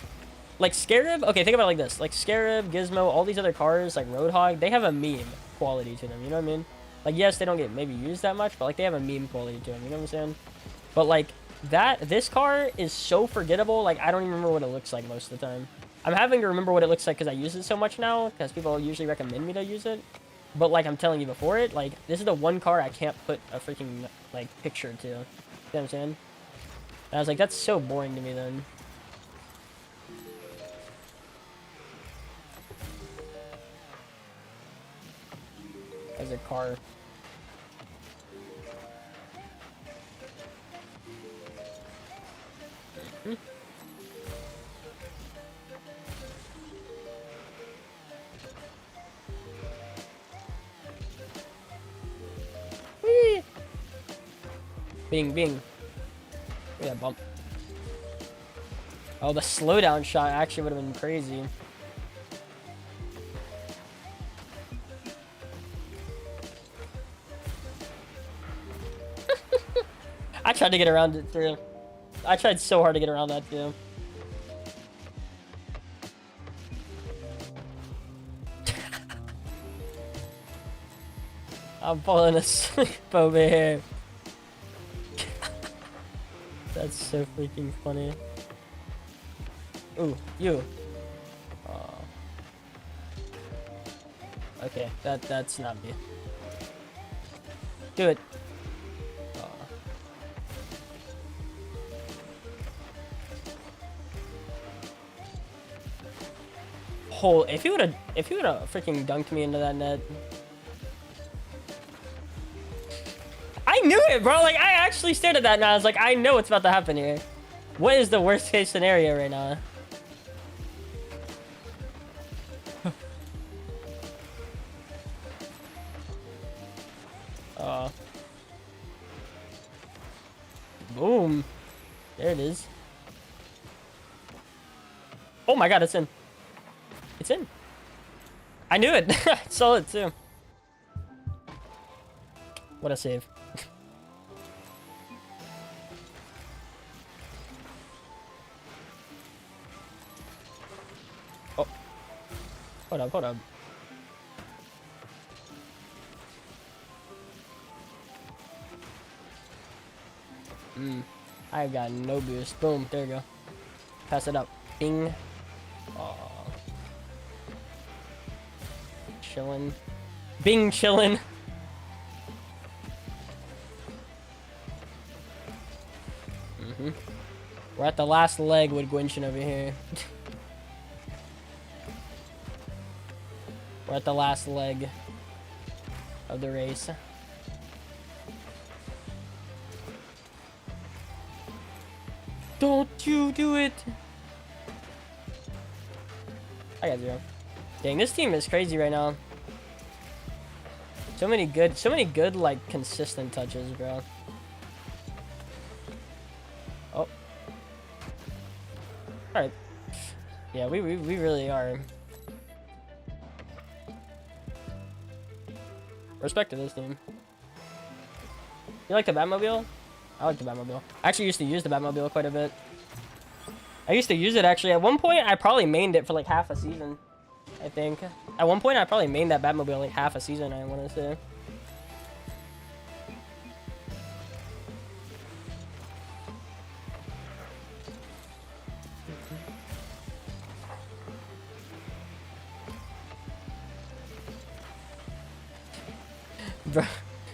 Scarab, okay, think about it like this. Like Scarab, Gizmo, all these other cars, like Roadhog, they have a meme quality to them, you know what I mean? Like, yes, they don't get maybe used that much, but like they have a meme quality to them, you know what I'm saying? But like this car is so forgettable, like I don't even remember what it looks like most of the time. I'm having to remember what it looks like because I use it so much now, because people usually recommend me to use it. But like I'm telling you before it, like this is the one car I can't put a freaking like picture to. You know what I'm saying? And I was like, that's so boring to me then. As a car. Mm-hmm. Whee! Bing, bing. Look at that bump. Oh, the slowdown shot actually would have been crazy. I tried to get around it too. I tried so hard to get around that too. I'm falling asleep over here. That's so freaking funny. Ooh, you. Okay, that's not me. Do it. If he would have freaking dunked me into that net. I knew it, bro. Like I actually stared at that and I was like, I know what's about to happen here. What is the worst case scenario right now? Boom. There it is. Oh my god, it's in. It's in. I knew it. I saw it too. What a save. Oh. Hold up, hold up. I've got no boost. Boom, there you go. Pass it up. Bing. Aw. Chillin'. Bing chillin'. We're at the last leg with Gwinshin over here. We're at the last leg of the race. Don't you do it! I got 0. Dang, this team is crazy right now. So many good, like, consistent touches, bro. Oh. Alright. Yeah, we really are. Respect to this team. You like the Batmobile? I like the Batmobile. I actually used to use the Batmobile quite a bit. I used to use it actually. At one point, I probably mained it for like half a season. I think. At one point, I probably mained that Batmobile like half a season, I want to say. Bro,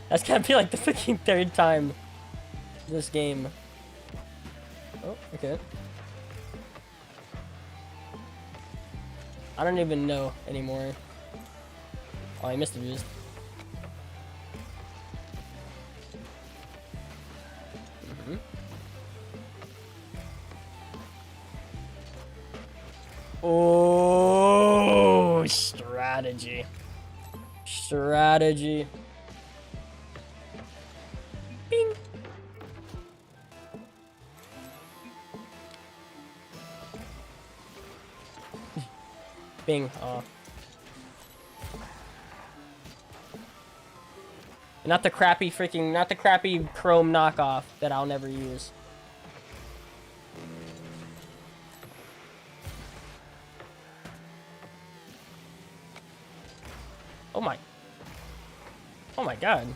that's gotta be like the freaking third time this game. Oh, okay. I don't even know anymore. Oh, I missed the boost. Oh, strategy. Strategy. Bing. Bing. Oh. Not the crappy Chrome knockoff that I'll never use. Oh my. Oh my god.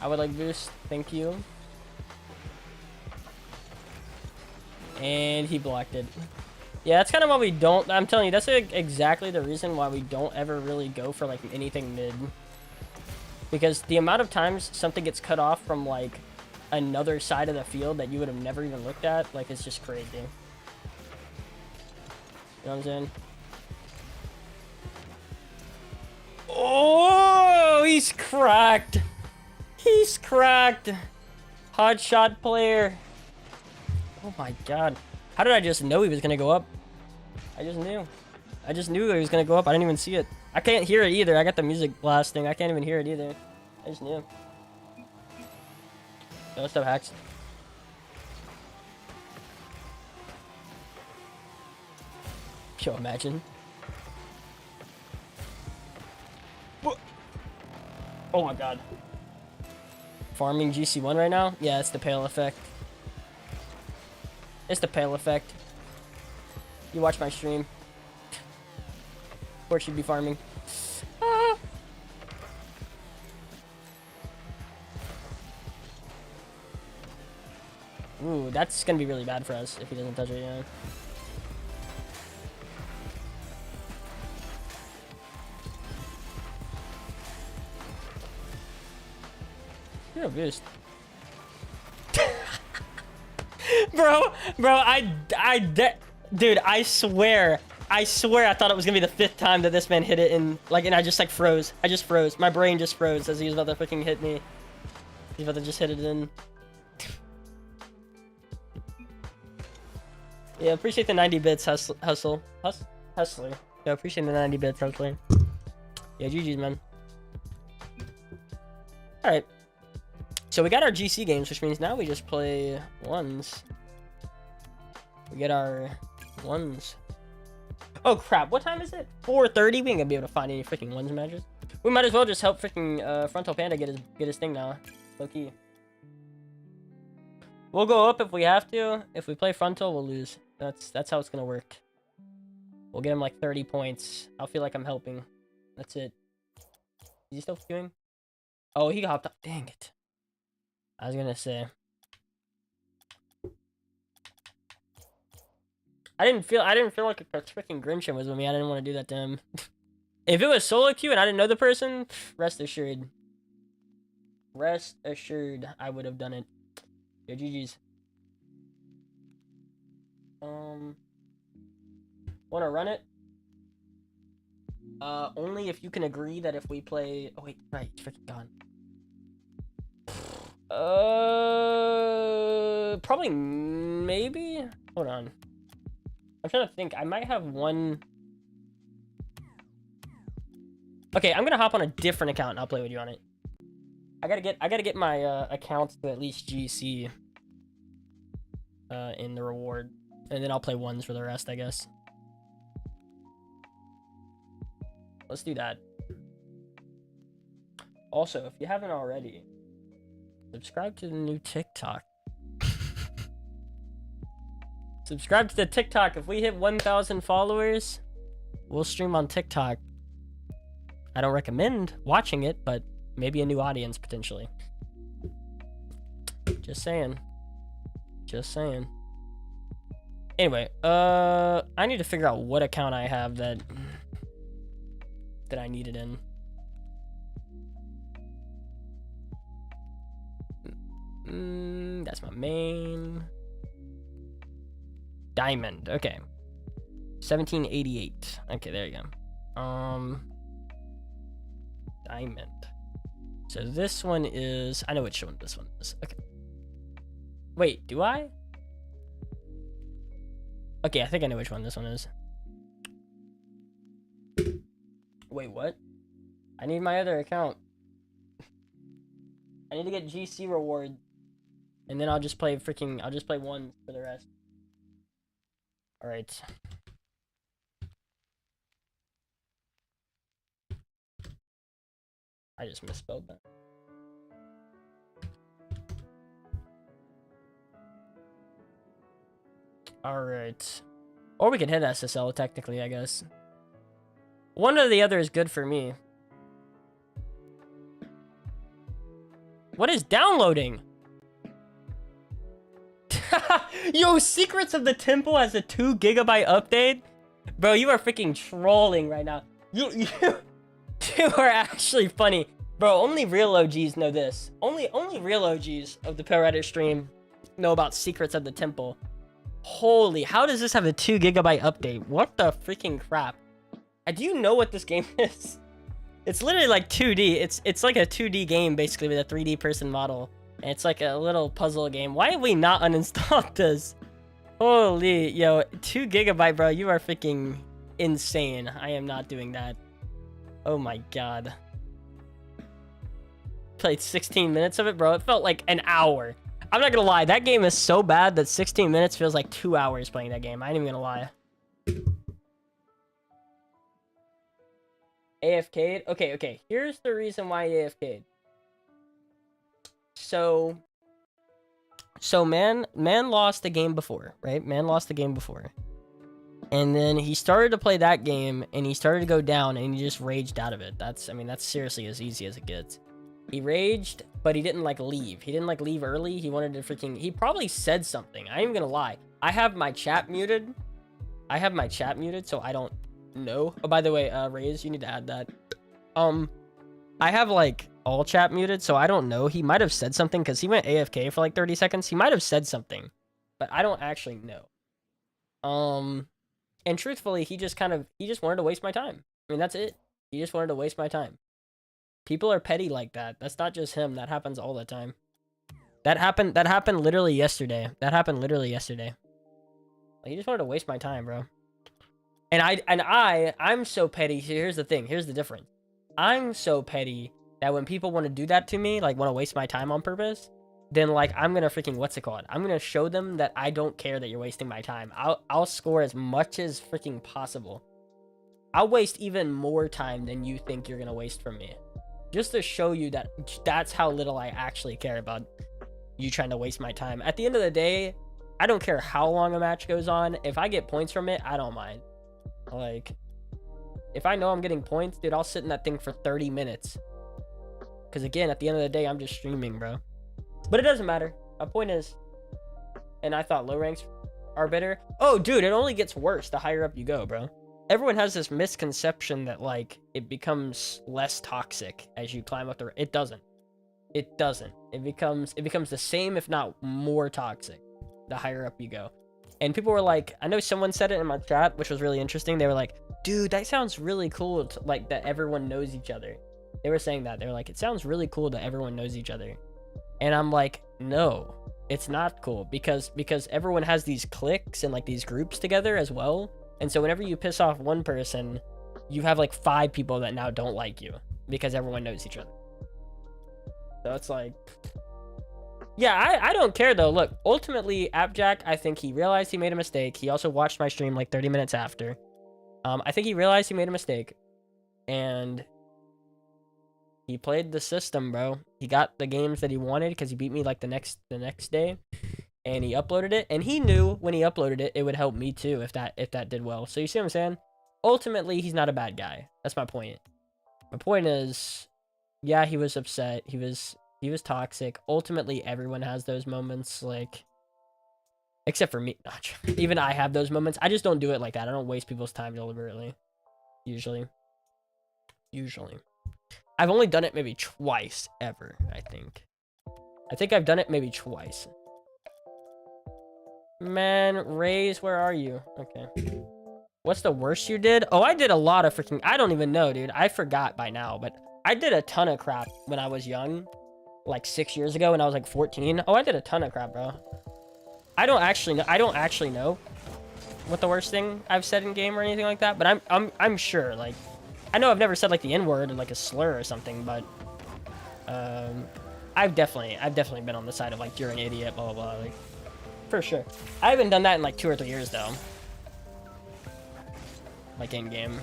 I would like boost, thank you. And he blocked it. Yeah, that's kind of why we don't, I'm telling you, that's exactly the reason why we don't ever really go for like anything mid. Because the amount of times something gets cut off from like another side of the field that you would have never even looked at, like it's just crazy. You know what I'm saying? Oh, he's cracked. He's cracked. Hot shot player. Oh my god. How did I just know he was gonna go up? I just knew. I just knew he was gonna go up. I didn't even see it. I can't hear it either. I got the music blasting. I can't even hear it either. I just knew. No stuff hacks. Yo, imagine. What? Oh my god. Farming GC1 right now? Yeah, it's the pale effect. It's the pale effect. You watch my stream. Of course you'd be farming. Ah. Ooh, that's gonna be really bad for us if he doesn't touch it, yeah. You're a beast. Bro, dude, I swear I thought it was gonna be the 5th time that this man hit it and I just like froze. I just froze. My brain just froze as he was about to freaking hit me. He's about to just hit it in. Yeah, appreciate the 90 bits, Hustler. Yeah, appreciate the 90 bits, Hustler. Yeah, GG's, man. Alright. So we got our GC games, which means now we just play ones. We get our ones. Oh crap, what time is it? 4:30? We ain't gonna be able to find any freaking ones matches. We might as well just help freaking Frontal Panda get his thing now. Low key. We'll go up if we have to. If we play Frontal, we'll lose. That's how it's gonna work. We'll get him like 30 points. I'll feel like I'm helping. That's it. Is he still queuing? Oh, he hopped up. Dang it. I was gonna say. I didn't feel like a freaking Grinch was with me. I didn't want to do that to him. If it was solo queue and I didn't know the person, rest assured. Rest assured I would have done it. Yo, GG's. Wanna run it? Only if you can agree that if we play... Oh wait, right, it's freaking gone. Probably, maybe? Hold on. I'm trying to think. I might have one... Okay, I'm gonna hop on a different account and I'll play with you on it. I gotta get my accounts to at least GC in the reward. And then I'll play ones for the rest, I guess. Let's do that. Also, if you haven't already, subscribe to the new TikTok. Subscribe to the TikTok. If we hit 1,000 followers, we'll stream on TikTok. I don't recommend watching it, but maybe a new audience potentially. Just saying. Just saying. Anyway, I need to figure out what account I have that I need it in. That's my main. Diamond. Okay. 1788. Okay, there you go. Diamond. So this one is, I know which one this one is. Okay. Wait, do I? Okay, I think I know which one this one is. Wait, what? I need my other account. I need to get GC reward. And then I'll just play one for the rest. Alright. I just misspelled that. Alright. Or we can hit SSL technically, I guess. One or the other is good for me. What is downloading? Yo, Secrets of the Temple has a 2 GB update? Bro, you are freaking trolling right now. You are actually funny. Bro, only real OGs know this. Only real OGs of the Reddit stream know about Secrets of the Temple. Holy, how does this have a 2 GB update? What the freaking crap? Do you know what this game is? It's literally like 2D. It's like a 2D game basically with a 3D person model. And it's like a little puzzle game. Why have we not uninstalled this? Holy, yo, 2 GB, bro. You are freaking insane. I am not doing that. Oh my god. Played 16 minutes of it, bro. It felt like an hour. I'm not gonna lie. That game is so bad that 16 minutes feels like 2 hours playing that game. I ain't even gonna lie. AFK'd? Okay. Here's the reason why he AFK'd. So man lost the game before, right? Man lost the game before. And then he started to play that game, and he started to go down, and he just raged out of it. That's seriously as easy as it gets. He raged, but he didn't, like, leave. He didn't, like, leave early. He wanted to freaking... He probably said something. I ain't even gonna lie. I have my chat muted. So I don't know. Oh, by the way, Raze, you need to add that. I have, like, all chat muted, so I don't know. He might have said something, because he went AFK for, like, 30 seconds. He might have said something, but I don't actually know. And truthfully, he just wanted to waste my time. I mean, that's it. He just wanted to waste my time. People are petty like that. That's not just him. That happens all the time. That happened literally yesterday. Like, he just wanted to waste my time, bro. And I'm so petty. Here's the thing. Here's the difference. I'm so petty that when people want to do that to me, like want to waste my time on purpose, then like I'm gonna freaking I'm gonna show them that I don't care that you're wasting my time. I'll score as much as freaking possible. I'll waste even more time than you think you're gonna waste from me, just to show you that that's how little I actually care about you trying to waste my time. At the end of the day, I don't care how long a match goes on. If I get points from it, I don't mind. Like, if I know I'm getting points, dude, I'll sit in that thing for 30 minutes. Because again, at the end of the day, I'm just streaming, bro. But it doesn't matter. My point is, and I thought low ranks are better. Oh, dude, it only gets worse the higher up you go, bro. Everyone has this misconception that, like, it becomes less toxic as you climb up the... It doesn't. It doesn't. It becomes the same, if not more toxic, the higher up you go. And people were like, I know someone said it in my chat, which was really interesting. They were like, dude, that sounds really cool, like, that everyone knows each other. They were saying that. They were like, it sounds really cool that everyone knows each other. And I'm like, no, it's not cool, because everyone has these cliques and, like, these groups together as well. And so whenever you piss off one person, you have, like, 5 people that now don't like you because everyone knows each other. So it's like, Yeah, I don't care though. Look, ultimately, Appjack, I think he realized he made a mistake. He also watched my stream like 30 minutes after. I think he realized he made a mistake, and he played the system, bro. He got the games that he wanted because he beat me like the next day, and he uploaded it. And he knew when he uploaded it, it would help me too if that did well. So you see what I'm saying? Ultimately, he's not a bad guy. That's my point. My point is, yeah, he was upset. He was toxic. Ultimately, everyone has those moments, like, except for me. Even I have those moments. I just don't do it like that. I don't waste people's time deliberately. Usually. I've only done it maybe twice ever, I think. I think I've done it maybe twice. Man, Raze, where are you? Okay. What's the worst you did? Oh, I did a lot of freaking... I don't even know, dude. I forgot by now, but I did a ton of crap when I was young. Like 6 years ago when I was like 14. Oh, I did a ton of crap, bro. I don't actually know what the worst thing I've said in game or anything like that, but I'm sure, like, I know I've never said like the N-word or like a slur or something, but I've definitely been on the side of like, you're an idiot, blah blah blah, like, for sure. I haven't done that in like 2 or 3 years though, like in game,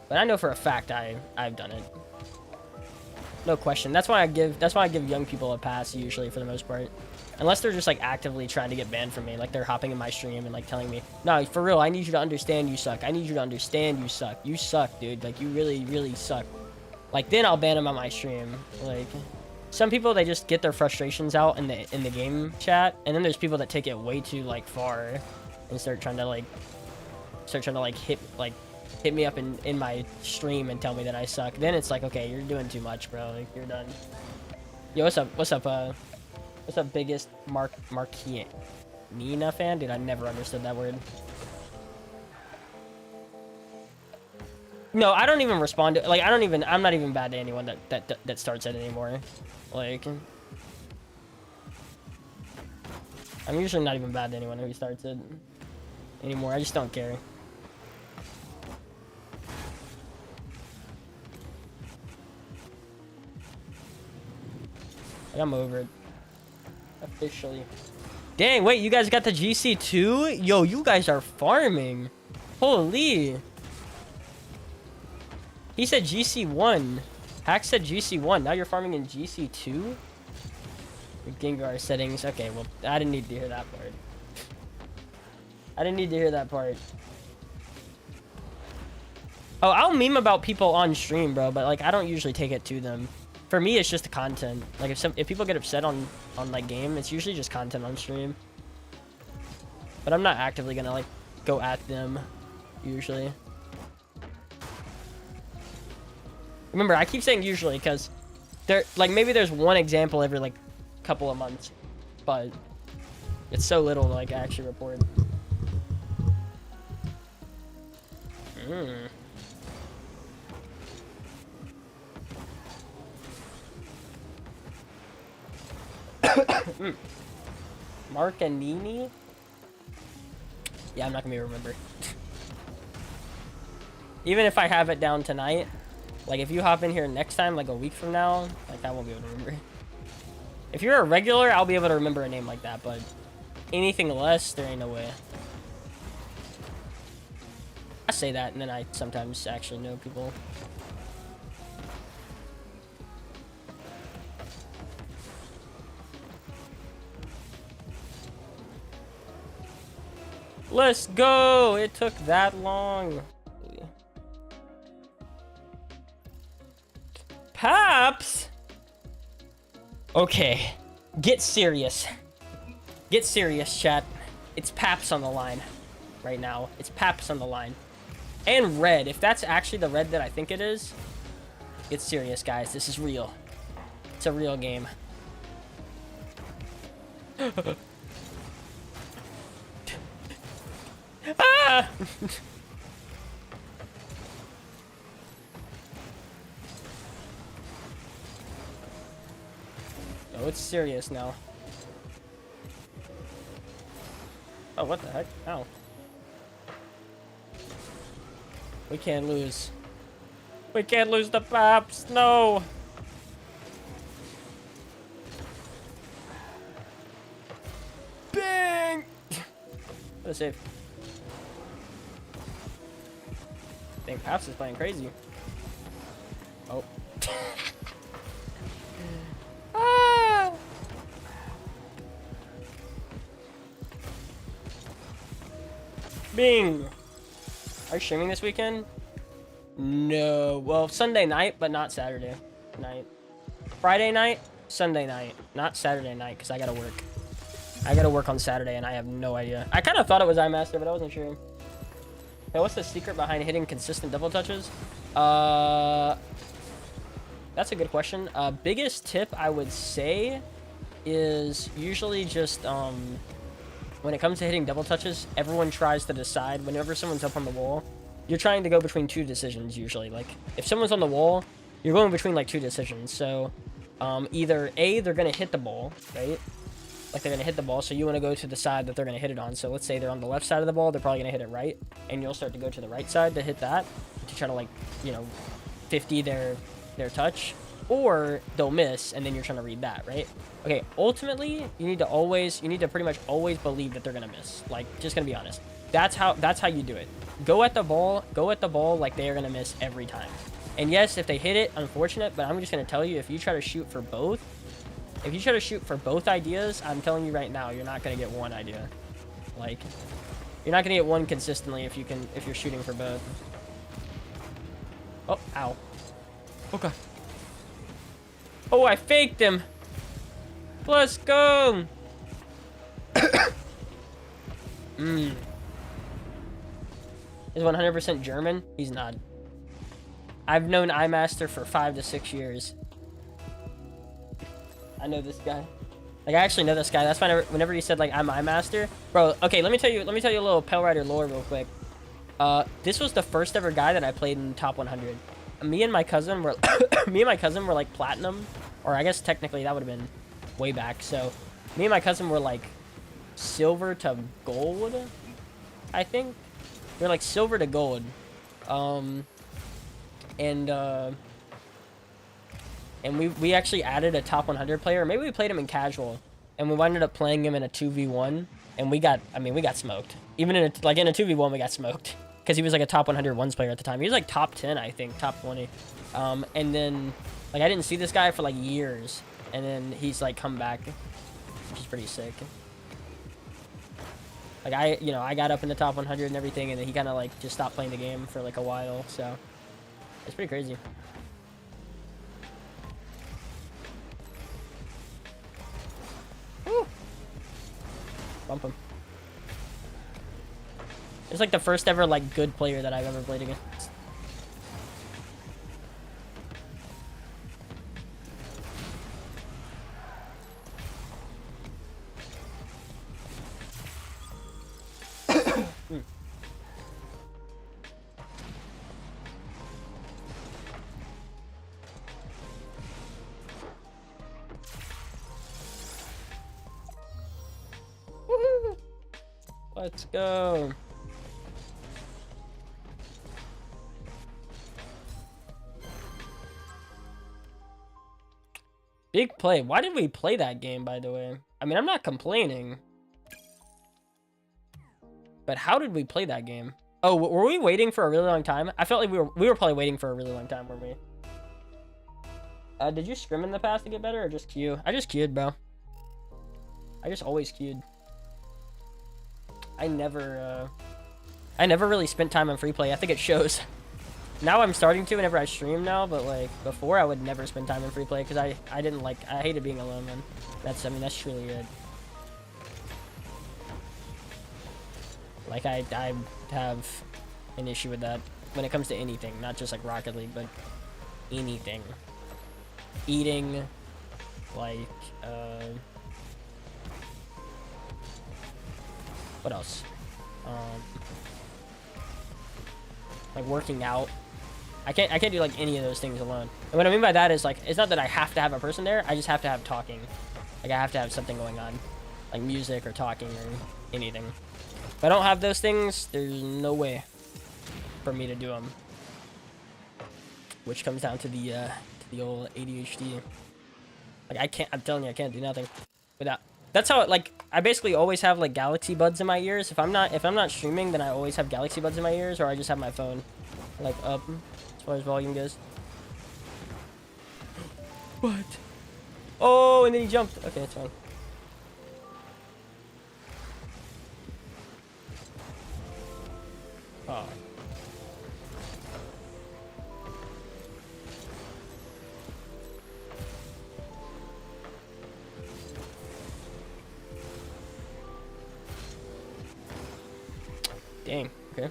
but I know for a fact I've done it. No question. That's why I give young people a pass usually, for the most part. Unless they're just like actively trying to get banned from me, like they're hopping in my stream and like telling me, no, for real, I need you to understand you suck. I need you to understand you suck. You suck, dude. Like, you really, really suck. Like, then I'll ban them on my stream. Like, some people, they just get their frustrations out in the game chat, and then there's people that take it way too like far and start trying to hit me up in my stream and tell me that I suck. Then it's like, okay, you're doing too much, bro. Like, you're done. Yo, what's up, biggest Nina fan? Dude, I never understood that word. No, I don't even respond to, like, I'm not even bad to anyone that starts it anymore. Like, I'm usually not even bad to anyone who starts it anymore. I just don't care. I'm over it. Officially. Dang, wait, you guys got the GC too? Yo, you guys are farming. Holy. He said GC1. Hack said GC1. Now you're farming in GC2? Gengar settings. Okay, well, I didn't need to hear that part. I didn't need to hear that part. Oh, I'll meme about people on stream, bro, but like, I don't usually take it to them. For me, it's just the content. Like, if people get upset on like game, it's usually just content on stream. But I'm not actively gonna like go at them usually. Remember, I keep saying usually because there, like, maybe there's one example every like couple of months, but it's so little to like actually report. Marcanini? Yeah, I'm not gonna be able to remember. Even if I have it down tonight, like if you hop in here next time, like a week from now, like I won't be able to remember. If you're a regular, I'll be able to remember a name like that, but anything less, there ain't no way. I say that, and then I sometimes actually know people. Let's go! It took that long. Paps! Okay. Get serious. Get serious, chat. It's Paps on the line right now. It's Paps on the line. And red. If that's actually the red that I think it is, get serious, guys. This is real. It's a real game. Ah! Oh, it's serious now. Oh, what the heck? Ow. We can't lose. We can't lose the Paps. No. Let's save. I think Paps is playing crazy. Oh. Ah! Bing! Are you streaming this weekend? No. Well, Sunday night, but not Saturday night. Friday night, Sunday night, not Saturday night, because I gotta work. I gotta work on Saturday, and I have no idea. I kind of thought it was iMaster, but I wasn't sure. Hey, what's the secret behind hitting consistent double touches? That's a good question. Biggest tip I would say is usually just when it comes to hitting double touches, everyone tries to decide whenever someone's up on the wall. You're trying to go between two decisions usually. Like if someone's on the wall, you're going between like two decisions. So either A, they're gonna hit the ball, right? Like they're gonna hit the ball, so you want to go to the side that they're gonna hit it on. So let's say they're on the left side of the ball, they're probably gonna hit it right, and you'll start to go to the right side to hit that to try to, like, you know, 50 their touch, or they'll miss, and then you're trying to read that, right? Okay, ultimately, you need to pretty much always believe that they're gonna miss. Like, just gonna be honest. That's how you do it. Go at the ball like they are gonna miss every time. And yes, if they hit it, unfortunate, but I'm just gonna tell you, if you try to shoot for both ideas, I'm telling you right now, you're not gonna get one idea. Like, you're not gonna get one consistently if you're shooting for both. Oh, ow. Okay. Oh, I faked him. Let's go. Is 100% German? He's not. I've known iMaster for 5 to 6 years. I know this guy. Like, I actually know this guy. That's why whenever he said, like, I'm iMaster. Bro, okay, let me tell you a little Pale Rider lore real quick. This was the first ever guy that I played in top 100. Me and my cousin were like platinum, or I guess technically that would have been way back. So me and my cousin were like silver to gold, I think. We were like silver to gold. And we actually added a top 100 player. Maybe we played him in casual, and we ended up playing him in a 2v1, and we got smoked. Even in a 2v1, we got smoked. Because he was like a top 100 ones player at the time. He was like top 10, I think, top 20. And then, like, I didn't see this guy for like years. And then he's like come back, which is pretty sick. Like, I got up in the top 100 and everything, and then he kind of like just stopped playing the game for like a while. So it's pretty crazy. Woo! Bump him. It's like the first ever like good player that I've ever played against. Woohoo! Let's go. Big play. Why did we play that game, by the way? I mean, I'm not complaining. But how did we play that game? Oh, were we waiting for a really long time? I felt like we were probably waiting for a really long time, weren't we? Did you scrim in the past to get better, or just queue? I just queued, bro. I just always queued. I never really spent time on free play. I think it shows. Now I'm starting to whenever I stream now, but like before I would never spend time in free play because I hated being alone, man. That's truly it. Like I have an issue with that when it comes to anything, not just like Rocket League, but anything. Eating, like what else? Like working out. I can't do like any of those things alone. And what I mean by that is like, it's not that I have to have a person there, I just have to have talking. Like I have to have something going on, like music or talking or anything. If I don't have those things, there's no way for me to do them. Which comes down to the old ADHD. Like I'm telling you, I can't do nothing without That's how, like, I basically always have, like, Galaxy Buds in my ears. If I'm not streaming, then I always have Galaxy Buds in my ears, or I just have my phone, like, up as far as volume goes. What? Oh, and then he jumped. Okay, it's fine. Oh. Dang, okay.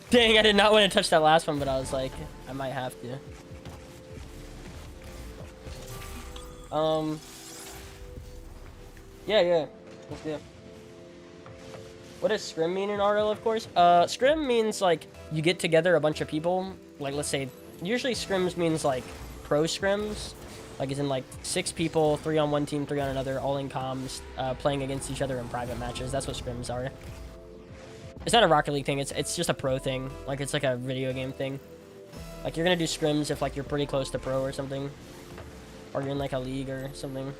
Dang, I did not want to touch that last one, but I was like, I might have to. Yeah. Let's do it. What does scrim mean in RL, of course? Scrim means, like, you get together a bunch of people. Like, let's say, usually scrims means, like, pro scrims. Like, as in, like, 6 people, 3 on one team, 3 on another, all in comms, playing against each other in private matches. That's what scrims are. It's not a Rocket League thing. It's just a pro thing. Like, it's like a video game thing. Like, you're gonna do scrims if, like, you're pretty close to pro or something. Or you're in, like, a league or something.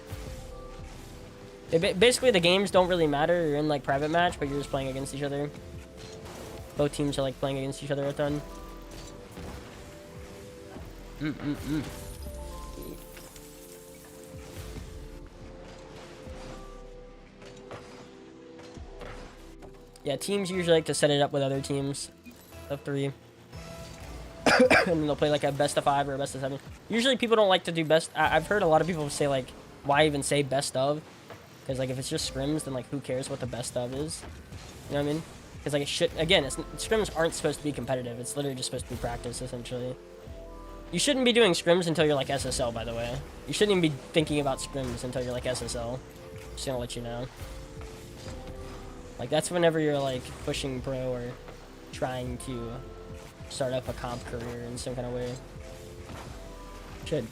Basically, the games don't really matter. You're in, like, private match, but you're just playing against each other. Both teams are, like, playing against each other a ton. Yeah, teams usually like to set it up with other teams of 3. And then they'll play like a best of 5 or a best of 7. Usually people don't like to do best. I've heard a lot of people say, like, why even say best of? Because, like, if it's just scrims, then, like, who cares what the best of is? You know what I mean? Because, like, it should, again, scrims aren't supposed to be competitive. It's literally just supposed to be practice, essentially. You shouldn't be doing scrims until you're, like, SSL, by the way. You shouldn't even be thinking about scrims until you're, like, SSL. Just gonna let you know. Like, that's whenever you're, like, pushing pro or trying to start up a comp career in some kind of way.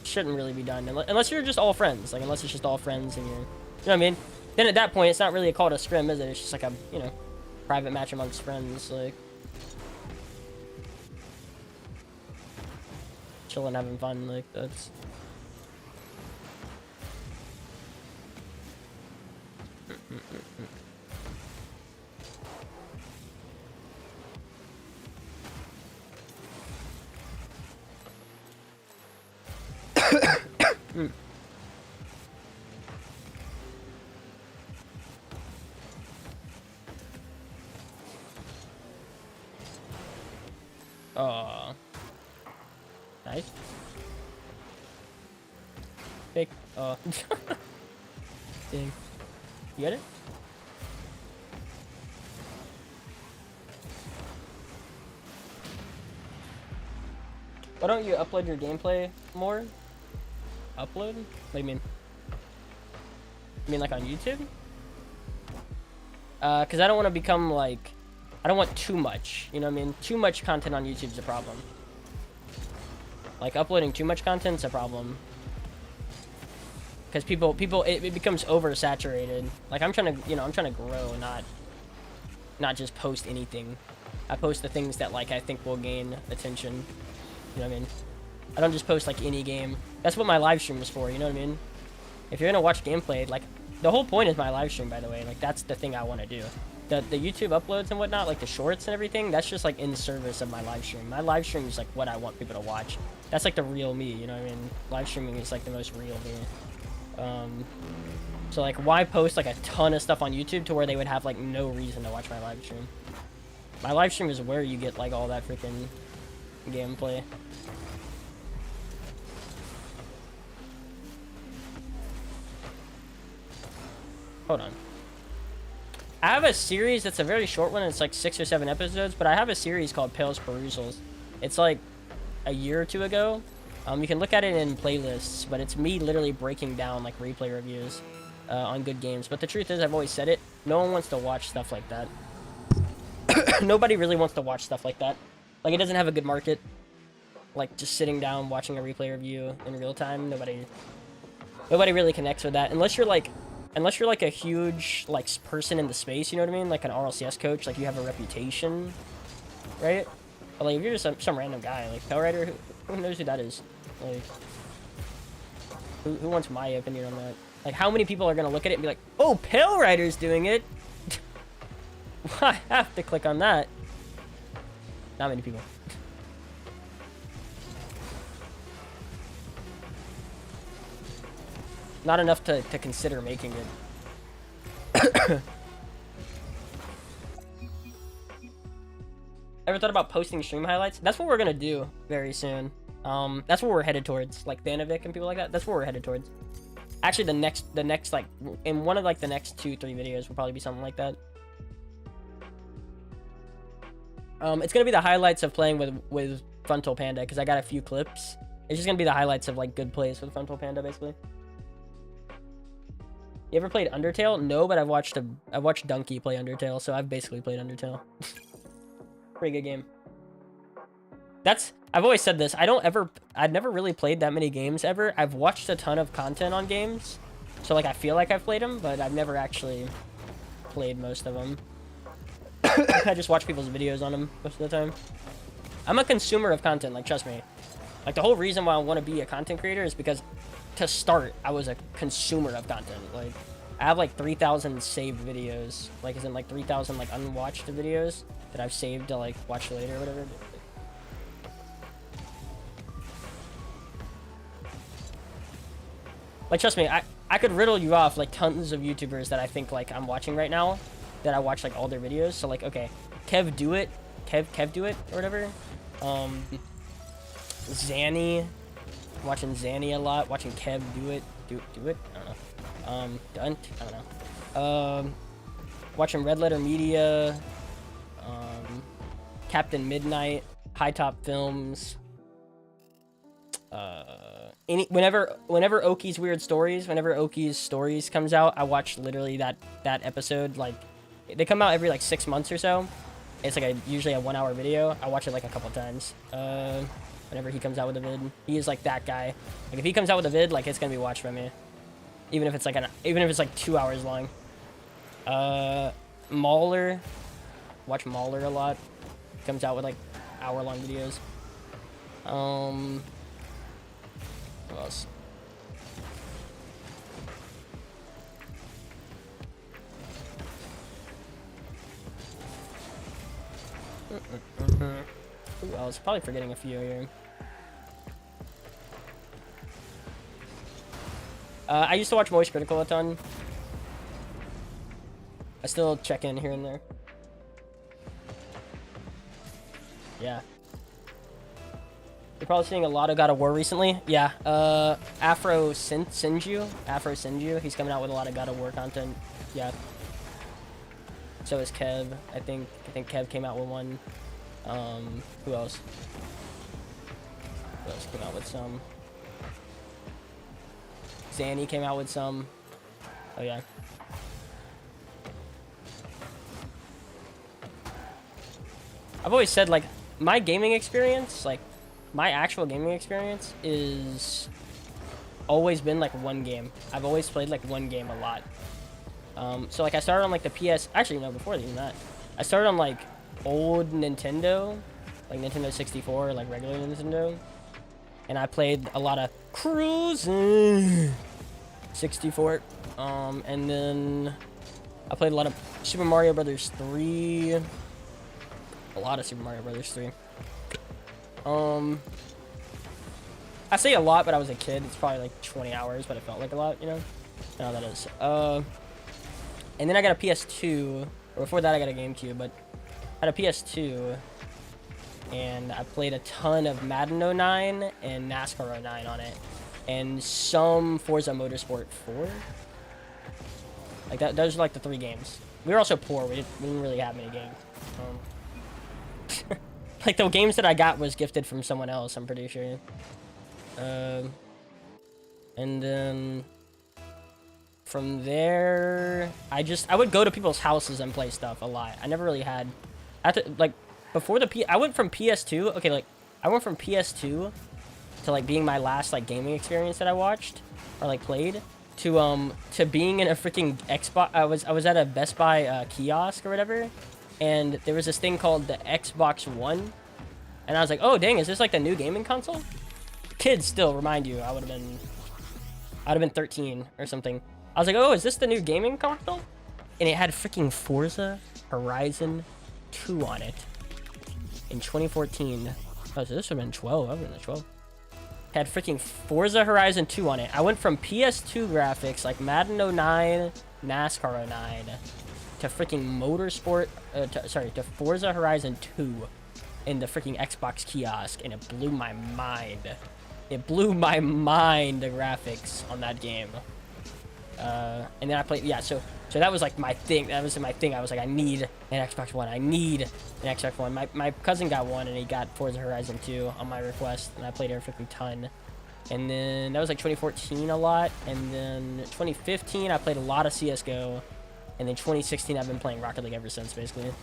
Shouldn't really be done. Unless you're just all friends. Like, unless it's just all friends and you're... You know what I mean? Then at that point, it's not really called a scrim, is it? It's just like a, you know, private match amongst friends. Like... chilling, having fun. Like, that's... Oh, nice. Big. Oh, dang. You get it? Why don't you upload your gameplay more? Upload? What do you mean? You mean like on YouTube? Because I don't want to become like... I don't want too much, you know what I mean? Too much content on YouTube's a problem. Like, uploading too much content's a problem. Because it becomes oversaturated. Like, I'm trying to, you know, I'm trying to grow, not just post anything. I post the things that, like, I think will gain attention. You know what I mean? I don't just post, like, any game. That's what my live stream is for, you know what I mean? If you're gonna watch gameplay, like, the whole point is my live stream, by the way. Like, that's the thing I want to do. The YouTube uploads and whatnot, like the shorts and everything, that's just, like, in service of my live stream. My live stream is, like, what I want people to watch. That's, like, the real me, you know what I mean? Live streaming is, like, the most real me. So, like, why post, like, a ton of stuff on YouTube to where they would have, like, no reason to watch my live stream? My live stream is where you get, like, all that freaking gameplay. Hold on. I have a series that's a very short one. It's like 6 or 7 episodes, but I have a series called Pale's Perusals. It's like a year or 2 ago. You can look at it in playlists, but it's me literally breaking down like replay reviews on good games. But the truth is, I've always said it, no one wants to watch stuff like that. Nobody really wants to watch stuff like that. Like, it doesn't have a good market. Like, just sitting down watching a replay review in real time, nobody really connects with that unless you're like a huge, like, person in the space, you know what I mean? Like an RLCS coach, like, you have a reputation, right? But, like, if you're just some random guy, like, Hellrider, who knows who that is? Like, who wants my opinion on that? Like, how many people are gonna look at it and be like, oh, Pale Rider's doing it? I have to click on that. Not many people. Not enough to consider making it. Ever thought about posting stream highlights? That's what we're gonna do very soon. That's what we're headed towards, like Thanavic and people like that. That's what we're headed towards. Actually, the next like in one of like the next 2-3 videos will probably be something like that. It's gonna be the highlights of playing with Frontal Panda because I got a few clips. It's just gonna be the highlights of like good plays with Frontal Panda, basically. You ever played Undertale? No, but I've watched Donkey play Undertale, so I've basically played Undertale. Pretty good game. I've always said this. I've never really played that many games ever. I've watched a ton of content on games, so like I feel like I've played them, but I've never actually played most of them. I just watch people's videos on them most of the time. I'm a consumer of content, like trust me. Like the whole reason why I want to be a content creator is because to start, I was a consumer of content. Like I have like 3,000 saved videos, like isn't like 3,000 like unwatched videos that I've saved to like watch later or whatever. Like trust me, I could riddle you off like tons of YouTubers that I think like I'm watching right now, that I watch like all their videos. So like okay, Kev Do It or whatever. Zanny, I'm watching Zanny a lot. Watching Kev Do It, do it. I don't know. Dunt, I don't know. Watching Red Letter Media, Captain Midnight, High Top Films. Whenever Oki's Weird Stories, whenever Oki's Stories comes out, I watch literally that episode. Like, they come out every like 6 months or so. It's like usually a 1-hour video. I watch it like a couple times. Whenever he comes out with a vid, he is like that guy. Like if he comes out with a vid, like it's gonna be watched by me, even if it's like 2 hours long. Mauler, watch Mauler a lot. Comes out with like hour-long videos. What else? Who else? Probably forgetting a few here. I used to watch Moist Critical a ton. I still check in here and there. Yeah. You're probably seeing a lot of God of War recently. Yeah. Afro Sinju. He's coming out with a lot of God of War content. Yeah. So is Kev. I think Kev came out with one. Who else? Who else came out with some? Zanny came out with some. Oh yeah. I've always said like my gaming experience, like my actual gaming experience is always been like one game. I've always played like one game a lot. So like I started on like the PS, actually no, before even that. I started on like old Nintendo, like Nintendo 64, like regular Nintendo. And I played a lot of Cruising 64. And then I played a lot of Super Mario Brothers 3. A lot of Super Mario Brothers 3. I say a lot, but I was a kid. It's probably like 20 hours, but it felt like a lot, you know? I know that is. And then I got a PS2, or before that I got a GameCube, but I had a PS2, and I played a ton of Madden 09 and NASCAR 09 on it, and some Forza Motorsport 4. Like that, those are like the 3 games. We were also poor. We didn't really have many games. Like the games that I got was gifted from someone else, I'm pretty sure. And then from there, I would go to people's houses and play stuff a lot. I never really had, like before I went from PS2. Okay, like I went from PS2 to like being my last like gaming experience that I watched or like played to being in a freaking Xbox. I was at a Best Buy kiosk or whatever. And there was this thing called the Xbox One. And I was like, oh, dang, is this like the new gaming console? kid still, remind you, I would have been 13 or something. I was like, oh, is this the new gaming console? And it had freaking Forza Horizon 2 on it in 2014. Oh, so this would have been 12. I would have been 12. Had freaking Forza Horizon 2 on it. I went from PS2 graphics like Madden 09, NASCAR 09 to freaking Motorsport, to Forza Horizon 2 in the freaking Xbox kiosk, and it blew my mind. It blew my mind, the graphics on that game. And then I played, yeah, so that was like my thing. That was my thing. I was like, I need an Xbox One. I need an Xbox One. My cousin got one, and he got Forza Horizon 2 on my request, and I played it a freaking ton. And then that was like 2014 a lot, and then 2015 I played a lot of CSGO, and then 2016 I've been playing Rocket League ever since, basically.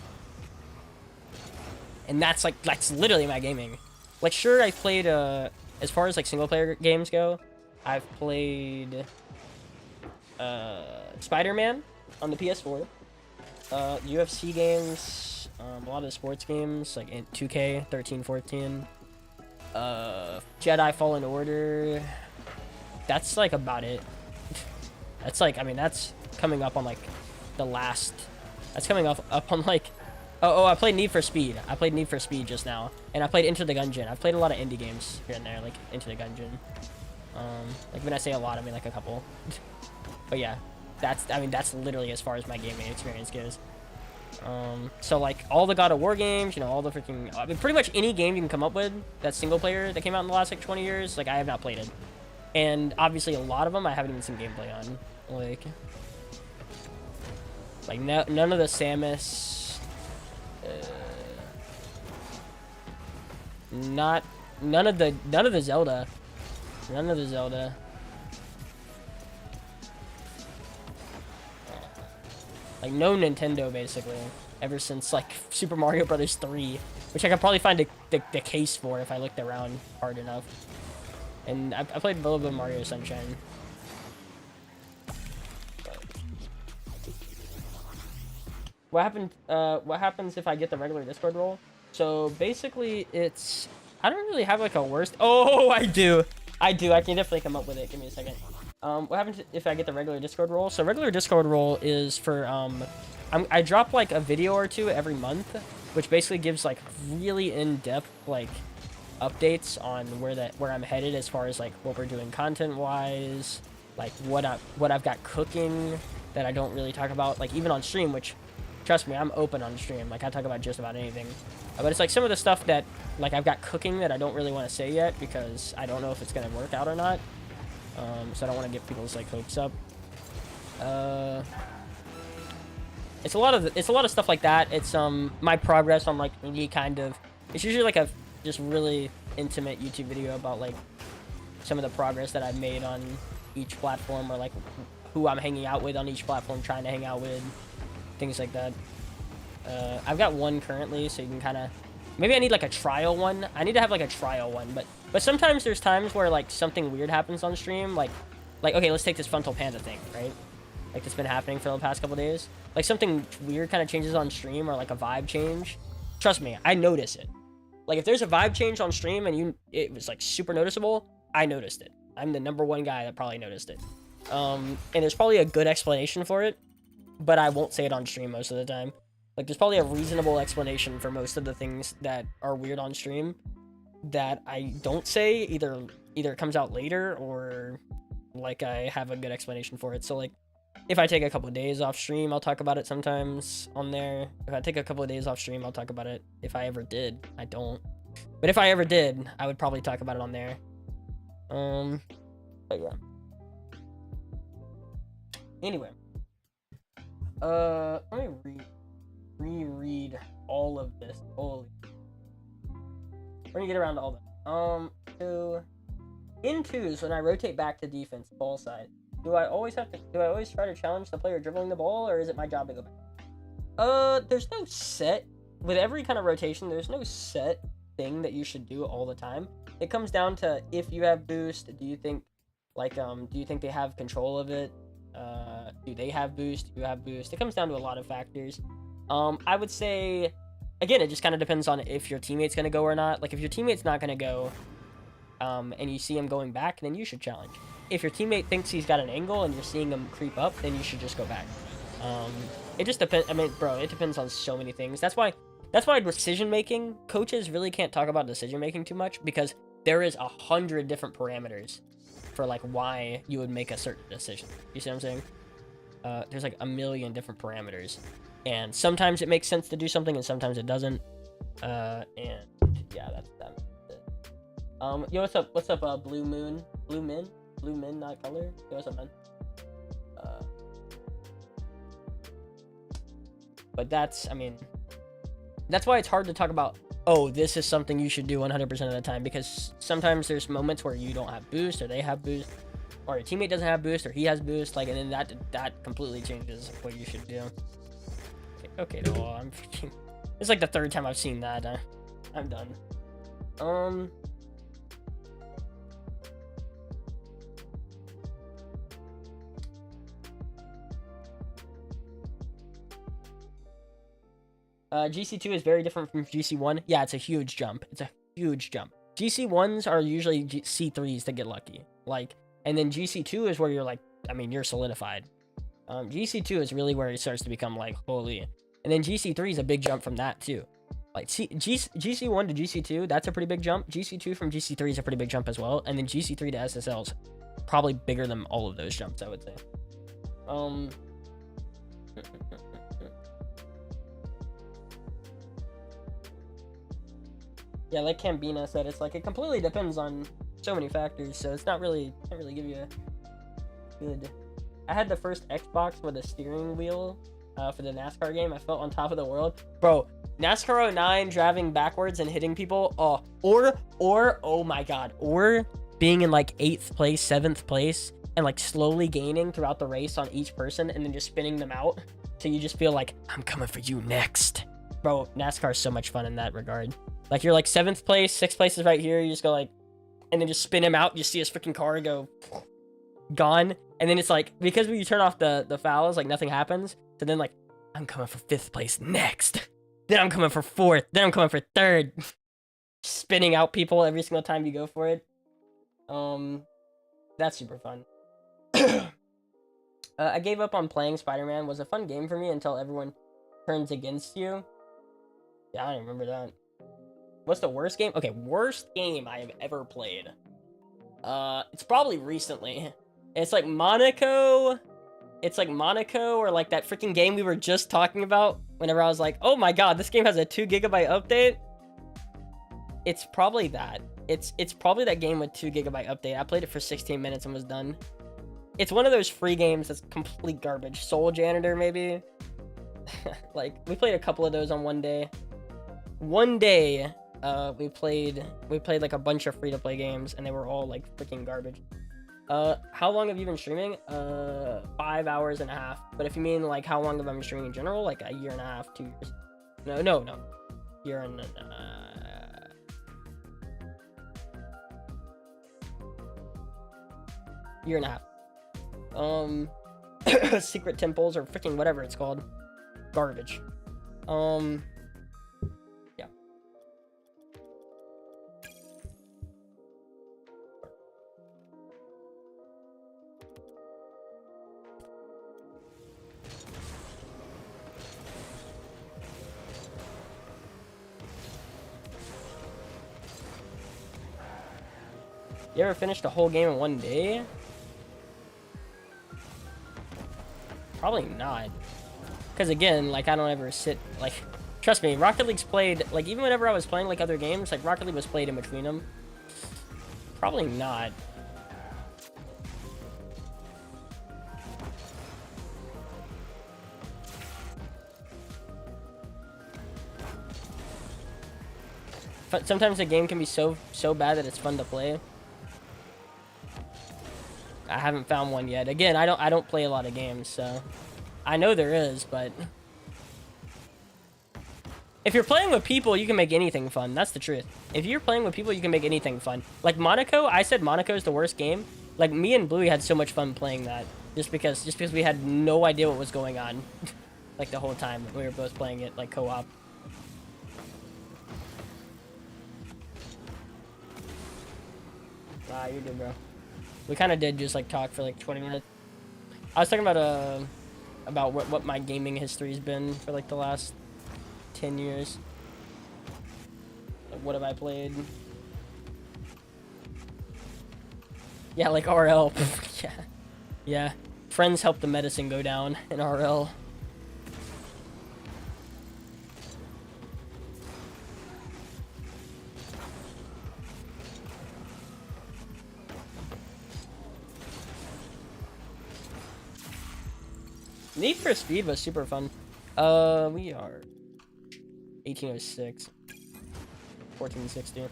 And that's literally my gaming. Like, sure, I played, as far as like single player games go, I've played Spider-Man on the PS4, UFC games, a lot of sports games like in 2K, 13, 14, Jedi Fallen Order. That's like about it. That's like, I mean, that's coming up on like the last, that's coming up on like, oh, I played Need for Speed. I played Need for Speed just now, and I played Into the Gungeon. I've played a lot of indie games here and there, like Into the Gungeon. Like when I say a lot, I mean like a couple. But yeah, that's literally as far as my gaming experience goes. So like all the God of War games, you know, all the freaking, I mean, pretty much any game you can come up with that's single player that came out in the last like 20 years, like I have not played it. And obviously a lot of them I haven't even seen gameplay on. Like none of the Samus, none of the Zelda. None of the Zelda. Like, no Nintendo, basically. Ever since, like, Super Mario Brothers 3. Which I could probably find the case for if I looked around hard enough. And I played a little bit of Mario Sunshine. What happens if I get the regular Discord role? So, basically, it's... I don't really have, like, a worst... Oh, I do! I can definitely come up with it. Give me a second. What happens if I get the regular Discord role? So regular Discord role is for, I drop like a video or two every month, which basically gives like really in-depth like updates on where I'm headed as far as like what we're doing content-wise, like what I've got cooking that I don't really talk about, like even on stream, which trust me, I'm open on stream. Like I talk about just about anything, but it's like some of the stuff that like I've got cooking that I don't really want to say yet because I don't know if it's gonna work out or not. So I don't want to get people's like hopes up. It's a lot of stuff like that. It's my progress on like any kind of. It's usually like a just really intimate YouTube video about like some of the progress that I've made on each platform, or like who I'm hanging out with on each platform, trying to hang out with, things like that. I've got one currently, so you can kind of. Maybe I need like a trial one. I need to have like a trial one, but sometimes there's times where like something weird happens on stream, like okay, let's take this frontal panda thing, right? Like that's been happening for the past couple days. Like something weird kind of changes on stream, or like a vibe change. Trust me, I notice it. Like if there's a vibe change on stream and it was like super noticeable, I noticed it. I'm the #1 guy that probably noticed it. And there's probably a good explanation for it, but I won't say it on stream most of the time. Like, there's probably a reasonable explanation for most of the things that are weird on stream that I don't say. Either it comes out later, or, like, I have a good explanation for it. So, like, if I take a couple of days off stream, I'll talk about it sometimes on there. If I take a couple of days off stream, I'll talk about it. If I ever did. I don't. But if I ever did, I would probably talk about it on there. But yeah. Anyway. Let me reread all of this. Holy. We're gonna get around to all that. So in twos, when I rotate back to defense, ball side, do I always try to challenge the player dribbling the ball, or is it my job to go back? There's no set. With every kind of rotation, there's no set thing that you should do all the time. It comes down to if you have boost, do you think they have control of it? Do they have boost? Do you have boost? It comes down to a lot of factors. I would say, again, it just kind of depends on if your teammate's going to go or not. Like, if your teammate's not going to go, and you see him going back, then you should challenge. If your teammate thinks he's got an angle and you're seeing him creep up, then you should just go back. It just depends. I mean, bro, it depends on so many things. That's why decision making, coaches really can't talk about decision making too much, because there is 100 different parameters for like why you would make a certain decision. You see what I'm saying? There's like a million different parameters, and sometimes it makes sense to do something and sometimes it doesn't. And yeah, that's that. Yo, what's up, Blue Min, not color. Yo, what's up, man? But that's, I mean, that's why it's hard to talk about, oh, this is something you should do 100% of the time, because sometimes there's moments where you don't have boost, or they have boost, or your teammate doesn't have boost, or he has boost, like, and then that completely changes what you should do. Okay, no, I'm freaking, it's like the third time I've seen that. I'm done. GC2 is very different from GC1. Yeah, it's a huge jump. It's a huge jump. GC1s are usually C3s that get lucky. Like, and then GC2 is where you're like, I mean, you're solidified. GC2 is really where it starts to become like, holy. And then GC3 is a big jump from that too. Like, GC1 to GC2, that's a pretty big jump. GC2 from GC3 is a pretty big jump as well. And then GC3 to SSL is probably bigger than all of those jumps, I would say. Yeah, like Cambina said, it's like it completely depends on so many factors, so it's not really, can't really give you a good. I had the first Xbox with a steering wheel for the NASCAR game. I felt on top of the world, bro. NASCAR 09 driving backwards and hitting people. Oh, or oh my god, or being in like 8th place, 7th place, and like slowly gaining throughout the race on each person, and then just spinning them out, so you just feel like, I'm coming for you next, bro. NASCAR is so much fun in that regard. Like, you're like 7th place, 6th place is right here. You just go like, and then just spin him out. You see his freaking car go gone. And then it's like, because when you turn off the fouls, like nothing happens. So then like, I'm coming for 5th place next. Then I'm coming for 4th. Then I'm coming for 3rd. Spinning out people every single time you go for it. That's super fun. I gave up on playing Spider-Man. Was a fun game for me until everyone turns against you. Yeah, I don't remember that. What's the worst game? Okay, worst game I have ever played. It's probably recently. It's like Monaco. It's like Monaco, or like that freaking game we were just talking about. Whenever I was like, oh my god, this game has a 2 GB update. It's probably that. It's probably that game with 2 GB update. I played it for 16 minutes and was done. It's one of those free games that's complete garbage. Soul Janitor, maybe. Like, we played a couple of those on one day. One day. We played like a bunch of free-to-play games, and they were all like freaking garbage. How long have you been streaming? 5 hours and a half. But if you mean like how long have I been streaming in general, like a year and a half, 2 years. No. Year and year and a half. Secret temples, or freaking whatever it's called. Garbage. Yeah. You ever finished a whole game in one day? Probably not. Because again, like, I don't ever sit, like, trust me, Rocket League's played, like, even whenever I was playing, like, other games, like, Rocket League was played in between them. Probably not. But sometimes a game can be so bad that it's fun to play. I haven't found one yet. Again, I don't play a lot of games, so I know there is, but if you're playing with people, you can make anything fun. That's the truth. If you're playing with people, you can make anything fun. Like Monaco, I said Monaco is the worst game. Like, me and Bluey had so much fun playing that, just because we had no idea what was going on, like, the whole time we were both playing it like co-op. Nah, you're good, bro. We kind of did just like talk for like 20 minutes. I was talking about what my gaming history's been for like the last 10 years. Like, what have I played? Yeah, like RL. Yeah. Yeah. Friends help the medicine go down in RL. Need for Speed was super fun. We are 1806. 1460.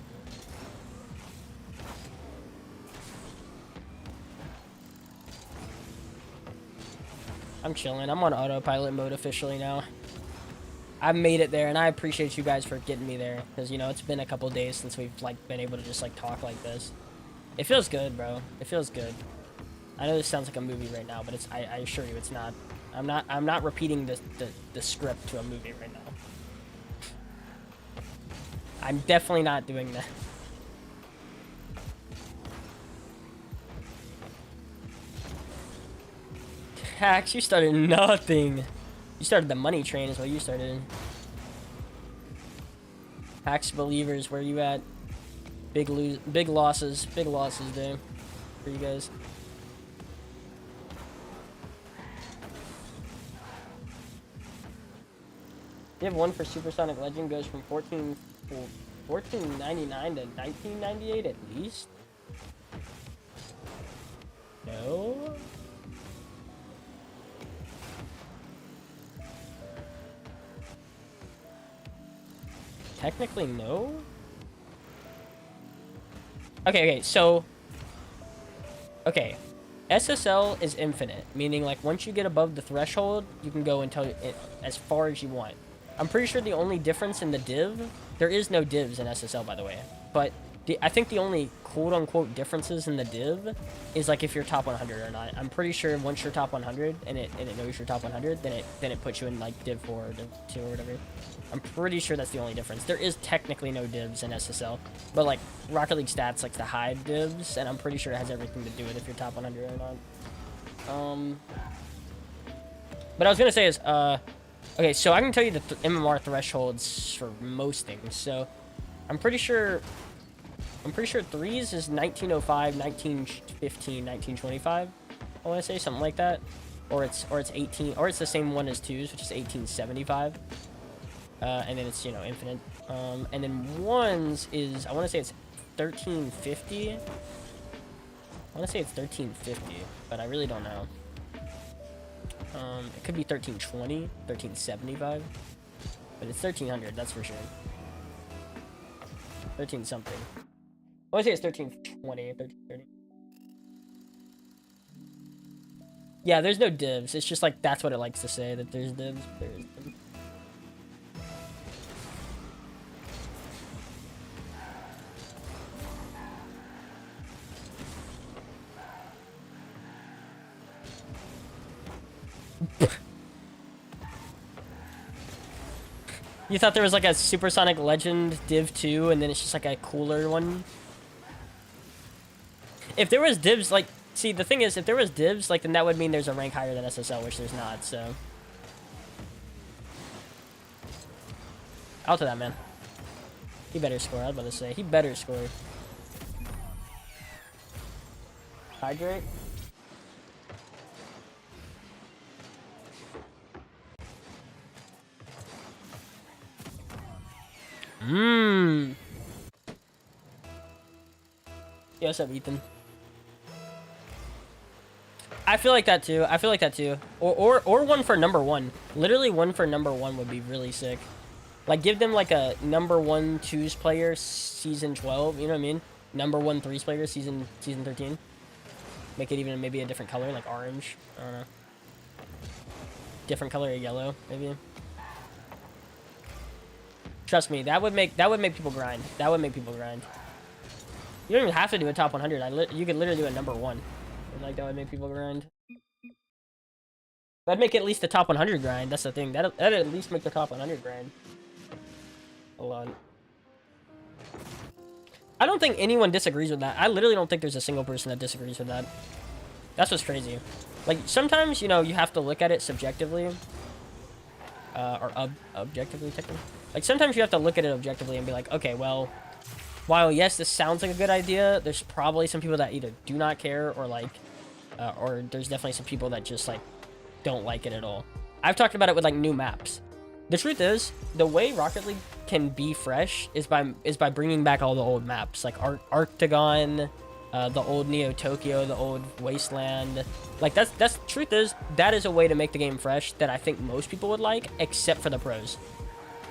I'm chilling. I'm on autopilot mode officially now. I've made it there, and I appreciate you guys for getting me there. Because, you know, it's been a couple days since we've, like, been able to just, like, talk like this. It feels good, bro. It feels good. I know this sounds like a movie right now, but it's I assure you it's not. I'm not repeating the script to a movie right now. I'm definitely not doing that. Hacks, you started nothing. You started the money train is what you started. Hacks believers, where you at? Big losses, dude, for you guys. You have one for Supersonic Legend goes from 1499 to 1998 at least. No. Technically, no. Okay, so... Okay. SSL is infinite, meaning, like, once you get above the threshold, you can go until it, as far as you want. I'm pretty sure the only difference in the div... There is no divs in SSL, by the way. But I think the only quote-unquote differences in the div is, like, if you're top 100 or not. I'm pretty sure once you're top 100 and it knows you're top 100, then it puts you in, like, div 4 or div 2 or whatever. I'm pretty sure that's the only difference. There is technically no divs in SSL, but, like, Rocket League stats likes to hide divs, and I'm pretty sure it has everything to do with if you're top 100 or not. But I was gonna say is, okay, so I can tell you the MMR thresholds for most things. So, I'm pretty sure threes is 1905, 1915, 1925. I want to say something like that, or it's 18, or it's the same one as twos, which is 1875. And then it's, you know, infinite. And then ones is, I want to say it's 1350. I want to say it's 1350, but I really don't know. It could be 1320, 1375, but it's 1300, that's for sure. 13 something. I want to say it's 1320, 1330. Yeah, there's no divs. It's just like, that's what it likes to say, that there's divs. There is divs. You thought there was like a Supersonic Legend Div 2 and then it's just like a cooler one? If there was divs, like, see, the thing is, if there was divs, like, then that would mean there's a rank higher than SSL, which there's not, so. Out to that, man. He better score, I was about to say. He better score. Hydrate. Mmm. Yeah, what's up, Ethan? I feel like that too. I feel like that too. Or one for number one. Literally one for number one would be really sick. Like, give them like a number one twos player season 12. You know what I mean? Number one threes player season 13. Make it even maybe a different color, like orange. I don't know. Different color of yellow, maybe. Trust me, that would make people grind. That would make people grind. You don't even have to do a top 100. You could literally do a number one. Like, that would make people grind. That'd make at least the top 100 grind. That's the thing. That'd at least make the top 100 grind. Hold on. I don't think anyone disagrees with that. I literally don't think there's a single person that disagrees with that. That's what's crazy. Like, sometimes, you know, you have to look at it subjectively. Or objectively, technically. Like, sometimes you have to look at it objectively and be like, okay, well, while, yes, this sounds like a good idea, there's probably some people that either do not care or, like, or there's definitely some people that just, like, don't like it at all. I've talked about it with, like, new maps. The truth is, the way Rocket League can be fresh is by bringing back all the old maps, like Arctagon, the old Neo Tokyo, the old Wasteland. Like, that's truth is, that is a way to make the game fresh that I think most people would like, except for the pros.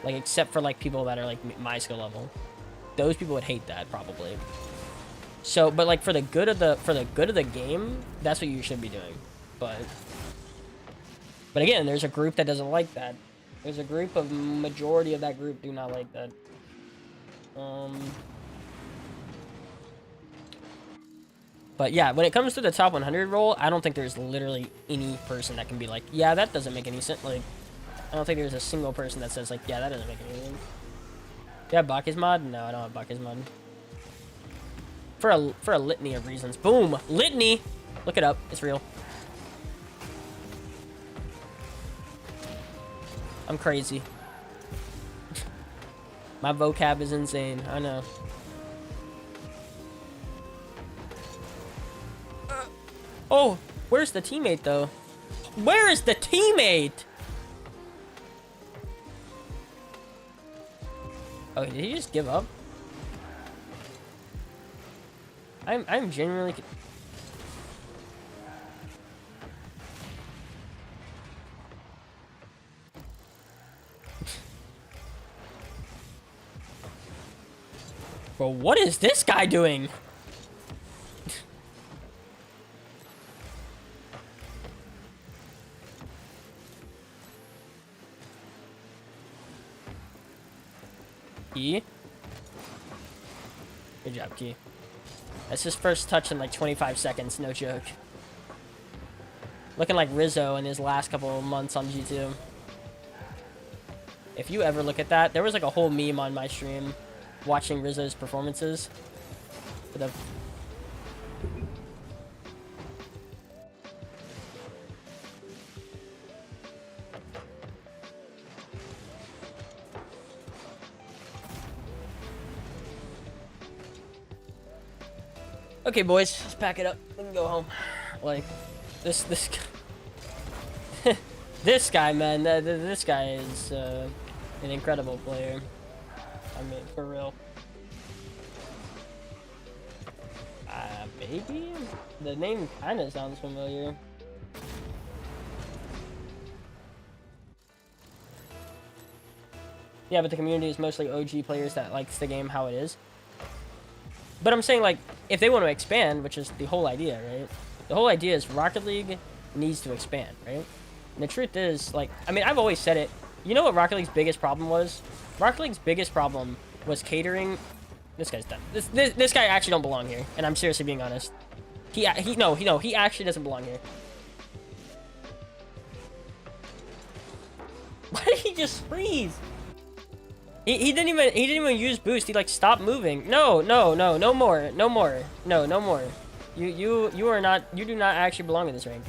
Like, except for, like, people that are, like, my skill level. Those people would hate that, probably. So, but, like, for the good of the game, that's what you should be doing. But again, there's a group that doesn't like that. There's a group of majority of that group do not like that. But yeah, when it comes to the top 100 role, I don't think there's literally any person that can be like, yeah, that doesn't make any sense. Like, I don't think there's a single person that says like, yeah, that doesn't make any sense. Do you have Baku's mod? No, I don't have Baku's mod. For a litany of reasons. Boom! Litany! Look it up. It's real. I'm crazy. My vocab is insane. I know. Oh, where's the teammate, though? Where is the teammate? Oh, did he just give up? I'm genuinely... Bro, what is this guy doing? Key? Good job, Key. That's his first touch in like 25 seconds, no joke. Looking like Rizzo in his last couple of months on G2. If you ever look at that, there was like a whole meme on my stream watching Rizzo's performances. For the... Okay, boys, let's pack it up and go home. Like, this this guy, man, this guy is an incredible player. I mean, for real. Maybe? The name kind of sounds familiar. Yeah, but the community is mostly OG players that likes the game how it is. But I'm saying, like, if they want to expand, which is the whole idea, right? The whole idea is Rocket League needs to expand, right? And the truth is, like, I mean, I've always said it. You know what Rocket League's biggest problem was? Rocket League's biggest problem was catering. This guy's done. This guy actually don't belong here, and I'm seriously being honest. He actually doesn't belong here. Why did he just freeze? He didn't even use boost. He like stopped moving. No more. You do not actually belong in this rank.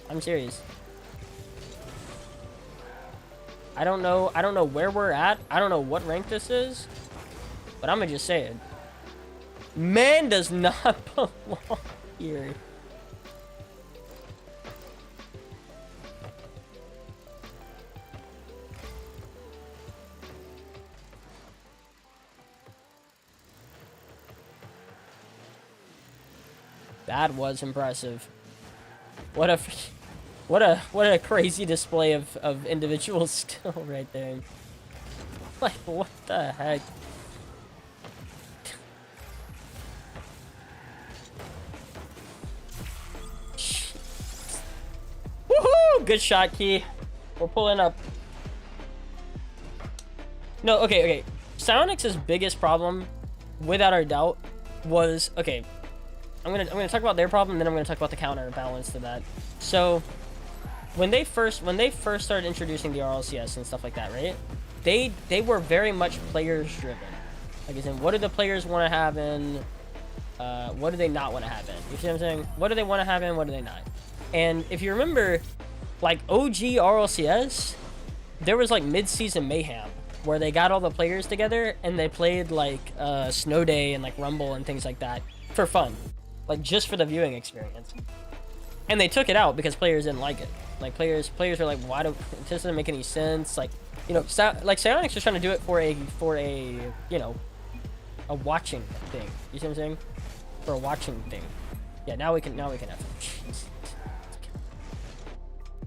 I'm serious. I don't know where we're at. I don't know what rank this is, but I'm gonna just say it. Man does not belong here. That was impressive. What a crazy display of individual skill right there. Like, what the heck? Woohoo! Good shot, Key. We're pulling up. No, okay. Psyonix's biggest problem, without a doubt, was okay. I'm gonna talk about their problem, and then I'm gonna talk about the counterbalance to that. So, when they first started introducing the RLCS and stuff like that, right? They were very much players driven. Like, as in, what do the players want to have in? What do they not want to have in? You see what I'm saying? What do they want to have in? What do they not? And if you remember, like OG RLCS, there was like mid-season mayhem where they got all the players together and they played like Snow Day and like Rumble and things like that for fun, like just for the viewing experience. And they took it out because players didn't like it. Like players were like, why do it doesn't make any sense? Like, you know, like Psyonix was trying to do it for a you know, a watching thing. You see what I'm saying? For a watching thing. Yeah, now we can have.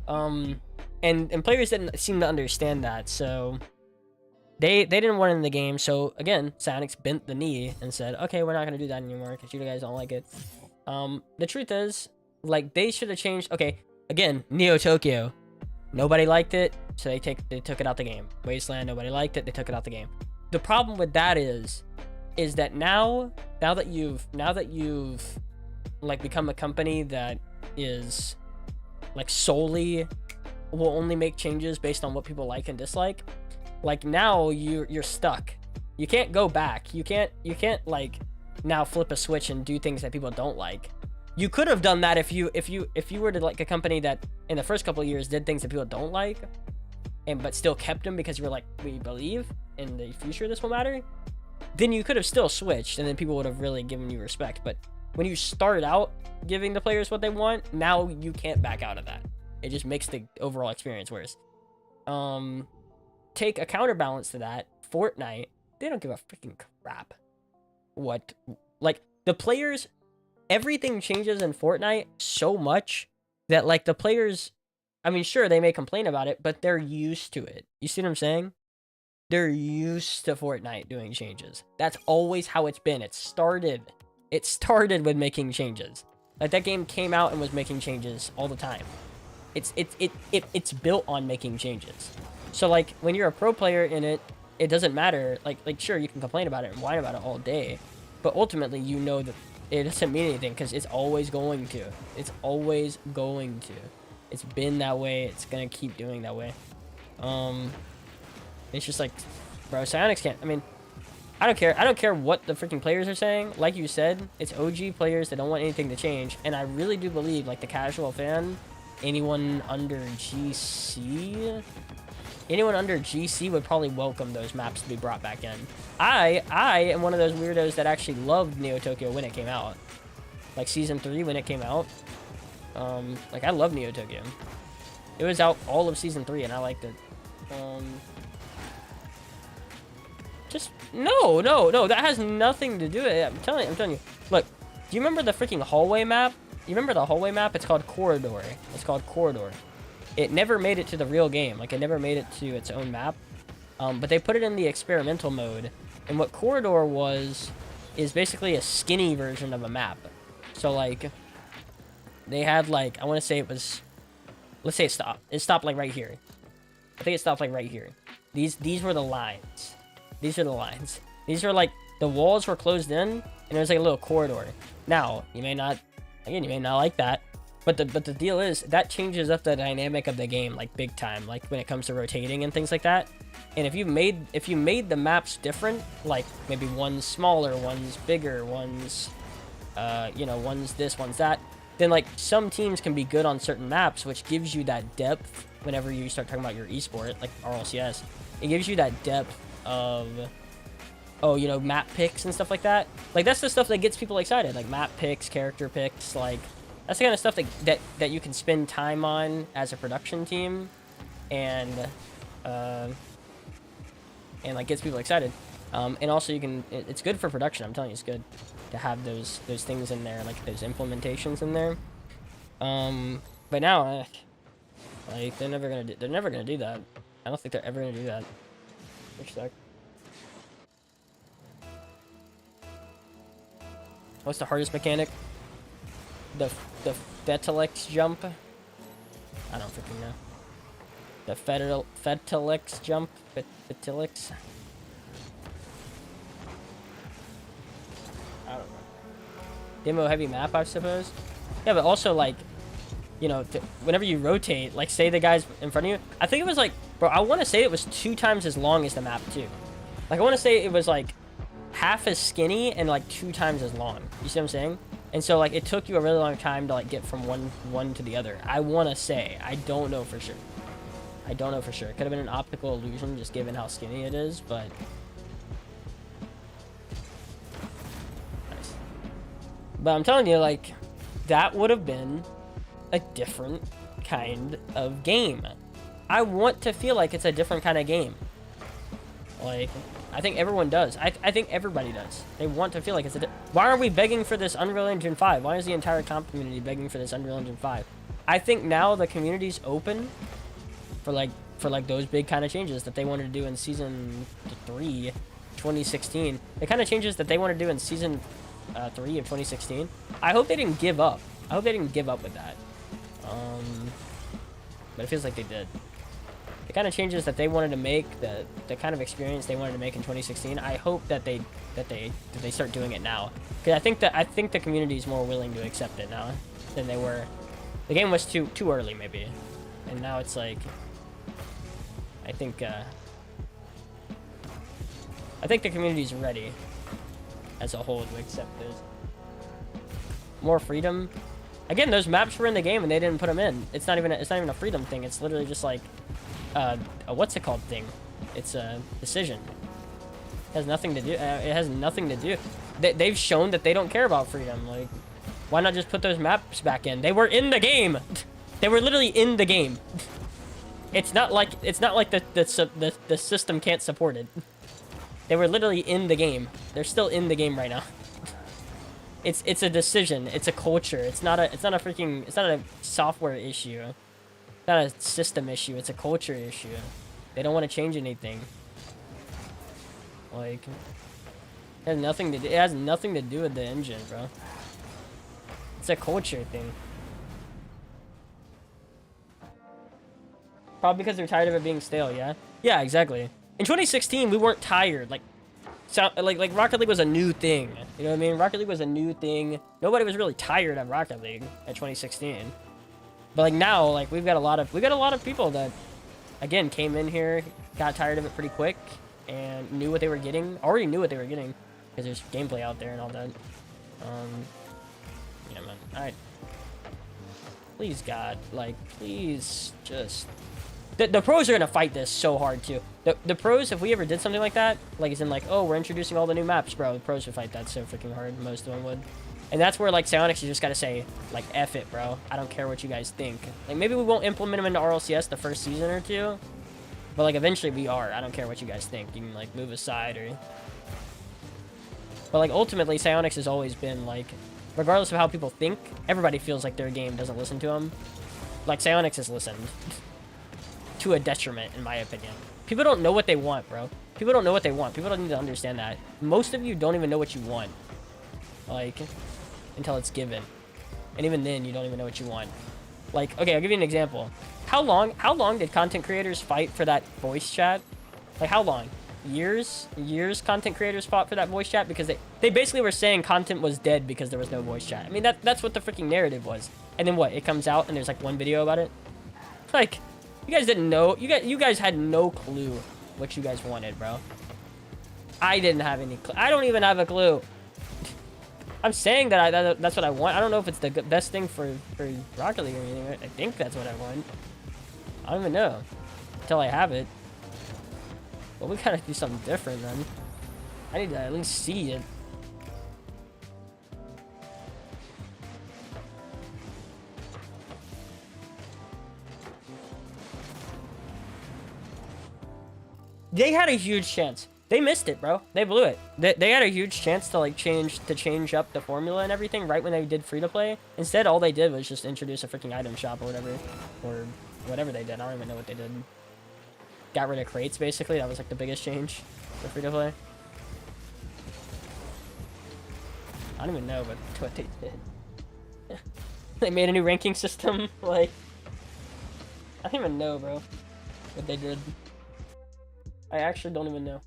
And players didn't seem to understand that, so they didn't want it in the game. So again, Psyonix bent the knee and said, okay, we're not gonna do that anymore because you guys don't like it. The truth is, like, they should have changed. Okay, again, Neo Tokyo, nobody liked it, so they took it out the game. Wasteland, nobody liked it, they took it out the game. The problem with that is that now that you've like become a company that is like solely will only make changes based on what people like and dislike, like now you're stuck. You can't go back. You can't like now flip a switch and do things that people don't like. You could have done that if you were to like a company that in the first couple of years did things that people don't like, but still kept them because you were like, we believe in the future this will matter. Then you could have still switched and then people would have really given you respect. But when you start out giving the players what they want, now you can't back out of that. It just makes the overall experience worse. Take a counterbalance to that. Fortnite, they don't give a freaking crap. What, like, the players, everything changes in Fortnite so much that, like, the players, I mean, sure, they may complain about it, but they're used to it. You see what I'm saying? They're used to Fortnite doing changes. That's always how it's been. It started with making changes. Like, that game came out and was making changes all the time. It's built on making changes. So, like, when you're a pro player in it, it doesn't matter. Like sure, you can complain about it and whine about it all day, but ultimately you know that it doesn't mean anything because it's always going to. It's always going to. It's been that way. It's gonna keep doing that way. It's just like, bro, Psyonix can't. I mean, I don't care. I don't care what the freaking players are saying. Like you said, it's OG players that don't want anything to change, and I really do believe, like, the casual fan, anyone under GC would probably welcome those maps to be brought back in. I am one of those weirdos that actually loved Neo Tokyo when it came out, like Season 3 when it came out. Like, I love Neo Tokyo. It was out all of Season 3 and I liked it. Just no, that has nothing to do with it. I'm telling you. Look, do you remember the freaking hallway map? You remember the hallway map? It's called Corridor. It never made it to the real game. Like, it never made it to its own map. But they put it in the experimental mode. And what Corridor is basically a skinny version of a map. So, like, they had, like, I want to say it was, let's say it stopped. It stopped, like, right here. I think it stopped, like, right here. These were the lines. These are the lines. These are, like, the walls were closed in, and there was, like, a little corridor. Now, you may not like that. But the deal is, that changes up the dynamic of the game, like, big time, like, when it comes to rotating and things like that. And if you made the maps different, like, maybe one's smaller, one's bigger, one's, you know, one's this, one's that, then, like, some teams can be good on certain maps, which gives you that depth whenever you start talking about your esport, like RLCS. It gives you that depth of, oh, you know, map picks and stuff like that. Like, that's the stuff that gets people excited, like, map picks, character picks, like, that's the kind of stuff that you can spend time on as a production team, and like, gets people excited. And also it's good for production. I'm telling you, it's good to have those things in there, like those implementations in there. But now, like, they're never gonna do that. I don't think they're ever gonna do that. Which sucks. What's the hardest mechanic? The Fetelex jump? I don't freaking know. The Fetelex jump? Fetelex? I don't know. Demo heavy map, I suppose? Yeah, but also, like, you know, whenever you rotate, like say the guy's in front of you, I think it was like, bro, I want to say it was 2 times as long as the map too. Like I want to say it was like half as skinny and like 2 times as long. You see what I'm saying? And so like it took you a really long time to like get from one to the other. I want to say, I don't know for sure. I don't know for sure. It could have been an optical illusion just given how skinny it is, but nice. But I'm telling you, like, that would have been a different kind of game. I want to feel like it's a different kind of game. Like, I think everyone does. I think everybody does. They want to feel like it's a... Why are we begging for this Unreal Engine 5? Why is the entire comp community begging for this Unreal Engine 5? I think now the community's open for like those big kind of changes that they wanted to do in Season 3, 2016. The kind of changes that they want to do in Season 3 of 2016. I hope they didn't give up. I hope they didn't give up with that. But it feels like they did. The kind of changes that they wanted to make, the kind of experience they wanted to make in 2016. I hope that they start doing it now, because I think the community is more willing to accept it now than they were. The game was too early maybe, and now it's like I think the community's ready as a whole to accept this. More freedom. Again, those maps were in the game and they didn't put them in. It's not even a freedom thing. It's literally just like a what's it called thing. It's a decision. It has nothing to do. It has nothing to do. They've shown that they don't care about freedom. Like, why not just put those maps back in? They were in the game. They were literally in the game. It's not like the system can't support it. They were literally in the game. They're still in the game right now. It's a decision. It's a culture. It's not a software issue. It's not a system issue. It's a culture issue. They don't want to change anything. Like, it has nothing to do with the engine, bro. It's a culture thing. Probably because they're tired of it being stale, yeah? Yeah, exactly. In 2016, we weren't tired. Like Rocket League was a new thing. You know what I mean? Rocket League was a new thing. Nobody was really tired of Rocket League at 2016. But like now, like we got a lot of people that, again, came in here, got tired of it pretty quick, and knew what they were getting. Already knew what they were getting, because there's gameplay out there and all that. Yeah, man. All right. Please, God, like, please, just. The pros are gonna fight this so hard too. The pros, if we ever did something like that, like as in like, oh, we're introducing all the new maps, bro, the pros would fight that so freaking hard. Most of them would. And that's where like Psyonix, you just gotta say like, F it, bro. I don't care what you guys think. Like maybe we won't implement them into RLCS the first season or two, but like eventually we are. I don't care what you guys think. You can like move aside or. But like ultimately, Psyonix has always been like, regardless of how people think, everybody feels like their game doesn't listen to them. Like Psyonix has listened. To a detriment, in my opinion. People don't know what they want, bro. People don't know what they want. People don't need to understand that. Most of you don't even know what you want. Like, until it's given. And even then, you don't even know what you want. Like, okay, I'll give you an example. How long did content creators fight for that voice chat? Like, how long? Years content creators fought for that voice chat because they basically were saying content was dead because there was no voice chat. I mean, that's what the freaking narrative was. And then what? It comes out and there's like one video about it? Like, you guys didn't know. You guys had no clue what you guys wanted, bro. I didn't have any clue. I don't even have a clue. I'm saying that that's what I want. I don't know if it's the best thing for Rocket League or anything. I think that's what I want. I don't even know until I have it. But we gotta do something different, then. I need to at least see it. They had a huge chance. They missed it, bro. They blew it. They had a huge chance to like change up the formula and everything right when they did free to play. Instead, all they did was just introduce a freaking item shop or whatever they did. I don't even know what they did. Got rid of crates, basically. That was like the biggest change for free to play. I don't even know what they did. They made a new ranking system. Like, I don't even know, bro, what they did. I actually don't even know.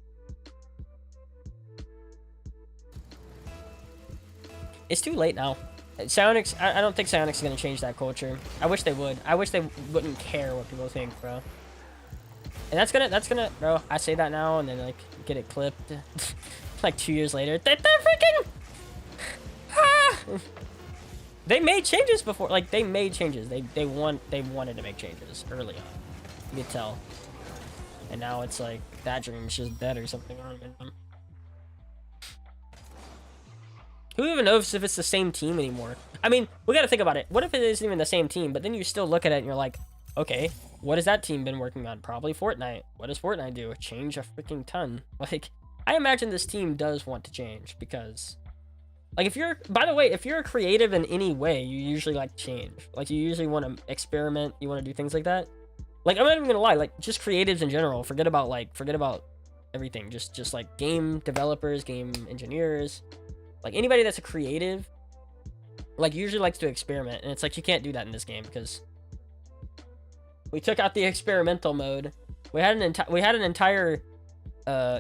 It's too late now. Psionics, I don't think Psionics is gonna change that culture. I wish they would. I wish they wouldn't care what people think, bro. And that's gonna, bro. I say that now and then like get it clipped, like 2 years later. They're freaking. Ah! They made changes before. Like they made changes. They wanted to make changes early on. You could tell. And now it's like that dream's just dead or something. I don't know. Who even knows if it's the same team anymore? I mean, we gotta think about it. What if it isn't even the same team, but then you still look at it and you're like, okay, what has that team been working on? Probably Fortnite. What does Fortnite do? Change a freaking ton. Like, I imagine this team does want to change because, like, if you're, by the way, if you're creative in any way, you usually like change. Like, you usually want to experiment. You want to do things like that. Like, I'm not even gonna lie. Like, just creatives in general. Forget about everything. Just like game developers, game engineers. Like anybody that's a creative, like usually likes to experiment, and it's like you can't do that in this game because we took out the experimental mode. We had an entire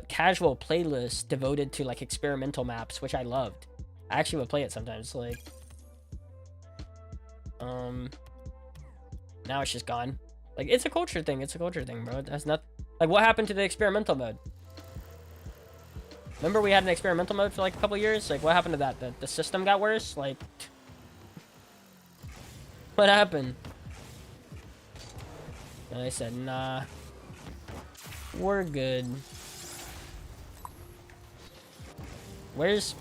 casual playlist devoted to like experimental maps, which I loved. I actually would play it sometimes. Like, now it's just gone. Like it's a culture thing. It's a culture thing, bro. That's not like what happened to the experimental mode. Remember we had an experimental mode for like a couple years? Like, what happened to that? The system got worse? Like, what happened? And I said, nah, we're good. Where's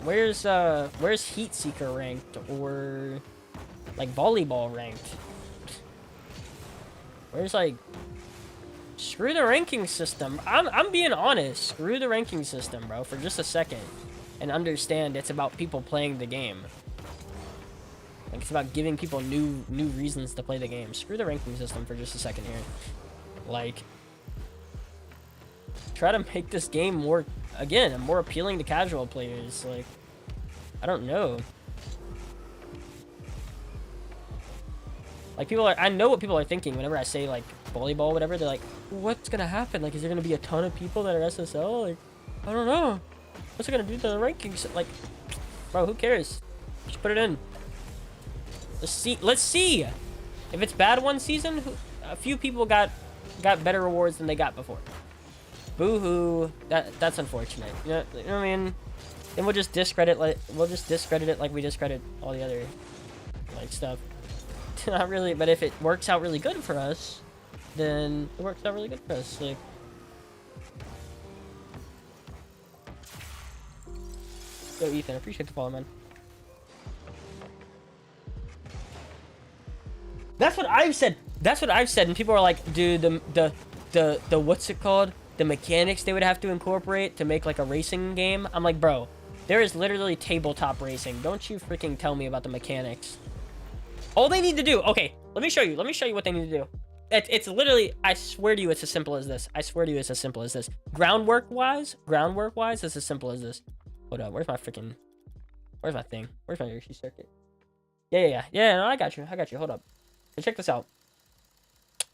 Heat Seeker ranked or like volleyball ranked? Where's like, screw the ranking system. I'm being honest. Screw the ranking system, bro, for just a second. And understand it's about people playing the game. Like, it's about giving people new reasons to play the game. Screw the ranking system for just a second here. Like, try to make this game more, again, more appealing to casual players. Like, I don't know. Like, people are, I know what people are thinking whenever I say, like, volleyball, whatever. They're like, what's gonna happen? Like, is there gonna be a ton of people that are SSL? Like, I don't know. What's it gonna do to the rankings? Like, bro, who cares? Just put it in. Let's see. If it's bad one season, a few people got better rewards than they got before. Boo-hoo. That's unfortunate. You know what I mean? Then we'll just discredit it like we discredit all the other, like, stuff. Not really, but if it works out really good for us, then it works out really good for us. Like, yo, Ethan, I appreciate the follow, man. That's what I've said. That's what I've said, and people are like, dude, the what's it called? The mechanics they would have to incorporate to make like a racing game. I'm like, bro, there is literally tabletop racing. Don't you freaking tell me about the mechanics. All they need to do, okay, let me show you what they need to do. It's literally, I swear to you, it's as simple as this. I swear to you, it's as simple as this. Groundwork wise, it's as simple as this. Hold up, where's my thing? Where's my Yoshi circuit? Yeah, no, I got you, hold up. So check this out.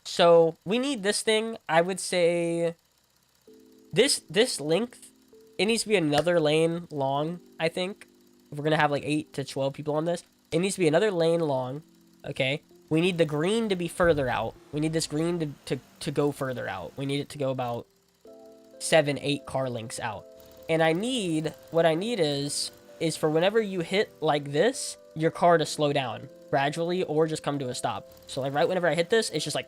So, we need this thing, I would say, this length, it needs to be another lane long, I think. If we're gonna have like 8 to 12 people on this. It needs to be another lane long, okay? We need the green to be further out. We need this green to go further out. We need it to go about 7, 8 car lengths out. And what I need is for whenever you hit like this, your car to slow down gradually or just come to a stop. So like right whenever I hit this, it's just like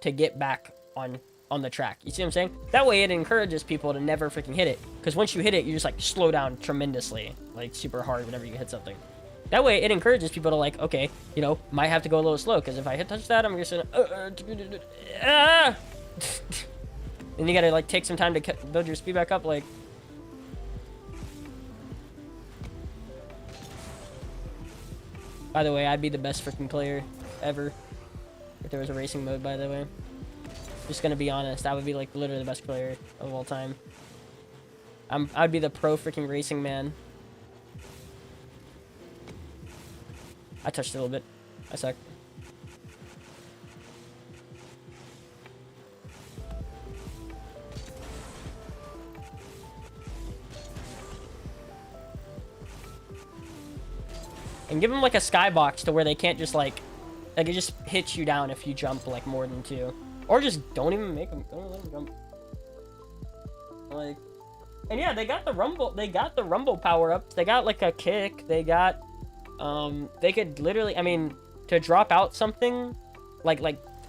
to get back on the track. You see what I'm saying? That way it encourages people to never freaking hit it. Because once you hit it, you just like slow down tremendously, like super hard whenever you hit something. That way, it encourages people to like, okay, you know, might have to go a little slow, because if I touch that, I'm just gonna, then you gotta like take some time to build your speed back up, like. By the way, I'd be the best freaking player ever if there was a racing mode, by the way. Just gonna be honest, I would be like literally the best player of all time. I'd be the pro freaking racing man. I touched it a little bit. I suck. And give them like a skybox to where they can't just like it just hits you down if you jump like more than 2. Or just don't even make them. Don't let them jump. Like, and yeah, they got the rumble power ups. They got like a kick. They got they could literally, I mean, to drop out something like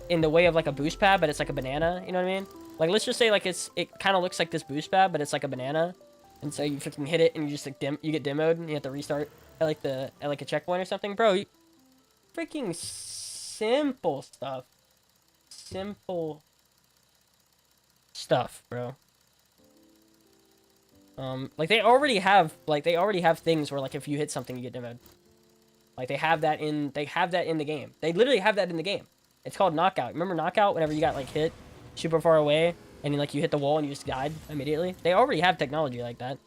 in the way of like a boost pad, but it's like a banana, you know what I mean? Like, let's just say like it kind of looks like this boost pad, but it's like a banana. And so you freaking hit it and you just like you get demoed and you have to restart at like a checkpoint or something. Bro, freaking simple stuff. Simple stuff, bro. Like they already have things where like if you hit something you get demoed. Like they have that in the game. They literally have that in the game. It's called knockout. Remember knockout? Whenever you got like hit super far away and you hit the wall and you just died immediately. They already have technology like that.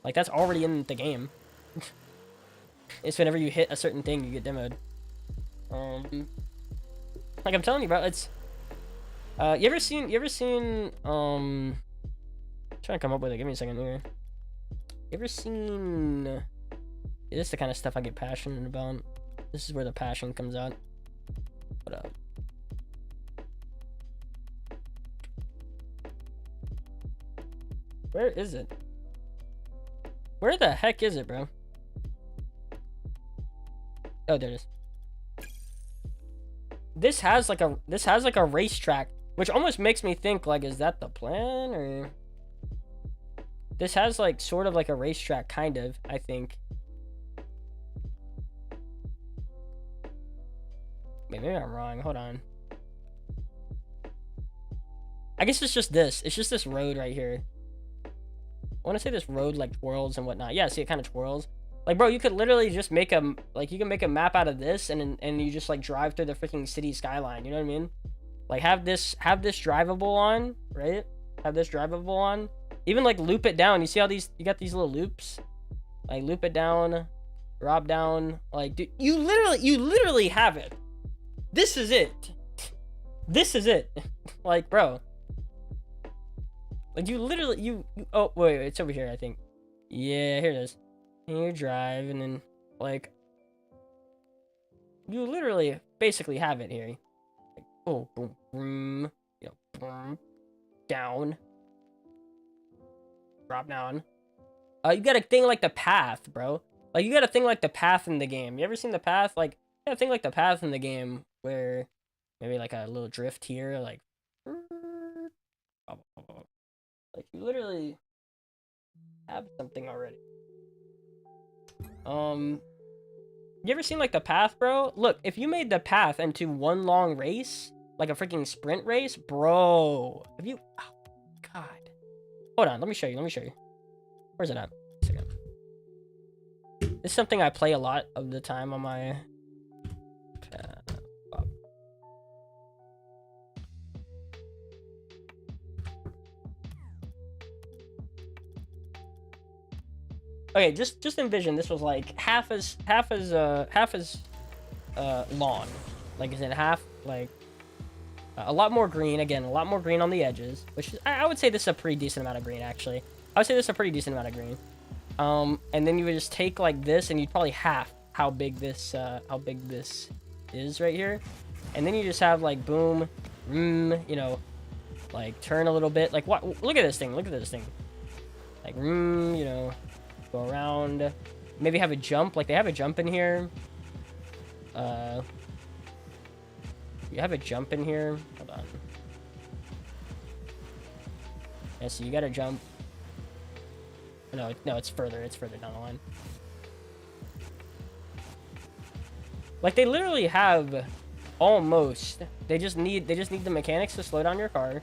Like that's already in the game. It's whenever you hit a certain thing you get demoed. Like I'm telling you, bro, it's you ever seen trying to come up with it. Give me a second here. You ever seen this is the kind of stuff I get passionate about. This is where the passion comes out. What up? Where is it? Where the heck is it, bro? Oh, there it is. This has like a racetrack, which almost makes me think like, is that the plan? Or this has like sort of like a racetrack, kind of, I think. Maybe I'm wrong. Hold on. I guess it's just this. It's just this road right here. I want to say this road like twirls and whatnot. Yeah, see, it kind of twirls. Like, bro, you could literally just make a you can make a map out of this, and you just like drive through the freaking city skyline. You know what I mean? Like, have this drivable on, right? Have this drivable on. Even like loop it down. You see how you got these little loops? Like loop it down, drop down. Like, dude, you literally have it. This is it. This is it. Like, bro. Like, you literally oh wait, it's over here, I think. Yeah, here it is. And you drive, and then like you literally basically have it here. Like, oh, boom, boom, you know, boom, down, drop down. You got a thing like the path, bro. Like, you got a thing like the path in the game. You ever seen the path? Like, you got a thing like the path in the game where maybe like a little drift here, like you literally have something already. You ever seen like the path, bro? Look, if you made the path into one long race, like a freaking sprint race, bro. Have you? Oh, God. Hold on, let me show you. Where's it at? This is something I play a lot of the time on my. Okay, just envision this was like half as long, like is it half, like a lot more green, again, a lot more green on the edges, which is, I would say this is a pretty decent amount of green, actually. I would say this is a pretty decent amount of green. And then you would just take like this, and you'd probably half how big this is right here, and then you just have like boom, you know, like turn a little bit, like what? Look at this thing, like you know. Go around, maybe have a jump, like they have a jump in here. You have a jump in here. Hold on. Yeah, so you gotta jump. No, it's further down the line. Like, they literally have almost. They just need the mechanics to slow down your car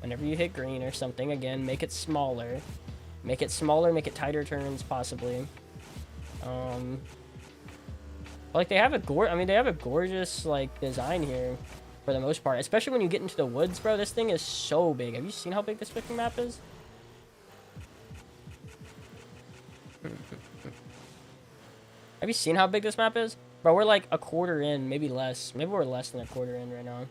whenever you hit green or something. Again, make it smaller. Make it tighter turns, possibly. Like, they have a gorgeous, like, design here, for the most part. Especially when you get into the woods, bro. This thing is so big. Have you seen how big this freaking map is? Have you seen how big this map is? Bro, we're like a quarter in, maybe less. Maybe we're less than a quarter in right now.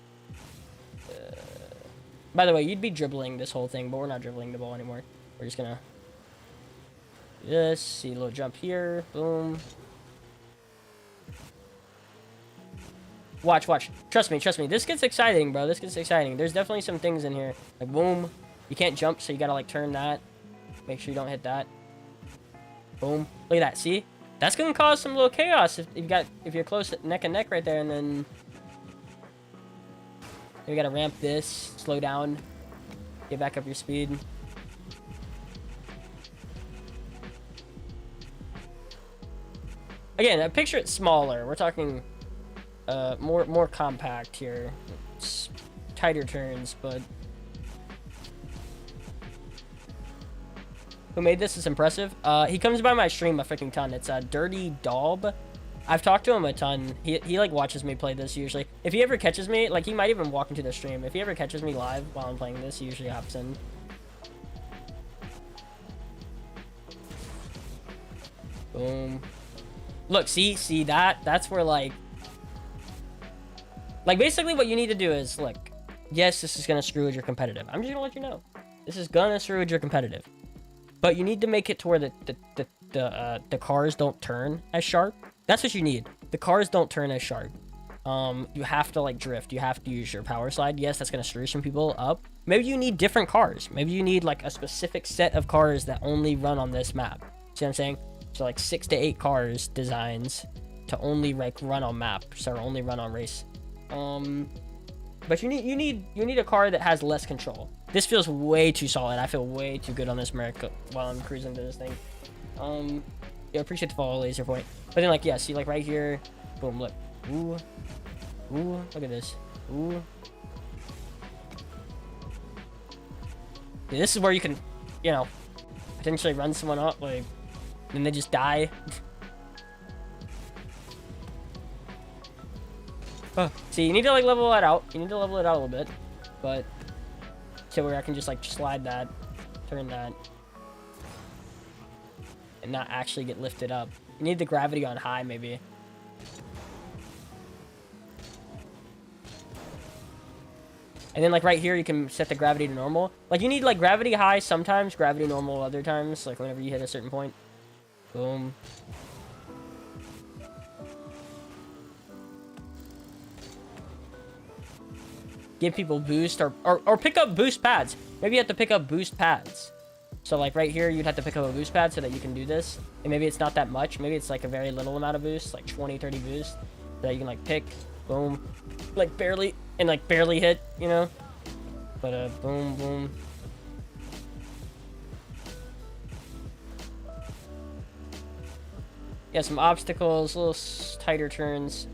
By the way, you'd be dribbling this whole thing, but we're not dribbling the ball anymore. We're just gonna... This, see a little jump here, boom. Watch. Trust me. This gets exciting, bro. This gets exciting. There's definitely some things in here. Like, boom. You can't jump, so you gotta, like, turn that. Make sure you don't hit that. Boom. Look at that. See? That's gonna cause some little chaos if you're close neck and neck right there, and then you gotta ramp this, slow down, get back up your speed. Again, picture it smaller. We're talking more compact here. It's tighter turns, but who made this is impressive. He comes by my stream a freaking ton. It's a Dirty Daub. I've talked to him a ton. He like watches me play this usually. If he ever catches me, like he might even walk into the stream. If he ever catches me live while I'm playing this, he usually hops in. Boom. Look, see that's where like basically what you need to do is, look, yes, this is gonna screw with your competitive. I'm just gonna let you know. This is gonna screw with your competitive. But you need to make it to where the cars don't turn as sharp. That's what you need. The cars don't turn as sharp. You have to like drift. You have to use your power slide. Yes, that's gonna screw some people up. Maybe you need different cars. Maybe you need like a specific set of cars that only run on this map. See what I'm saying? So like 6 to 8 cars designs to only like run on maps or only run on race. But you need a car that has less control. This feels way too solid. I feel way too good on this MERC while I'm cruising to this thing. Yeah, appreciate the follow, laser point. But then like, yeah, see like right here, boom, look. Ooh, look at this. Ooh. Yeah, this is where you can, you know, potentially run someone up, like, and they just die. Oh, see, you need to like level that out. You need to level it out a little bit, but to where I can just like slide that, turn that, and not actually get lifted up. You need the gravity on high, maybe. And then like right here, you can set the gravity to normal. Like you need like gravity high sometimes, gravity normal other times. Like whenever you hit a certain point. Boom. Give people boost or pick up boost pads. Maybe you have to pick up boost pads. So like right here, you'd have to pick up a boost pad so that you can do this. And maybe it's not that much. Maybe it's like a very little amount of boost, like 20, 30 boost. So that you can like pick, boom, like barely, and like barely hit, you know? But boom, boom. Yeah, some obstacles, little tighter turns.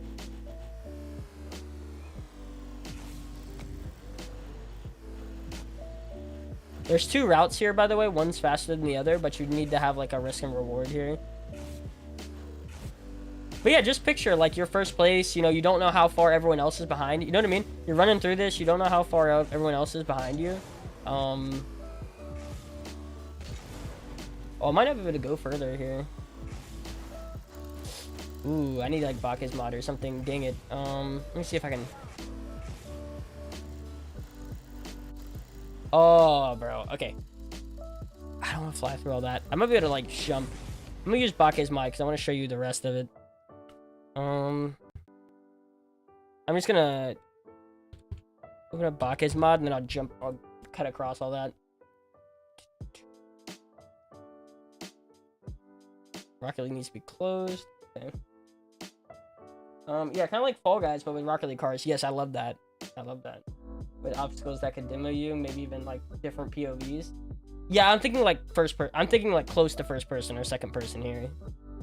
There's 2 routes here, by the way. One's faster than the other, but you need to have like a risk and reward here. But yeah, just picture like your first place, you know, you don't know how far everyone else is behind. You know what I mean? You're running through this, you don't know how far out everyone else is behind you. Oh, I might have to go further here. Ooh, I need like Bake's mod or something. Dang it. Let me see if I can. Oh, bro. Okay. I don't want to fly through all that. I might be able to like jump. I'm gonna use Bake's mod because I want to show you the rest of it. I'm just gonna open up Bake's mod and then I'll cut across all that. Rocket League needs to be closed. Okay. Yeah, kind of like Fall Guys, but with Rocket League cars. Yes, I love that. I love that. With obstacles that could demo you, maybe even like different POVs. Yeah, I'm thinking like I'm thinking like close to first person or second person here.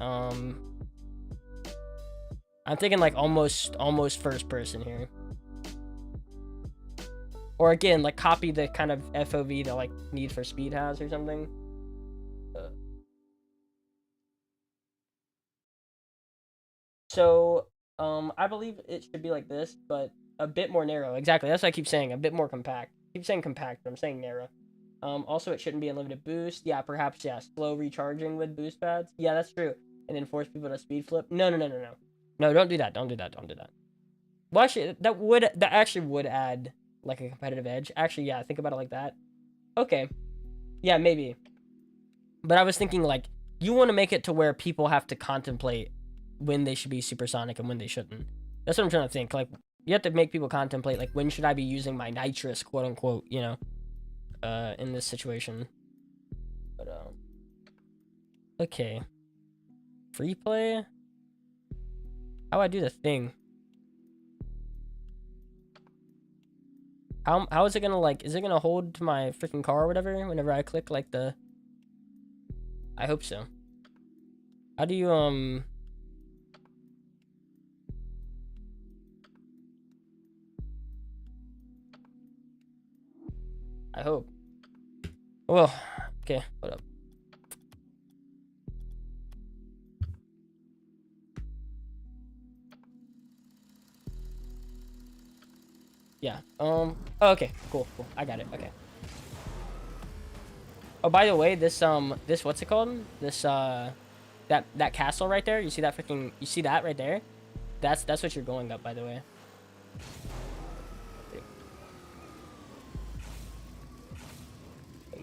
I'm thinking like almost first person here. Or again, like copy the kind of FOV that like Need for Speed has or something. So, I believe it should be like this, but a bit more narrow. Exactly, that's what I keep saying. A bit more compact. I keep saying compact, but I'm saying narrow. Also, it shouldn't be unlimited boost. Yeah, perhaps, yeah, slow recharging with boost pads. Yeah, that's true. And then force people to speed flip. No. No, don't do that. Don't do that. Well, actually, that actually would add, like, a competitive edge. Actually, yeah, think about it like that. Okay. Yeah, maybe. But I was thinking, like, you want to make it to where people have to contemplate when they should be supersonic and when they shouldn't. That's what I'm trying to think. Like, you have to make people contemplate, like, when should I be using my nitrous, quote unquote, you know, in this situation. But, okay. Free play? How do I do the thing? How is it gonna, like, is it gonna hold to my freaking car or whatever whenever I click, like, the... I hope so. How do you, I hope. Well, okay, hold up. Yeah, oh, okay, cool. I got it, okay. Oh, by the way, this, what's it called? This, that castle right there, you see that freaking, you see that right there? That's what you're going up, by the way.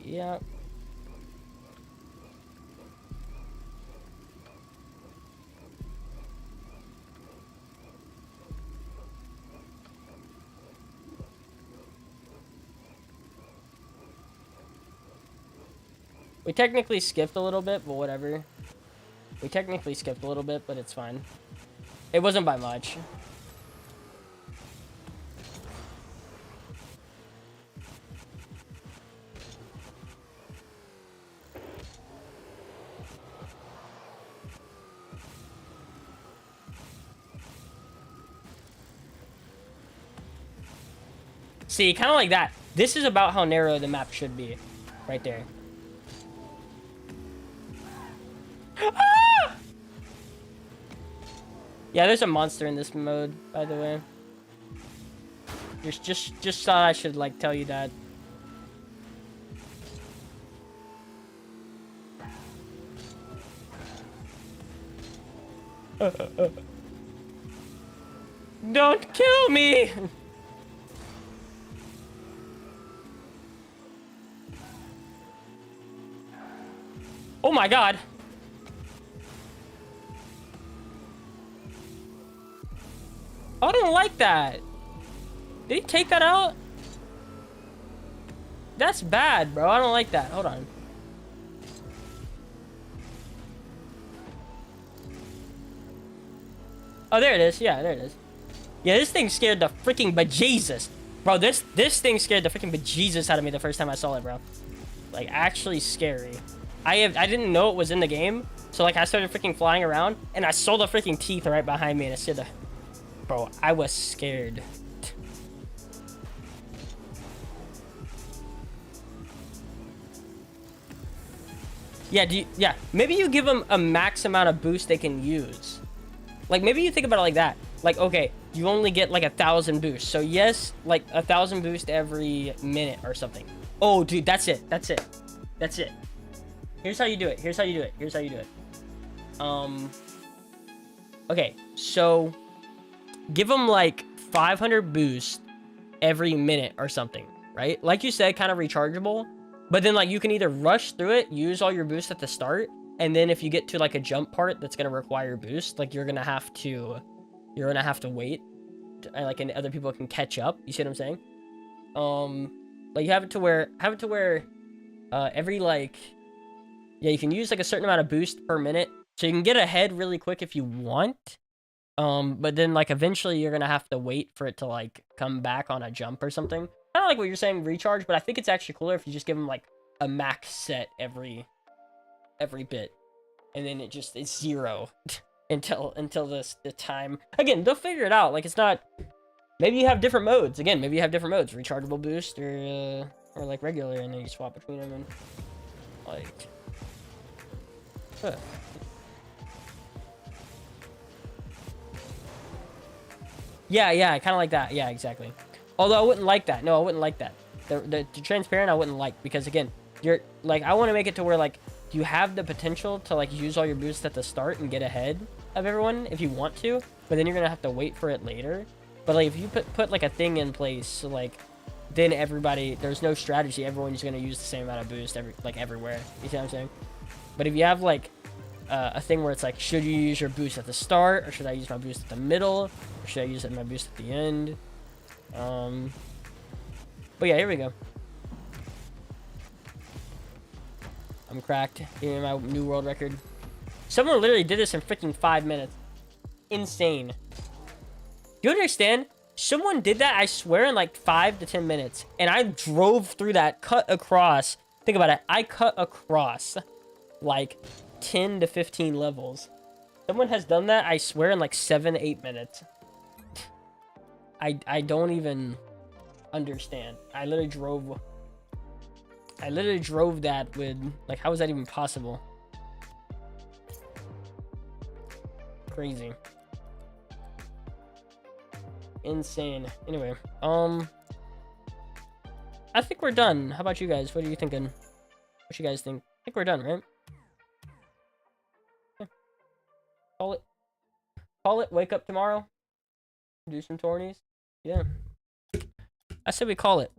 Yeah. We technically skipped a little bit, but whatever. We technically skipped a little bit, but it's fine. It wasn't by much. See, kind of like that. This is about how narrow the map should be. Right there. Ah! Yeah, there's a monster in this mode, by the way. Just thought I should, like, tell you that. Don't kill me! Oh my god! I don't like that. Did he take that out? That's bad, bro. I don't like that. Hold on. Oh, there it is. Yeah, there it is. Yeah, this thing scared the freaking bejesus. Bro, this thing scared the freaking bejesus out of me the first time I saw it, bro. Like, actually scary. I didn't know it was in the game, so, like, I started freaking flying around, and I saw the freaking teeth right behind me, and it scared the... Bro, I was scared. Yeah, yeah, maybe you give them a max amount of boost they can use. Like, maybe you think about it like that. Like, okay, you only get, like, 1,000 boosts. So, yes, like, 1,000 boost every minute or something. Oh, dude, that's it. That's it. That's it. Here's how you do it. Here's how you do it. Here's how you do it. Okay, so give them, like, 500 boost every minute or something, right? Like you said, kind of rechargeable. But then, like, you can either rush through it, use all your boost at the start, and then if you get to, like, a jump part that's going to require boost, like, you're going to have to wait, and other people can catch up. You see what I'm saying? Like, you have it to where, every, like, yeah, you can use, like, a certain amount of boost per minute, so you can get ahead really quick if you want. But then, like, eventually you're going to have to wait for it to, like, come back on a jump or something. Kind of like what you're saying, recharge, but I think it's actually cooler if you just give them, like, a max set every bit, and then it's 0 until the time. Again, they'll figure it out. Like, it's not, maybe you have different modes. Again, maybe you have different modes, rechargeable boost or like regular, and then you swap between them, and like yeah, kind of like that. Yeah, exactly. Although I wouldn't like that. No, I wouldn't like that. The transparent I wouldn't like, because again, you're like, I want to make it to where, like, you have the potential to, like, use all your boosts at the start and get ahead of everyone if you want to, but then you're gonna have to wait for it later. But, like, if you put like a thing in place, so, like, then everybody, there's no strategy, everyone's gonna use the same amount of boost everywhere. You see what I'm saying? But if you have, like, a thing where it's like, should you use your boost at the start, or should I use my boost at the middle, or should I use my boost at the end? But yeah, here we go. I'm cracked. Getting my new world record. Someone literally did this in freaking 5 minutes. Insane. Do you understand? Someone did that, I swear, in like 5 to 10 minutes. And I drove through that, cut across. Think about it. I cut across like 10 to 15 levels. Someone has done that, I swear, in like 7 to 8 minutes. I don't even understand. I literally drove that with, like, how is that even possible? Crazy. Insane. Anyway, I think we're done. How about you guys? What are you thinking? What you guys think? I think we're done, right? Yeah. Call it, wake up tomorrow. Do some tourneys. Yeah. I said we call it.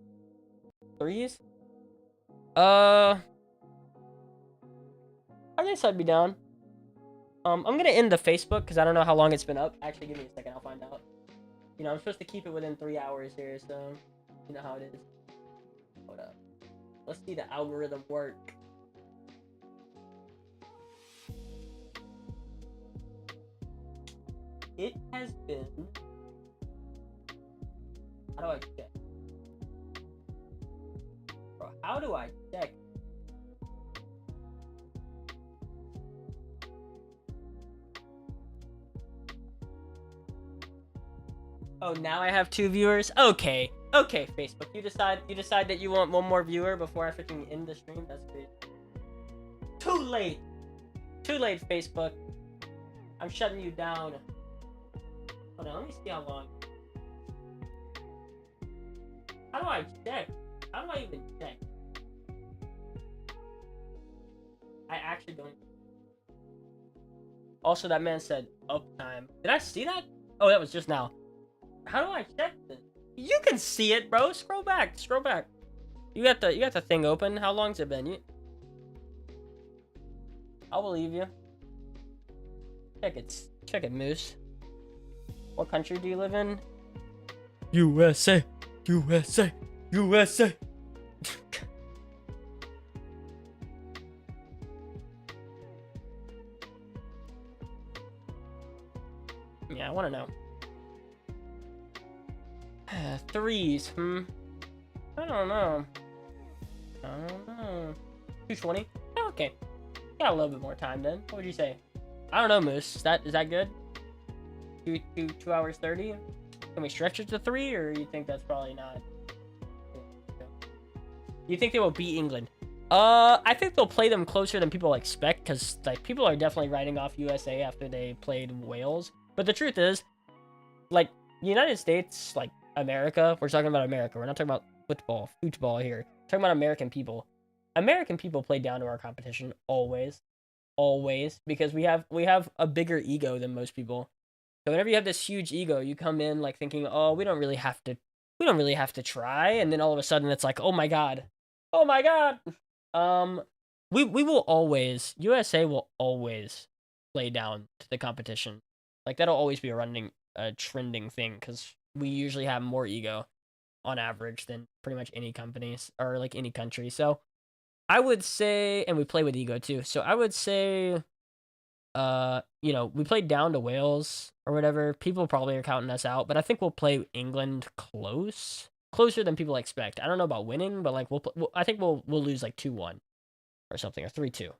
3s? I guess I'd be down. I'm gonna end the Facebook because I don't know how long it's been up. Actually, give me a second, I'll find out. You know, I'm supposed to keep it within 3 hours here, so you know how it is. Hold up. Let's see the algorithm work. It has been... How do I check? Bro, how do I check? Oh, now I have 2 viewers? Okay. Okay, Facebook. You decide that you want 1 more viewer before I freaking end the stream? That's great. Too late! Too late, Facebook. I'm shutting you down. Hold on, let me see how long. How do I check? How do I even check? I actually don't. Also, that man said uptime. Did I see that? Oh, that was just now. How do I check this? You can see it, bro. Scroll back. Scroll back. You got the thing open. How long's it been? I'll believe you. Check it. Check it, Moose. What country do you live in? USA. USA. USA. Yeah, I want to know. 3s, I don't know. 220? Oh, okay. Got a little bit more time then. What would you say? I don't know, Moose. Is that good? 2 hours 30? Can we stretch it to 3, or you think that's probably not? You think they will beat England? I think they'll play them closer than people expect, because like people are definitely writing off USA after they played Wales. But the truth is, like, United States, like America, we're talking about America. We're not talking about football here. We're talking about American people. American people play down to our competition always, because we have a bigger ego than most people. So whenever you have this huge ego, you come in like thinking, oh, we don't really have to try, and then all of a sudden it's like, oh my god. We will always, USA will always play down to the competition. Like that'll always be a trending thing, because we usually have more ego on average than pretty much any companies or like any country. So I would say, and we play with ego too. So I would say, you know, we played down to Wales or whatever. People probably are counting us out, but I think we'll play England closer than people expect. I don't know about winning, but like I think we'll lose like 2-1 or something, or 3-2.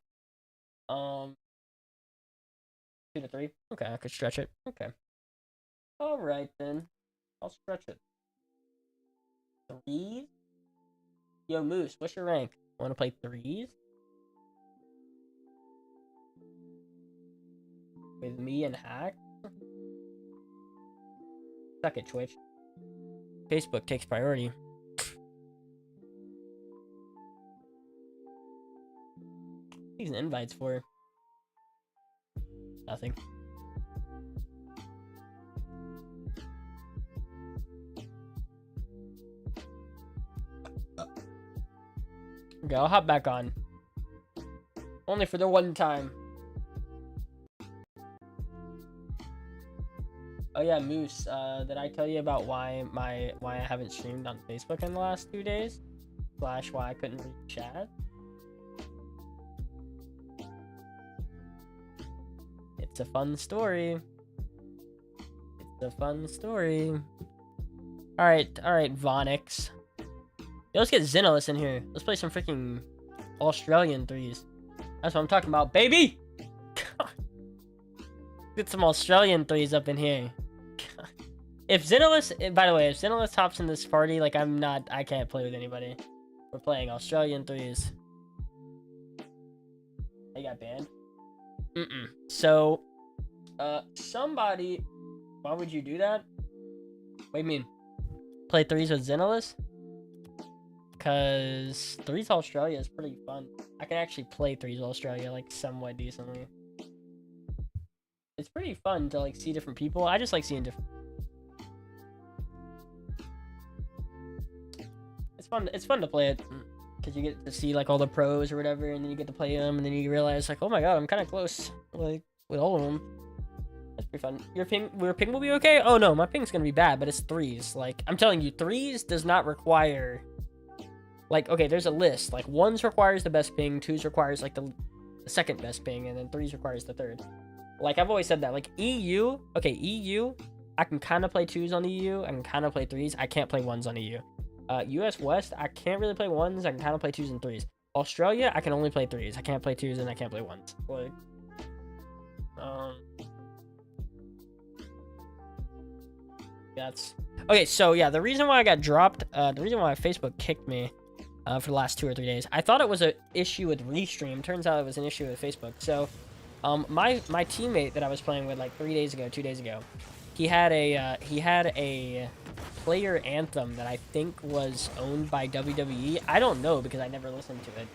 2-3. Okay, I could stretch it. Okay. All right then, I'll stretch it. 3s. Yo, Moose, what's your rank? Want to play 3s? With me and Hack? Suck it, Twitch. Facebook takes priority. These invites for nothing. Okay, I'll hop back on. Only for the one time. Oh yeah, Moose. Did I tell you about why I haven't streamed on Facebook in the last 2 days? / why I couldn't read chat? It's a fun story. It's a fun story. All right, Vonix. Yo, let's get Xenolis in here. Let's play some freaking Australian threes. That's what I'm talking about, baby. Get some Australian threes up in here. If Xenolis, by the way, if Xenolis hops in this party, like I can't play with anybody. We're playing Australian threes. I got banned. So, somebody, why would you do that? What do you mean? Play threes with Xenolis? Because threes Australia is pretty fun. I can actually play threes Australia like somewhat decently. It's pretty fun to like see different people. I just like seeing different. It's fun to play it because you get to see like all the pros or whatever, and then you get to play them, and then you realize like, oh my god, I'm kind of close like with all of them. That's pretty fun. Your ping will be okay? Oh no, my ping's gonna be bad, but it's threes. Like I'm telling you, threes does not require. Like okay, there's a list. Like ones requires the best ping, twos requires like the second best ping, and then threes requires the third. Like I've always said that. Like EU, okay, EU, I can kind of play twos on the EU. I can kind of play threes. I can't play ones on the EU. US West, I can't really play ones. I can kind of play twos and threes. Australia, I can only play threes. I can't play twos and I can't play ones. Like, that's okay. So yeah, the reason why I got dropped, the reason why Facebook kicked me, for the last 2 or 3 days, I thought it was an issue with Restream. Turns out it was an issue with Facebook. So, my teammate that I was playing with like 2 days ago, he had a player anthem that I think was owned by WWE. I don't know because I never listened to it.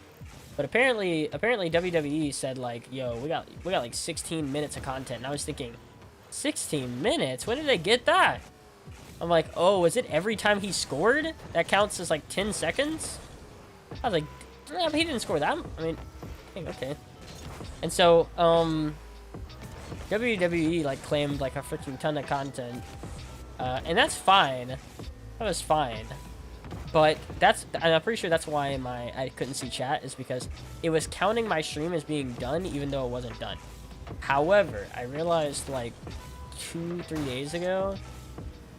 But apparently WWE said like, yo, we got like 16 minutes of content. And I was thinking, 16 minutes? When did they get that? I'm like, oh, is it every time he scored? That counts as like 10 seconds? I was like, yeah, but he didn't score that. I mean, okay. And so, WWE like claimed like a freaking ton of content. And that's fine. That was fine. But I'm pretty sure that's why I couldn't see chat, is because it was counting my stream as being done even though it wasn't done. However, I realized like 2-3 days ago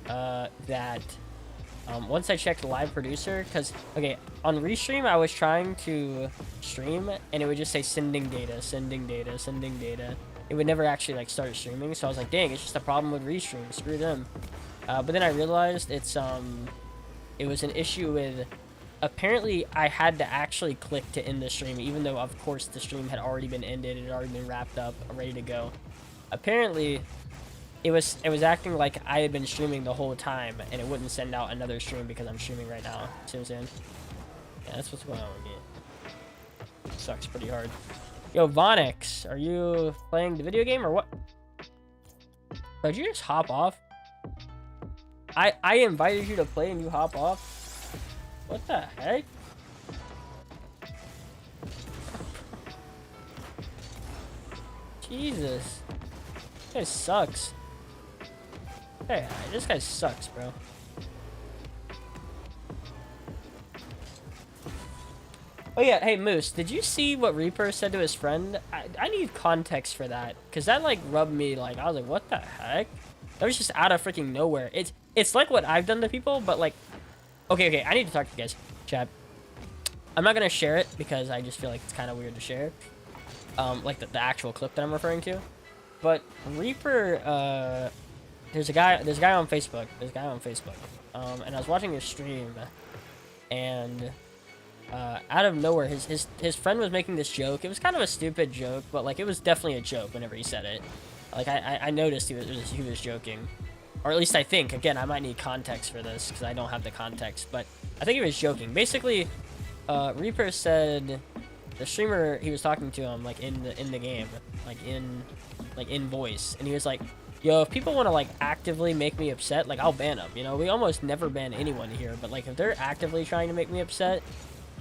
that once I checked live producer, because okay, on Restream I was trying to stream and it would just say sending data. It would never actually like start streaming, so I was like, dang, it's just a problem with Restream, screw them. But then I realized it was an issue with, apparently I had to actually click to end the stream, even though of course the stream had already been ended, it had already been wrapped up, ready to go. Apparently it was acting like I had been streaming the whole time and it wouldn't send out another stream because I'm streaming right now. See what I'm saying? Yeah, that's what's going on with me. Sucks pretty hard. Yo, Vonix, are you playing the video game or what? Bro, did you just hop off? I invited you to play and you hop off? What the heck? Jesus. This guy sucks. Hey, this guy sucks, bro. Oh yeah, hey Moose, did you see what Reaper said to his friend? I need context for that, because that like rubbed me, like I was like, what the heck? That was just out of freaking nowhere. It's like what I've done to people, but like, okay, I need to talk to you guys, chat. I'm not gonna share it because I just feel like it's kind of weird to share, like the actual clip that I'm referring to. But Reaper, there's a guy on Facebook. And I was watching his stream, and out of nowhere, his friend was making this joke. It was kind of a stupid joke, but like it was definitely a joke whenever he said it. Like I noticed he was joking, or at least I think. Again, I might need context for this because I don't have the context, but I think he was joking. Basically, Reaper said the streamer he was talking to him like in the game, like in voice, and he was like, yo, if people want to like actively make me upset, like I'll ban them. You know, we almost never ban anyone here, but like if they're actively trying to make me upset,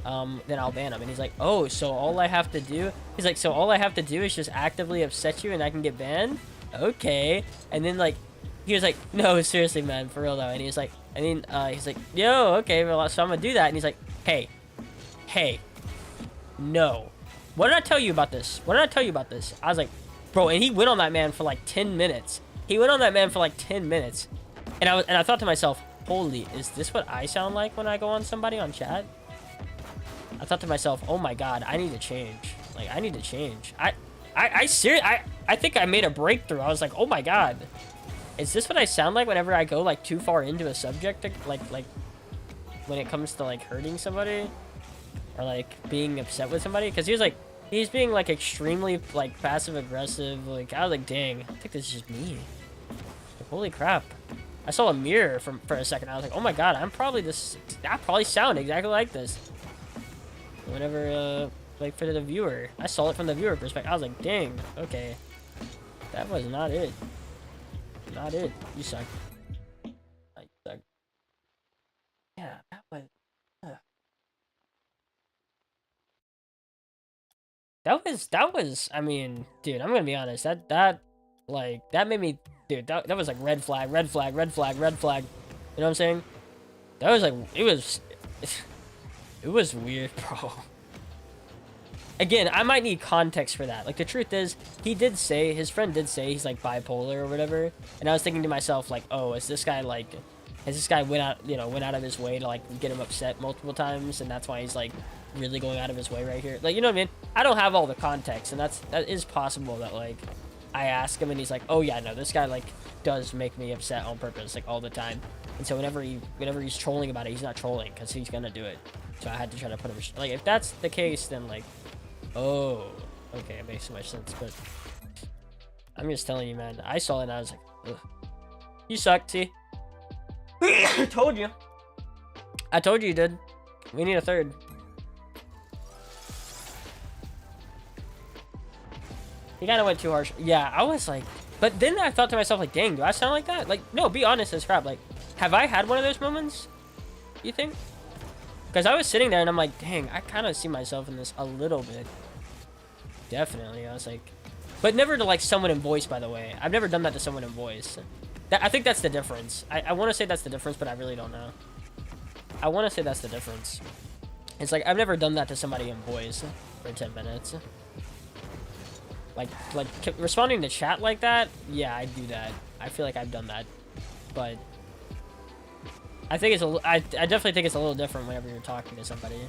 then I'll ban them. And he's like, oh, so all I have to do, he's like, so all I have to do is just actively upset you and I can get banned? Okay. And then like he was like, no, seriously, man, for real though. And he was like, he's like, yo, okay, well, so I'm gonna do that. And he's like, hey, no. What did I tell you about this? What did I tell you about this? I was like, bro, and he went on that man for like 10 minutes. He went on that man for like 10 minutes. And I thought to myself, holy, is this what I sound like when I go on somebody on chat? I thought to myself, oh my god, I need to change. Like, I need to change. I think I made a breakthrough. I was like, oh my god. Is this what I sound like whenever I go like too far into a subject? Like when it comes to like hurting somebody? Or like being upset with somebody? Because he was like, he's being like extremely like passive aggressive. Like, I was like, dang, I think this is just me. Like, holy crap. I saw a mirror for a second. I was like, oh my god, I probably sound exactly like this. Whenever, like, for the viewer. I saw it from the viewer perspective. I was like, dang, okay. That was not it. Not it. You suck. You suck. Yeah, that was... That was, I mean, dude, I'm gonna be honest. That made me... Dude, that was like red flag, red flag, red flag, red flag. You know what I'm saying? That was like... It was weird, bro. Again, I might need context for that. Like, the truth is, his friend did say he's, like, bipolar or whatever. And I was thinking to myself, like, oh, has this guy went out of his way to, like, get him upset multiple times? And that's why he's, like, really going out of his way right here. Like, you know what I mean? I don't have all the context. And that is possible that, like, I ask him and he's like, oh, yeah, no, this guy, like, does make me upset on purpose, like, all the time. And so whenever he's trolling about it, he's not trolling because he's gonna do it. So I had to try to put him... Like, if that's the case, then, like... Oh, okay, it makes so much sense, but... I'm just telling you, man. I saw it and I was like, ugh. You suck, see? I told you. I told you did. We need a third. He kind of went too harsh. Yeah, I was like... But then I thought to myself, like, dang, do I sound like that? Like, no, be honest as crap. Like, have I had one of those moments? You think? Because I was sitting there and I'm like, dang, I kind of see myself in this a little bit. Definitely. I was like... But never to, like, someone in voice, by the way. I've never done that to someone in voice. I think that's the difference. I want to say that's the difference, but I really don't know. I want to say that's the difference. It's like, I've never done that to somebody in voice for 10 minutes. Like responding to chat like that? Yeah, I do that. I feel like I've done that. But... I think it's I definitely think it's a little different whenever you're talking to somebody.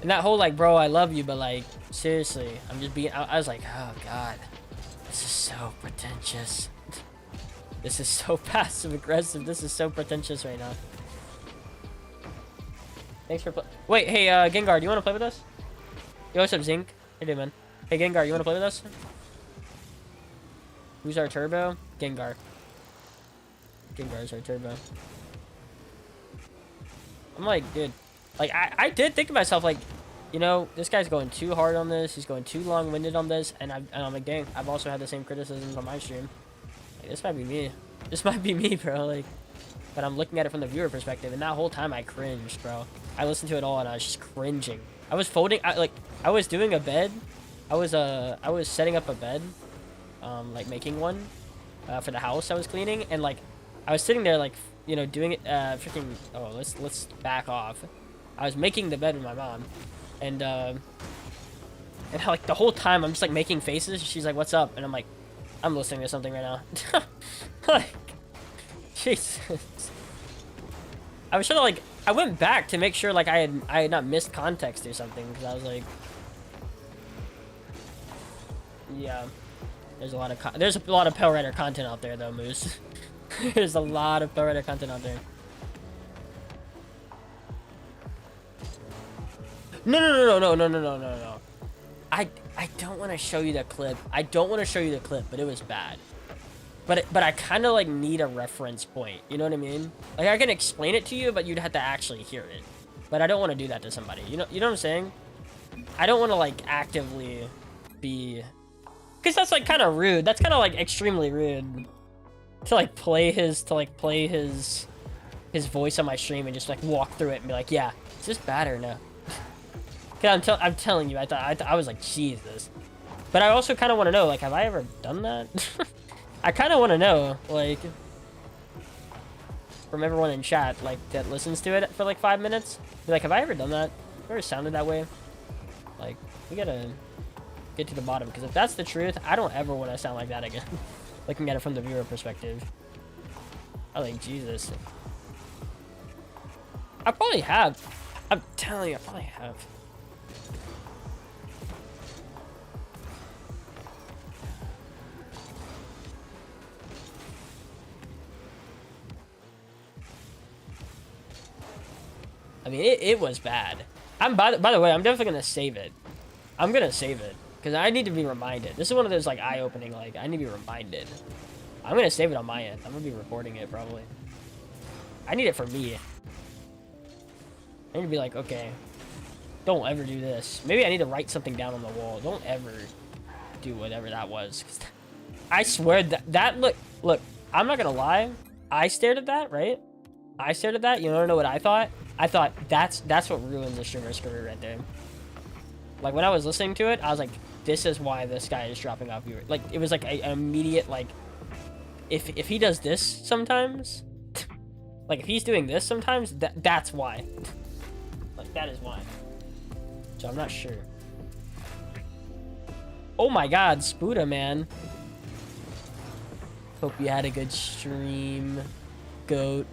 And that whole, like, bro, I love you, but, like, seriously, I'm just being... I was like, oh, God. This is so pretentious. This is so passive-aggressive. This is so pretentious right now. Thanks for Wait, hey, Gengar, do you want to play with us? Yo, what's up, Zinc? Hey, dude, man. Hey, Gengar, you want to play with us? Who's our turbo? Gengar. Gengar's our turbo. I'm like, dude, like, I did think to myself, like, you know, this guy's going too hard on this. He's going too long-winded on this. And I'm like, dang, I've also had the same criticisms on my stream. Like, this might be me. This might be me, bro. Like, but I'm looking at it from the viewer perspective. And that whole time I cringed, bro. I listened to it all and I was just cringing. I was folding, I was doing a bed. I was setting up a bed, like making one, for the house I was cleaning. And, like, I was sitting there, like, you know, doing it, freaking... Oh, let's back off. I was making the bed with my mom. And like, the whole time, I'm just, like, making faces. She's like, what's up? And I'm like, I'm listening to something right now. Like, Jesus. I was trying to, like... I went back to make sure, like, I had not missed context or something. Because I was like... Yeah. There's a lot of Pale Rider content out there, though, Moose. There's a lot of Pale Rider content out there. No. I don't want to show you the clip. But it was bad. But I kind of, like, need a reference point. You know what I mean? Like, I can explain it to you, but you'd have to actually hear it. But I don't want to do that to somebody. You know what I'm saying? I don't want to, like, actively be... Because that's, like, kind of rude. That's kind of, like, extremely rude. To play his voice on my stream and just, like, walk through it and be like, yeah, is this bad or no? Cause I'm telling you, I was like, Jesus. But I also kind of want to know, like, have I ever done that? I kind of want to know, like, from everyone in chat, like, that listens to it for like 5 minutes. Be like, have I ever done that? Have I ever sounded that way? Like, we gotta get to the bottom, because if that's the truth, I don't ever want to sound like that again. Looking at it from the viewer perspective. I like, Jesus. I probably have. I'm telling you, I probably have. I mean, it was bad. By the way, I'm definitely gonna save it. I'm gonna save it because I need to be reminded. This is one of those like eye-opening, like I need to be reminded. I'm gonna save it on my end. I'm gonna be recording it probably. I need it for me. I need to be like, okay, don't ever do this. Maybe I need to write something down on the wall. Don't ever do whatever that was. 'Cause I swear that look. I'm not gonna lie. I stared at that, right? I stared at that. You don't know what I thought? I thought that's what ruined the streamer's career right there. Like when I was listening to it, I was like, this is why this guy is dropping off viewers. Like it was like an immediate like, if he does this sometimes, like if he's doing this sometimes, that's why. Like that is why. So I'm not sure. Oh my God, Spuda, man. Hope you had a good stream, goat.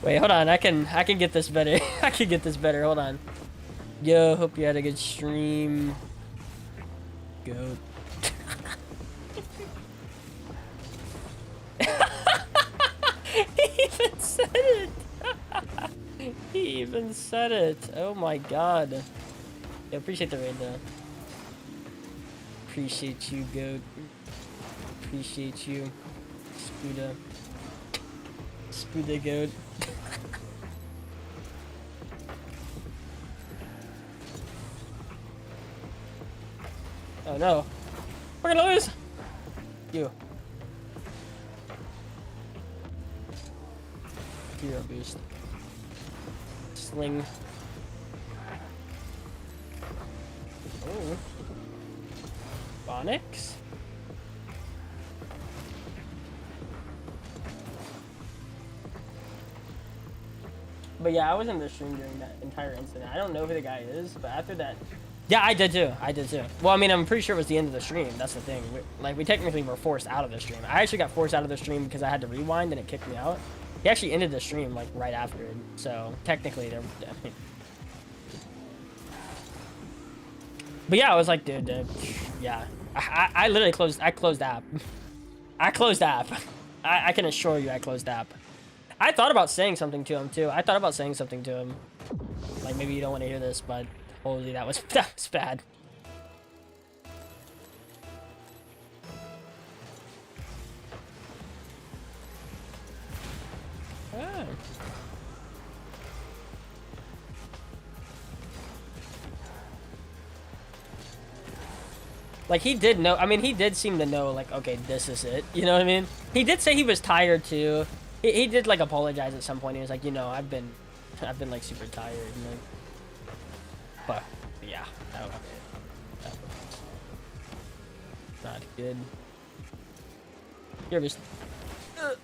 Wait, hold on. I can get this better. I can get this better. Hold on. Yo, hope you had a good stream, goat. He even said it. He even said it. Oh my God. Yeah, appreciate the raid though. Appreciate you, goat. Appreciate you, Spuda. Spuda goat. Oh no. We're gonna lose! You. Hero boost. Sling. Oh. Phonics? But yeah, I was in the stream during that entire incident. I don't know who the guy is, but after that... Yeah, I did too. I did too. Well, I mean, I'm pretty sure it was the end of the stream. That's the thing. We technically were forced out of the stream. I actually got forced out of the stream because I had to rewind and it kicked me out. He actually ended the stream, like, right after it. So, technically, I mean... But yeah, I was like, dude, yeah. I literally closed app. I closed app. I can assure you I closed app. I thought about saying something to him, too. I thought about saying something to him. Like, maybe you don't want to hear this, but holy, that was bad. Oh. Like, he did know, I mean, he did seem to know, like, okay, this is it. You know what I mean? He did say he was tired, too. He did, like, apologize at some point. He was like, you know, I've been, like, super tired. And, like, but, yeah. That was not good. Here, just... Yo,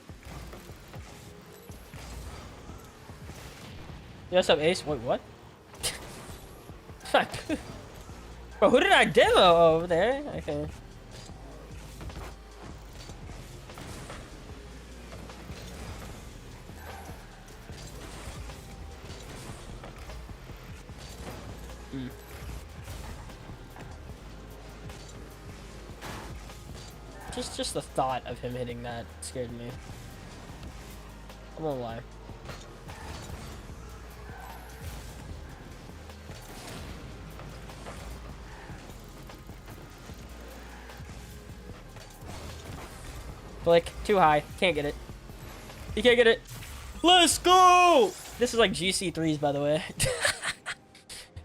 what's up, Ace? Wait, what? Bro, who did I demo over there? Okay. Just the thought of him hitting that scared me. I won't lie. Flick, too high. Can't get it. You can't get it. Let's go! This is like GC3s, by the way.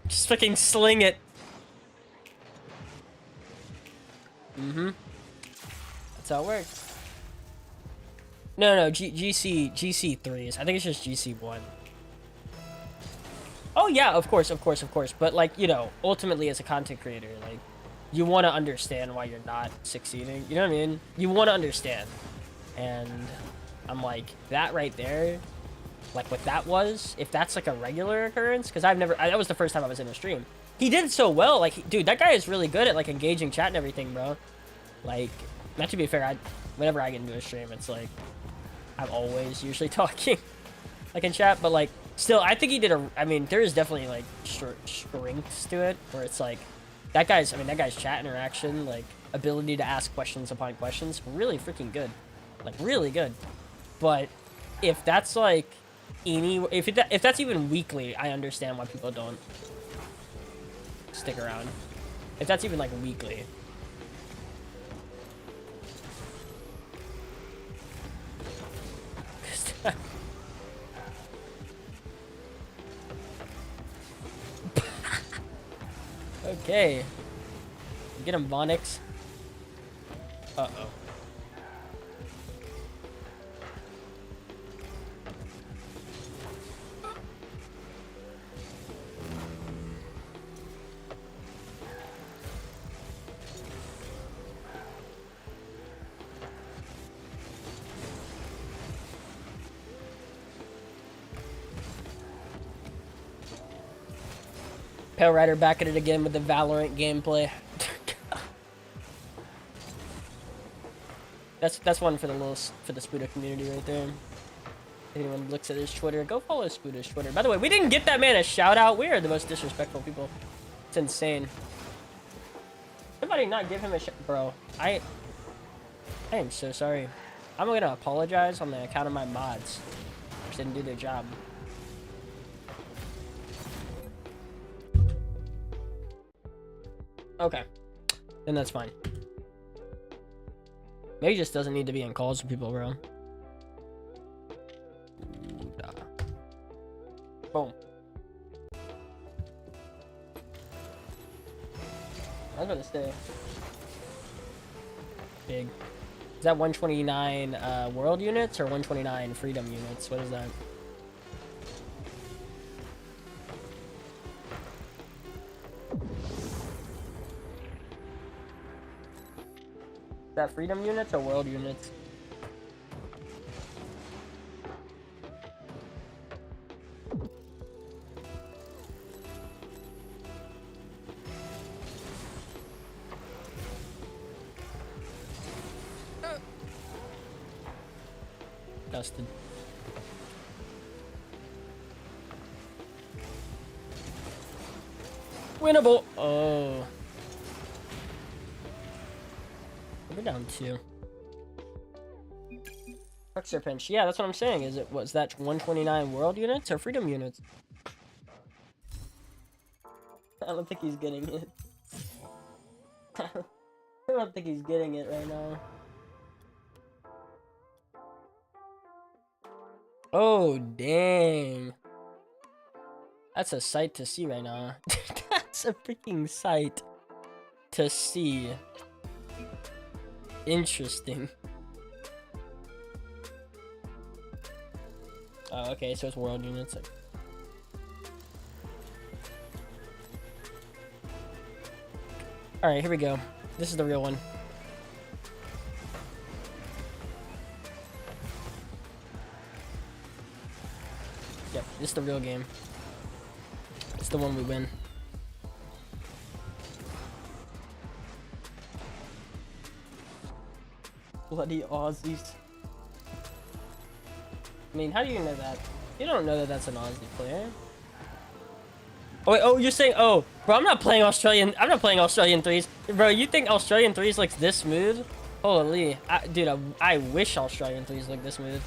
Just fucking sling it. Mm-hmm. That's how it works. No, GC3s. I think it's just GC1. Oh yeah, of course. But like, you know, ultimately as a content creator, like, you want to understand why you're not succeeding. You know what I mean? You want to understand. And I'm like, that right there, like what that was, if that's like a regular occurrence, because that was the first time I was in a stream. He did so well. Like, dude, that guy is really good at like engaging chat and everything, bro. Like, not to be fair, whenever I get into a stream, it's like, I'm always usually talking like in chat, but like, still, I think he did I mean, there is definitely like strengths to it where it's like, that guy's chat interaction, like ability to ask questions upon questions, really freaking good. Like, really good. But if that's like if that's even weekly, I understand why people don't stick around. If that's even like weekly. Okay. Get him, Vonix. Uh-oh. Pale Rider back at it again with the Valorant gameplay. That's one for the Spuda community right there. If anyone looks at his Twitter, go follow Spuda's Twitter. By the way, we didn't get that man a shout out. We are the most disrespectful people. It's insane. Somebody not give him a shout, bro. I am so sorry. I'm gonna apologize on the account of my mods, which didn't do their job. Okay, then that's fine. Maybe he just doesn't need to be in calls with people, bro. Boom. I was gonna stay. Big. Is that 129 world units or 129 freedom units? What is that? Is that freedom units or world units? Dusted. Winnable. Oh. We're down 2. Truxer pinch. Yeah, that's what I'm saying. Was that 129 world units or freedom units? I don't think he's getting it. I don't think he's getting it right now. Oh, dang. That's a sight to see right now. That's a freaking sight to see. Interesting. Oh, okay, so it's world units. Alright, here we go. This is the real one. Yep, this is the real game. It's the one we win. Bloody Aussies. I mean, how do you know that? You don't know that that's an Aussie player. Oh wait, oh, you're saying, oh, bro, I'm not playing Australian 3s. Bro, you think Australian 3s looks this smooth? Holy, dude, I wish Australian 3s looked this smooth.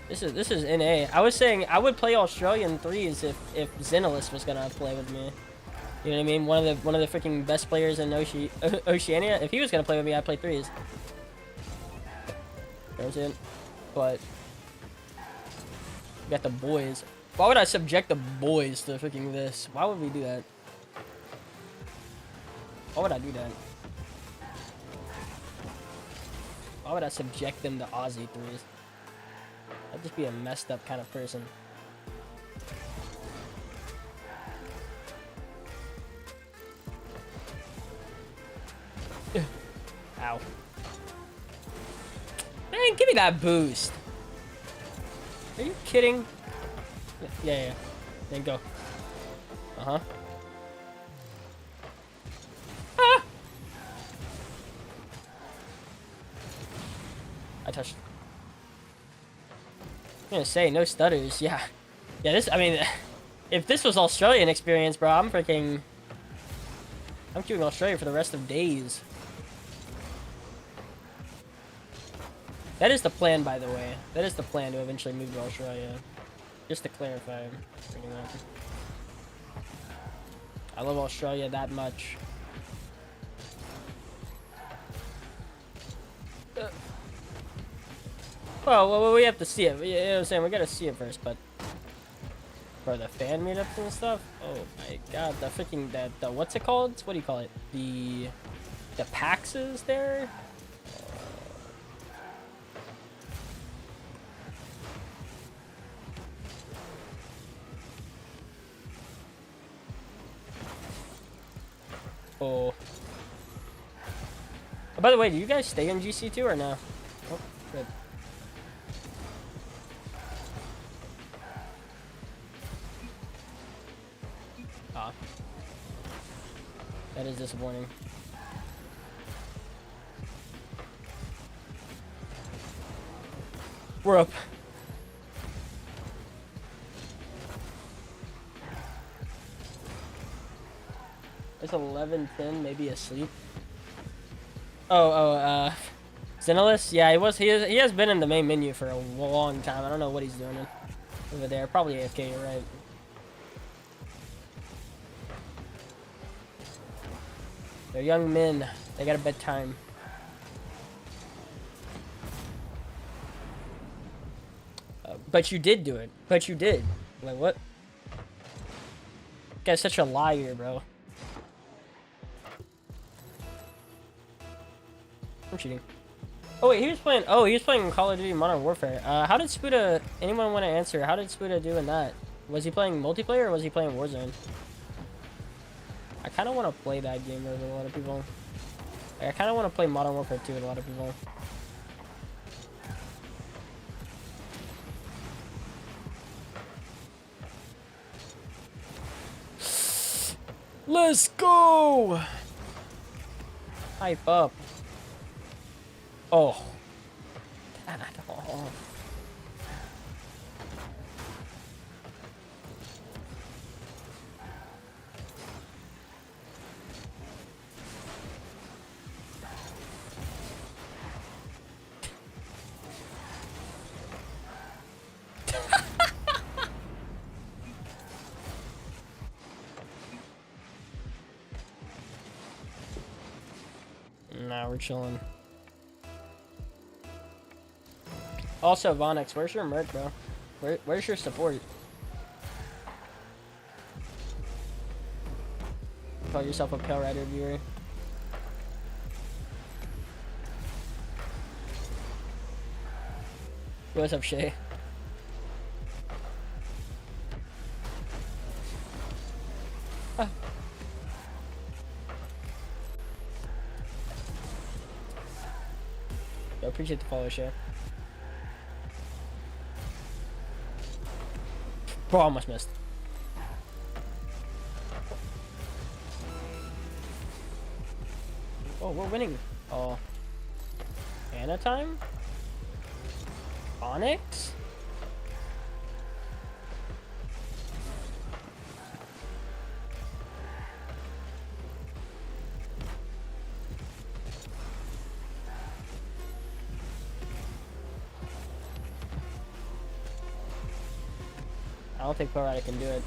This is NA. I was saying I would play Australian 3s if Xenolis was gonna play with me. You know what I mean? One of the freaking best players in Oceania. If he was gonna play with me, I'd play 3s. You know what I'm saying? But we got the boys. Why would I subject the boys to freaking this? Why would we do that? Why would I do that? Why would I subject them to Aussie 3s? I'd just be a messed up kind of person. Ow. Man, give me that boost. Are you kidding? Yeah. Then go. Uh-huh. Ah! I touched. I'm gonna say, no stutters. Yeah. Yeah, this, I mean, if this was Australian experience, bro, I'm queuing Australia for the rest of days. That is the plan, by the way. That is the plan, to eventually move to Australia. Just to clarify. Pretty much. I love Australia that much. Well, we have to see it. You know what I'm saying? We gotta see it first, but... For the fan meetups and stuff? Oh my god, the freaking... The what's it called? What do you call it? The PAXs there? Oh. Oh, by the way, do you guys stay in GC2 or no? Oh, good. Ah. That is disappointing. We're up. It's 11:10, maybe asleep. Xenolis? Yeah, he has been in the main menu for a long time. I don't know what he's doing over there. Probably AFK, you're right. They're young men. They got a bedtime. But you did do it. But you did. Like, what? This guy's such a liar, bro. I'm cheating. Oh wait, he was playing Call of Duty Modern Warfare. How did Spuda, anyone want to answer? How did Spuda do in that? Was he playing multiplayer or was he playing Warzone? I kind of want to play that game with a lot of people. Like, I kind of want to play Modern Warfare 2 with a lot of people. Let's go! Hype up. Oh. Oh. Nah, we're chilling. Also, Vonix, where's your merc, bro? Where's your support? Call yourself a Pale Rider viewer. What's up, Shay? Ah. I appreciate the follow, Shay. Bro, almost missed. Oh, we're winning. Oh. Anna time? Onyx? I don't think Florida can do it.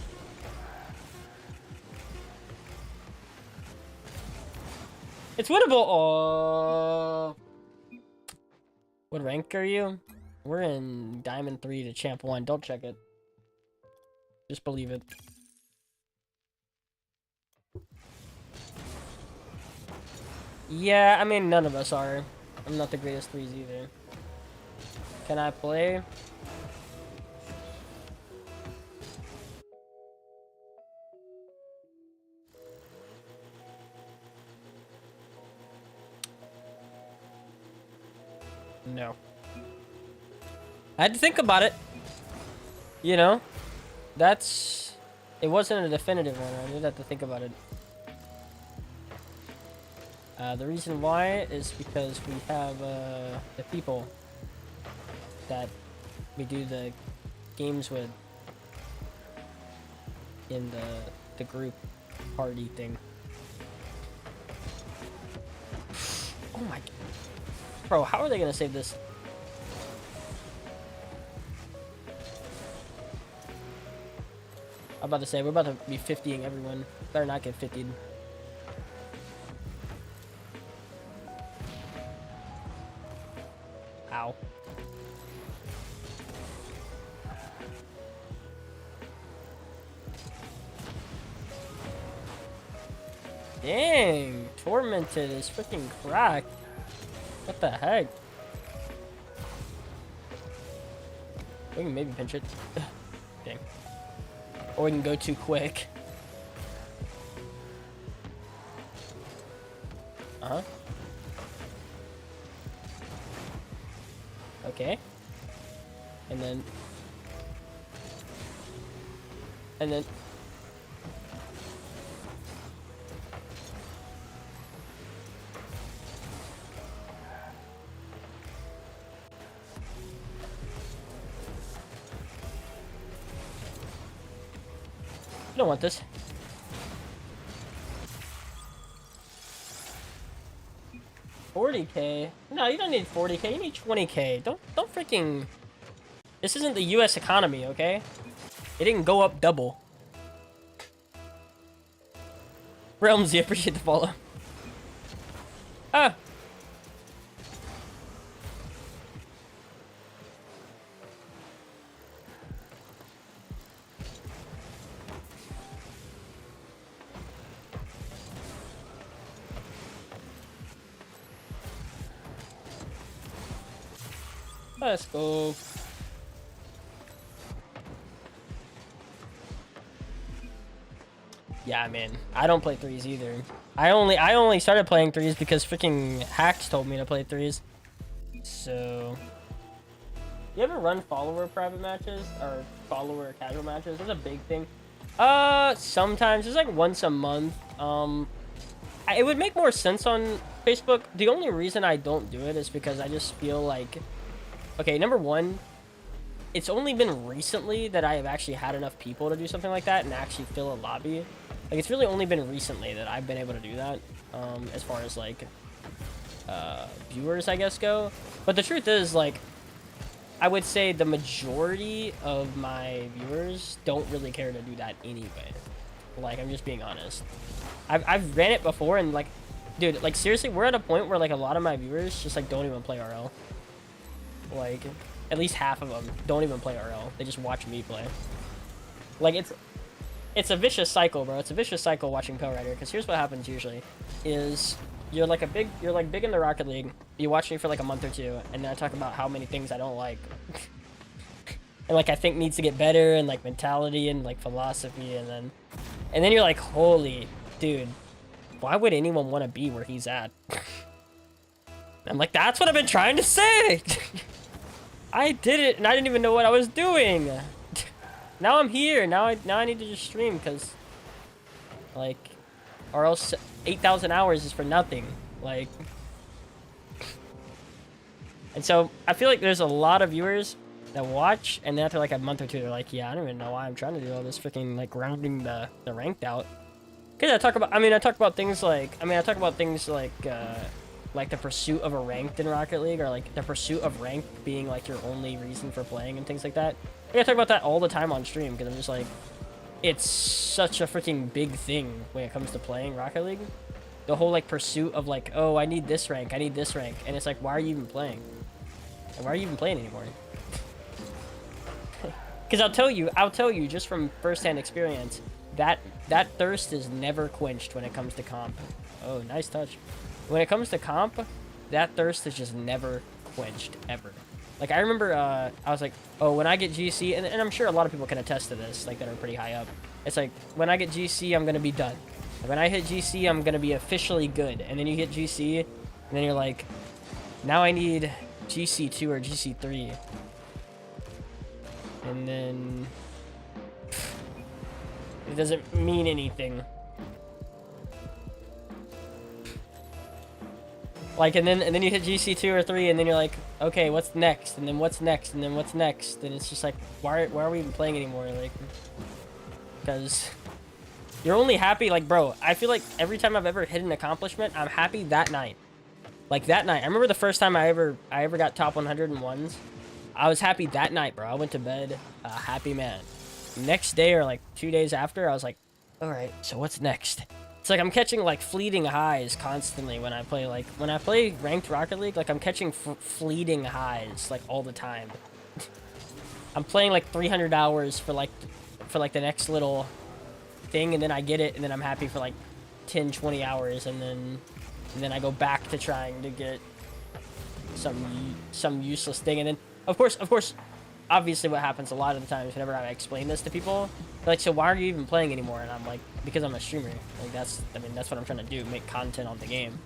It's winnable. Oh. What rank are you? We're in Diamond 3 to Champ 1. Don't check it. Just believe it. Yeah, I mean, none of us are. I'm not the greatest threes either. Can I play? No. I had to think about it. You know, that's... It wasn't a definitive one. I did have to think about it. The reason why is because we have the people that we do the games with in the group party thing. Oh my... Bro, how are they gonna save this? I'm about to say, we're about to be 50ing everyone. Better not get 50'd. Ow. Dang, Tormented is freaking cracked. What the heck? We can maybe pinch it. Dang. Or we can go too quick. Uh-huh. Okay. And then... I don't want this. $40K? No, you don't need 40K. You need 20K. Don't freaking... This isn't the U.S. economy, okay? It didn't go up double. Realmsy, appreciate the follow. Ah! Let's go. Yeah, man. I don't play threes either. I only started playing threes because freaking Hacks told me to play threes. So, you ever run follower private matches or follower casual matches? That's a big thing. Sometimes it's like once a month. It would make more sense on Facebook. The only reason I don't do it is because I just feel like, okay, number one, it's only been recently that I have actually had enough people to do something like that and actually fill a lobby. Like, it's really only been recently that I've been able to do that, as far as, like, viewers, I guess, go. But the truth is, like, I would say the majority of my viewers don't really care to do that anyway. Like, I'm just being honest. I've ran it before, and, like, dude, like, seriously, we're at a point where, like, a lot of my viewers just, like, don't even play RL. Like, at least half of them don't even play RL. They just watch me play. Like, it's a vicious cycle, bro. It's a vicious cycle watching Pale Rider, because here's what happens usually. Is you're big in the Rocket League, you watch me for like a month or two, and then I talk about how many things I don't like. And like I think needs to get better, and like mentality and like philosophy, and then you're like, holy dude, why would anyone want to be where he's at? I'm like, that's what I've been trying to say. I did it, and I didn't even know what I was doing. Now I'm here. Now I need to just stream, because, like, or else 8,000 hours is for nothing. Like, and so I feel like there's a lot of viewers that watch, and then after like a month or two, they're like, yeah, I don't even know why I'm trying to do all this freaking like rounding the ranked out. Because I talk about things like the pursuit of a ranked in Rocket League, or like the pursuit of ranked being like your only reason for playing and things like that. I talk about that all the time on stream, because I'm just like, it's such a freaking big thing when it comes to playing Rocket League. The whole like pursuit of like, oh, I need this rank, and it's like, why are you even playing? And why are you even playing anymore? Because I'll tell you just from firsthand experience, that thirst is never quenched when it comes to comp. Oh, nice touch. When it comes to comp, that thirst is just never quenched, ever. Like, I remember, I was like, oh, when I get GC, and I'm sure a lot of people can attest to this, like, that are pretty high up. It's like, when I get GC, I'm going to be done. When I hit GC, I'm going to be officially good. And then you hit GC, and then you're like, now I need GC2 or GC3. And then it doesn't mean anything. Like, and then you hit GC2 or 3, and then you're like, okay, what's next? And then what's next? And then what's next? And it's just like, why are we even playing anymore? Like, because you're only happy, like, bro, I feel like every time I've ever hit an accomplishment, I'm happy that night. Like, that night. I remember the first time I ever got top 101s. I was happy that night, bro. I went to bed a happy man. Next day or, like, 2 days after, I was like, all right, so what's next? It's like I'm catching, like, fleeting highs constantly when I play, like, when I play ranked Rocket League, like, I'm catching fleeting highs, like, all the time. I'm playing, like, 300 hours for the next little thing, and then I get it, and then I'm happy for, like, 10, 20 hours, and then I go back to trying to get some useless thing, and then, of course, obviously what happens a lot of the times whenever I explain this to people, they're like, so why are you even playing anymore? And I'm like, because I'm a streamer. Like, that's what I'm trying to do, make content on the game.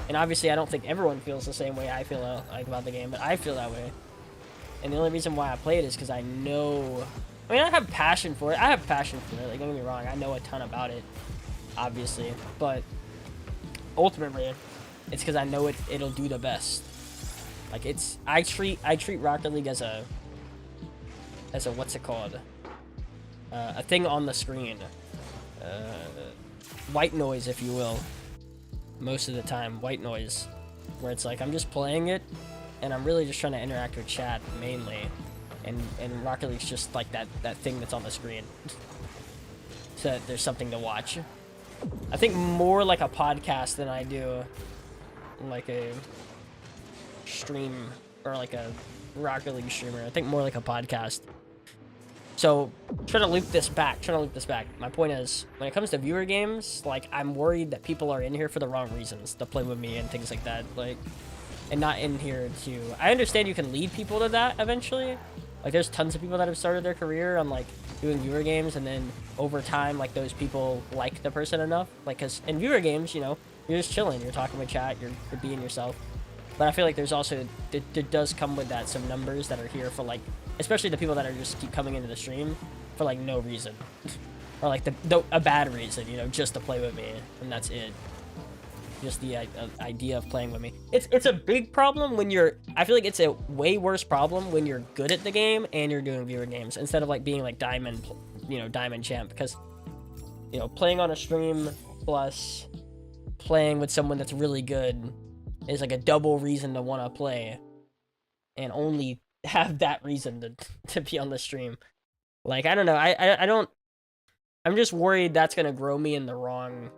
And obviously I don't think everyone feels the same way I feel like about the game, but I feel that way. And the only reason why I play it is because I know, I mean, I have passion for it. Like, don't get me wrong, I know a ton about it, obviously, but ultimately it's because I know it'll do the best. Like, I treat Rocket League as a what's it called? A thing on the screen. White noise, if you will. Most of the time, white noise. Where it's like, I'm just playing it, and I'm really just trying to interact with chat, mainly. And Rocket League's just like that thing that's on the screen. So that there's something to watch. I think more like a podcast than I do like a stream or like a Rocket League streamer. I think more like a podcast. So trying to loop this back. My point is, when it comes to viewer games, like, I'm worried that people are in here for the wrong reasons to play with me and things like that, like, and not in here to, I understand you can lead people to that eventually. Like, there's tons of people that have started their career on, like, doing viewer games, and then over time, like, those people like the person enough, like, because in viewer games, you know, you're just chilling, you're talking with chat, you're being yourself. But I feel like there's also, it does come with that, some numbers that are here for, like, especially the people that are just keep coming into the stream for, like, no reason. Or, like, a bad reason, you know, just to play with me, and that's it. Just the idea of playing with me. It's a big problem when you're, I feel like it's a way worse problem when you're good at the game and you're doing viewer games, instead of, like, being, like, diamond champ, because, you know, playing on a stream plus playing with someone that's really good is like a double reason to want to play, and only have that reason to be on the stream. Like, I don't know, I don't, I'm just worried that's gonna grow me in the wrong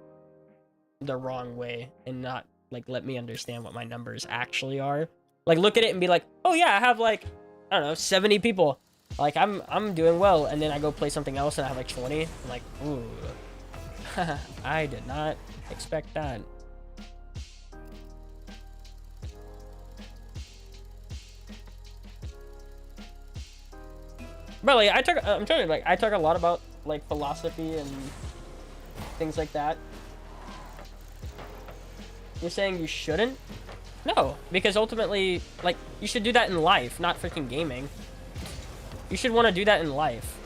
way, and not, like, let me understand what my numbers actually are. Like, look at it and be like, oh yeah, I have, like, I don't know, 70 people, like, I'm doing well, and then I go play something else and I have like 20. I'm like, ooh, I did not expect that. But, like, I'm telling you, like, I talk a lot about, like, philosophy and things like that. You're saying you shouldn't? No, because ultimately, like, you should do that in life, not freaking gaming. You should want to do that in life,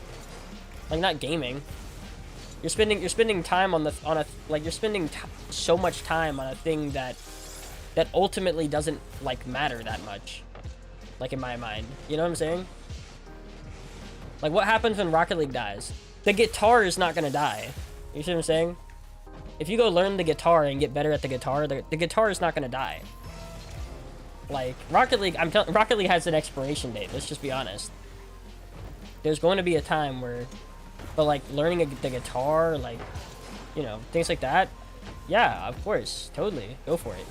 like, not gaming. You're spending time on you're spending so much time on a thing that ultimately doesn't, like, matter that much, like, in my mind. You know what I'm saying? Like, what happens when Rocket League dies? The guitar is not gonna die. You see what I'm saying? If you go learn the guitar and get better at the guitar is not gonna die. Like, Rocket League, Rocket League has an expiration date, let's just be honest. There's going to be a time where, but, like, learning the guitar, like, you know, things like that, yeah, of course, totally, go for it.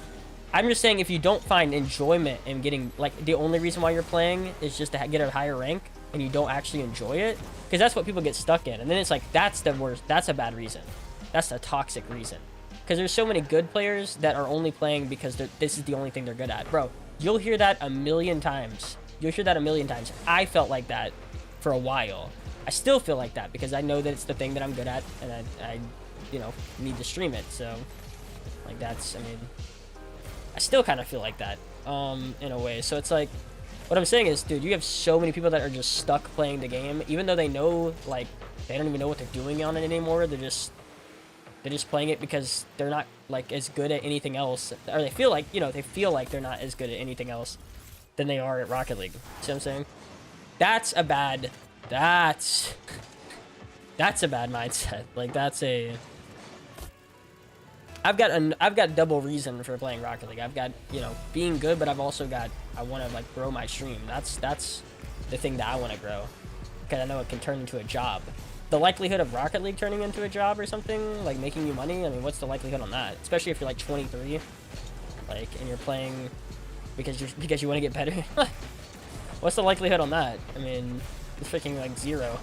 I'm just saying, if you don't find enjoyment in getting, like, the only reason why you're playing is just to get a higher rank, and you don't actually enjoy it, because that's what people get stuck in, and then it's like, that's the worst, that's a bad reason. That's a toxic reason. Because there's so many good players that are only playing because this is the only thing they're good at. Bro, you'll hear that a million times. I felt like that for a while. I still feel like that because I know that it's the thing that I'm good at, and I you know, need to stream it. So, like, that's, I mean, I still kind of feel like that. in a way. So it's like, what I'm saying is, dude, you have so many people that are just stuck playing the game, even though they know, like, they don't even know what they're doing on it anymore. They're just playing it because they're not, like, as good at anything else, or they feel like, you know, they feel like they're not as good at anything else than they are at Rocket League. See what I'm saying? That's a bad mindset. Like, I've got double reason for playing Rocket League. I've got, you know, being good, but I've also got, I want to, like, grow my stream. That's the thing that I want to grow, because I know it can turn into a job. The likelihood of Rocket League turning into a job or something, like making you money, I mean, what's the likelihood on that? Especially if you're like 23, like, and you're playing because you want to get better. What's the likelihood on that? I mean, it's freaking like 0.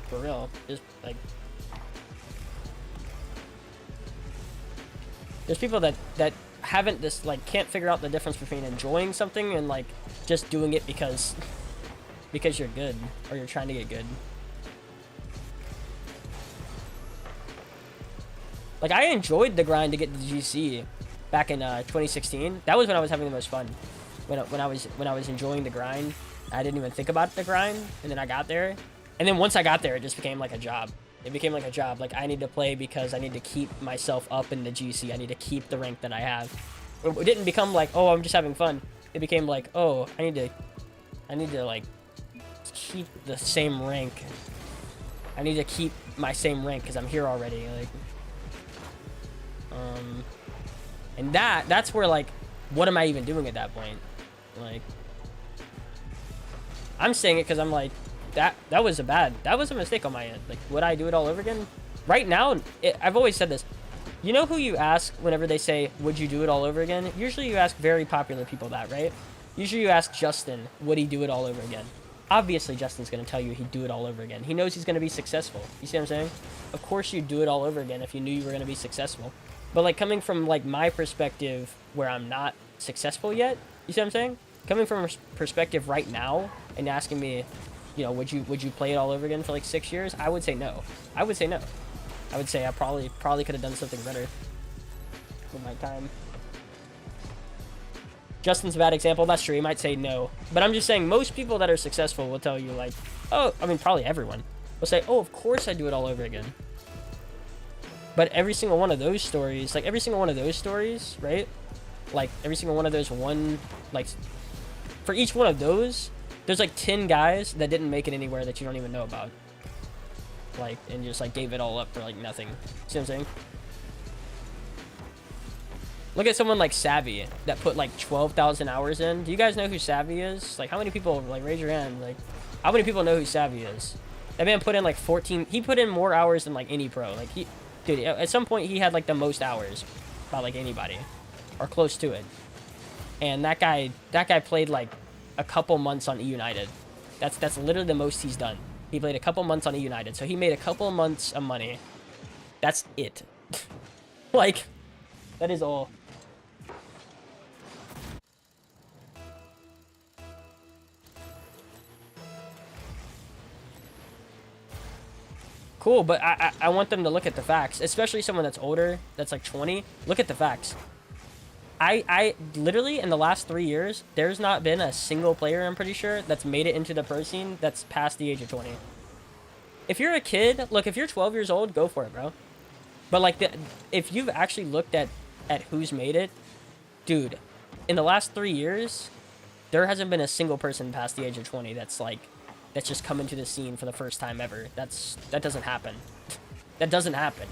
For real. Just like, there's people that haven't this, like, can't figure out the difference between enjoying something and like just doing it because you're good or you're trying to get good. Like, I enjoyed the grind to get the GC back in 2016. That was when I was having the most fun. When I was enjoying the grind, I didn't even think about the grind, and then I got there. And then once I got there, it just became like a job. It became like a job. Like, I need to play because I need to keep myself up in the GC. I need to keep the rank that I have. It didn't become like, oh, I'm just having fun. It became like, oh, I need to like keep the same rank. I need to keep my same rank because I'm here already. Like, and that's where, like, what am I even doing at that point? Like, I'm saying it because I'm like, that was a mistake on my end. Like, would I do it all over again? Right now, I've always said this. You know who you ask whenever they say, would you do it all over again? Usually you ask very popular people that, right? Usually you ask Justin, would he do it all over again? Obviously, Justin's going to tell you he'd do it all over again. He knows he's going to be successful. You see what I'm saying? Of course you'd do it all over again if you knew you were going to be successful. But, like, coming from, like, my perspective where I'm not successful yet, you see what I'm saying? Coming from a perspective right now and asking me, you know, would you play it all over again for, like, 6 years? I would say no. I would say no. I would say I probably could have done something better with my time. Justin's a bad example. That's true. He might say no. But I'm just saying, most people that are successful will tell you, like, oh, I mean, probably everyone will say, oh, of course I'd do it all over again. But every single one of those stories, right? Like, every single one of those like, for each one of those, there's like 10 guys that didn't make it anywhere that you don't even know about. Like, and just, like, gave it all up for, like, nothing. See what I'm saying? Look at someone like Savvy that put, like, 12,000 hours in. Do you guys know who Savvy is? Like, how many people, like, raise your hand. Like, how many people know who Savvy is? That man put in, like, 14. He put in more hours than, like, any pro. Like, dude, at some point, he had, like, the most hours by, like, anybody. Or close to it. And that guy played, like, a couple months on E United. That's literally the most he's done. He played a couple months on E United. So he made a couple months of money. That's it. Like, that is all. Cool, but I want them to look at the facts, especially someone that's older, that's like 20. Look at the facts. I literally, in the last 3 years, there's not been a single player, I'm pretty sure, that's made it into the pro scene that's past the age of 20. If you're a kid, look, if you're 12 years old, go for it, bro. But, like, if you've actually looked at who's made it, dude, in the last 3 years, there hasn't been a single person past the age of 20 that's just come into the scene for the first time ever. That doesn't happen. That doesn't happen.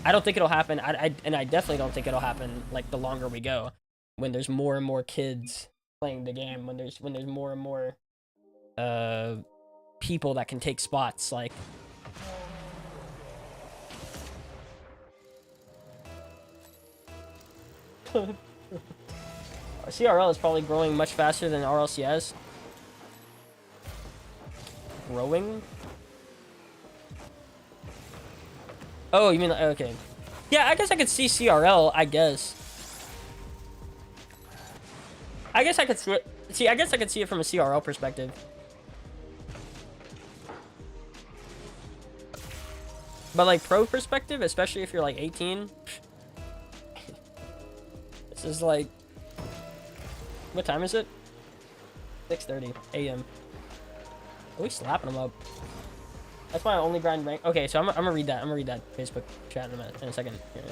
I don't think it'll happen. And I definitely don't think it'll happen, like, the longer we go, when there's more and more kids playing the game, when there's more and more people that can take spots, like. CRL is probably growing much faster than RLCS. Growing? Oh, you mean, okay. Yeah, I guess I could see CRL, I guess. I guess I could see it. See, I guess I could see it from a CRL perspective. But, like, pro perspective, especially if you're, like, 18. This is, like, What time is it? 6:30 a.m. Are we slapping them up? That's why I only grind rank. Okay, so I'm gonna read that. I'm gonna read that Facebook chat in a second. Here.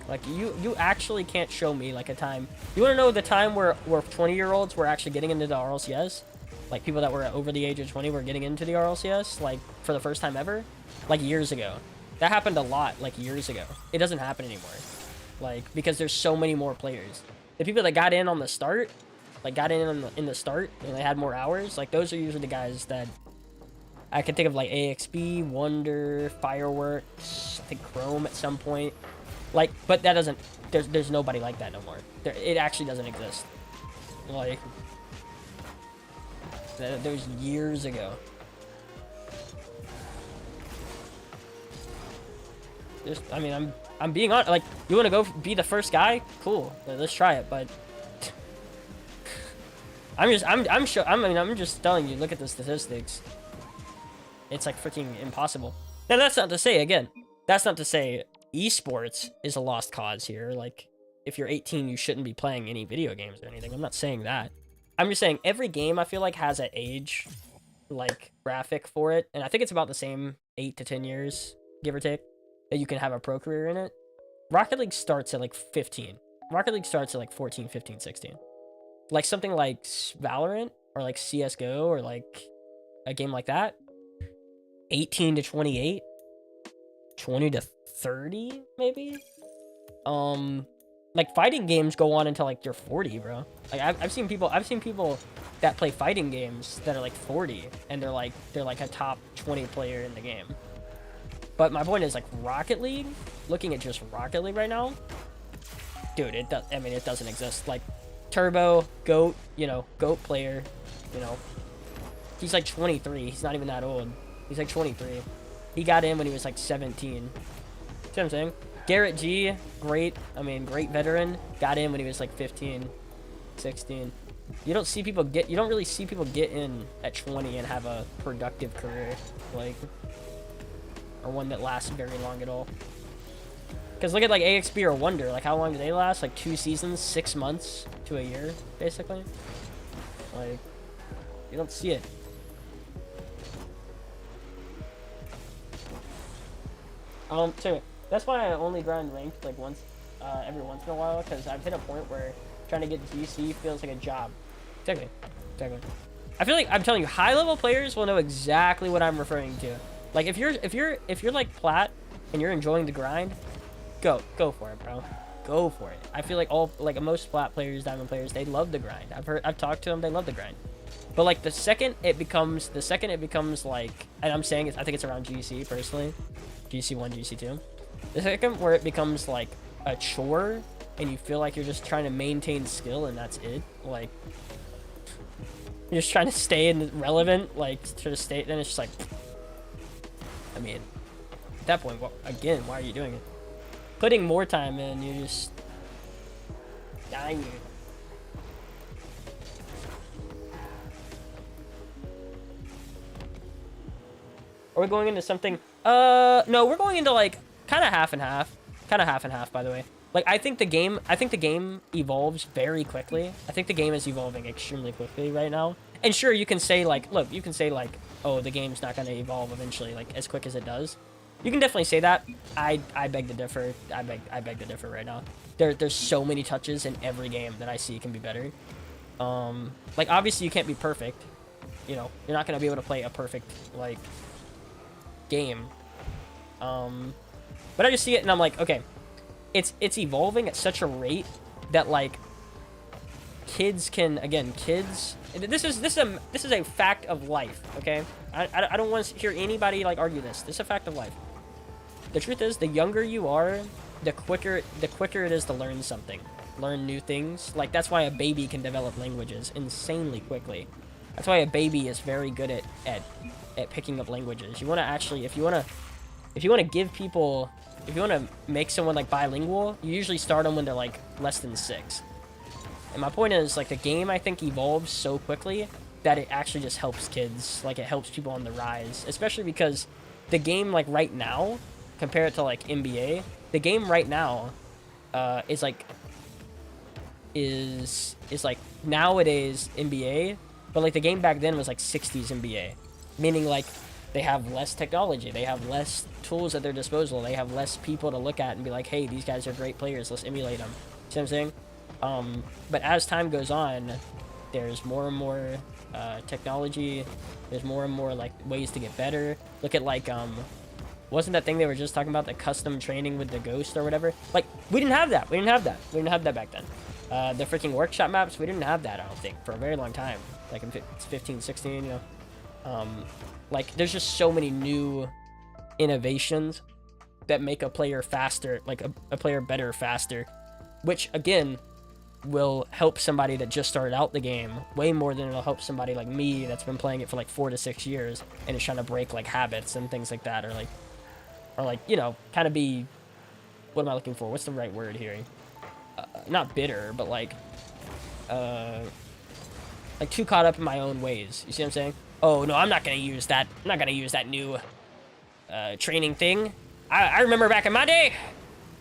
Like you actually can't show me like a time. You want to know the time where 20-year-olds were actually getting into the RLCS? Like people that were over the age of 20 were getting into the RLCS like for the first time ever? Like years ago. That happened a lot like years ago. It doesn't happen anymore. Like because there's so many more players. The people that got in on the start, like got in the start and they had more hours, like those are usually the guys that I can think of, like AXB, Wonder, Fireworks, I think Chrome at some point. Like, but that doesn't, there's nobody like that no more. It actually doesn't exist. Like, that was years ago. Just, I mean, I'm being honest. Like, you want to go be the first guy? Cool. Let's try it. But I'm just telling you. Look at the statistics. It's like freaking impossible. Now that's not to say, again, that's not to say esports is a lost cause here. Like, if you're 18, you shouldn't be playing any video games or anything. I'm not saying that. I'm just saying every game I feel like has an age, like, graphic for it. And I think it's about the same 8 to 10 years, give or take, that you can have a pro career in it. Rocket League starts at like 15. Rocket League starts at like 14, 15, 16. Like something like Valorant or like CSGO or like a game like that, 18 to 28, 20 to 30 maybe. Like fighting games go on until like you're 40, bro. Like I've seen people that play fighting games that are like 40 and they're like a top 20 player in the game. But my point is, like, Rocket League, looking at just Rocket League right now, dude, it doesn't exist. Like, Turbo, GOAT, GOAT player, he's like 23. He's not even that old. He's like 23. He got in when he was like 17. See what I'm saying? Garrett G, great veteran, got in when he was like 15, 16. You don't really see people get in at 20 and have a productive career, like, or one that lasts very long at all. Because look at like AXB or Wonder, like how long do they last? Like 2 seasons, 6 months to a year, basically. Like, you don't see it. So that's why I only grind ranked like once, every once in a while, because I've hit a point where trying to get GC feels like a job. Exactly. I feel like I'm telling you, high level players will know exactly what I'm referring to. Like if you're like plat and you're enjoying the grind, go for it, bro. Go for it. I feel like most plat players, diamond players, they love the grind. I've talked to them, they love the grind. But like the second it becomes like, and I'm saying I think it's around GC personally, GC1, GC2. The second where it becomes like a chore and you feel like you're just trying to maintain skill and that's it, like you're just trying to stay relevant, like to stay, then it's just like, I mean, at that point, again, why are you doing it? Putting more time in, you're just dying. Are we going into something? No, we're going into like kind of half and half. By the way. Like I think the game evolves very quickly. I think the game is evolving extremely quickly right now. And sure, you can say like, look, oh, the game's not going to evolve eventually, like as quick as it does. You can definitely say that. I beg to differ. I beg to differ right now. There's so many touches in every game that I see can be better. Like obviously you can't be perfect. You're not going to be able to play a perfect like game. But I just see it and I'm like, okay, it's evolving at such a rate that like kids can, again, this is a fact of life, okay? I don't want to hear anybody like argue this. This is a fact of life. The truth is, the younger you are, the quicker it is to learn something, learn new things. Like that's why a baby can develop languages insanely quickly. That's why a baby is very good at picking up languages. You want to actually, if you want to give people, if you want to make someone like bilingual, you usually start them when they're like less than 6. And my point is, like, the game, I think, evolves so quickly that it actually just helps kids. Like, it helps people on the rise. Especially because the game, like, right now, compared to, like, NBA, the game right now is like nowadays NBA, but like the game back then was like 60s NBA, meaning like they have less technology, they have less tools at their disposal, they have less people to look at and be like, hey, these guys are great players, let's emulate them. See what I'm saying? But as time goes on, there's more and more technology, there's more and more like ways to get better. Look at like wasn't that thing they were just talking about, the custom training with the ghost or whatever? Like, we didn't have that back then. The freaking workshop maps, we didn't have that, I don't think, for a very long time, like in 15, 16, you know. Like, there's just so many new innovations that make a player faster, like a player better faster, which again will help somebody that just started out the game way more than it'll help somebody like me that's been playing it for like 4 to 6 years and is trying to break like habits and things like that, or like you know, kind of be, what am I looking for, what's the right word here, not bitter, but like too caught up in my own ways. You see what I'm saying? Oh no, I'm not gonna use that new training thing. I remember back in my day,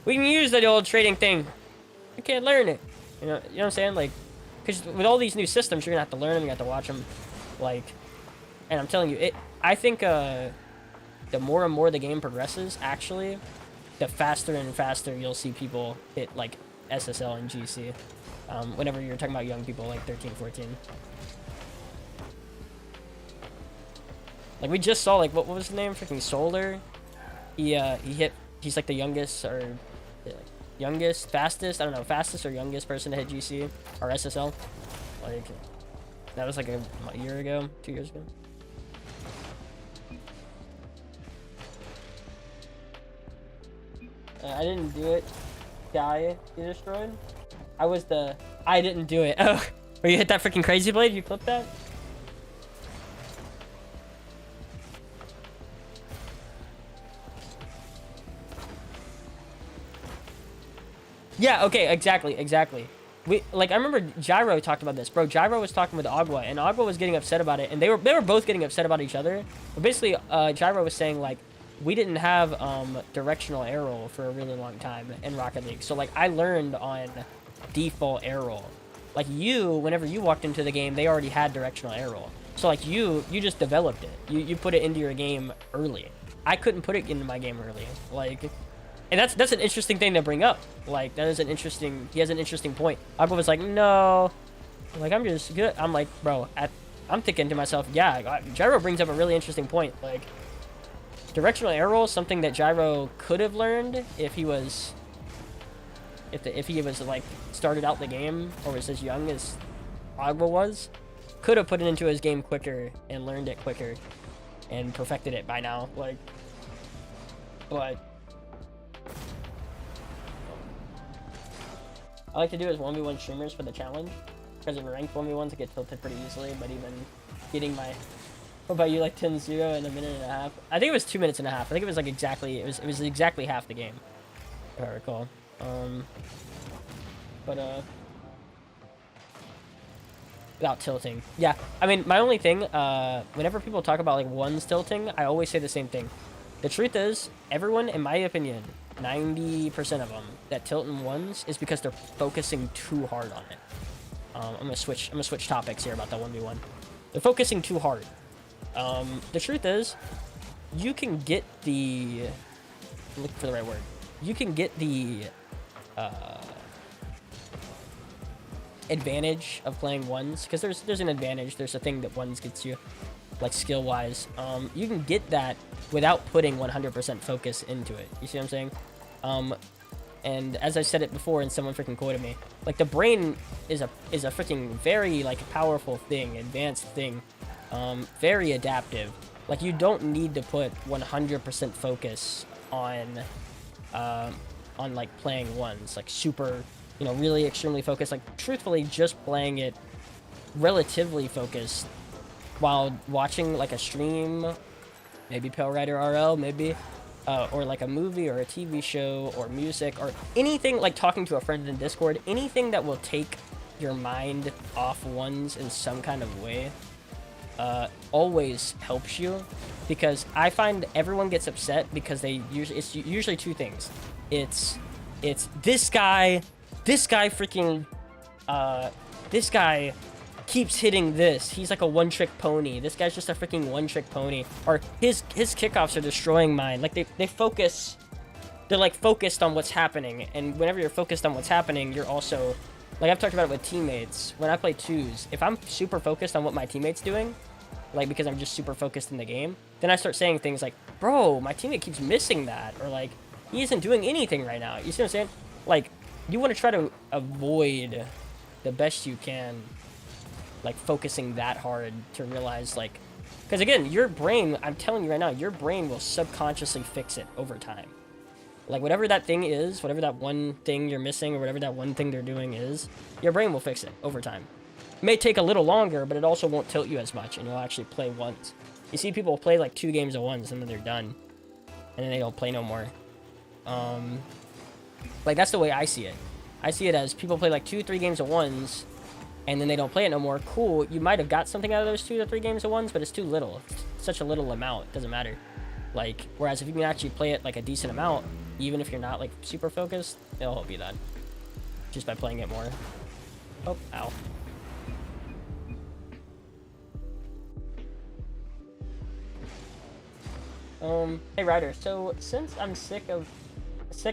we can use the old trading thing. You can't learn it. You know what I'm saying? Like, because with all these new systems, you're gonna have to learn them, you have to watch them. Like, and I'm telling you, I think the more and more the game progresses, actually, the faster and faster you'll see people hit like SSL and GC. Whenever you're talking about young people like 13, 14. Like, we just saw, like, what was his name? Freaking Solar. He's like the youngest fastest, I don't know, fastest or youngest person to hit GC or SSL. Like, that was like a year ago, 2 years ago. I didn't do it. Guy you destroyed. I didn't do it. Oh, where you hit that freaking crazy blade? You clipped that? Yeah, okay, exactly. I remember Gyro talked about this, bro. Gyro was talking with Agua, and Agua was getting upset about it, and they were both getting upset about each other. But basically, Gyro was saying like, we didn't have directional arrow for a really long time in Rocket League, so like I learned on default arrow. Like whenever you walked into the game, they already had directional arrow, so like you just developed it. You put it into your game early. I couldn't put it into my game early, like. And that's an interesting thing to bring up. Like, he has an interesting point. Aqua was like, no, like, I'm just good. I'm like, bro, I'm thinking to myself, yeah, Gyro brings up a really interesting point. Like, directional arrow, something that Gyro could have learned if he was like started out the game or was as young as Agua was, could have put it into his game quicker and learned it quicker and perfected it by now. Like, but I like to do is 1v1 streamers for the challenge, because in ranked 1v1s I get tilted pretty easily, but even getting my, what about you, like 10-0 in a minute and a half? I think it was 2 minutes and a half. I think it was like exactly, it was exactly half the game, if I recall. Without tilting. Yeah, I mean, my only thing, whenever people talk about like ones tilting, I always say the same thing. The truth is, everyone, in my opinion, 90% of them that tilt in ones is because they're focusing too hard on it. I'm gonna switch topics here about that 1v1. They're focusing too hard. The truth is, you can get the, look for the right word. You can get the advantage of playing ones, because there's an advantage. There's a thing that ones gets you, like skill wise. You can get that without putting 100% focus into it. You see what I'm saying? And as I said it before, and someone freaking quoted me, like the brain is a freaking very like powerful thing, advanced thing, very adaptive. Like, you don't need to put 100% focus on like playing ones, like super, you know, really extremely focused. Like, truthfully, just playing it relatively focused while watching like a stream, maybe Pale Rider RL, maybe, or like a movie or a TV show or music or anything, like talking to a friend in Discord, anything that will take your mind off ones in some kind of way, always helps you. Because I find everyone gets upset because it's usually two things. It's this guy freaking, this guy keeps hitting this. He's like a one-trick pony. This guy's just a freaking one-trick pony. Or his kickoffs are destroying mine. Like they focus, they're like focused on what's happening. And whenever you're focused on what's happening, you're also, like I've talked about it with teammates. When I play twos, if I'm super focused on what my teammate's doing, like because I'm just super focused in the game, then I start saying things like, bro, my teammate keeps missing that. Or like, he isn't doing anything right now. You see what I'm saying? Like, you want to try to avoid the best you can, like focusing that hard to realize, like, because again, your brain, I'm telling you right now, your brain will subconsciously fix it over time. Like whatever that thing is, whatever that one thing you're missing or whatever that one thing they're doing is, your brain will fix it over time. It may take a little longer, but it also won't tilt you as much and you'll actually play once. You see people play like 2 games at once and then they're done. And then they don't play no more. Like that's the way I see it. I see it as people play like 2-3 games at once and then they don't play it no more. Cool, you might have got something out of those 2 to 3 games at once, but it's too little. It's such a little amount, it doesn't matter. Like, whereas if you can actually play it like a decent amount, even if you're not like super focused, it'll help you that. Just by playing it more. Oh, ow. Hey Ryder, so since I'm sick,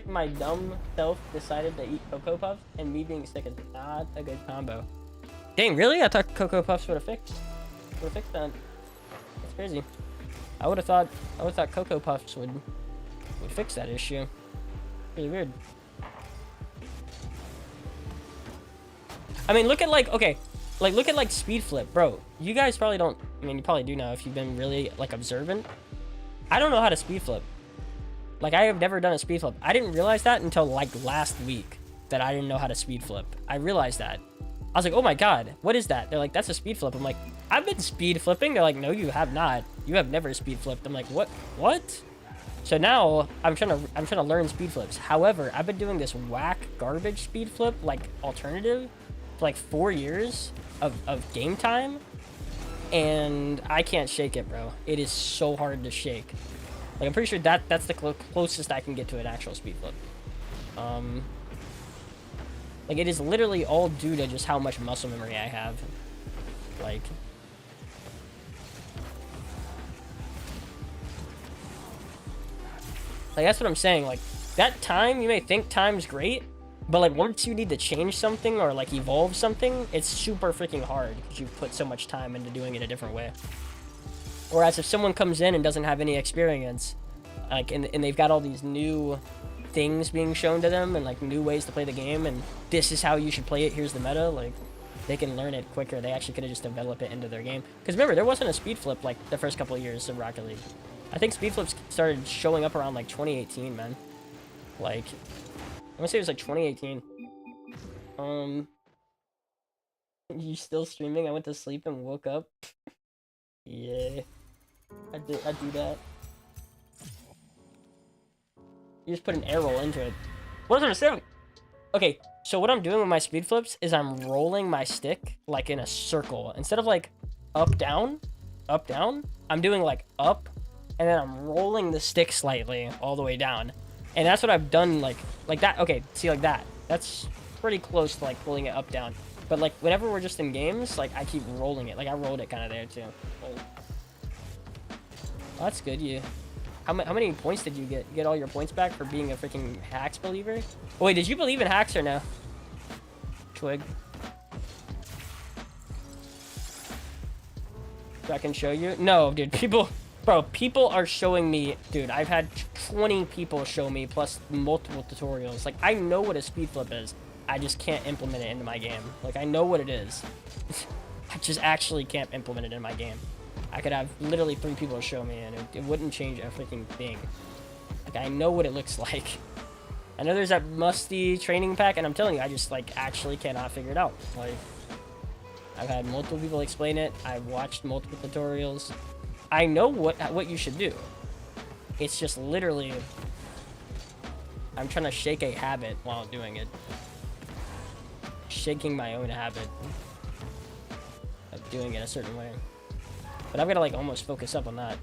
my dumb self decided to eat Cocoa Puffs, and me being sick is not a good combo. Dang, really? I thought Cocoa Puffs would have fixed that. That's crazy. I would have thought Cocoa Puffs would fix that issue. Pretty weird. I mean, look at like, okay, like look at like speed flip, bro. You guys probably don't, I mean, you probably do now if you've been really like observant. I don't know how to speed flip. Like I have never done a speed flip. I didn't realize that until like last week that I didn't know how to speed flip. I realized that. I was like, oh my God, what is that? They're like, that's a speed flip. I'm like, I've been speed flipping. They're like, no, you have not. You have never speed flipped. I'm like, what? So now I'm trying to learn speed flips. However, I've been doing this whack garbage speed flip, like alternative, for like 4 years of game time. And I can't shake it, bro. It is so hard to shake. Like, I'm pretty sure that's the closest I can get to an actual speed flip. Like, it is literally all due to just how much muscle memory I have. Like... Like, that's what I'm saying. Like, that time, you may think time's great, but, like, once you need to change something or, like, evolve something, it's super freaking hard because you've put so much time into doing it a different way. Whereas if someone comes in and doesn't have any experience, like, and they've got all these new things being shown to them and, like, new ways to play the game, and this is how you should play it, here's the meta, like, they can learn it quicker. They actually could have just developed it into their game. Because remember, there wasn't a speed flip, like, the first couple of years of Rocket League. I think speed flips started showing up around, like, 2018, man. Like, I'm gonna say it was, like, 2018. You still streaming? I went to sleep and woke up. Yeah. I do that. You just put an air roll into it. What was I saying? Okay, so what I'm doing with my speed flips is I'm rolling my stick, like, in a circle. Instead of, like, up, down, I'm doing, like, up, and then I'm rolling the stick slightly all the way down. And that's what I've done, like that. Okay, see, like that. That's pretty close to, like, pulling it up, down. But, like, whenever we're just in games, like, I keep rolling it. Like, I rolled it kind of there, too. Oh, that's good. How many points did you get? You get all your points back for being a freaking hacks believer? Oh, wait, did you believe in hacks or no? Twig. So I can show you? No, dude, people are showing me, dude, I've had 20 people show me, plus multiple tutorials. Like, I know what a speed flip is. I just can't implement it into my game. Like, I know what it is. I just actually can't implement it in my game. I could have literally 3 people show me, and it wouldn't change a freaking thing. Like, I know what it looks like. I know there's that musty training pack, and I'm telling you, I just, like, actually cannot figure it out. Like, I've had multiple people explain it. I've watched multiple tutorials. I know what you should do. It's just literally, I'm trying to shake a habit while doing it. Shaking my own habit of doing it a certain way. But I've got to, like, almost focus up on that.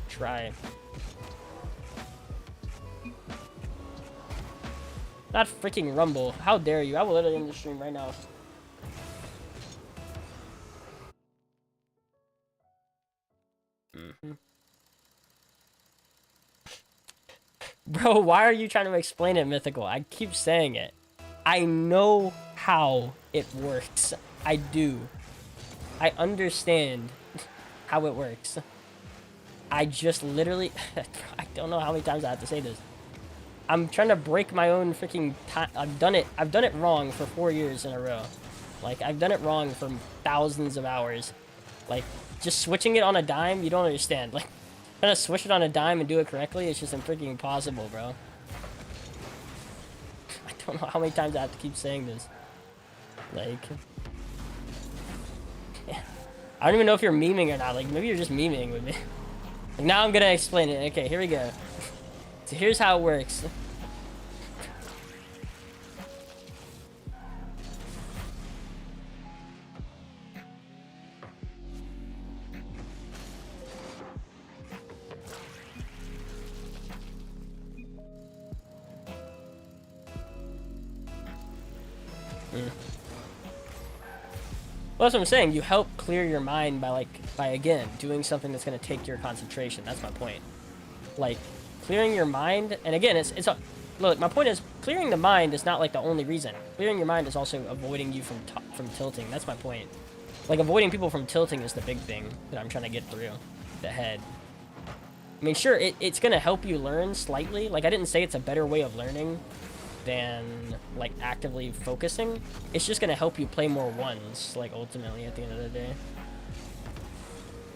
Try. Not freaking Rumble. How dare you? I will literally end the stream right now. Bro, why are you trying to explain it, Mythical? I keep saying it. I know how it works. I do. I understand how it works. I just literally... I don't know how many times I have to say this. I'm trying to break my own freaking time. I've done it wrong for 4 years in a row. Like, I've done it wrong for thousands of hours. Like, just switching it on a dime, you don't understand. Like, trying to switch it on a dime and do it correctly, it's just freaking impossible, bro. I don't know how many times I have to keep saying this. Like... I don't even know if you're memeing or not. Like, maybe you're just memeing with me. Like, now I'm gonna explain it. Okay, here we go. So here's how it works. Well, that's what I'm saying. You help clear your mind by again doing something that's gonna take your concentration. That's my point. Like, clearing your mind, and again, look. My point is, clearing the mind is not like the only reason. Clearing your mind is also avoiding you from tilting. That's my point. Like, avoiding people from tilting is the big thing that I'm trying to get through the head. I mean, sure, it's gonna help you learn slightly. Like, I didn't say it's a better way of learning than like actively focusing. It's just gonna help you play more ones, like, ultimately at the end of the day,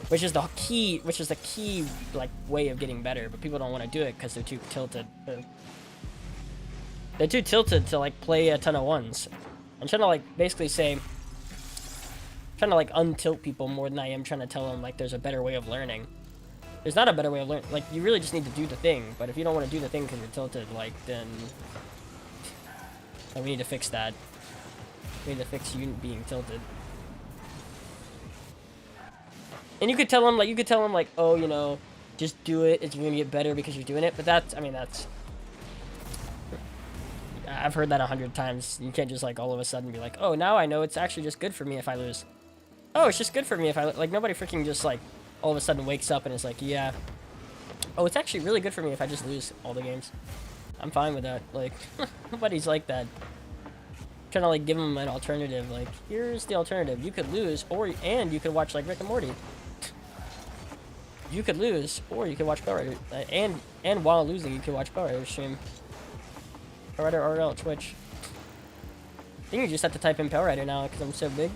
which is the key like way of getting better. But people don't want to do it because they're too tilted. They're too tilted to like play a ton of ones. I'm trying to like basically say, trying to like untilt people more than I am trying to tell them like there's a better way of learning. There's not a better way of learning. Like, you really just need to do the thing. But if you don't want to do the thing because you're tilted, like, then we need to fix that. We need to fix you being tilted. And you could tell them like, oh, you know, just do it. It's gonna get better because you're doing it. But that's, I mean, I've heard that 100 times. You can't just like all of a sudden be like, oh, now I know it's actually just good for me if I lose. Oh, it's just good for me if I like. Nobody freaking just like all of a sudden wakes up and is like, yeah. Oh, it's actually really good for me if I just lose all the games. I'm fine with that. Like, nobody's like that. Trying to like give them an alternative. Like, here's the alternative. You could lose, and you could watch like Rick and Morty. You could lose, or you could watch Power Rider. And while losing, you could watch Power Rider stream. Power Rider RL Twitch. I think you just have to type in Power Rider now because I'm so big.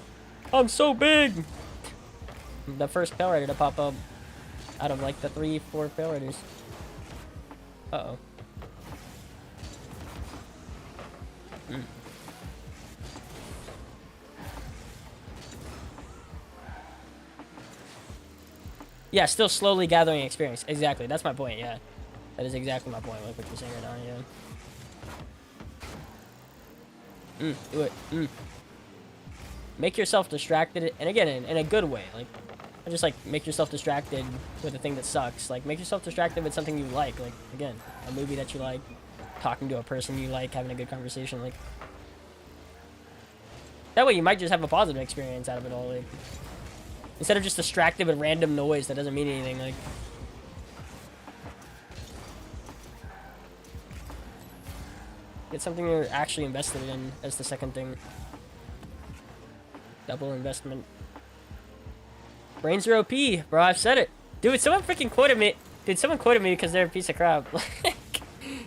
I'm so big. The first Power Rider to pop up out of like the 3-4 Power Riders. Uh-oh. Yeah, still slowly gathering experience. Exactly, that's my point, yeah. That is exactly my point, like what you're saying right now, yeah. Do it. Make yourself distracted, and again, in a good way. Like, just like make yourself distracted with a thing that sucks. Like, make yourself distracted with something you like. Like, again, a movie that you like, talking to a person you like, having a good conversation. Like, that way you might just have a positive experience out of it all. Like, instead of just distracted with random noise that doesn't mean anything. Like, get something you're actually invested in as the second thing. Double investment. Brains are OP, bro. I've said it. Dude, someone freaking quoted me. Dude, someone quoted me because they're a piece of crap.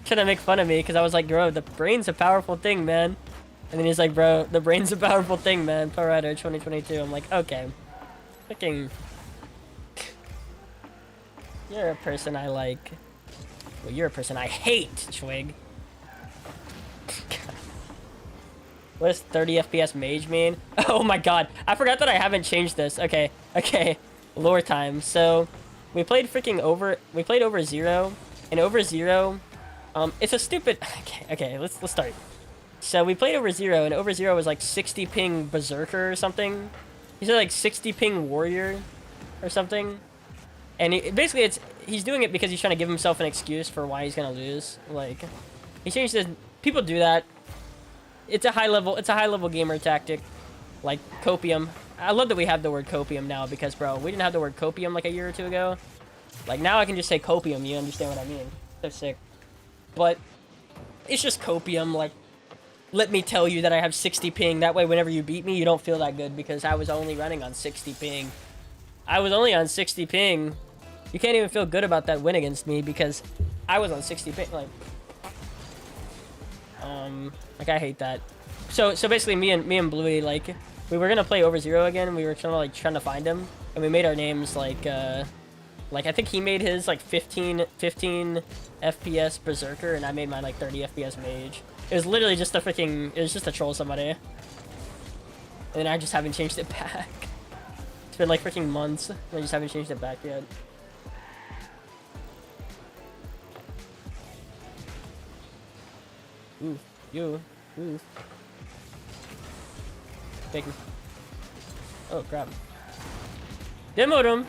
Trying to make fun of me because I was like, bro, the brain's a powerful thing, man. And then he's like, bro, the brain's a powerful thing, man. Power Rider 2022. I'm like, okay. Freaking. You're a person I like. Well, you're a person I hate, Twig. What does 30 FPS mage mean? Oh my god. I forgot that I haven't changed this. Okay. Lore time. So, we played over 0. And over 0, it's a stupid... Okay, let's start. So, we played over 0, and over 0 was like 60 ping berserker or something. He said like 60 ping warrior or something. And basically he's doing it because he's trying to give himself an excuse for why he's gonna lose. Like, he changed his... People do that. It's a high level gamer tactic, like copium. I love that we have the word copium now because, bro, we didn't have the word copium like a year or two ago. Like, now I can just say copium. You understand what I mean? So sick. But it's just copium. Like, let me tell you that I have 60 ping. That way, whenever you beat me, you don't feel that good because I was only running on 60 ping. I was only on 60 ping. You can't even feel good about that win against me because I was on 60 ping. Like I hate that. So basically, me and Bluey, like, we were gonna play over zero again. And we were trying to find him, and we made our names like I think he made his like 15 FPS berserker, and I made mine like 30 FPS mage. It was literally just a freaking. It was just to troll somebody, and I just haven't changed it back. It's been like freaking months. I just haven't changed it back yet. Ooh, you, ooh. Thank you. Oh crap. Demoed him.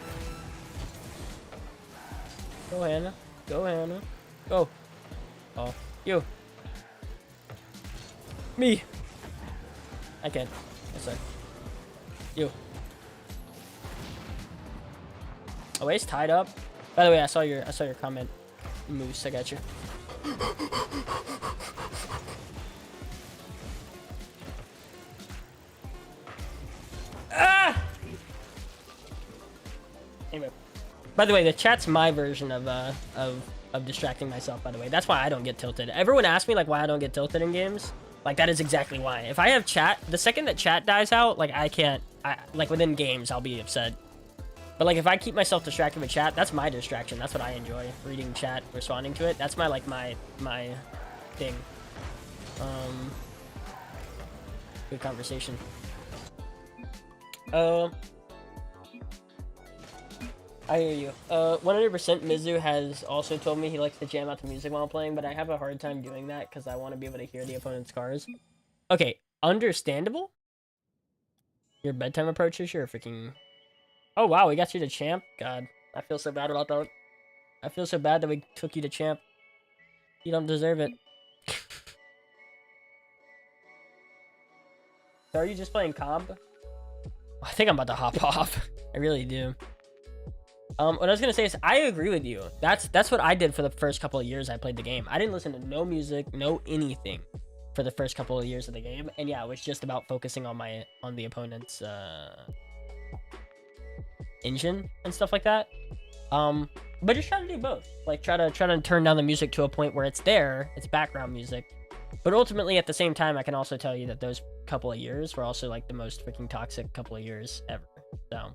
Go Hannah. Go Hannah. Go. Oh, you. Me. I can't. I'm sorry. You. Oh, he's tied up. By the way, I saw your comment. Moose, I got you. Ah! Anyway. By the way, the chat's my version of distracting myself, by the way. That's why I don't get tilted. Everyone asks me, like, why I don't get tilted in games. Like, that is exactly why. If I have chat, the second that chat dies out, like, like, within games, I'll be upset. But, like, if I keep myself distracted with chat, that's my distraction. That's what I enjoy. Reading chat, responding to it. That's my, like, my thing. Good conversation. I hear you. 100% Mizu has also told me he likes to jam out to music while playing, but I have a hard time doing that because I want to be able to hear the opponent's cars. Okay, understandable. Your bedtime approaches, you're a freaking... Oh, wow, we got you to champ? God, I feel so bad about that. I feel so bad that we took you to champ. You don't deserve it. So are you just playing comp? I think I'm about to hop off. I really do. What I was gonna say is I agree with you. That's what I did for the first couple of years I played the game. I didn't listen to no music, no anything for the first couple of years of the game. And yeah, it was just about focusing on the opponent's engine and stuff like that. But just try to do both. Like try to turn down the music to a point where it's there, it's background music. But ultimately at the same time, I can also tell you that those couple of years were also like the most freaking toxic couple of years ever. So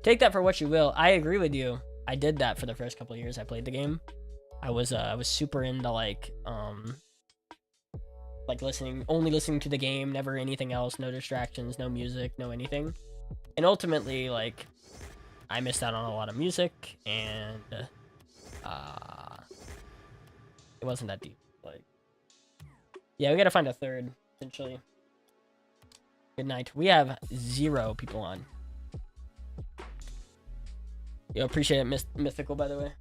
take that for what you will. I agree with you. I did that for the first couple of years I played the game. I was super into like only listening to the game, never anything else, no distractions, no music, no anything. And ultimately, like, I missed out on a lot of music, and it wasn't that deep. Like, yeah, we gotta find a third, essentially. Good night. We have 0 people on. Yo, appreciate it, Mythical, by the way.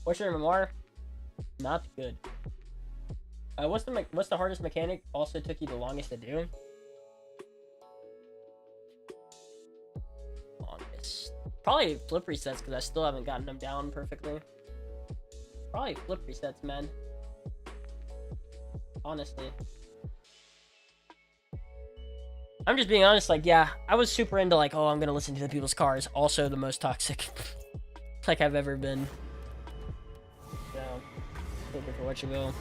What's your MMR? Not good. What's the hardest mechanic also took you the longest to do? Longest. Probably flip resets, because I still haven't gotten them down perfectly. Probably flip resets, man. Honestly. I'm just being honest, like, yeah, I was super into, like, oh, I'm gonna listen to the people's cars. Also the most toxic, like, I've ever been. So, take it for what you will.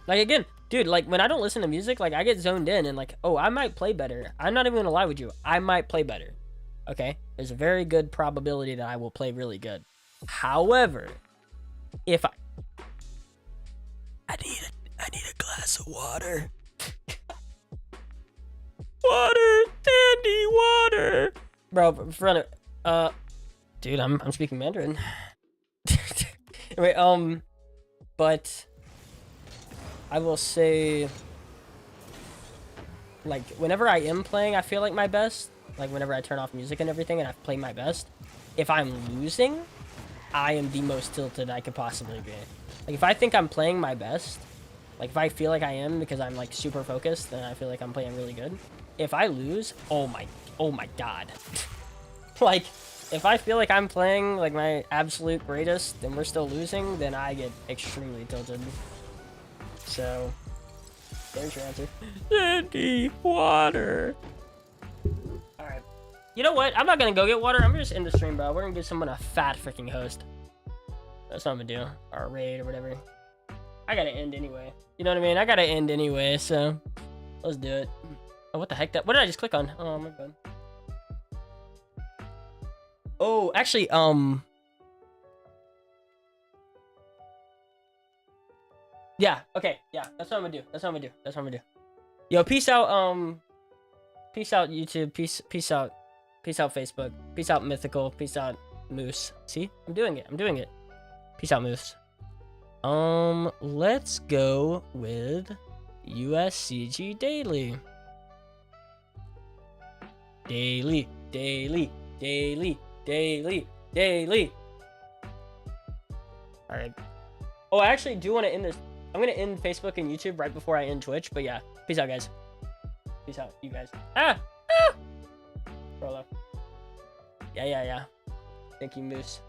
Like, again, dude, like, when I don't listen to music, like, I get zoned in and, like, oh, I might play better. I'm not even gonna lie with you. I might play better. Okay? There's a very good probability that I will play really good. However, if I need a glass of water. Water, Tandy, water. Bro, in front of, dude, I'm speaking Mandarin. Anyway, but I will say, like, whenever I am playing, I feel like my best. Like, whenever I turn off music and everything and I play my best. If I'm losing, I am the most tilted I could possibly be. Like, if I think I'm playing my best, like, if I feel like I am because I'm, like, super focused, then I feel like I'm playing really good. If I lose, oh my God. Like, if I feel like I'm playing, like, my absolute greatest and we're still losing, then I get extremely tilted. So, there's your answer. Sandy, water. Alright. You know what? I'm not gonna go get water. I'm just in the stream, bro. We're gonna give someone a fat freaking host. That's what I'm gonna do. Or a raid or whatever. I gotta end anyway. You know what I mean? I gotta end anyway, so let's do it. Oh, what the heck? What did I just click on? Oh my god. Oh, actually, yeah, okay, yeah, that's what I'm gonna do. That's what I'm gonna do. That's what I'm gonna do. Yo, peace out, YouTube. Peace out Facebook. Peace out Mythical. Peace out Moose. See, I'm doing it. I'm doing it. Peace out Moose. Let's go with USCG Daily. Daily. All right. Oh, I actually do want to end this. I'm gonna end Facebook and YouTube right before I end Twitch. But yeah, peace out, guys. Peace out, you guys. Rolo. Yeah. Thank you, Moose.